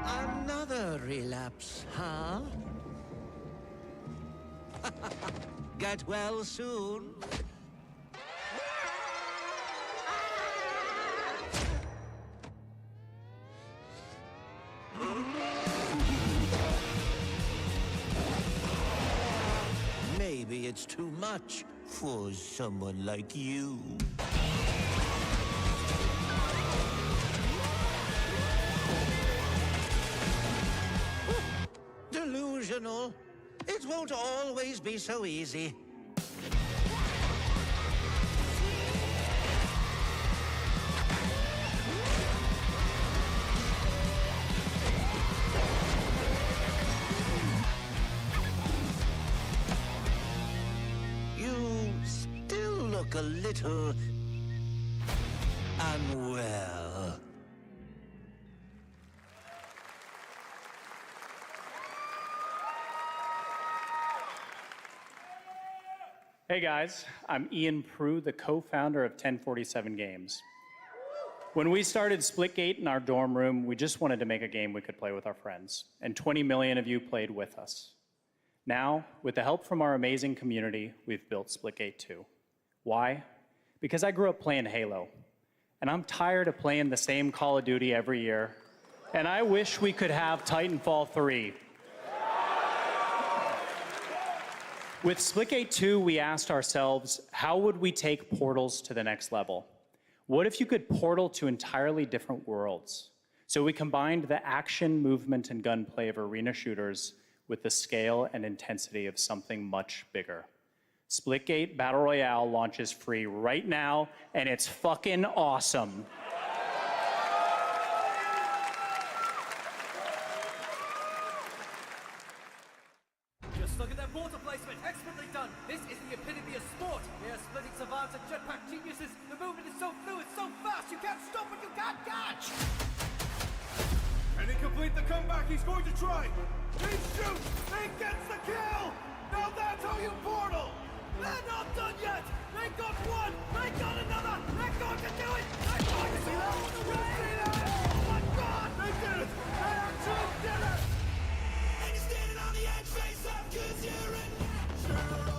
Another relapse, huh? Get well soon. maybe it's too much for someone like you. Delusional. It won't always be so easy. You still look a little unwell. Hey guys, I'm Ian Prue, the co-founder of 1047 Games. When we started Splitgate in our dorm room, we just wanted to make a game we could play with our friends, and 20 million of you played with us. Now, with the help from our amazing community, we've built Splitgate 2. Why? Because I grew up playing Halo, and I'm tired of playing the same Call of Duty every year, and I wish we could have Titanfall 3. With Splitgate 2, we asked ourselves, how would we take portals to the next level? What if you could portal to entirely different worlds? So we combined the action, movement, and gunplay of arena shooters with the scale and intensity of something much bigger. Splitgate Battle Royale launches free right now, and it's fucking awesome. Just look at that water placement, expertly done. This is the epitome of sport. They are splitting savants and jetpack geniuses. The movement is so fluid, so fast, you can't stop it, you can't catch. Can he complete the comeback? He's going to try. He shoots. He gets the kill. Now that's how you portal. They're not done yet. They got one. They got another. They're going to do it. They're going to see that all the way. Oh my God! They did it. They actually did it. And you're standing on the edge, face up, 'cause you're in natural.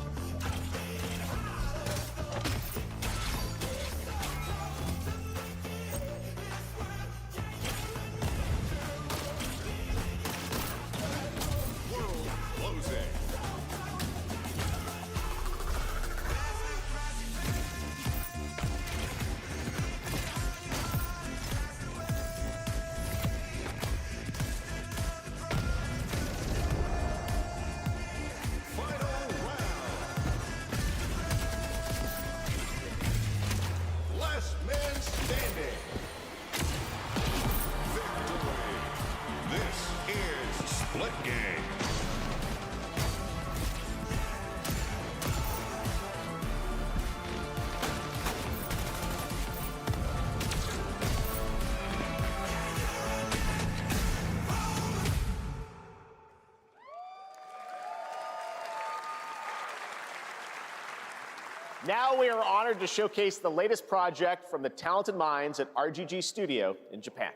Now we are honored to showcase the latest project from the talented minds at RGG Studio in Japan.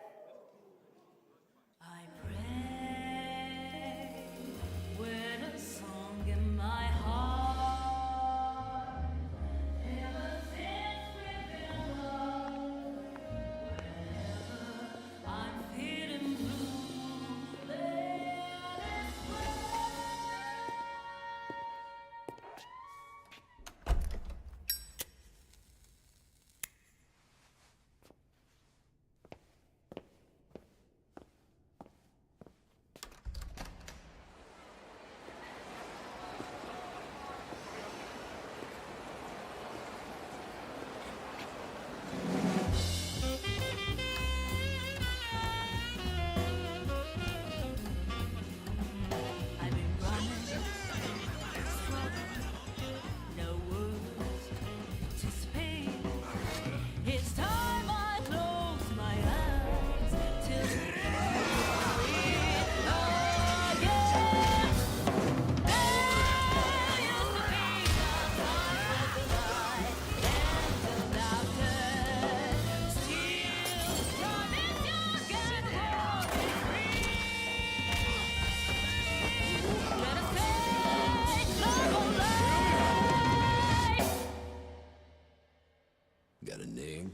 Got a name?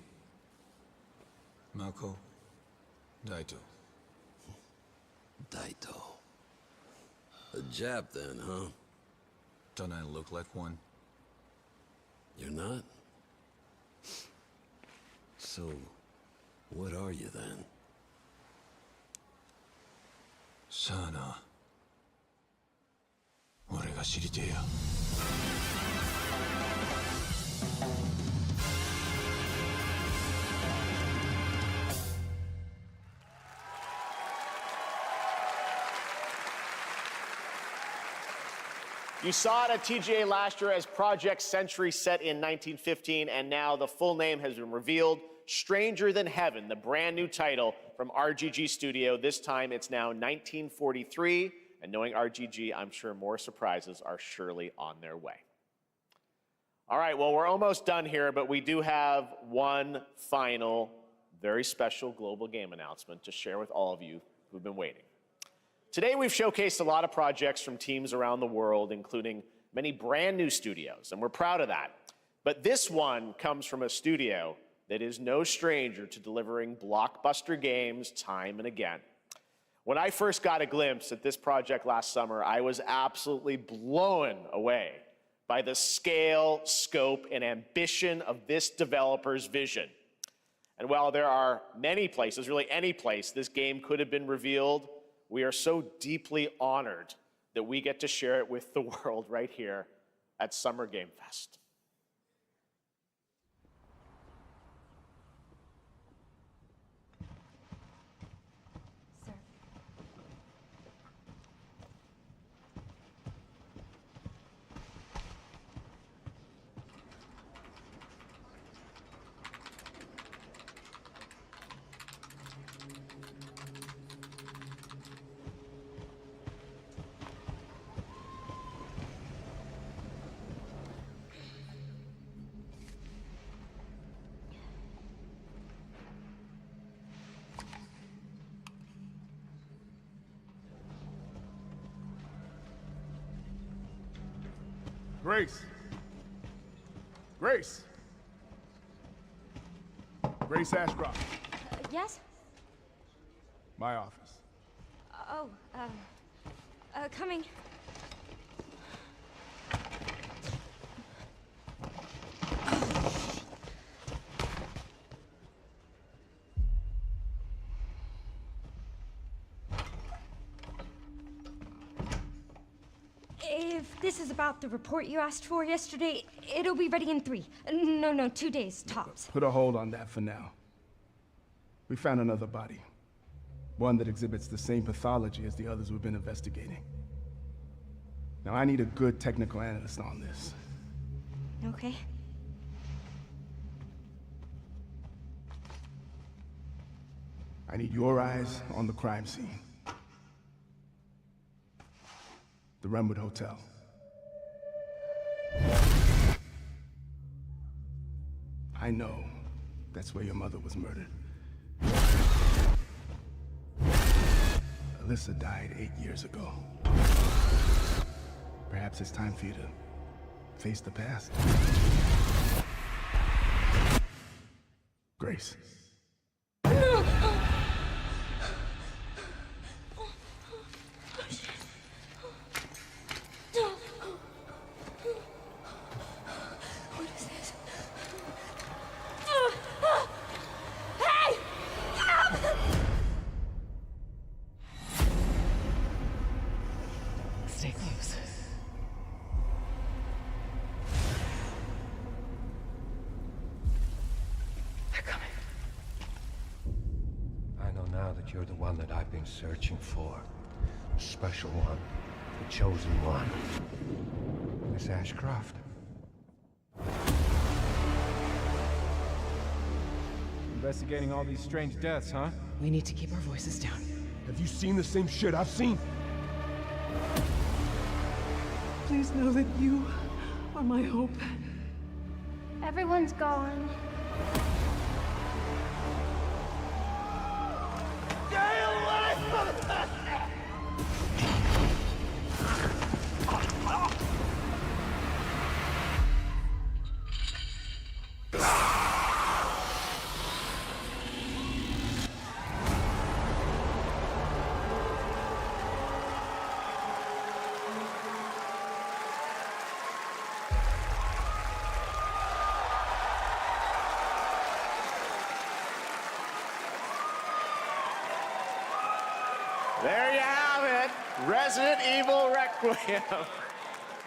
Mako. Daito. Daito. A Jap then, huh? Don't I look like one? You're not? So, what are you then? Sana. 俺が知りてえよ。You saw it at TGA last year as Project Century set in 1915, and now the full name has been revealed. Stranger Than Heaven, the brand new title from RGG Studio. This time it's now 1943, and knowing RGG, I'm sure more surprises are surely on their way. All right, well, we're almost done here, but we do have one final, very special global game announcement to share with all of you who've been waiting. Today, we've showcased a lot of projects from teams around the world, including many brand new studios, and we're proud of that. But this one comes from a studio that is no stranger to delivering blockbuster games time and again. When I first got a glimpse at this project last summer, I was absolutely blown away by the scale, scope, and ambition of this developer's vision. And while there are many places, really any place, this game could have been revealed, we are so deeply honored that we get to share it with the world right here at Summer Game Fest. Grace. Grace. Grace Ashcroft. Yes? My office. Oh, coming. If this is about the report you asked for yesterday, it'll be ready in 2 days, tops. Put a hold on that for now. We found another body. One that exhibits the same pathology as the others we've been investigating. Now, I need a good technical analyst on this. Okay. I need your eyes on the crime scene. The Renwood Hotel. I know that's where your mother was murdered. Alyssa died 8 years ago. Perhaps it's time for you to face the past. Grace. Stay close. They're coming. I know now that you're the one that I've been searching for. The special one. The chosen one. Miss Ashcroft. Investigating all these strange deaths, huh? We need to keep our voices down. Have you seen the same shit I've seen? Please know that you are my hope. Everyone's gone. Stay away from that! There you have it, Resident Evil Requiem.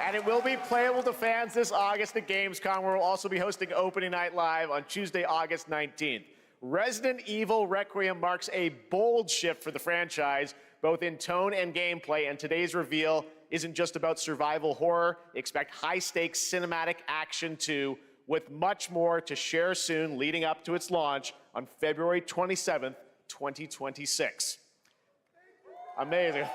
And it will be playable to fans this August at Gamescom, where we'll also be hosting Opening Night Live on Tuesday, August 19th. Resident Evil Requiem marks a bold shift for the franchise, both in tone and gameplay, and today's reveal isn't just about survival horror. Expect high-stakes cinematic action too, with much more to share soon leading up to its launch on February 27th, 2026. Amazing.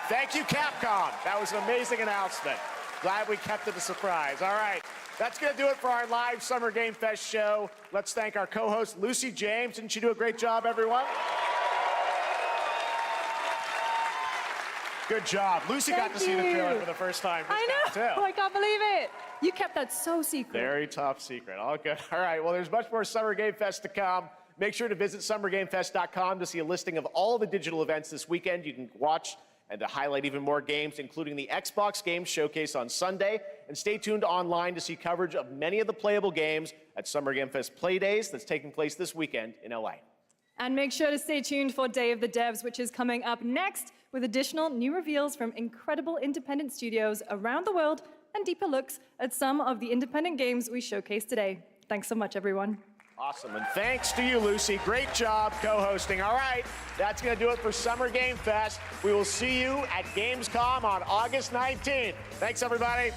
Thank you, Capcom. That was an amazing announcement. Glad we kept it a surprise. All right, that's going to do it for our live Summer Game Fest show. Let's thank our co-host, Lucy James. Didn't she do a great job, everyone? Good job. Lucy got to see the trailer for the first time. I know. Too. I can't believe it. You kept that so secret. Very top secret. All good. All right. Well, there's much more Summer Game Fest to come. Make sure to visit summergamefest.com to see a listing of all the digital events this weekend. You can watch and to highlight even more games, including the Xbox Games Showcase on Sunday. And stay tuned online to see coverage of many of the playable games at Summer Game Fest Play Days that's taking place this weekend in LA. And make sure to stay tuned for Day of the Devs, which is coming up next with additional new reveals from incredible independent studios around the world and deeper looks at some of the independent games we showcased today. Thanks so much, everyone. Awesome, and thanks to you, Lucy. Great job co-hosting. All right, that's going to do it for Summer Game Fest. We will see you at Gamescom on August 19th. Thanks, everybody.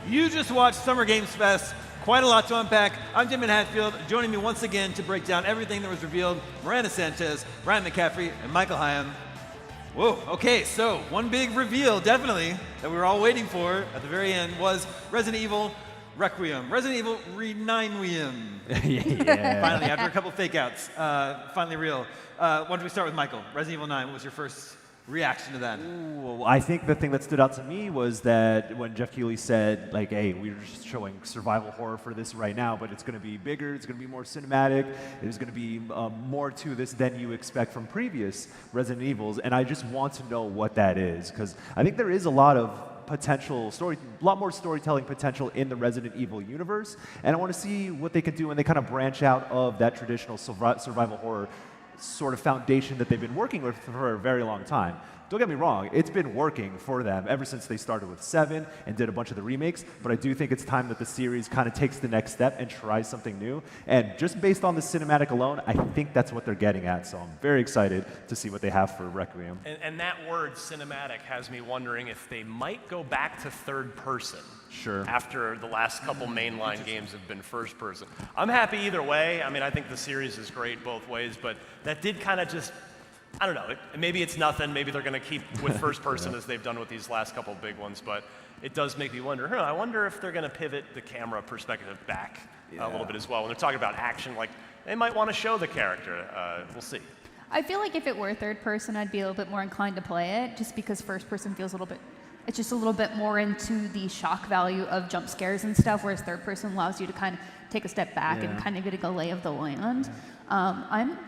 You just watched Summer Games Fest. Quite a lot to unpack. I'm Jim Hatfield. Joining me once again to break down everything that was revealed, Miranda Sanchez, Ryan McCaffrey, and Michael Hyam. Whoa, okay, so one big reveal, definitely, that we were all waiting for at the very end was Resident Evil Requiem. Resident Evil Requiem. Yeah. Finally, after a couple fake outs, finally real. Why don't we start with Michael? Resident Evil 9, what was your first reaction to that? Ooh, I think the thing that stood out to me was that when Jeff Keighley said, like, hey, we're just showing survival horror for this right now, but it's going to be bigger, it's going to be more cinematic, there's going to be more to this than you expect from previous Resident Evils, and I just want to know what that is, because I think there is a lot of potential a lot more storytelling potential in the Resident Evil universe, and I want to see what they can do when they kind of branch out of that traditional survival horror sort of foundation that they've been working with for a very long time. Don't get me wrong, it's been working for them ever since they started with 7 and did a bunch of the remakes, but I do think it's time that the series kind of takes the next step and tries something new. And just based on the cinematic alone, I think that's what they're getting at, so I'm very excited to see what they have for Requiem. And that word, cinematic, has me wondering if they might go back to third person. Sure. After the last couple mainline games have been first person. I'm happy either way. I mean, I think the series is great both ways, but that did kind of just, I don't know, maybe it's nothing, maybe they're going to keep with first person as they've done with these last couple of big ones, but it does make me wonder, I wonder if they're going to pivot the camera perspective back a little bit as well. When they're talking about action, like, they might want to show the character. We'll see. I feel like if it were third person, I'd be a little bit more inclined to play it, just because first person feels a little bit, it's just a little bit more into the shock value of jump scares and stuff, whereas third person allows you to kind of take a step back and kind of get a lay of the land. I'm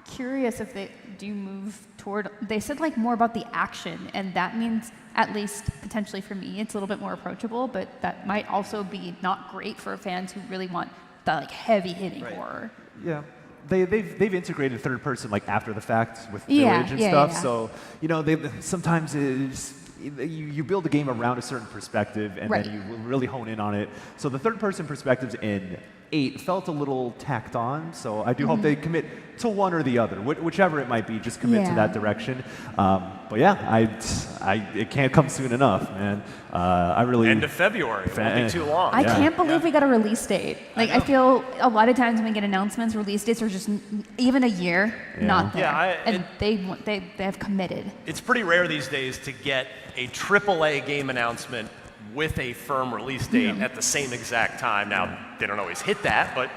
curious if they do move toward, they said like more about the action, and that means, at least potentially for me, it's a little bit more approachable, but that might also be not great for fans who really want the like heavy hitting horror. Yeah. They've integrated third person like after the fact with Village and stuff, so you know sometimes it's, you build a game around a certain perspective and then you really hone in on it. So the third person perspectives in 8 felt a little tacked on, so I do hope they commit to one or the other, whichever it might be, just commit to that direction. But yeah, it can't come soon enough, man. I really... End of February, it won't be too long. I can't believe we got a release date. Like, I feel a lot of times when we get announcements, release dates are just even a year not there. And they have committed. It's pretty rare these days to get a AAA game announcement with a firm release date at the same exact time. Now, they don't always hit that, but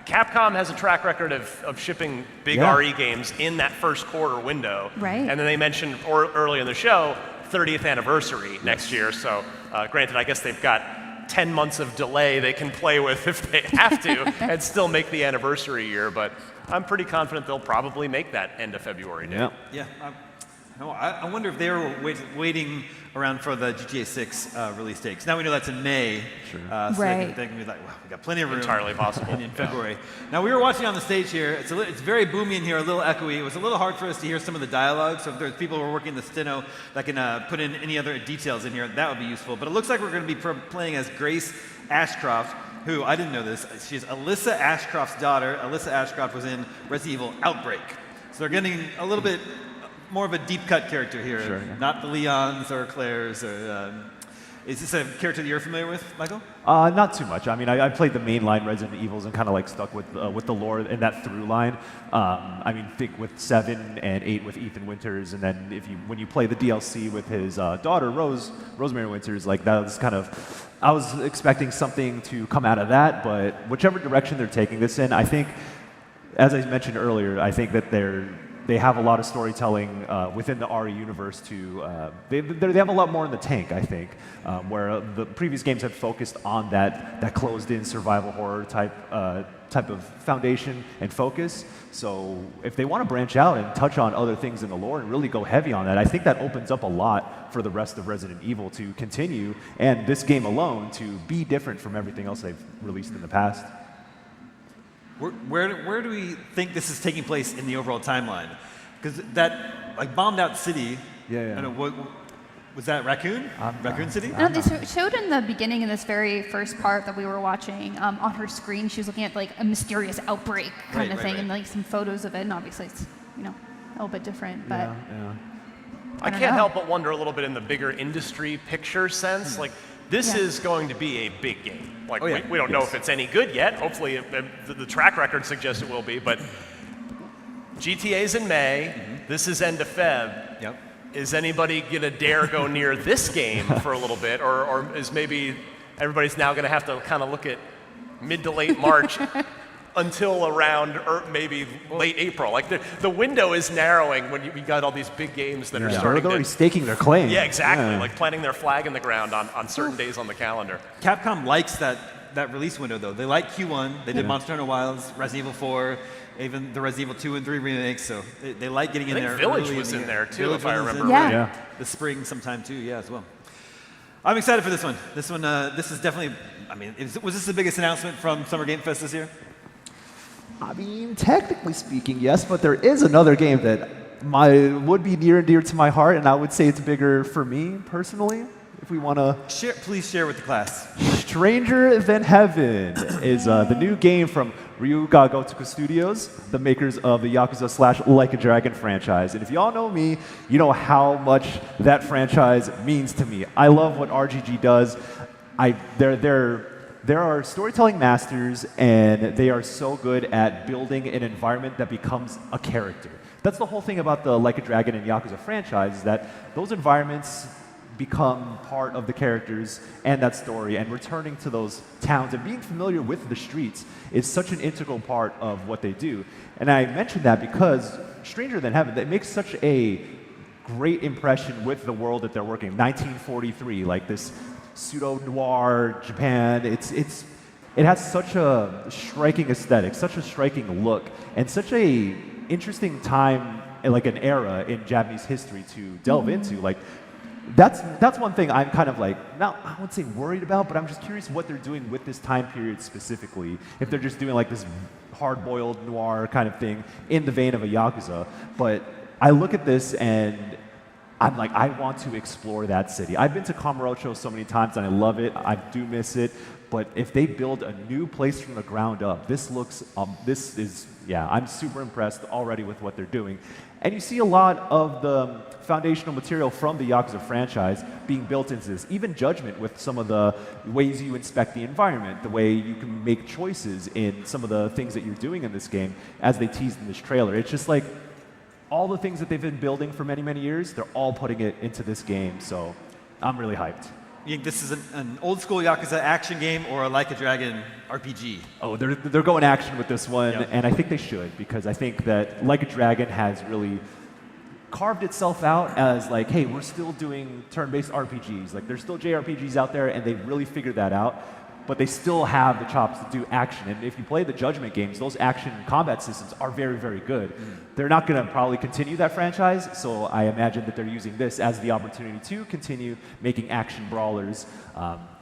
Capcom has a track record of shipping big RE games in that first quarter window. Right. And then they mentioned early in the show, 30th anniversary next year. So granted, I guess they've got 10 months of delay they can play with if they have to and still make the anniversary year. But I'm pretty confident they'll probably make that end of February date. Yeah. I wonder if they were waiting around for the GTA 6 release date. 'Cause now we know that's in May. Sure. So Right. they can be like, well, we got plenty of room. Entirely possible. In February. Now, we were watching on the stage here. It's very boomy in here, a little echoey. It was a little hard for us to hear some of the dialogue. So if there's people who are working the steno that can put in any other details in here, that would be useful. But it looks like we're going to be playing as Grace Ashcroft, who, I didn't know this, she's Alyssa Ashcroft's daughter. Alyssa Ashcroft was in Resident Evil Outbreak. So they're getting a little bit more of a deep-cut character here, Sure, yeah. not the Leons or Claires. Or, is this a character that you're familiar with, Michael? Not too much. I mean, I played the mainline Resident Evils and kind of like stuck with the lore and that through line. I mean, think with 7 and 8 with Ethan Winters, and then when you play the DLC with his daughter Rosemary Winters, like that was kind of, I was expecting something to come out of that, but whichever direction they're taking this in, I think, as I mentioned earlier, I think that they have a lot of storytelling within the RE universe to, they have a lot more in the tank, I think, where the previous games have focused on that closed-in survival horror type of foundation and focus. So if they want to branch out and touch on other things in the lore and really go heavy on that, I think that opens up a lot for the rest of Resident Evil to continue, and this game alone to be different from everything else they've released in the past. Where do we think this is taking place in the overall timeline? Because that like bombed out city. Yeah. I don't know, was that Raccoon? Raccoon City? No, they showed in the beginning in this very first part that we were watching on her screen. She was looking at like a mysterious outbreak kind of thing, and like some photos of it. And obviously, it's a little bit different, but. Yeah. I can't help but wonder a little bit in the bigger industry picture sense, like. This is going to be a big game. Like we don't know if it's any good yet. Hopefully, the track record suggests it will be. But GTA's in May. This is end of Feb. Yep. Is anybody gonna dare go near this game for a little bit, or is maybe everybody's now gonna have to kind of look at mid to late March until around maybe late April? Like the window is narrowing when you got all these big games that are starting. They're already staking their claim. Yeah, exactly. Like planting their flag in the ground on certain days on the calendar. Capcom likes that release window, though. They like Q1. They did Monster Hunter Wilds, Resident Evil 4, even the Resident Evil 2 and 3 remakes. So they like getting in there. Village was in there too, if I remember right. Yeah. The spring sometime too, as well. I'm excited for this one. This is definitely. I mean, was this the biggest announcement from Summer Game Fest this year? I mean, technically speaking, yes, but there is another game that would be near and dear to my heart, and I would say it's bigger for me personally. If we want to please share with the class. Stranger Than Heaven is the new game from Ryuga Gotoku Studios, the makers of the Yakuza / Like a Dragon franchise. And if y'all know me, you know how much that franchise means to me. I love what RGG does. There are storytelling masters, and they are so good at building an environment that becomes a character. That's the whole thing about the Like a Dragon and Yakuza franchise, is that those environments become part of the characters and that story, and returning to those towns and being familiar with the streets is such an integral part of what they do. And I mention that because Stranger Than Heaven, that makes such a great impression with the world that they're working in. 1943, like this pseudo-noir Japan. It has such a striking aesthetic, such a striking look, and such a interesting time, like an era in Japanese history to delve into. Like that's one thing I'm kind of like, not, I wouldn't say worried about, but I'm just curious what they're doing with this time period specifically. If they're just doing like this hard-boiled noir kind of thing in the vein of a Yakuza. But I look at this and I'm like, I want to explore that city. I've been to Kamurocho so many times and I love it. I do miss it. But if they build a new place from the ground up, this looks, I'm super impressed already with what they're doing. And you see a lot of the foundational material from the Yakuza franchise being built into this. Even Judgment, with some of the ways you inspect the environment, the way you can make choices in some of the things that you're doing in this game, as they teased in this trailer. It's just like, all the things that they've been building for many, many years, they're all putting it into this game, so I'm really hyped. You think this is an old school Yakuza action game or a Like a Dragon RPG? Oh, they're going action with this one, and I think they should, because I think that Like a Dragon has really carved itself out as like, hey, we're still doing turn-based RPGs. Like there's still JRPGs out there, and they really figured that out. But they still have the chops to do action. And if you play the Judgment games, those action combat systems are very, very good. They're not going to probably continue that franchise, so I imagine that they're using this as the opportunity to continue making action brawlers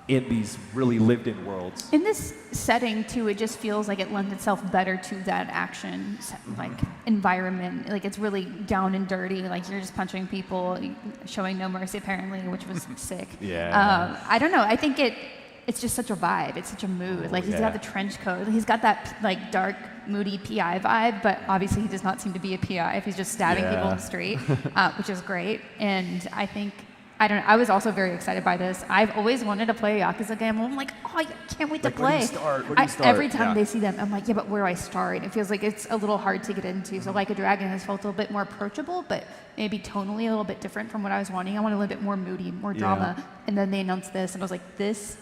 in these really lived-in worlds. In this setting, too, it just feels like it lends itself better to that action like environment. Like it's really down and dirty. Like you're just punching people, showing no mercy apparently, which was sick. Yeah. I don't know. I think it's just such a vibe. It's such a mood. Like he's got the trench coat. He's got that like dark, moody PI vibe, but obviously he does not seem to be a PI if he's just stabbing people in the street, which is great. And I think, I don't know, I was also very excited by this. I've always wanted to play a Yakuza game. I'm like, oh, I can't wait to play. Where do you start? Every time they see them, I'm like, yeah, but where do I start? It feels like it's a little hard to get into. So Like a Dragon has felt a little bit more approachable, but maybe tonally a little bit different from what I was wanting. I wanted a little bit more moody, more drama. And then they announced this, and I was like, this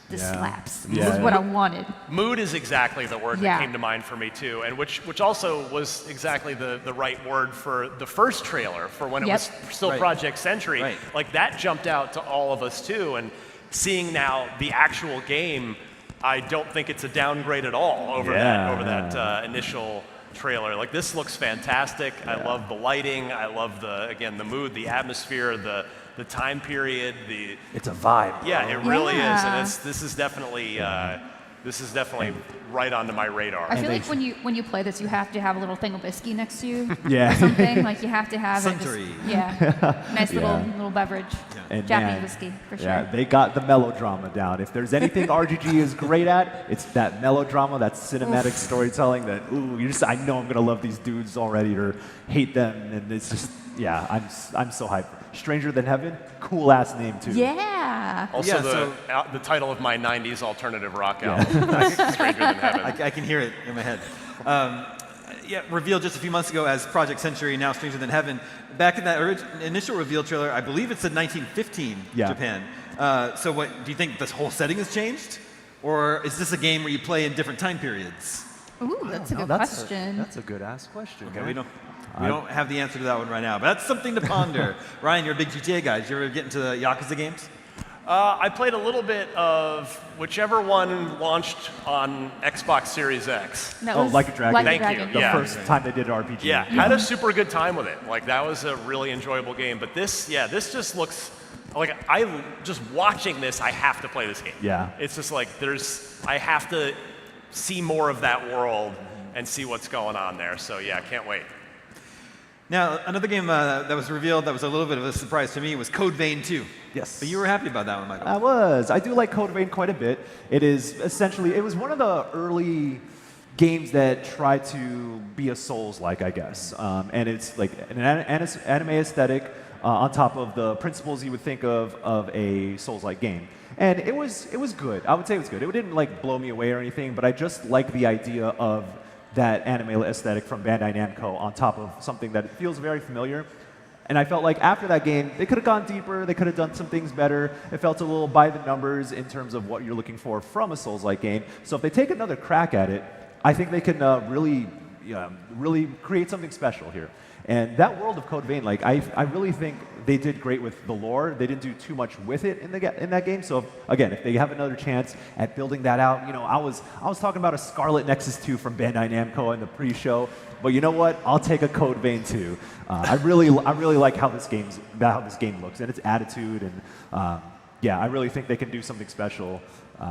slaps. This is what I wanted. Mood is exactly the word that came to mind for me too, and which also was exactly the right word for the first trailer for when it was still Project Sentry. Like that jumped out to all of us too, and seeing now the actual game, I don't think it's a downgrade at all over that initial trailer. Like this looks fantastic. I love the lighting. I love the mood, the atmosphere, the time period, it's a vibe. Yeah, it really is, and this is definitely right onto my radar. I feel like when you play this, you have to have a little thing of whiskey next to you. Yeah. Or something like you have to have Suntory. Nice little beverage. And Japanese whiskey for sure. Yeah, they got the melodrama down. If there's anything RGG is great at, it's that melodrama, that cinematic storytelling. That I know I'm gonna love these dudes already or hate them, and it's just I'm so hyped. Stranger Than Heaven, cool ass name too. Yeah. Also the title of my '90s alternative rock album, Stranger Than Heaven. I can hear it in my head. Revealed just a few months ago as Project Century, now Stranger Than Heaven. Back in that initial reveal trailer, I believe it said 1915 Japan. So what, do you think this whole setting has changed? Or is this a game where you play in different time periods? Ooh, that's a good question. That's a good ass question. Okay, we don't have the answer to that one right now, but that's something to ponder. Ryan, you're a big GTA guy. Did you ever get into the Yakuza games? I played a little bit of whichever one launched on Xbox Series X. Like a Dragon. Thank you. The first time they did RPG. Yeah, had a super good time with it. Like that was a really enjoyable game. But this just looks like just watching this, I have to play this game. Yeah. It's just like I have to see more of that world and see what's going on there. So yeah, can't wait. Now, another game that was revealed that was a little bit of a surprise to me was Code Vein 2. Yes. But you were happy about that one, Michael. I was. I do like Code Vein quite a bit. It was one of the early games that tried to be a Souls-like, I guess. And it's like an anime aesthetic on top of the principles you would think of a Souls-like game. And it was good. I would say it was good. It didn't like blow me away or anything, but I just like the idea of that anime aesthetic from Bandai Namco on top of something that feels very familiar. And I felt like after that game, they could have gone deeper, they could have done some things better. It felt a little by the numbers in terms of what you're looking for from a Souls-like game. So if they take another crack at it, I think they can really create something special here. And that world of Code Vein, like I really think they did great with the lore. They didn't do too much with it in that game. So again, if they have another chance at building that out, I was talking about a Scarlet Nexus 2 from Bandai Namco in the pre-show. But you know what? I'll take a Code Vein 2. I really like how this game looks and its attitude, and I really think they can do something special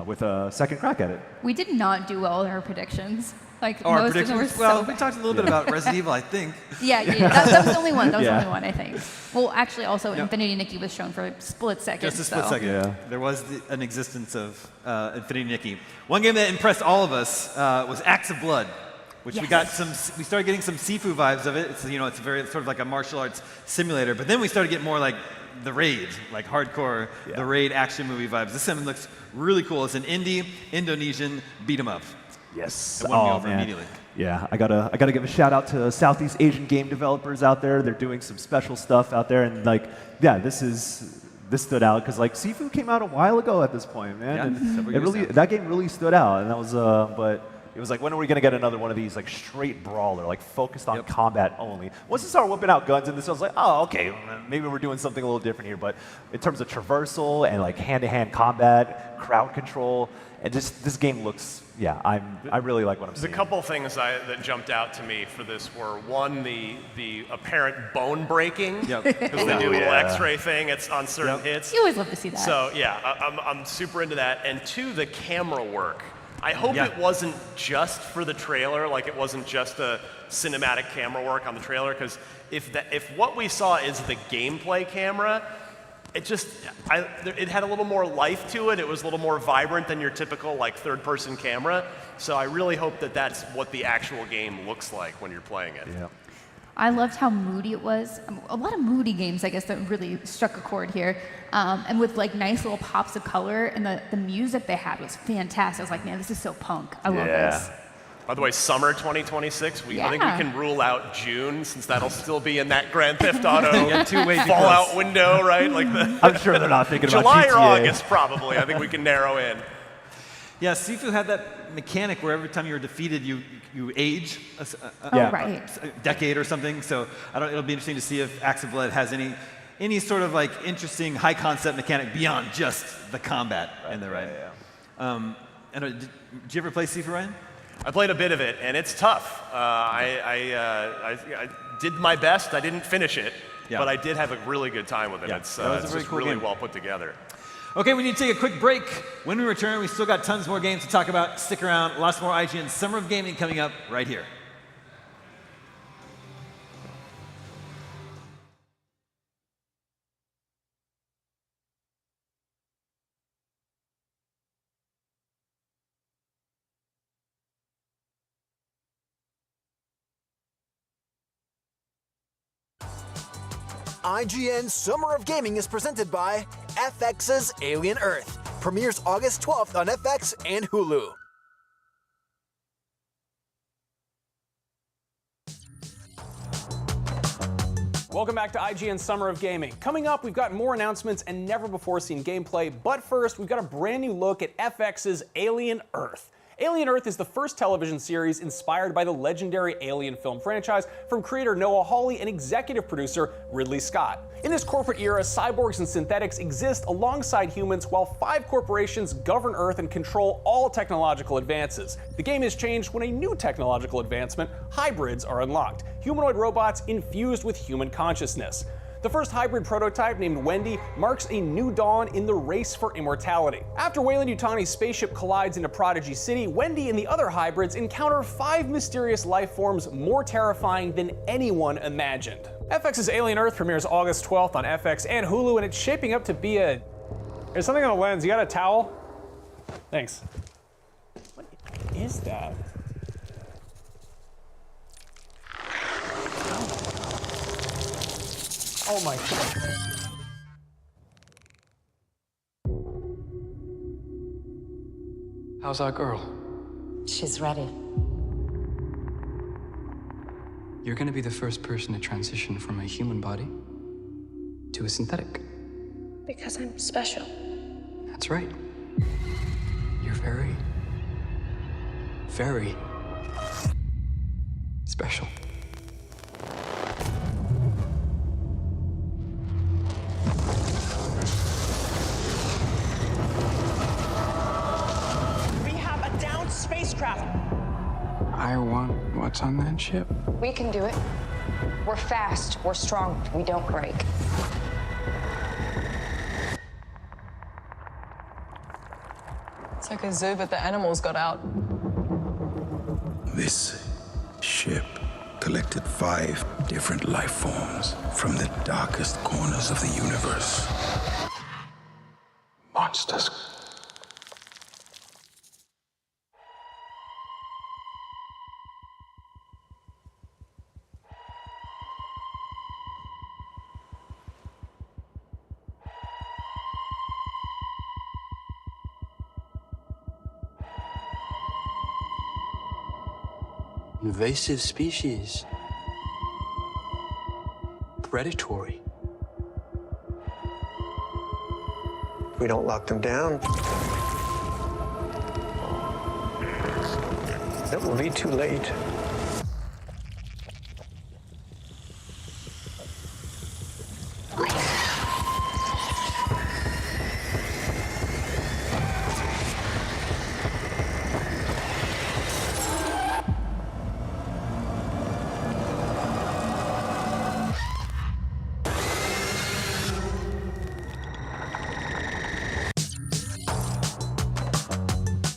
with a second crack at it. We did not do well in our predictions. Like our most of them were predictions? We talked a little bit about Resident Evil, I think. That was the only one. That was the only one, I think. Well, actually, also Infinity Nikki was shown for a split second. Just a split second. Yeah. There was an existence of Infinity Nikki. One game that impressed all of us was Axe of Blood, which we started getting some Sifu vibes of it. It's it's very sort of like a martial arts simulator. But then we started getting more like the Raid, like hardcore the Raid action movie vibes. This one looks really cool. It's an indie Indonesian beat 'em up. Yes. It won me over immediately. Yeah, I gotta give a shout out to Southeast Asian game developers out there. They're doing some special stuff out there, and this stood out because Sifu came out a while ago at this point, man. Yeah, and that game really stood out, and that was it was like, when are we going to get another one of these like straight brawler, like focused on combat only? Once they started whipping out guns in this, I was like, oh, okay, maybe we're doing something a little different here. But in terms of traversal and like hand-to-hand combat, crowd control, and just this game looks, yeah, I really like what I'm seeing. There's a couple things that jumped out to me for this were, one, the apparent bone breaking, because they do a little X-ray thing on certain hits. You always love to see that. So yeah, I'm super into that. And two, the camera work. I hope it wasn't just for the trailer, like it wasn't just a cinematic camera work on the trailer, because if what we saw is the gameplay camera, it had a little more life to it. It was a little more vibrant than your typical like third-person camera. So I really hope that that's what the actual game looks like when you're playing it. Yeah. I loved how moody it was. A lot of moody games, I guess, that really struck a chord here. And with like nice little pops of color, and the music they had was fantastic. I was like, man, this is so punk. I love this. By the way, summer 2026, I think we can rule out June, since that'll still be in that Grand Theft Auto Fallout window, right? Like I'm sure they're not thinking about July GTA. or August, probably. I think we can narrow in. Yeah, Sifu had that mechanic where every time you were defeated, you age right. a decade or something. So it'll be interesting to see if Axe of Blood has any sort of like interesting high concept mechanic beyond just the combat in there, right? Did you ever play Sifu, Ryan? I played a bit of it, and it's tough. I did my best. I didn't finish it, but I did have a really good time with it. It's just really well put together. Okay, we need to take a quick break. When we return, we still got tons more games to talk about. Stick around. Lots more IGN Summer of Gaming coming up right here. IGN Summer of Gaming is presented by FX's Alien Earth. Premieres August 12th on FX and Hulu. Welcome back to IGN Summer of Gaming. Coming up, we've got more announcements and never-before-seen gameplay, but first, we've got a brand new look at FX's Alien Earth. Alien Earth is the first television series inspired by the legendary Alien film franchise from creator Noah Hawley and executive producer Ridley Scott. In this corporate era, cyborgs and synthetics exist alongside humans while 5 corporations govern Earth and control all technological advances. The game is changed when a new technological advancement, hybrids, are unlocked, humanoid robots infused with human consciousness. The first hybrid prototype, named Wendy, marks a new dawn in the race for immortality. After Weyland-Yutani's spaceship collides into Prodigy City, Wendy and the other hybrids encounter 5 mysterious life forms more terrifying than anyone imagined. FX's Alien Earth premieres August 12th on FX and Hulu, and it's shaping up to be a... There's something on the lens. You got a towel? Thanks. What is that? Oh my God. How's our girl? She's ready. You're gonna be the first person to transition from a human body to a synthetic. Because I'm special. That's right. You're very, very special. Spacecraft. I want what's on that ship. We can do it. We're fast, we're strong, we don't break. It's like a zoo, but the animals got out. This ship collected 5 different life forms from the darkest corners of the universe. Monsters. Invasive species. Predatory. We don't lock them down. It will be too late.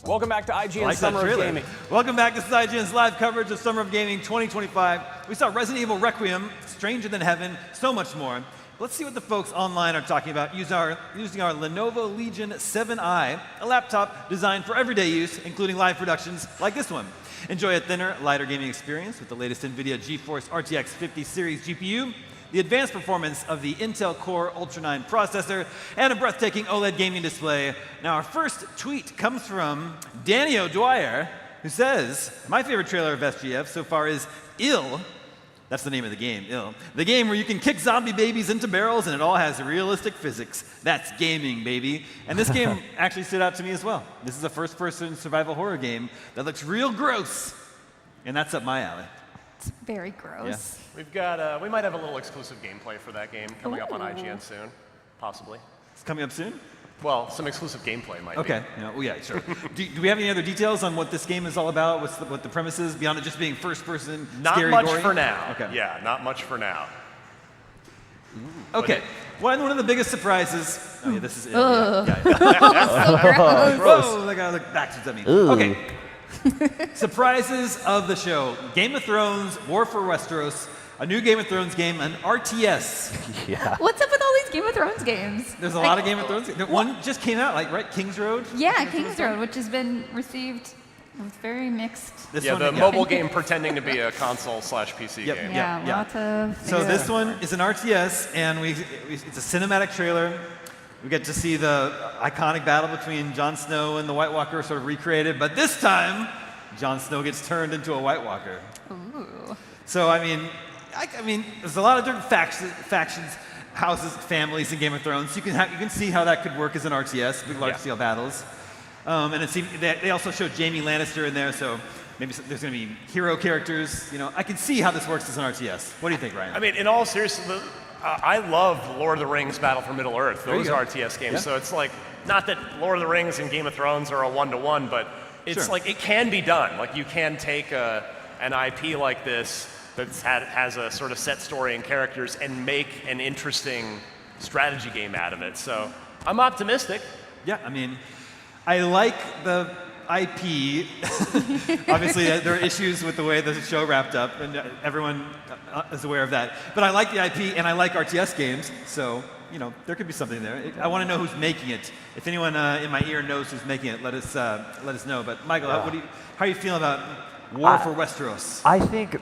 Welcome back to IGN Like that Summer of trailer. Gaming. Welcome back. This is IGN's live coverage of Summer of Gaming 2025. We saw Resident Evil Requiem, Stranger Than Heaven, so much more. Let's see what the folks online are talking about using our Lenovo Legion 7i, a laptop designed for everyday use, including live productions like this one. Enjoy a thinner, lighter gaming experience with the latest NVIDIA GeForce RTX 50 series GPU, the advanced performance of the Intel Core Ultra 9 processor, and a breathtaking OLED gaming display. Now, our first tweet comes from Danny O'Dwyer, who says, my favorite trailer of SGF so far is Ill. That's the name of the game, Ill. The game where you can kick zombie babies into barrels and it all has realistic physics. That's gaming, baby. And this game actually stood out to me as well. This is a first-person survival horror game that looks real gross, and that's up my alley. It's very gross. We've got, we might have a little exclusive gameplay for that game coming up on IGN soon, possibly. It's coming up soon? Well, some exclusive gameplay might be. Okay, yeah, sure. do we have any other details on what this game is all about? What the premise is, beyond it just being first-person, scary, Not much gory? for now. Okay. Yeah, not much for now. Okay. One of the biggest surprises. Oh, yeah, this is it. Ugh. Yeah. Whoa, that guy looked backwards at me. Okay. Surprises of the show: Game of Thrones, War for Westeros, a new Game of Thrones game, an RTS. Yeah. What's up with all these Game of Thrones games? There's a lot of Game of Thrones. One just came out, right? King's Road. Yeah, King's Road, which has been received with very mixed. The mobile game pretending to be a console/PC game. Yeah, lots of. So this one is an RTS, and it's a cinematic trailer. We get to see the iconic battle between Jon Snow and the White Walker sort of recreated, but this time, Jon Snow gets turned into a White Walker. Ooh. So I mean, there's a lot of different factions, houses, families in Game of Thrones. You can see how that could work as an RTS, big large-scale battles. And it seems they also showed Jaime Lannister in there, so maybe there's going to be hero characters. You know, I can see how this works as an RTS. What do you think, Ryan? I mean, in all seriousness, I love Lord of the Rings Battle for Middle-earth. Those are RTS games. Yeah. So it's like, not that Lord of the Rings and Game of Thrones are a one-to-one, but it's like, it can be done. Like, you can take an IP like this that has a sort of set story and characters and make an interesting strategy game out of it. So I'm optimistic. Yeah, I mean, I like the IP. Obviously, there are issues with the way the show wrapped up, and everyone is aware of that. But I like the IP, and I like RTS games, so you know there could be something there. I want to know who's making it. If anyone in my ear knows who's making it, let us know. But Michael, how are you feeling about War for Westeros? I think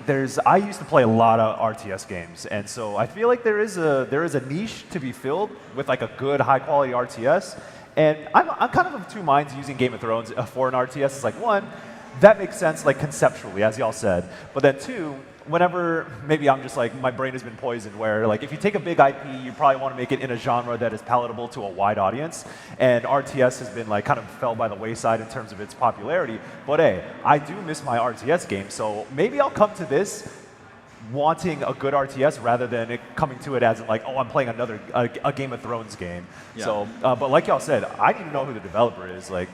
I used to play a lot of RTS games, and so I feel like there is a niche to be filled with like a good, high-quality RTS. And I'm kind of two minds using Game of Thrones for an RTS. It's like, one, that makes sense, like conceptually, as y'all said. But then two, whenever maybe I'm just like, my brain has been poisoned, where like if you take a big IP, you probably want to make it in a genre that is palatable to a wide audience. And RTS has been like kind of fell by the wayside in terms of its popularity. But hey, I do miss my RTS game, so maybe I'll come to this wanting a good RTS rather than it coming to it as like, oh, I'm playing a Game of Thrones game. Yeah. So, but like y'all said, I need to know who the developer is. Like,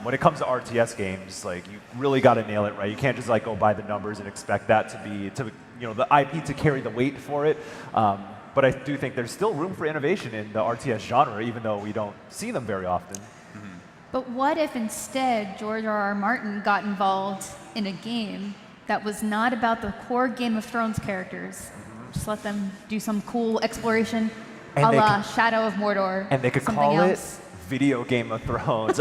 when it comes to RTS games, like you really got to nail it right. You can't just like go by the numbers and expect that the IP to carry the weight for it. But I do think there's still room for innovation in the RTS genre, even though we don't see them very often. Mm-hmm. But what if instead George R.R. Martin got involved in a game that was not about the core Game of Thrones characters? Just let them do some cool exploration, a la Shadow of Mordor. And they could call it Video Game of Thrones.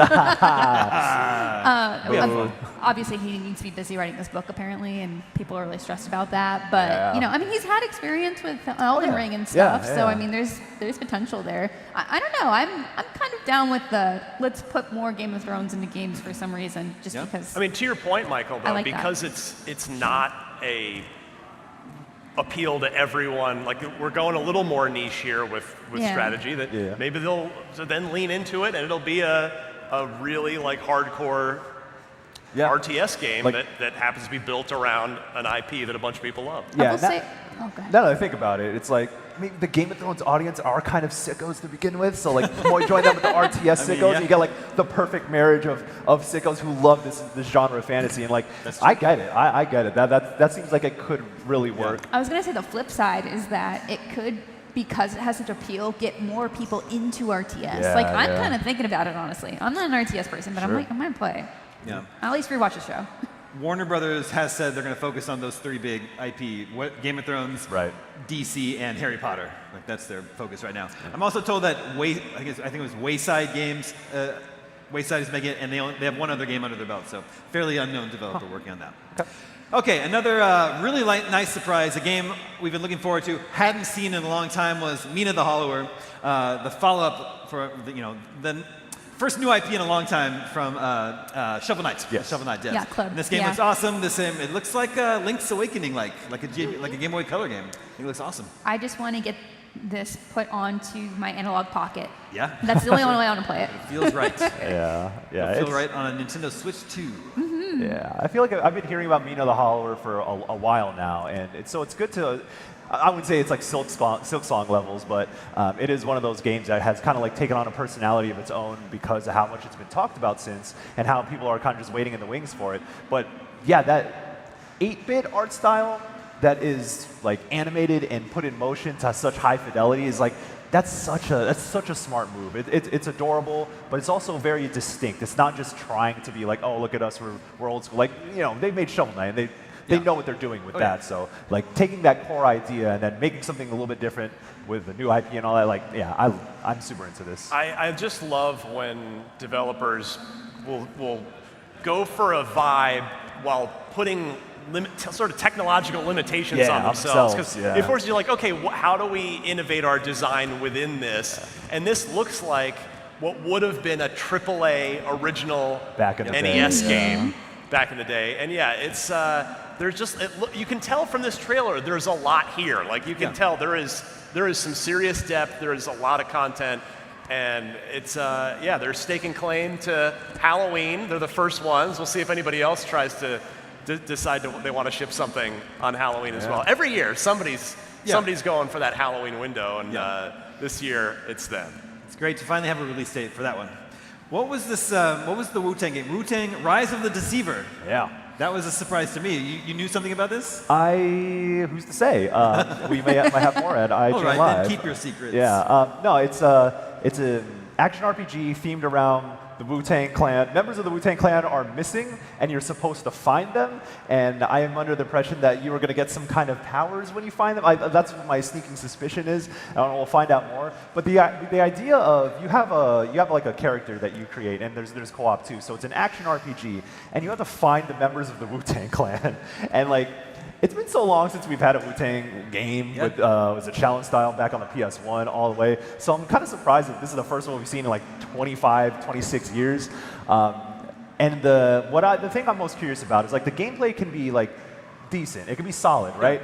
Obviously, he needs to be busy writing this book, apparently, and people are really stressed about that. But you know, I mean, he's had experience with Elden Ring and stuff, so I mean, there's potential there. I don't know. I'm kind of down with the let's put more Game of Thrones into games for some reason, just because. I mean, to your point, Michael, though, like because it's not a appeal to everyone. Like, we're going a little more niche here with strategy. That maybe they'll then lean into it, and it'll be a really like hardcore RTS game that happens to be built around an IP that a bunch of people love. Yeah, now that I think about it, it's like maybe the Game of Thrones audience are kind of sickos to begin with. So like, join them with the RTS sickos, and you get like the perfect marriage of sickos who love this genre of fantasy. And like, I get it. I get it. That seems like it could really work. I was gonna say the flip side is that it could, because it has such appeal, get more people into RTS. Yeah, like I'm kind of thinking about it honestly. I'm not an RTS person, but I'm like, I might play. Yeah. I'll at least rewatch the show. Warner Brothers has said they're going to focus on those 3 big IP: Game of Thrones, DC, and Harry Potter. Like that's their focus right now. I'm also told that I think it was Wayside Games. Wayside is making it, and they have one other game under their belt. So fairly unknown developer working on that. Okay, another really nice surprise, a game we've been looking forward to, hadn't seen in a long time, was Mina the Hollower, the follow-up for the first new IP in a long time from Shovel Knight. Yes. Shovel Knight, yes. Yeah, Club. And this game looks awesome. It looks like Link's Awakening, like a Game Boy Color game. It looks awesome. I just want to get this put onto my analog pocket. Yeah. That's the only way I want to play it. It feels right. Yeah. It'll feel right on a Nintendo Switch 2. Mm-hmm. Yeah, I feel like I've been hearing about Mina the Hollower for a while now, and it's good to. I wouldn't say it's like Silk Song levels, but it is one of those games that has kind of like taken on a personality of its own because of how much it's been talked about since, and how people are kind of just waiting in the wings for it. But yeah, that 8-bit art style that is like animated and put in motion to such high fidelity is like, that's such a smart move. It's adorable, but it's also very distinct. It's not just trying to be like, oh, look at us, we're old school. Like, they made Shovel Knight, and they know what they're doing with that. So like taking that core idea and then making something a little bit different with the new IP and all that, like, yeah, I'm super into this. I just love when developers will go for a vibe while putting sort of technological limitations on themselves. Because it forces you like, okay, how do we innovate our design within this? And this looks like what would have been a AAA original NES game back in the day. And yeah, it's there's just you can tell from this trailer there's a lot here. Like you can tell there is some serious depth. There is a lot of content. And it's, they're staking claim to Halloween. They're the first ones. We'll see if anybody else tries to decide they want to ship something on Halloween as well. Every year, somebody's going for that Halloween window, and this year, it's them. It's great to finally have a release date for that one. What was this? What was the Wu-Tang game? Wu-Tang Rise of the Deceiver. Yeah. That was a surprise to me. You knew something about this? Who's to say? We might have more at ign-live. All right, then keep your secrets. Yeah. No, it's an action RPG themed around the Wu-Tang Clan. Members of the Wu-Tang Clan are missing, and you're supposed to find them. And I am under the impression that you are going to get some kind of powers when you find them. That's what my sneaking suspicion is. I don't know, we'll find out more. But the idea of you have like a character that you create, and there's co-op too. So it's an action RPG, and you have to find the members of the Wu-Tang Clan. And like, it's been so long since we've had a Wu-Tang game with was it challenge style back on the PS1 all the way. So I'm kind of surprised that this is the first one we've seen in like 25, 26 years. And the thing I'm most curious about is like the gameplay can be like decent. It can be solid, right?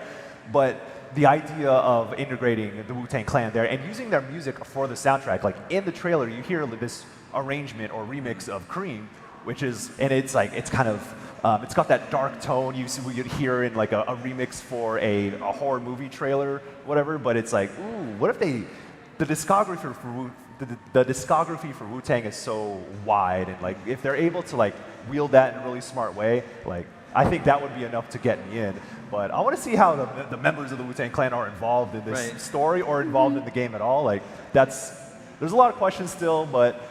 But the idea of integrating the Wu-Tang Clan there and using their music for the soundtrack, like in the trailer, you hear this arrangement or remix of Cream, which is, and it's like, it's kind of, it's got that dark tone you'd hear in like a remix for a horror movie trailer, whatever. But it's like, ooh, what if the discography for Wu-Tang is so wide, and like if they're able to like wield that in a really smart way, like I think that would be enough to get me in. But I want to see how the members of the Wu-Tang Clan are involved in this story or involved in the game at all. Like there's a lot of questions still, but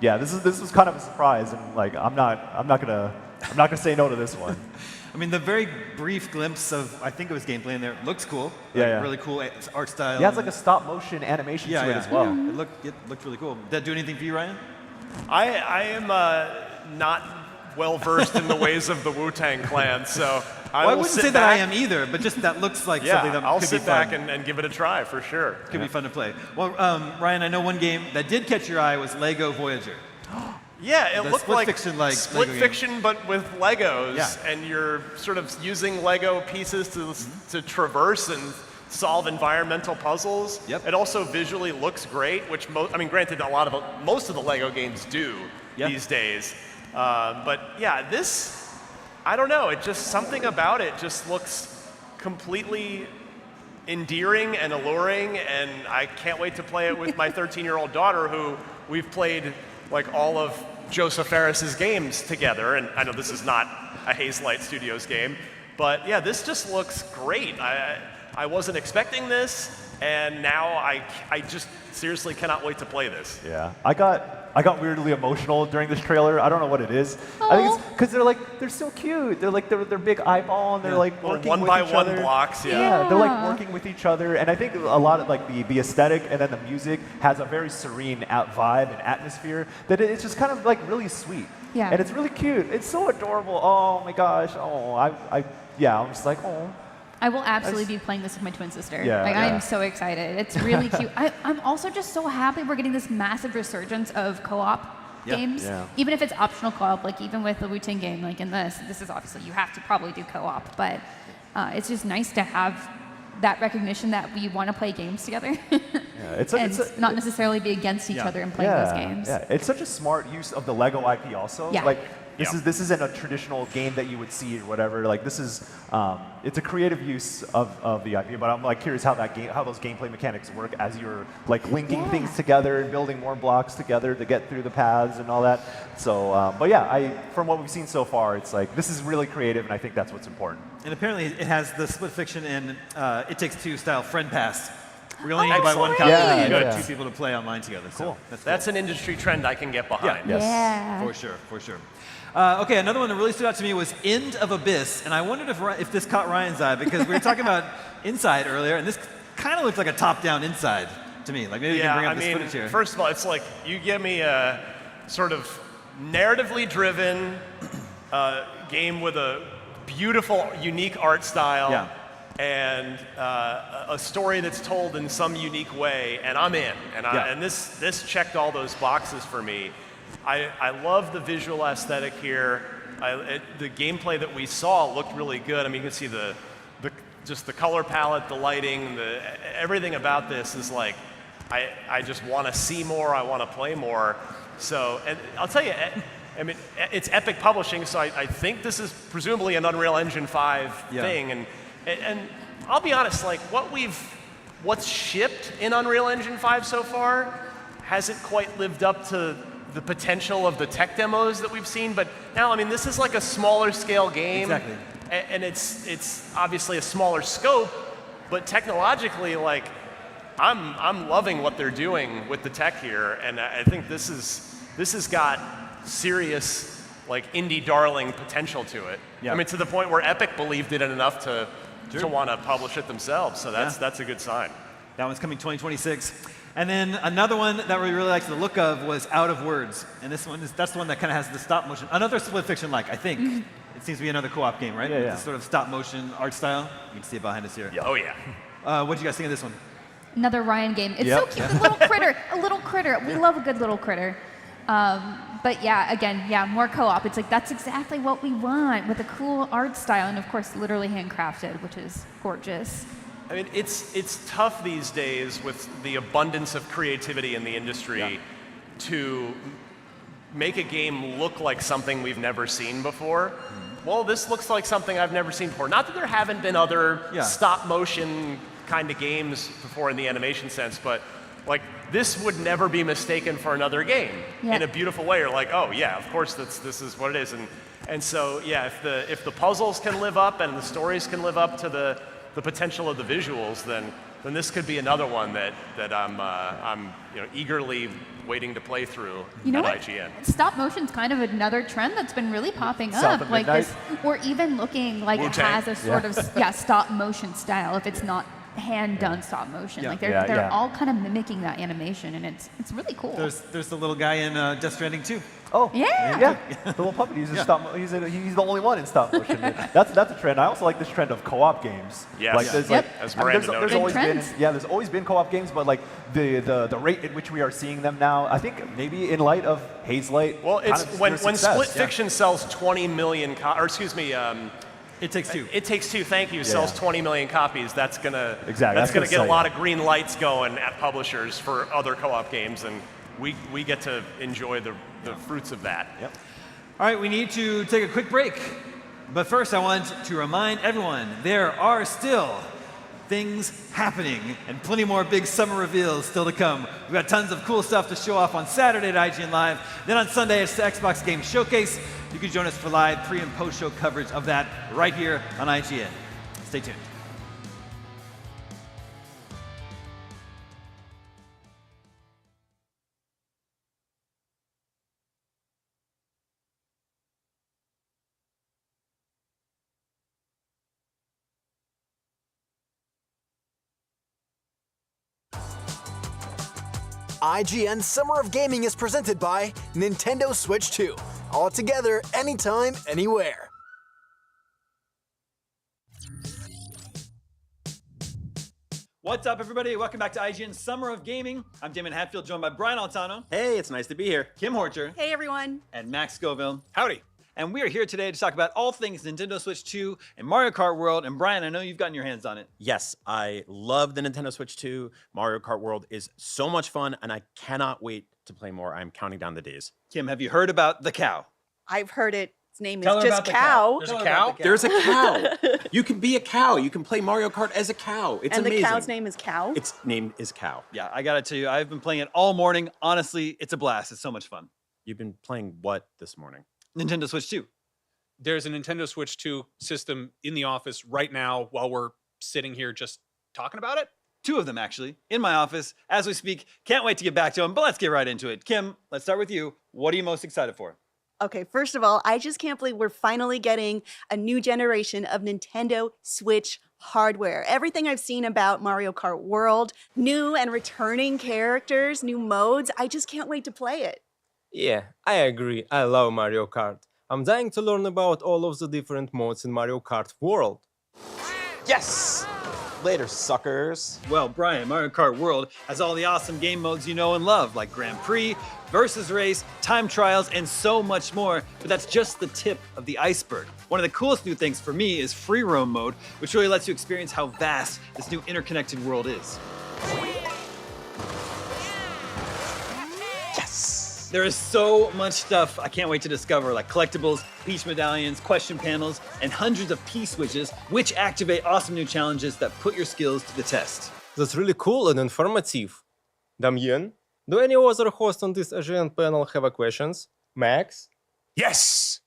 yeah, this was kind of a surprise, and like I'm not gonna say no to this one. I mean, the very brief glimpse of, I think it was gameplay in there, looks cool. Really cool art style. Yeah, it's like a stop motion animation to it as well. It looked really cool. Did that do anything for you, Ryan? I am not well versed in the ways of the Wu-Tang Clan, so I wouldn't say that I am either, but just that looks like something that I'll could be sit fun. back and give it a try for sure. Could be fun to play. Well, Ryan, I know one game that did catch your eye was Lego Voyager. Yeah, it looked like split fiction, but with Legos, and you're sort of using Lego pieces to traverse and solve environmental puzzles. It also visually looks great, which granted, most of the Lego games do these days. But yeah, this I don't know, it just, something about it just looks completely endearing and alluring, and I can't wait to play it with my 13-year-old daughter, who we've played like all of Joseph Ferris's games together, and I know this is not a Hazelight Studios game, but yeah, this just looks great. I wasn't expecting this, and now I just seriously cannot wait to play this. Yeah, I got weirdly emotional during this trailer. I don't know what it is. I think it's because they're so cute. They're like they're big eyeball, and they're like working one with by each one other. blocks. Yeah, they're like working with each other, and I think a lot of like the aesthetic and then the music has a very serene vibe and atmosphere that it's just kind of like really sweet. Yeah. And it's really cute. It's so adorable. Oh my gosh. Oh, I'm just like, oh. I will absolutely be playing this with my twin sister. Yeah, like, yeah. I'm so excited. It's really cute. I'm also just so happy we're getting this massive resurgence of co-op games. Yeah. Even if it's optional co-op, like even with the Wu-Tang game, like in this is obviously, you have to probably do co-op, but it's just nice to have that recognition that we want to play games together. And not necessarily be against each other and playing those games. Yeah, it's such a smart use of the Lego IP also. Yeah. Like, this isn't a traditional game that you would see or whatever. Like this is, it's a creative use of the IP. But I'm like curious how those gameplay mechanics work as you're like linking things together and building more blocks together to get through the paths and all that. So, but yeah, from what we've seen so far, it's like this is really creative, and I think that's what's important. And apparently, it has the split fiction and It Takes Two style friend pass. We only need to buy one copy, and you got two people to play online together. Cool. So That's an industry trend I can get behind. Yeah. For sure, for sure. Okay, another one that really stood out to me was End of Abyss, and I wondered if this caught Ryan's eye, because we were talking about Inside earlier, and this kind of looks like a top-down Inside to me. Like maybe you can bring up this footage here. First of all, it's like you give me a sort of narratively driven game with a beautiful, unique art style, and a story that's told in some unique way, and I'm in. And this checked all those boxes for me. I love the visual aesthetic here. The gameplay that we saw looked really good. I mean, you can see just the color palette, the lighting, everything about this is like, I just want to see more. I want to play more. So, and I'll tell you, I mean, it's Epic Publishing, so I think this is presumably an Unreal Engine 5 thing. And I'll be honest, like what's shipped in Unreal Engine 5 so far hasn't quite lived up to the potential of the tech demos that we've seen. But now, I mean, this is like a smaller scale game. Exactly. And it's obviously a smaller scope, but technologically, like, I'm loving what they're doing with the tech here, and I think this has got serious, like, indie darling potential to it. I mean, to the point where Epic believed in it enough to want to publish it themselves. So that's a good sign. That one's coming 2026. And then another one that we really liked the look of was Out of Words, and that's the one that kind of has the stop motion. Another split fiction, like I think. It seems to be another co-op game, right? Yeah. It's sort of stop motion art style. You can see it behind us here. Oh yeah. What did you guys think of this one? Another Ryan game. It's so cute. A little critter. We love a good little critter. But yeah, again, more co-op. It's like, that's exactly what we want, with a cool art style, and of course, literally handcrafted, which is gorgeous. I mean, it's tough these days with the abundance of creativity in the industry to make a game look like something we've never seen before. Well, this looks like something I've never seen before. Not that there haven't been other stop motion kind of games before in the animation sense, but like this would never be mistaken for another game in a beautiful way. You're like, oh yeah, of course this is what it is. And so yeah, if the puzzles can live up and the stories can live up to the potential of the visuals, then this could be another one that I'm eagerly waiting to play through at IGN. Stop motion's kind of another trend that's been really popping South up, of like Midnight. this, or even looking like it has a sort of stop motion style if it's not hand done stop motion. Like they're all kind of mimicking that animation, and it's really cool. There's the little guy in Death Stranding 2. Oh, yeah. The little puppet. He's the only one in stop motion. That's a trend. I also like this trend of co-op games. Yes. Like, As Miranda noted. there's always been co-op games, but like the rate at which we are seeing them now, I think maybe in light of Hazelight. Well, it's when Split Fiction sells 20 million, It Takes Two. It Takes Two, thank you, sells 20 million copies. That's gonna get a lot of green lights going at publishers for other co-op games, and we get to enjoy the fruits of that. All right, we need to take a quick break. But first, I want to remind everyone there are still things happening and plenty more big summer reveals still to come. We've got tons of cool stuff to show off on Saturday at ign-live. Then on Sunday, it's the Xbox Game Showcase. You can join us for live pre- and post-show coverage of that right here on IGN. Stay tuned. IGN Summer of Gaming is presented by Nintendo Switch 2. All together, anytime, anywhere. What's up, everybody? Welcome back to IGN Summer of Gaming. I'm Damon Hatfield, joined by Brian Altano. Hey, it's nice to be here. Kim Horcher. Hey, everyone. And Max Scoville. Howdy. And we are here today to talk about all things Nintendo Switch 2 and Mario Kart World. And Brian, I know you've gotten your hands on it. Yes, I love the Nintendo Switch 2. Mario Kart World is so much fun, and I cannot wait to play more. I'm counting down the days. Kim, have you heard about the cow? I've heard it. Its name Tell is her just about the Cow. There's a cow? There's a cow. You can be a cow. You can play Mario Kart as a cow. It's and amazing. the cow's name is Cow? Its name is Cow. Yeah, I gotta tell you, I've been playing it all morning. Honestly, it's a blast. It's so much fun. You've been playing what this morning? Nintendo Switch 2. There's a Nintendo Switch 2 system in the office right now while we're sitting here just talking about it. 2 of them, actually, in my office as we speak. Can't wait to get back to them, but let's get right into it. Kim, let's start with you. What are you most excited for? Okay, first of all, I just can't believe we're finally getting a new generation of Nintendo Switch hardware. Everything I've seen about Mario Kart World, new and returning characters, new modes, I just can't wait to play it. Yeah, I agree. I love Mario Kart. I'm dying to learn about all of the different modes in Mario Kart World. Yes! Later, suckers. Well, Brian, Mario Kart World has all the awesome game modes you know and love, like Grand Prix, Versus Race, Time Trials, and so much more, but that's just the tip of the iceberg. One of the coolest new things for me is Free Roam mode, which really lets you experience how vast this new interconnected world is. Yes! There is so much stuff I can't wait to discover, like collectibles, Peach medallions, question panels, and hundreds of P-switches, which activate awesome new challenges that put your skills to the test. That's really cool and informative. Damien, do any other hosts on this IGN panel have a questions? Max? Yes!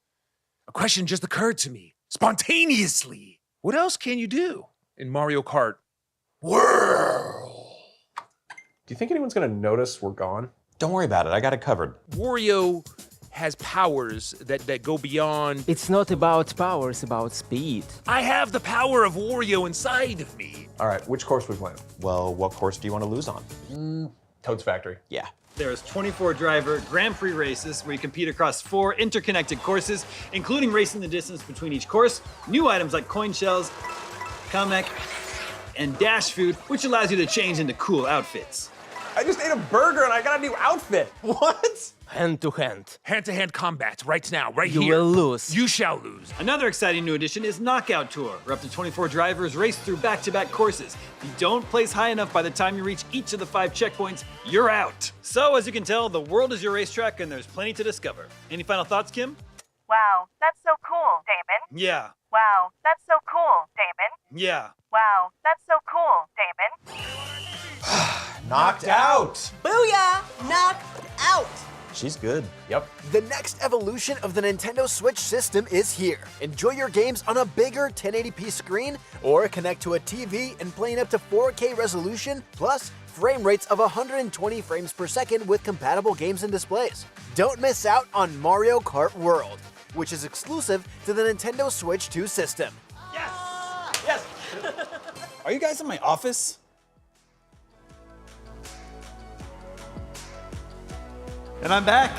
A question just occurred to me, spontaneously. What else can you do in Mario Kart World? Do you think anyone's gonna notice we're gone? Don't worry about it. I got it covered. Wario has powers that go beyond... It's not about power, it's about speed. I have the power of Wario inside of me. All right, which course we playing? Well, what course do you want to lose on? Toad's Factory. Yeah. There's 24 driver Grand Prix races where you compete across 4 interconnected courses, including racing the distance between each course, new items like coin shells, Kamek, and dash food, which allows you to change into cool outfits. I just ate a burger and I got a new outfit. What? Hand to hand. Hand-to-hand combat right now, right You here. will lose. You shall lose. Another exciting new addition is Knockout Tour, where up to 24 drivers race through back-to-back courses. If you don't place high enough by the time you reach each of the 5 checkpoints, you're out. So, as you can tell, the world is your racetrack and there's plenty to discover. Any final thoughts, Kim? Wow, that's so cool, Damon. Yeah. Wow, that's so cool, Damon. Yeah. Wow, that's so cool, Damon. Knocked out! Booyah! Knocked out! She's good. Yep. The next evolution of the Nintendo Switch system is here. Enjoy your games on a bigger 1080p screen, or connect to a TV and play in up to 4K resolution, plus frame rates of 120 frames per second with compatible games and displays. Don't miss out on Mario Kart World, which is exclusive to the Nintendo Switch 2 system. Yes! Yes! Are you guys in my office? And I'm back,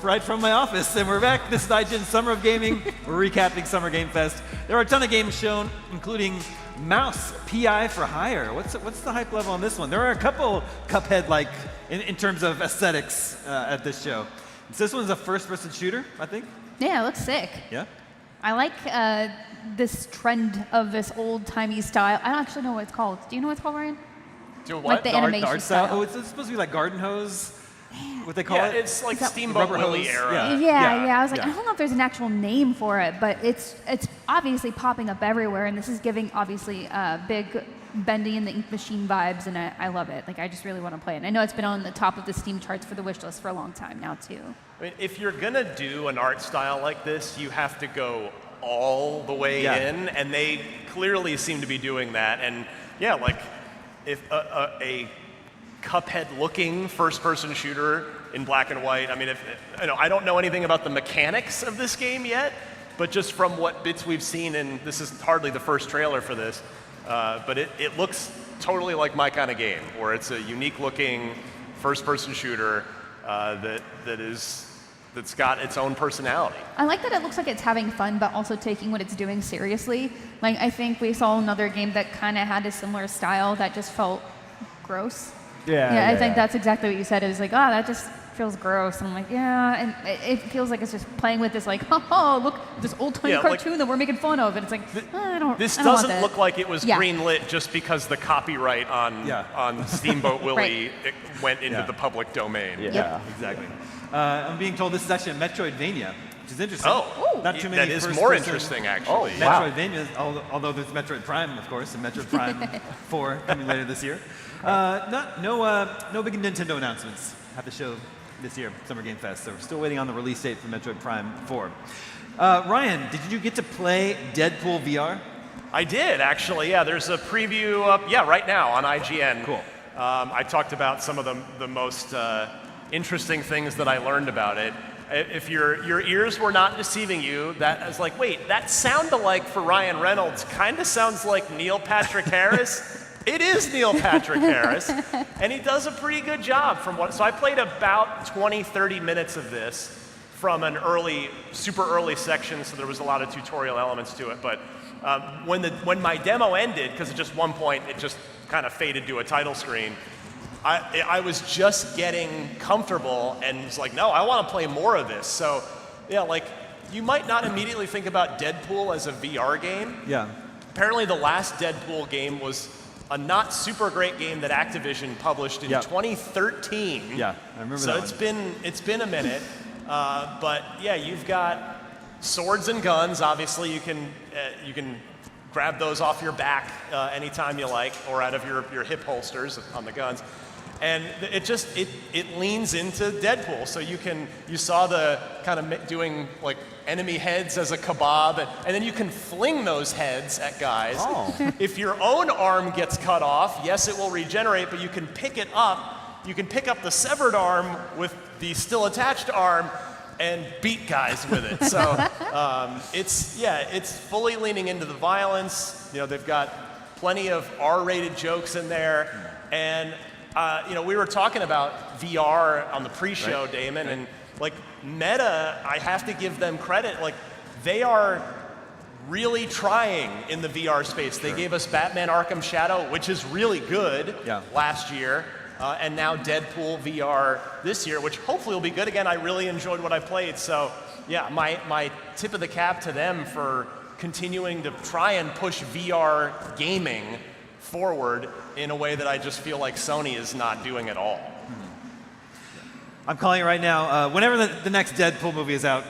right from my office, and we're back. This is IGN Summer of Gaming. We're recapping Summer Game Fest. There are a ton of games shown, including Mouse PI for Hire. What's the hype level on this one? There are a couple Cuphead-like in terms of aesthetics at this show. So this one's a first-person shooter, I think. Yeah, it looks sick. Yeah. I like this trend of this old-timey style. I don't actually know what it's called. Do you know what it's called, Ryan? Do what? Like the animation art style? style. Oh, it's supposed to be like garden hose. what they call it? It's like that Steamboat Rubber Willie hose? era. Yeah. I was like, I don't know if there's an actual name for it, but it's obviously popping up everywhere, and this is giving obviously big Bendy and the Ink Machine vibes, and I love it. Like, I just really want to play it. And I know it's been on the top of the Steam charts for the wish list for a long time now too. I mean, if you're gonna do an art style like this, you have to go all the way in, and they clearly seem to be doing that. And yeah, like if a Cuphead-looking first-person shooter in black and white. I mean, I don't know anything about the mechanics of this game yet, but just from what bits we've seen, and this is hardly the first trailer for this, but it looks totally like my kind of game, where it's a unique-looking first-person shooter that's got its own personality. I like that it looks like it's having fun, but also taking what it's doing seriously. Like, I think we saw another game that kind of had a similar style that just felt gross. I think that's exactly what you said. It was like, oh, that just feels gross. And I'm like, yeah. And it feels like it's just playing with this, like, oh, look, this old-time cartoon that we're making fun of. And it's like, I don't This I don't want doesn't that. look like it was greenlit just because the copyright on Steamboat Willie it went into the public domain. Exactly. I'm being told this is actually a Metroidvania, which is interesting. Oh, not too many. that is more interesting, actually. Oh, wow. Metroidvania, although there's Metroid Prime, of course, and Metroid Prime 4 coming later this year. No big Nintendo announcements at the show this year, Summer Game Fest. So we're still waiting on the release date for Metroid Prime 4. Ryan, did you get to play Deadpool VR? I did, actually. Yeah, there's a preview up, right now on IGN. Cool. I talked about some of the most interesting things that I learned about it. If your ears were not deceiving you, that is like, wait, that sound-alike for Ryan Reynolds kind of sounds like Neil Patrick Harris. It is Neil Patrick Harris, and he does a pretty good job so I played about 20, 30 minutes of this from an super early section, so there was a lot of tutorial elements to it, but when my demo ended, because at just one point it just kind of faded to a title screen, I was just getting comfortable and was like, no, I want to play more of this. So, yeah, like, you might not immediately think about Deadpool as a VR game. Yeah. Apparently the last Deadpool game was a not super great game that Activision published in 2013. Yeah, I remember so that. So it's been a minute, but yeah, you've got swords and guns. Obviously, you can grab those off your back anytime you like, or out of your hip holsters on the guns. And it leans into Deadpool. So you saw the kind of doing like enemy heads as a kebab, and then you can fling those heads at guys. Oh. If your own arm gets cut off, yes, it will regenerate, but you can pick it up. You can pick up the severed arm with the still attached arm and beat guys with it. So it's fully leaning into the violence. You know, they've got plenty of R-rated jokes in there, and we were talking about VR on the pre-show, right. Damon, and like Meta, I have to give them credit. Like, they are really trying in the VR space. They gave us Batman Arkham Shadow, which is really good last year, and now Deadpool VR this year, which hopefully will be good again. I really enjoyed what I played. So yeah, my tip of the cap to them for continuing to try and push VR gaming forward in a way that I just feel like Sony is not doing at all. I'm calling it right now. Whenever the next Deadpool movie is out,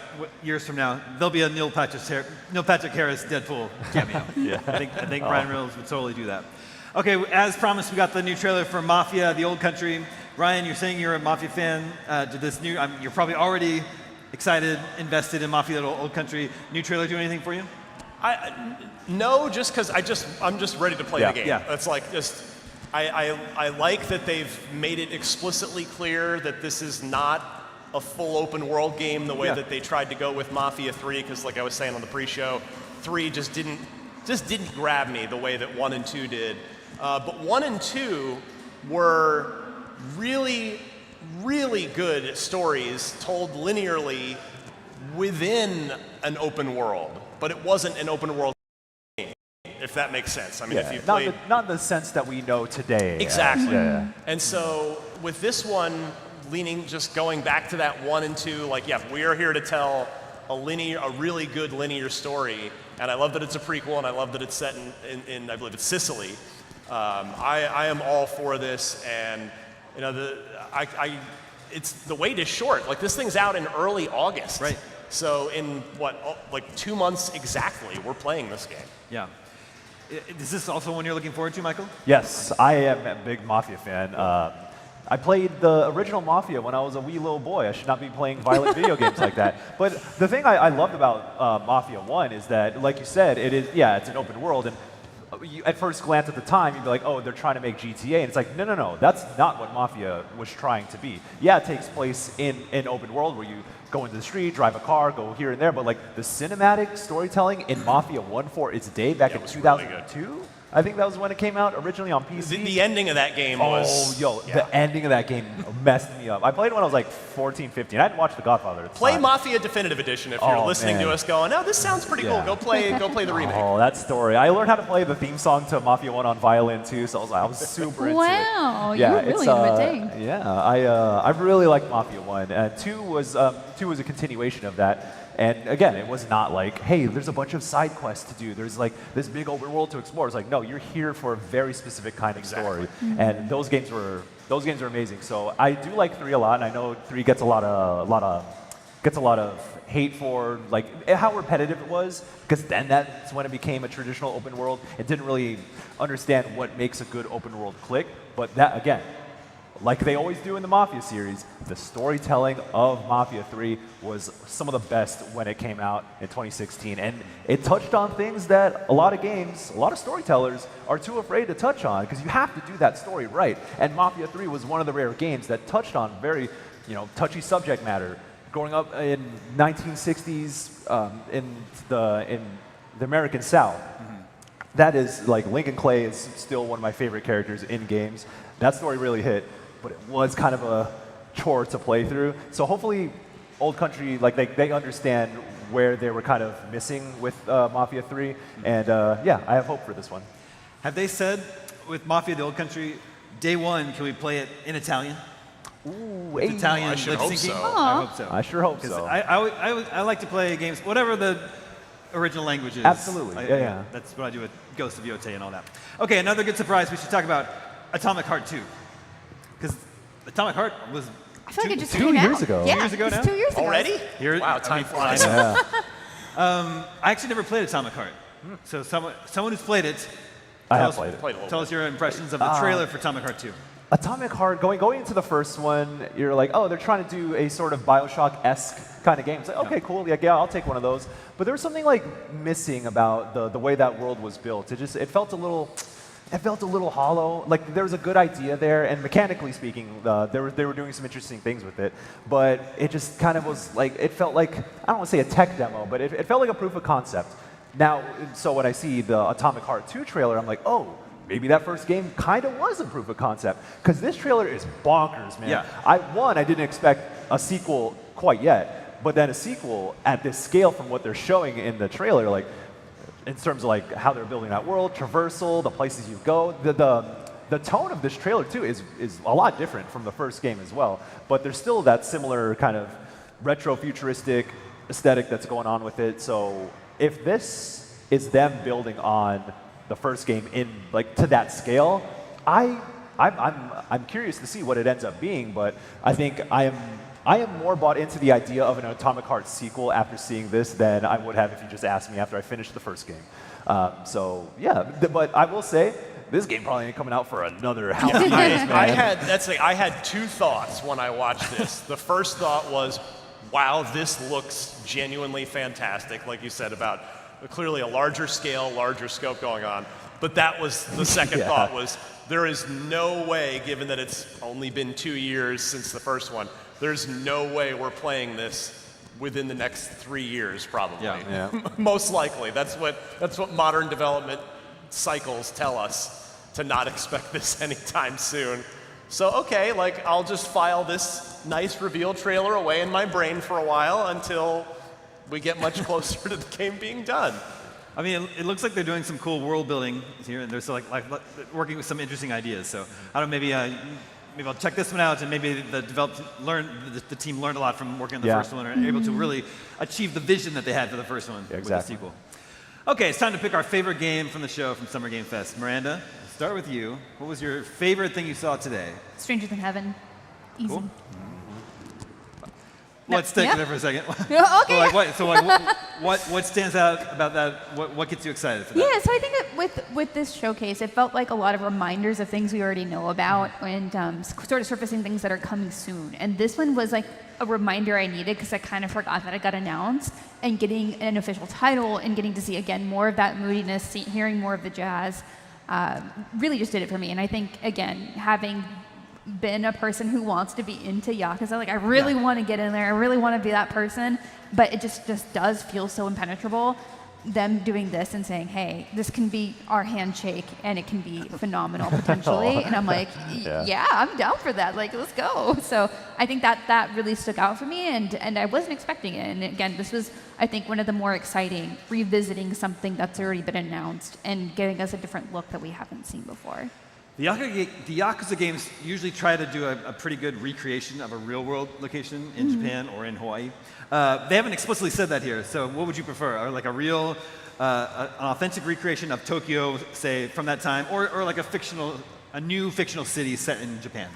years from now, there'll be a Neil Patrick Harris Deadpool cameo. I think Ryan Reynolds would totally do that. Okay, as promised, we got the new trailer for Mafia: The Old Country. Ryan, you're saying you're a Mafia fan. Did this new? You're probably already excited, invested in Mafia: The Old Country. New trailer do anything for you? No, just because I'm just ready to play the game. Yeah. It's like I like that they've made it explicitly clear that this is not a full open world game the way that they tried to go with Mafia 3, because like I was saying on the pre-show, 3 just didn't grab me the way that 1 and 2 did. But 1 and 2 were really, really good stories told linearly within an open world, but it wasn't an open world game, if that makes sense. I mean, if you played... Not in the sense that we know today. Exactly. And so with this one, just going back to that 1 and 2, like, we are here to tell a really good linear story, and I love that it's a prequel, and I love that it's set in I believe it's Sicily. I am all for this, and I the wait is short. Like, this thing's out in early August. Right. So in, like 2 months exactly, we're playing this game. Yeah. Is this also one you're looking forward to, Michael? Yes, I am a big Mafia fan. I played the original Mafia when I was a wee little boy. I should not be playing violent video games like that. But the thing I loved about Mafia 1 is that, like you said, it's an open world. And at first glance at the time, you'd be like, oh, they're trying to make GTA. And it's like, no, that's not what Mafia was trying to be. Yeah, it takes place in an open world where you go into the street, drive a car, go here and there. But like the cinematic storytelling in Mafia 1 for its day back in 2002, really, I think that was when it came out originally on PC. The ending of that game was... The ending of that game messed me up. I played it when I was like 14, 15. I hadn't watched The Godfather at the Play time. Mafia Definitive Edition if you're listening to us going, oh, this sounds pretty cool. Go play the remake. Oh, that story. I learned how to play the theme song to Mafia 1 on violin too, so I was super into it. Wow, you were really into it, dang. Yeah, I really liked Mafia 1. 2 was a continuation of that. And again, it was not like, hey, there's a bunch of side quests to do. There's like this big open world to explore. It's like, no, you're here for a very specific kind of story. Mm-hmm. And those games are amazing. So I do like 3 a lot, and I know 3 gets a lot of hate for like how repetitive it was, because then that's when it became a traditional open world. It didn't really understand what makes a good open world click. But that, again, like they always do in the Mafia series, the storytelling of Mafia 3 was some of the best when it came out in 2016. And it touched on things that a lot of storytellers are too afraid to touch on, because you have to do that story right. And Mafia 3 was one of the rare games that touched on very, touchy subject matter. Growing up in 1960s in the American South, that is like Lincoln Clay is still one of my favorite characters in games. That story really hit. But it was kind of a chore to play through. So hopefully Old Country, like they understand where they were kind of missing with Mafia 3. And I have hope for this one. Have they said with Mafia the Old Country, day one, can we play it in Italian? Ooh, with Italian I should hope lip-syncing? so. I hope so. I sure hope so. I like to play games, whatever the original language is. Absolutely, yeah. That's what I do with Ghost of Yotei and all that. Okay, another good surprise, we should talk about Atomic Heart 2. Because Atomic Heart was I feel like it just 2 came years out. ago. Yeah, 2 years ago now? it's 2 years ago. Already? Wow, time flies. Yeah. I actually never played Atomic Heart. So someone who's played it, I have played it. Tell us your impressions of the trailer for Atomic Heart 2. Atomic Heart, going into the first one, you're like, oh, they're trying to do a sort of Bioshock-esque kind of game. It's like, okay, cool, yeah, I'll take one of those. But there was something like missing about the way that world was built. It felt a little hollow. Like there was a good idea there, and mechanically speaking, they were doing some interesting things with it. But it just kind of was like, it felt like, I don't want to say a tech demo, but it felt like a proof of concept. Now, so when I see the Atomic Heart 2 trailer, I'm like, oh, maybe that first game kind of was a proof of concept. Because this trailer is bonkers, man. Yeah. I didn't expect a sequel quite yet, but then a sequel at this scale from what they're showing in the trailer, like, in terms of like how they're building that world, traversal, the places you go. The tone of this trailer too is a lot different from the first game as well. But there's still that similar kind of retro futuristic aesthetic that's going on with it. So if this is them building on the first game in like to that scale, I'm curious to see what it ends up being. But I think I am more bought into the idea of an Atomic Heart sequel after seeing this than I would have if you just asked me after I finished the first game. So yeah, but I will say this game probably ain't coming out for another how many years, man. I had 2 thoughts when I watched this. The first thought was, wow, this looks genuinely fantastic, like you said, about clearly a larger scale, larger scope going on. But that was the second thought was, there is no way, given that it's only been 2 years since the first one, there's no way we're playing this within the next 3 years, probably. Yeah. Most likely. That's what modern development cycles tell us, to not expect this anytime soon. So, okay, like, I'll just file this nice reveal trailer away in my brain for a while until we get much closer to the game being done. I mean, it looks like they're doing some cool world building here, and they're still like working with some interesting ideas. So I don't know, maybe I'll check this one out, and maybe the team learned a lot from working on the first one, and are able to really achieve the vision that they had for the first one with the sequel. Okay, it's time to pick our favorite game from the show from Summer Game Fest. Miranda, start with you. What was your favorite thing you saw today? Stranger Than Heaven. Easy. Cool. Let's take there for a second. Okay. What stands out about that? What gets you excited for that? Yeah, so I think that with this showcase, it felt like a lot of reminders of things we already know about and sort of surfacing things that are coming soon. And this one was like a reminder I needed because I kind of forgot that it got announced, and getting an official title and getting to see again more of that moodiness, hearing more of the jazz, really just did it for me. And I think, again, having been a person who wants to be into Yakuza, like I really want to get in there, I really want to be that person, but it just does feel so impenetrable. Them doing this and saying, hey, this can be our handshake and it can be phenomenal potentially. And I'm like, yeah, I'm down for that. Like, let's go. So I think that really stuck out for me, and I wasn't expecting it. And again, this was, I think, one of the more exciting, revisiting something that's already been announced and giving us a different look that we haven't seen before. The Yakuza games usually try to do a pretty good recreation of a real-world location in Japan or in Hawaii. They haven't explicitly said that here, so what would you prefer? Or like a real, an authentic recreation of Tokyo, say, from that time, or like a new fictional city set in Japan?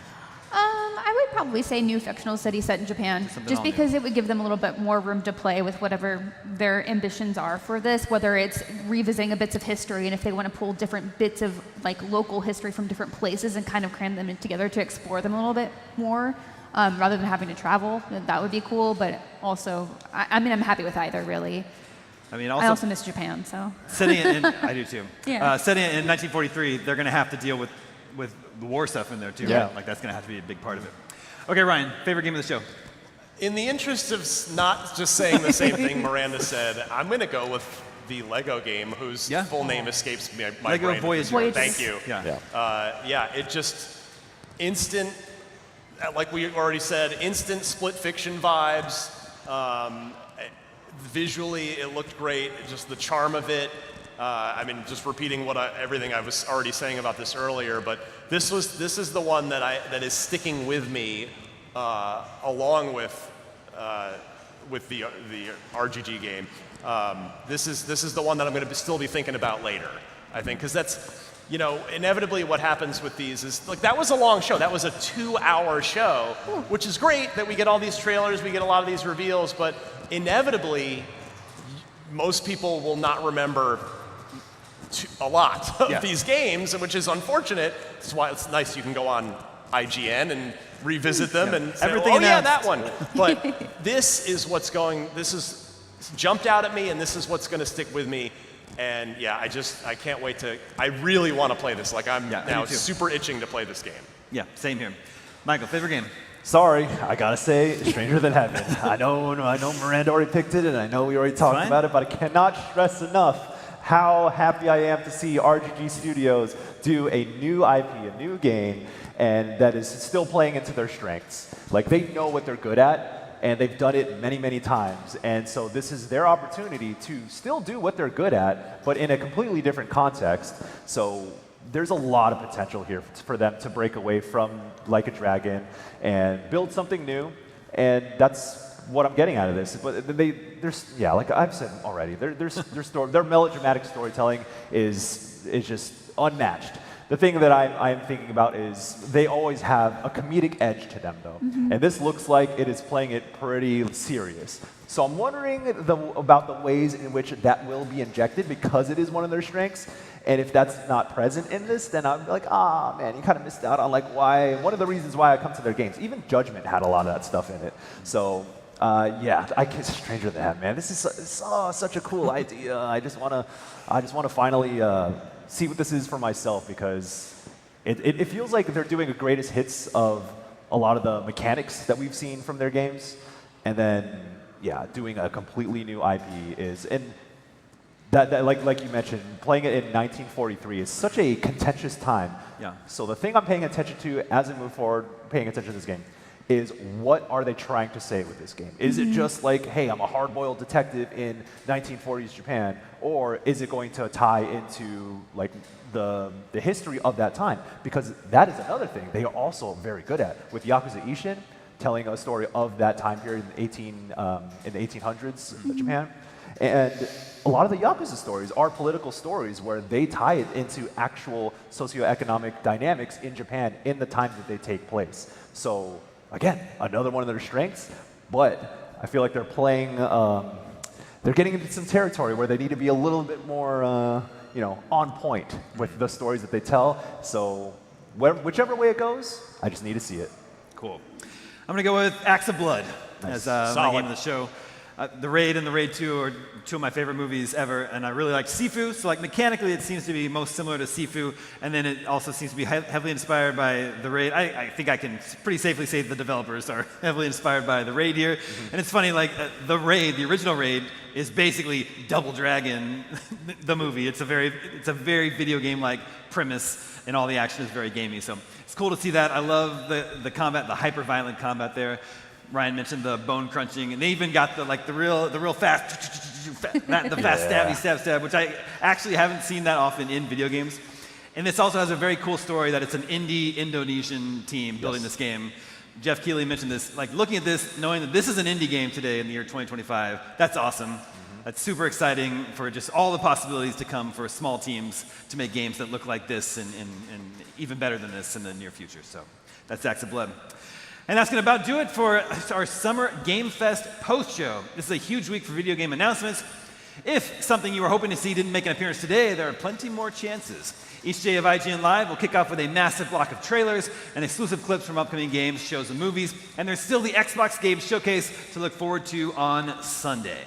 I would probably say new fictional city set in Japan, just because it would give them a little bit more room to play with whatever their ambitions are for this, whether it's revisiting bits of history, and if they want to pull different bits of like local history from different places and kind of cram them in together to explore them a little bit more, rather than having to travel, that would be cool. But also, I mean, I'm happy with either, really. I mean, I also miss Japan, so. Setting it in, I do too. Yeah. Setting it in 1943, they're going to have to deal with the war stuff in there too. Yeah. Right? Like that's going to have to be a big part of it. Okay, Ryan, favorite game of the show? In the interest of not just saying the same thing Miranda said, I'm going to go with the Lego game, whose full name escapes me. My Lego brain. Voyager. Thank you. It just instant, like we already said, instant split fiction vibes. Visually, it looked great. Just the charm of it. I mean, just repeating everything I was already saying about this earlier, but this is the one that is sticking with me, along with the RGG game. This is the one that I'm going to still be thinking about later, I think, because that's, inevitably what happens with these is, like, that was a long show. That was a 2-hour show, which is great that we get all these trailers, we get a lot of these reveals, but inevitably, most people will not remember a lot of these games, which is unfortunate. That's why it's nice you can go on IGN and revisit them and say, everything yeah, that one. But this is jumped out at me, and this is what's going to stick with me. And yeah, I can't wait I really want to play this. Like, I'm now super itching to play this game. Yeah, same here. Michael, favorite game? Sorry, I gotta say, Stranger Than Heaven. I know Miranda already picked it, and I know we already talked about it, but I cannot stress enough how happy I am to see RGG Studios do a new IP, a new game, and that is still playing into their strengths. Like, they know what they're good at, and they've done it many, many times. And so this is their opportunity to still do what they're good at, but in a completely different context. So there's a lot of potential here for them to break away from Like a Dragon and build something new, and that's what I'm getting out of this. But like I've said already, their melodramatic storytelling is just unmatched. The thing that I'm thinking about is they always have a comedic edge to them, though. And this looks like it is playing it pretty serious. So I'm wondering about the ways in which that will be injected, because it is one of their strengths. And if that's not present in this, then I'm like, man, you kind of missed out on one of the reasons why I come to their games. Even Judgment had a lot of that stuff in it. So I guess Stranger Than Heaven, man. This is such a cool idea. I just want to finally see what this is for myself, because it feels like they're doing a greatest hits of a lot of the mechanics that we've seen from their games, and then doing a completely new IP is, and that like you mentioned, playing it in 1943 is such a contentious time. Yeah. So the thing I'm paying attention to as I move forward, paying attention to this game, is what are they trying to say with this game? Is it just like, hey, I'm a hard-boiled detective in 1940s Japan, or is it going to tie into like the history of that time? Because that is another thing they are also very good at with Yakuza Ishin, telling a story of that time period in the 1800s of Japan. And a lot of the Yakuza stories are political stories where they tie it into actual socioeconomic dynamics in Japan in the time that they take place. So again, another one of their strengths, but I feel like they're playing, they're getting into some territory where they need to be a little bit more, you know, on point with the stories that they tell. So whichever way it goes, I just need to see it. Cool. I'm gonna go with Acts of Blood as my game of the show. The Raid and The Raid 2 are two of my favorite movies ever, and I really like Sifu, so like mechanically it seems to be most similar to Sifu, and then it also seems to be heavily inspired by The Raid. I think I can pretty safely say the developers are heavily inspired by The Raid here. And it's funny, like The Raid, the original Raid, is basically Double Dragon, the movie. It's a very video game-like premise, and all the action is very gamey, so it's cool to see that. I love the combat, the hyper-violent combat there. Ryan mentioned the bone crunching, and they even got the real fast, the fast stab, which I actually haven't seen that often in video games. And this also has a very cool story that it's an indie Indonesian team building this game. Jeff Keighley mentioned this, like looking at this, knowing that this is an indie game today in the year 2025, that's awesome. That's super exciting for just all the possibilities to come for small teams to make games that look like this and even better than this in the near future. So that's Acts of Blood. And that's going to about do it for our Summer Game Fest post-show. This is a huge week for video game announcements. If something you were hoping to see didn't make an appearance today, there are plenty more chances. Each day of ign-live will kick off with a massive block of trailers and exclusive clips from upcoming games, shows, and movies. And there's still the Xbox Games Showcase to look forward to on Sunday.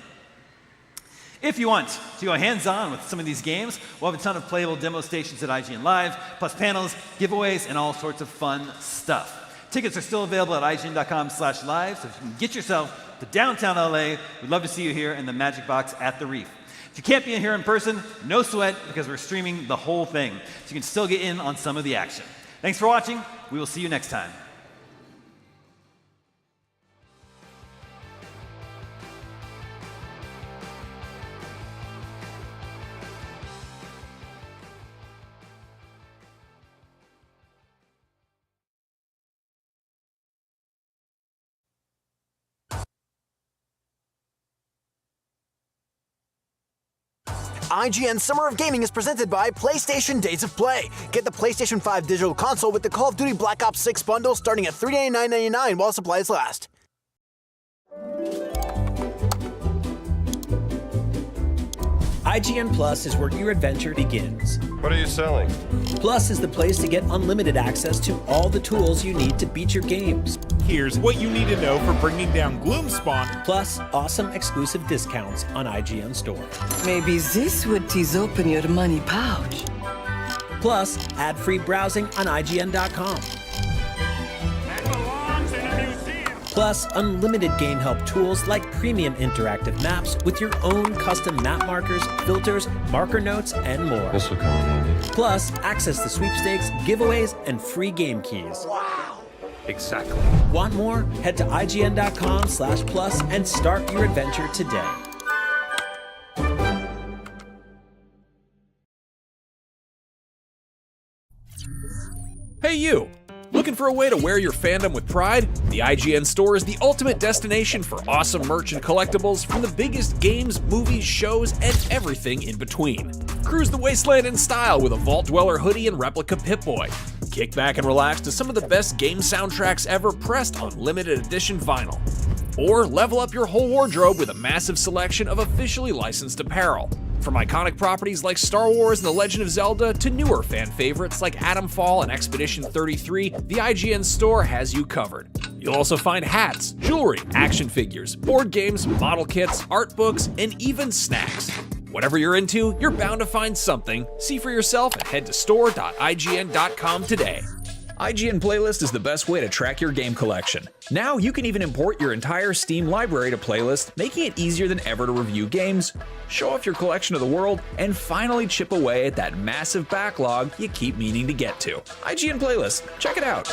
If you want to go hands-on with some of these games, we'll have a ton of playable demo stations at ign-live, plus panels, giveaways, and all sorts of fun stuff. Tickets are still available at ign.com/live, so if you can get yourself to downtown LA, we'd love to see you here in the Magic Box at the Reef. If you can't be in here in person, no sweat, because we're streaming the whole thing, so you can still get in on some of the action. Thanks for watching. We will see you next time. IGN Summer of Gaming is presented by PlayStation Days of Play. Get the PlayStation 5 digital console with the Call of Duty Black Ops 6 bundle starting at $399.99 while supplies last. IGN Plus is where your adventure begins. What are you selling? Plus is the place to get unlimited access to all the tools you need to beat your games. Here's what you need to know for bringing down Gloomspawn. Plus, awesome exclusive discounts on IGN Store. Maybe this would tease open your money pouch. Plus, ad-free browsing on IGN.com. Plus, unlimited game help tools like premium interactive maps with your own custom map markers, filters, marker notes, and more. This will come in handy. Plus, access to sweepstakes, giveaways, and free game keys. Wow! Exactly. Want more? Head to IGN.com/plus and start your adventure today. Hey you! Looking for a way to wear your fandom with pride? The IGN Store is the ultimate destination for awesome merch and collectibles from the biggest games, movies, shows, and everything in between. Cruise the wasteland in style with a Vault Dweller hoodie and replica Pip-Boy. Kick back and relax to some of the best game soundtracks ever pressed on limited edition vinyl. Or level up your whole wardrobe with a massive selection of officially licensed apparel. From iconic properties like Star Wars and The Legend of Zelda to newer fan favorites like Atomfall and Expedition 33, the IGN Store has you covered. You'll also find hats, jewelry, action figures, board games, model kits, art books, and even snacks. Whatever you're into, you're bound to find something. See for yourself and head to store.ign.com today. IGN Playlist is the best way to track your game collection. Now you can even import your entire Steam library to Playlist, making it easier than ever to review games, show off your collection to the world, and finally chip away at that massive backlog you keep meaning to get to. IGN Playlist, check it out.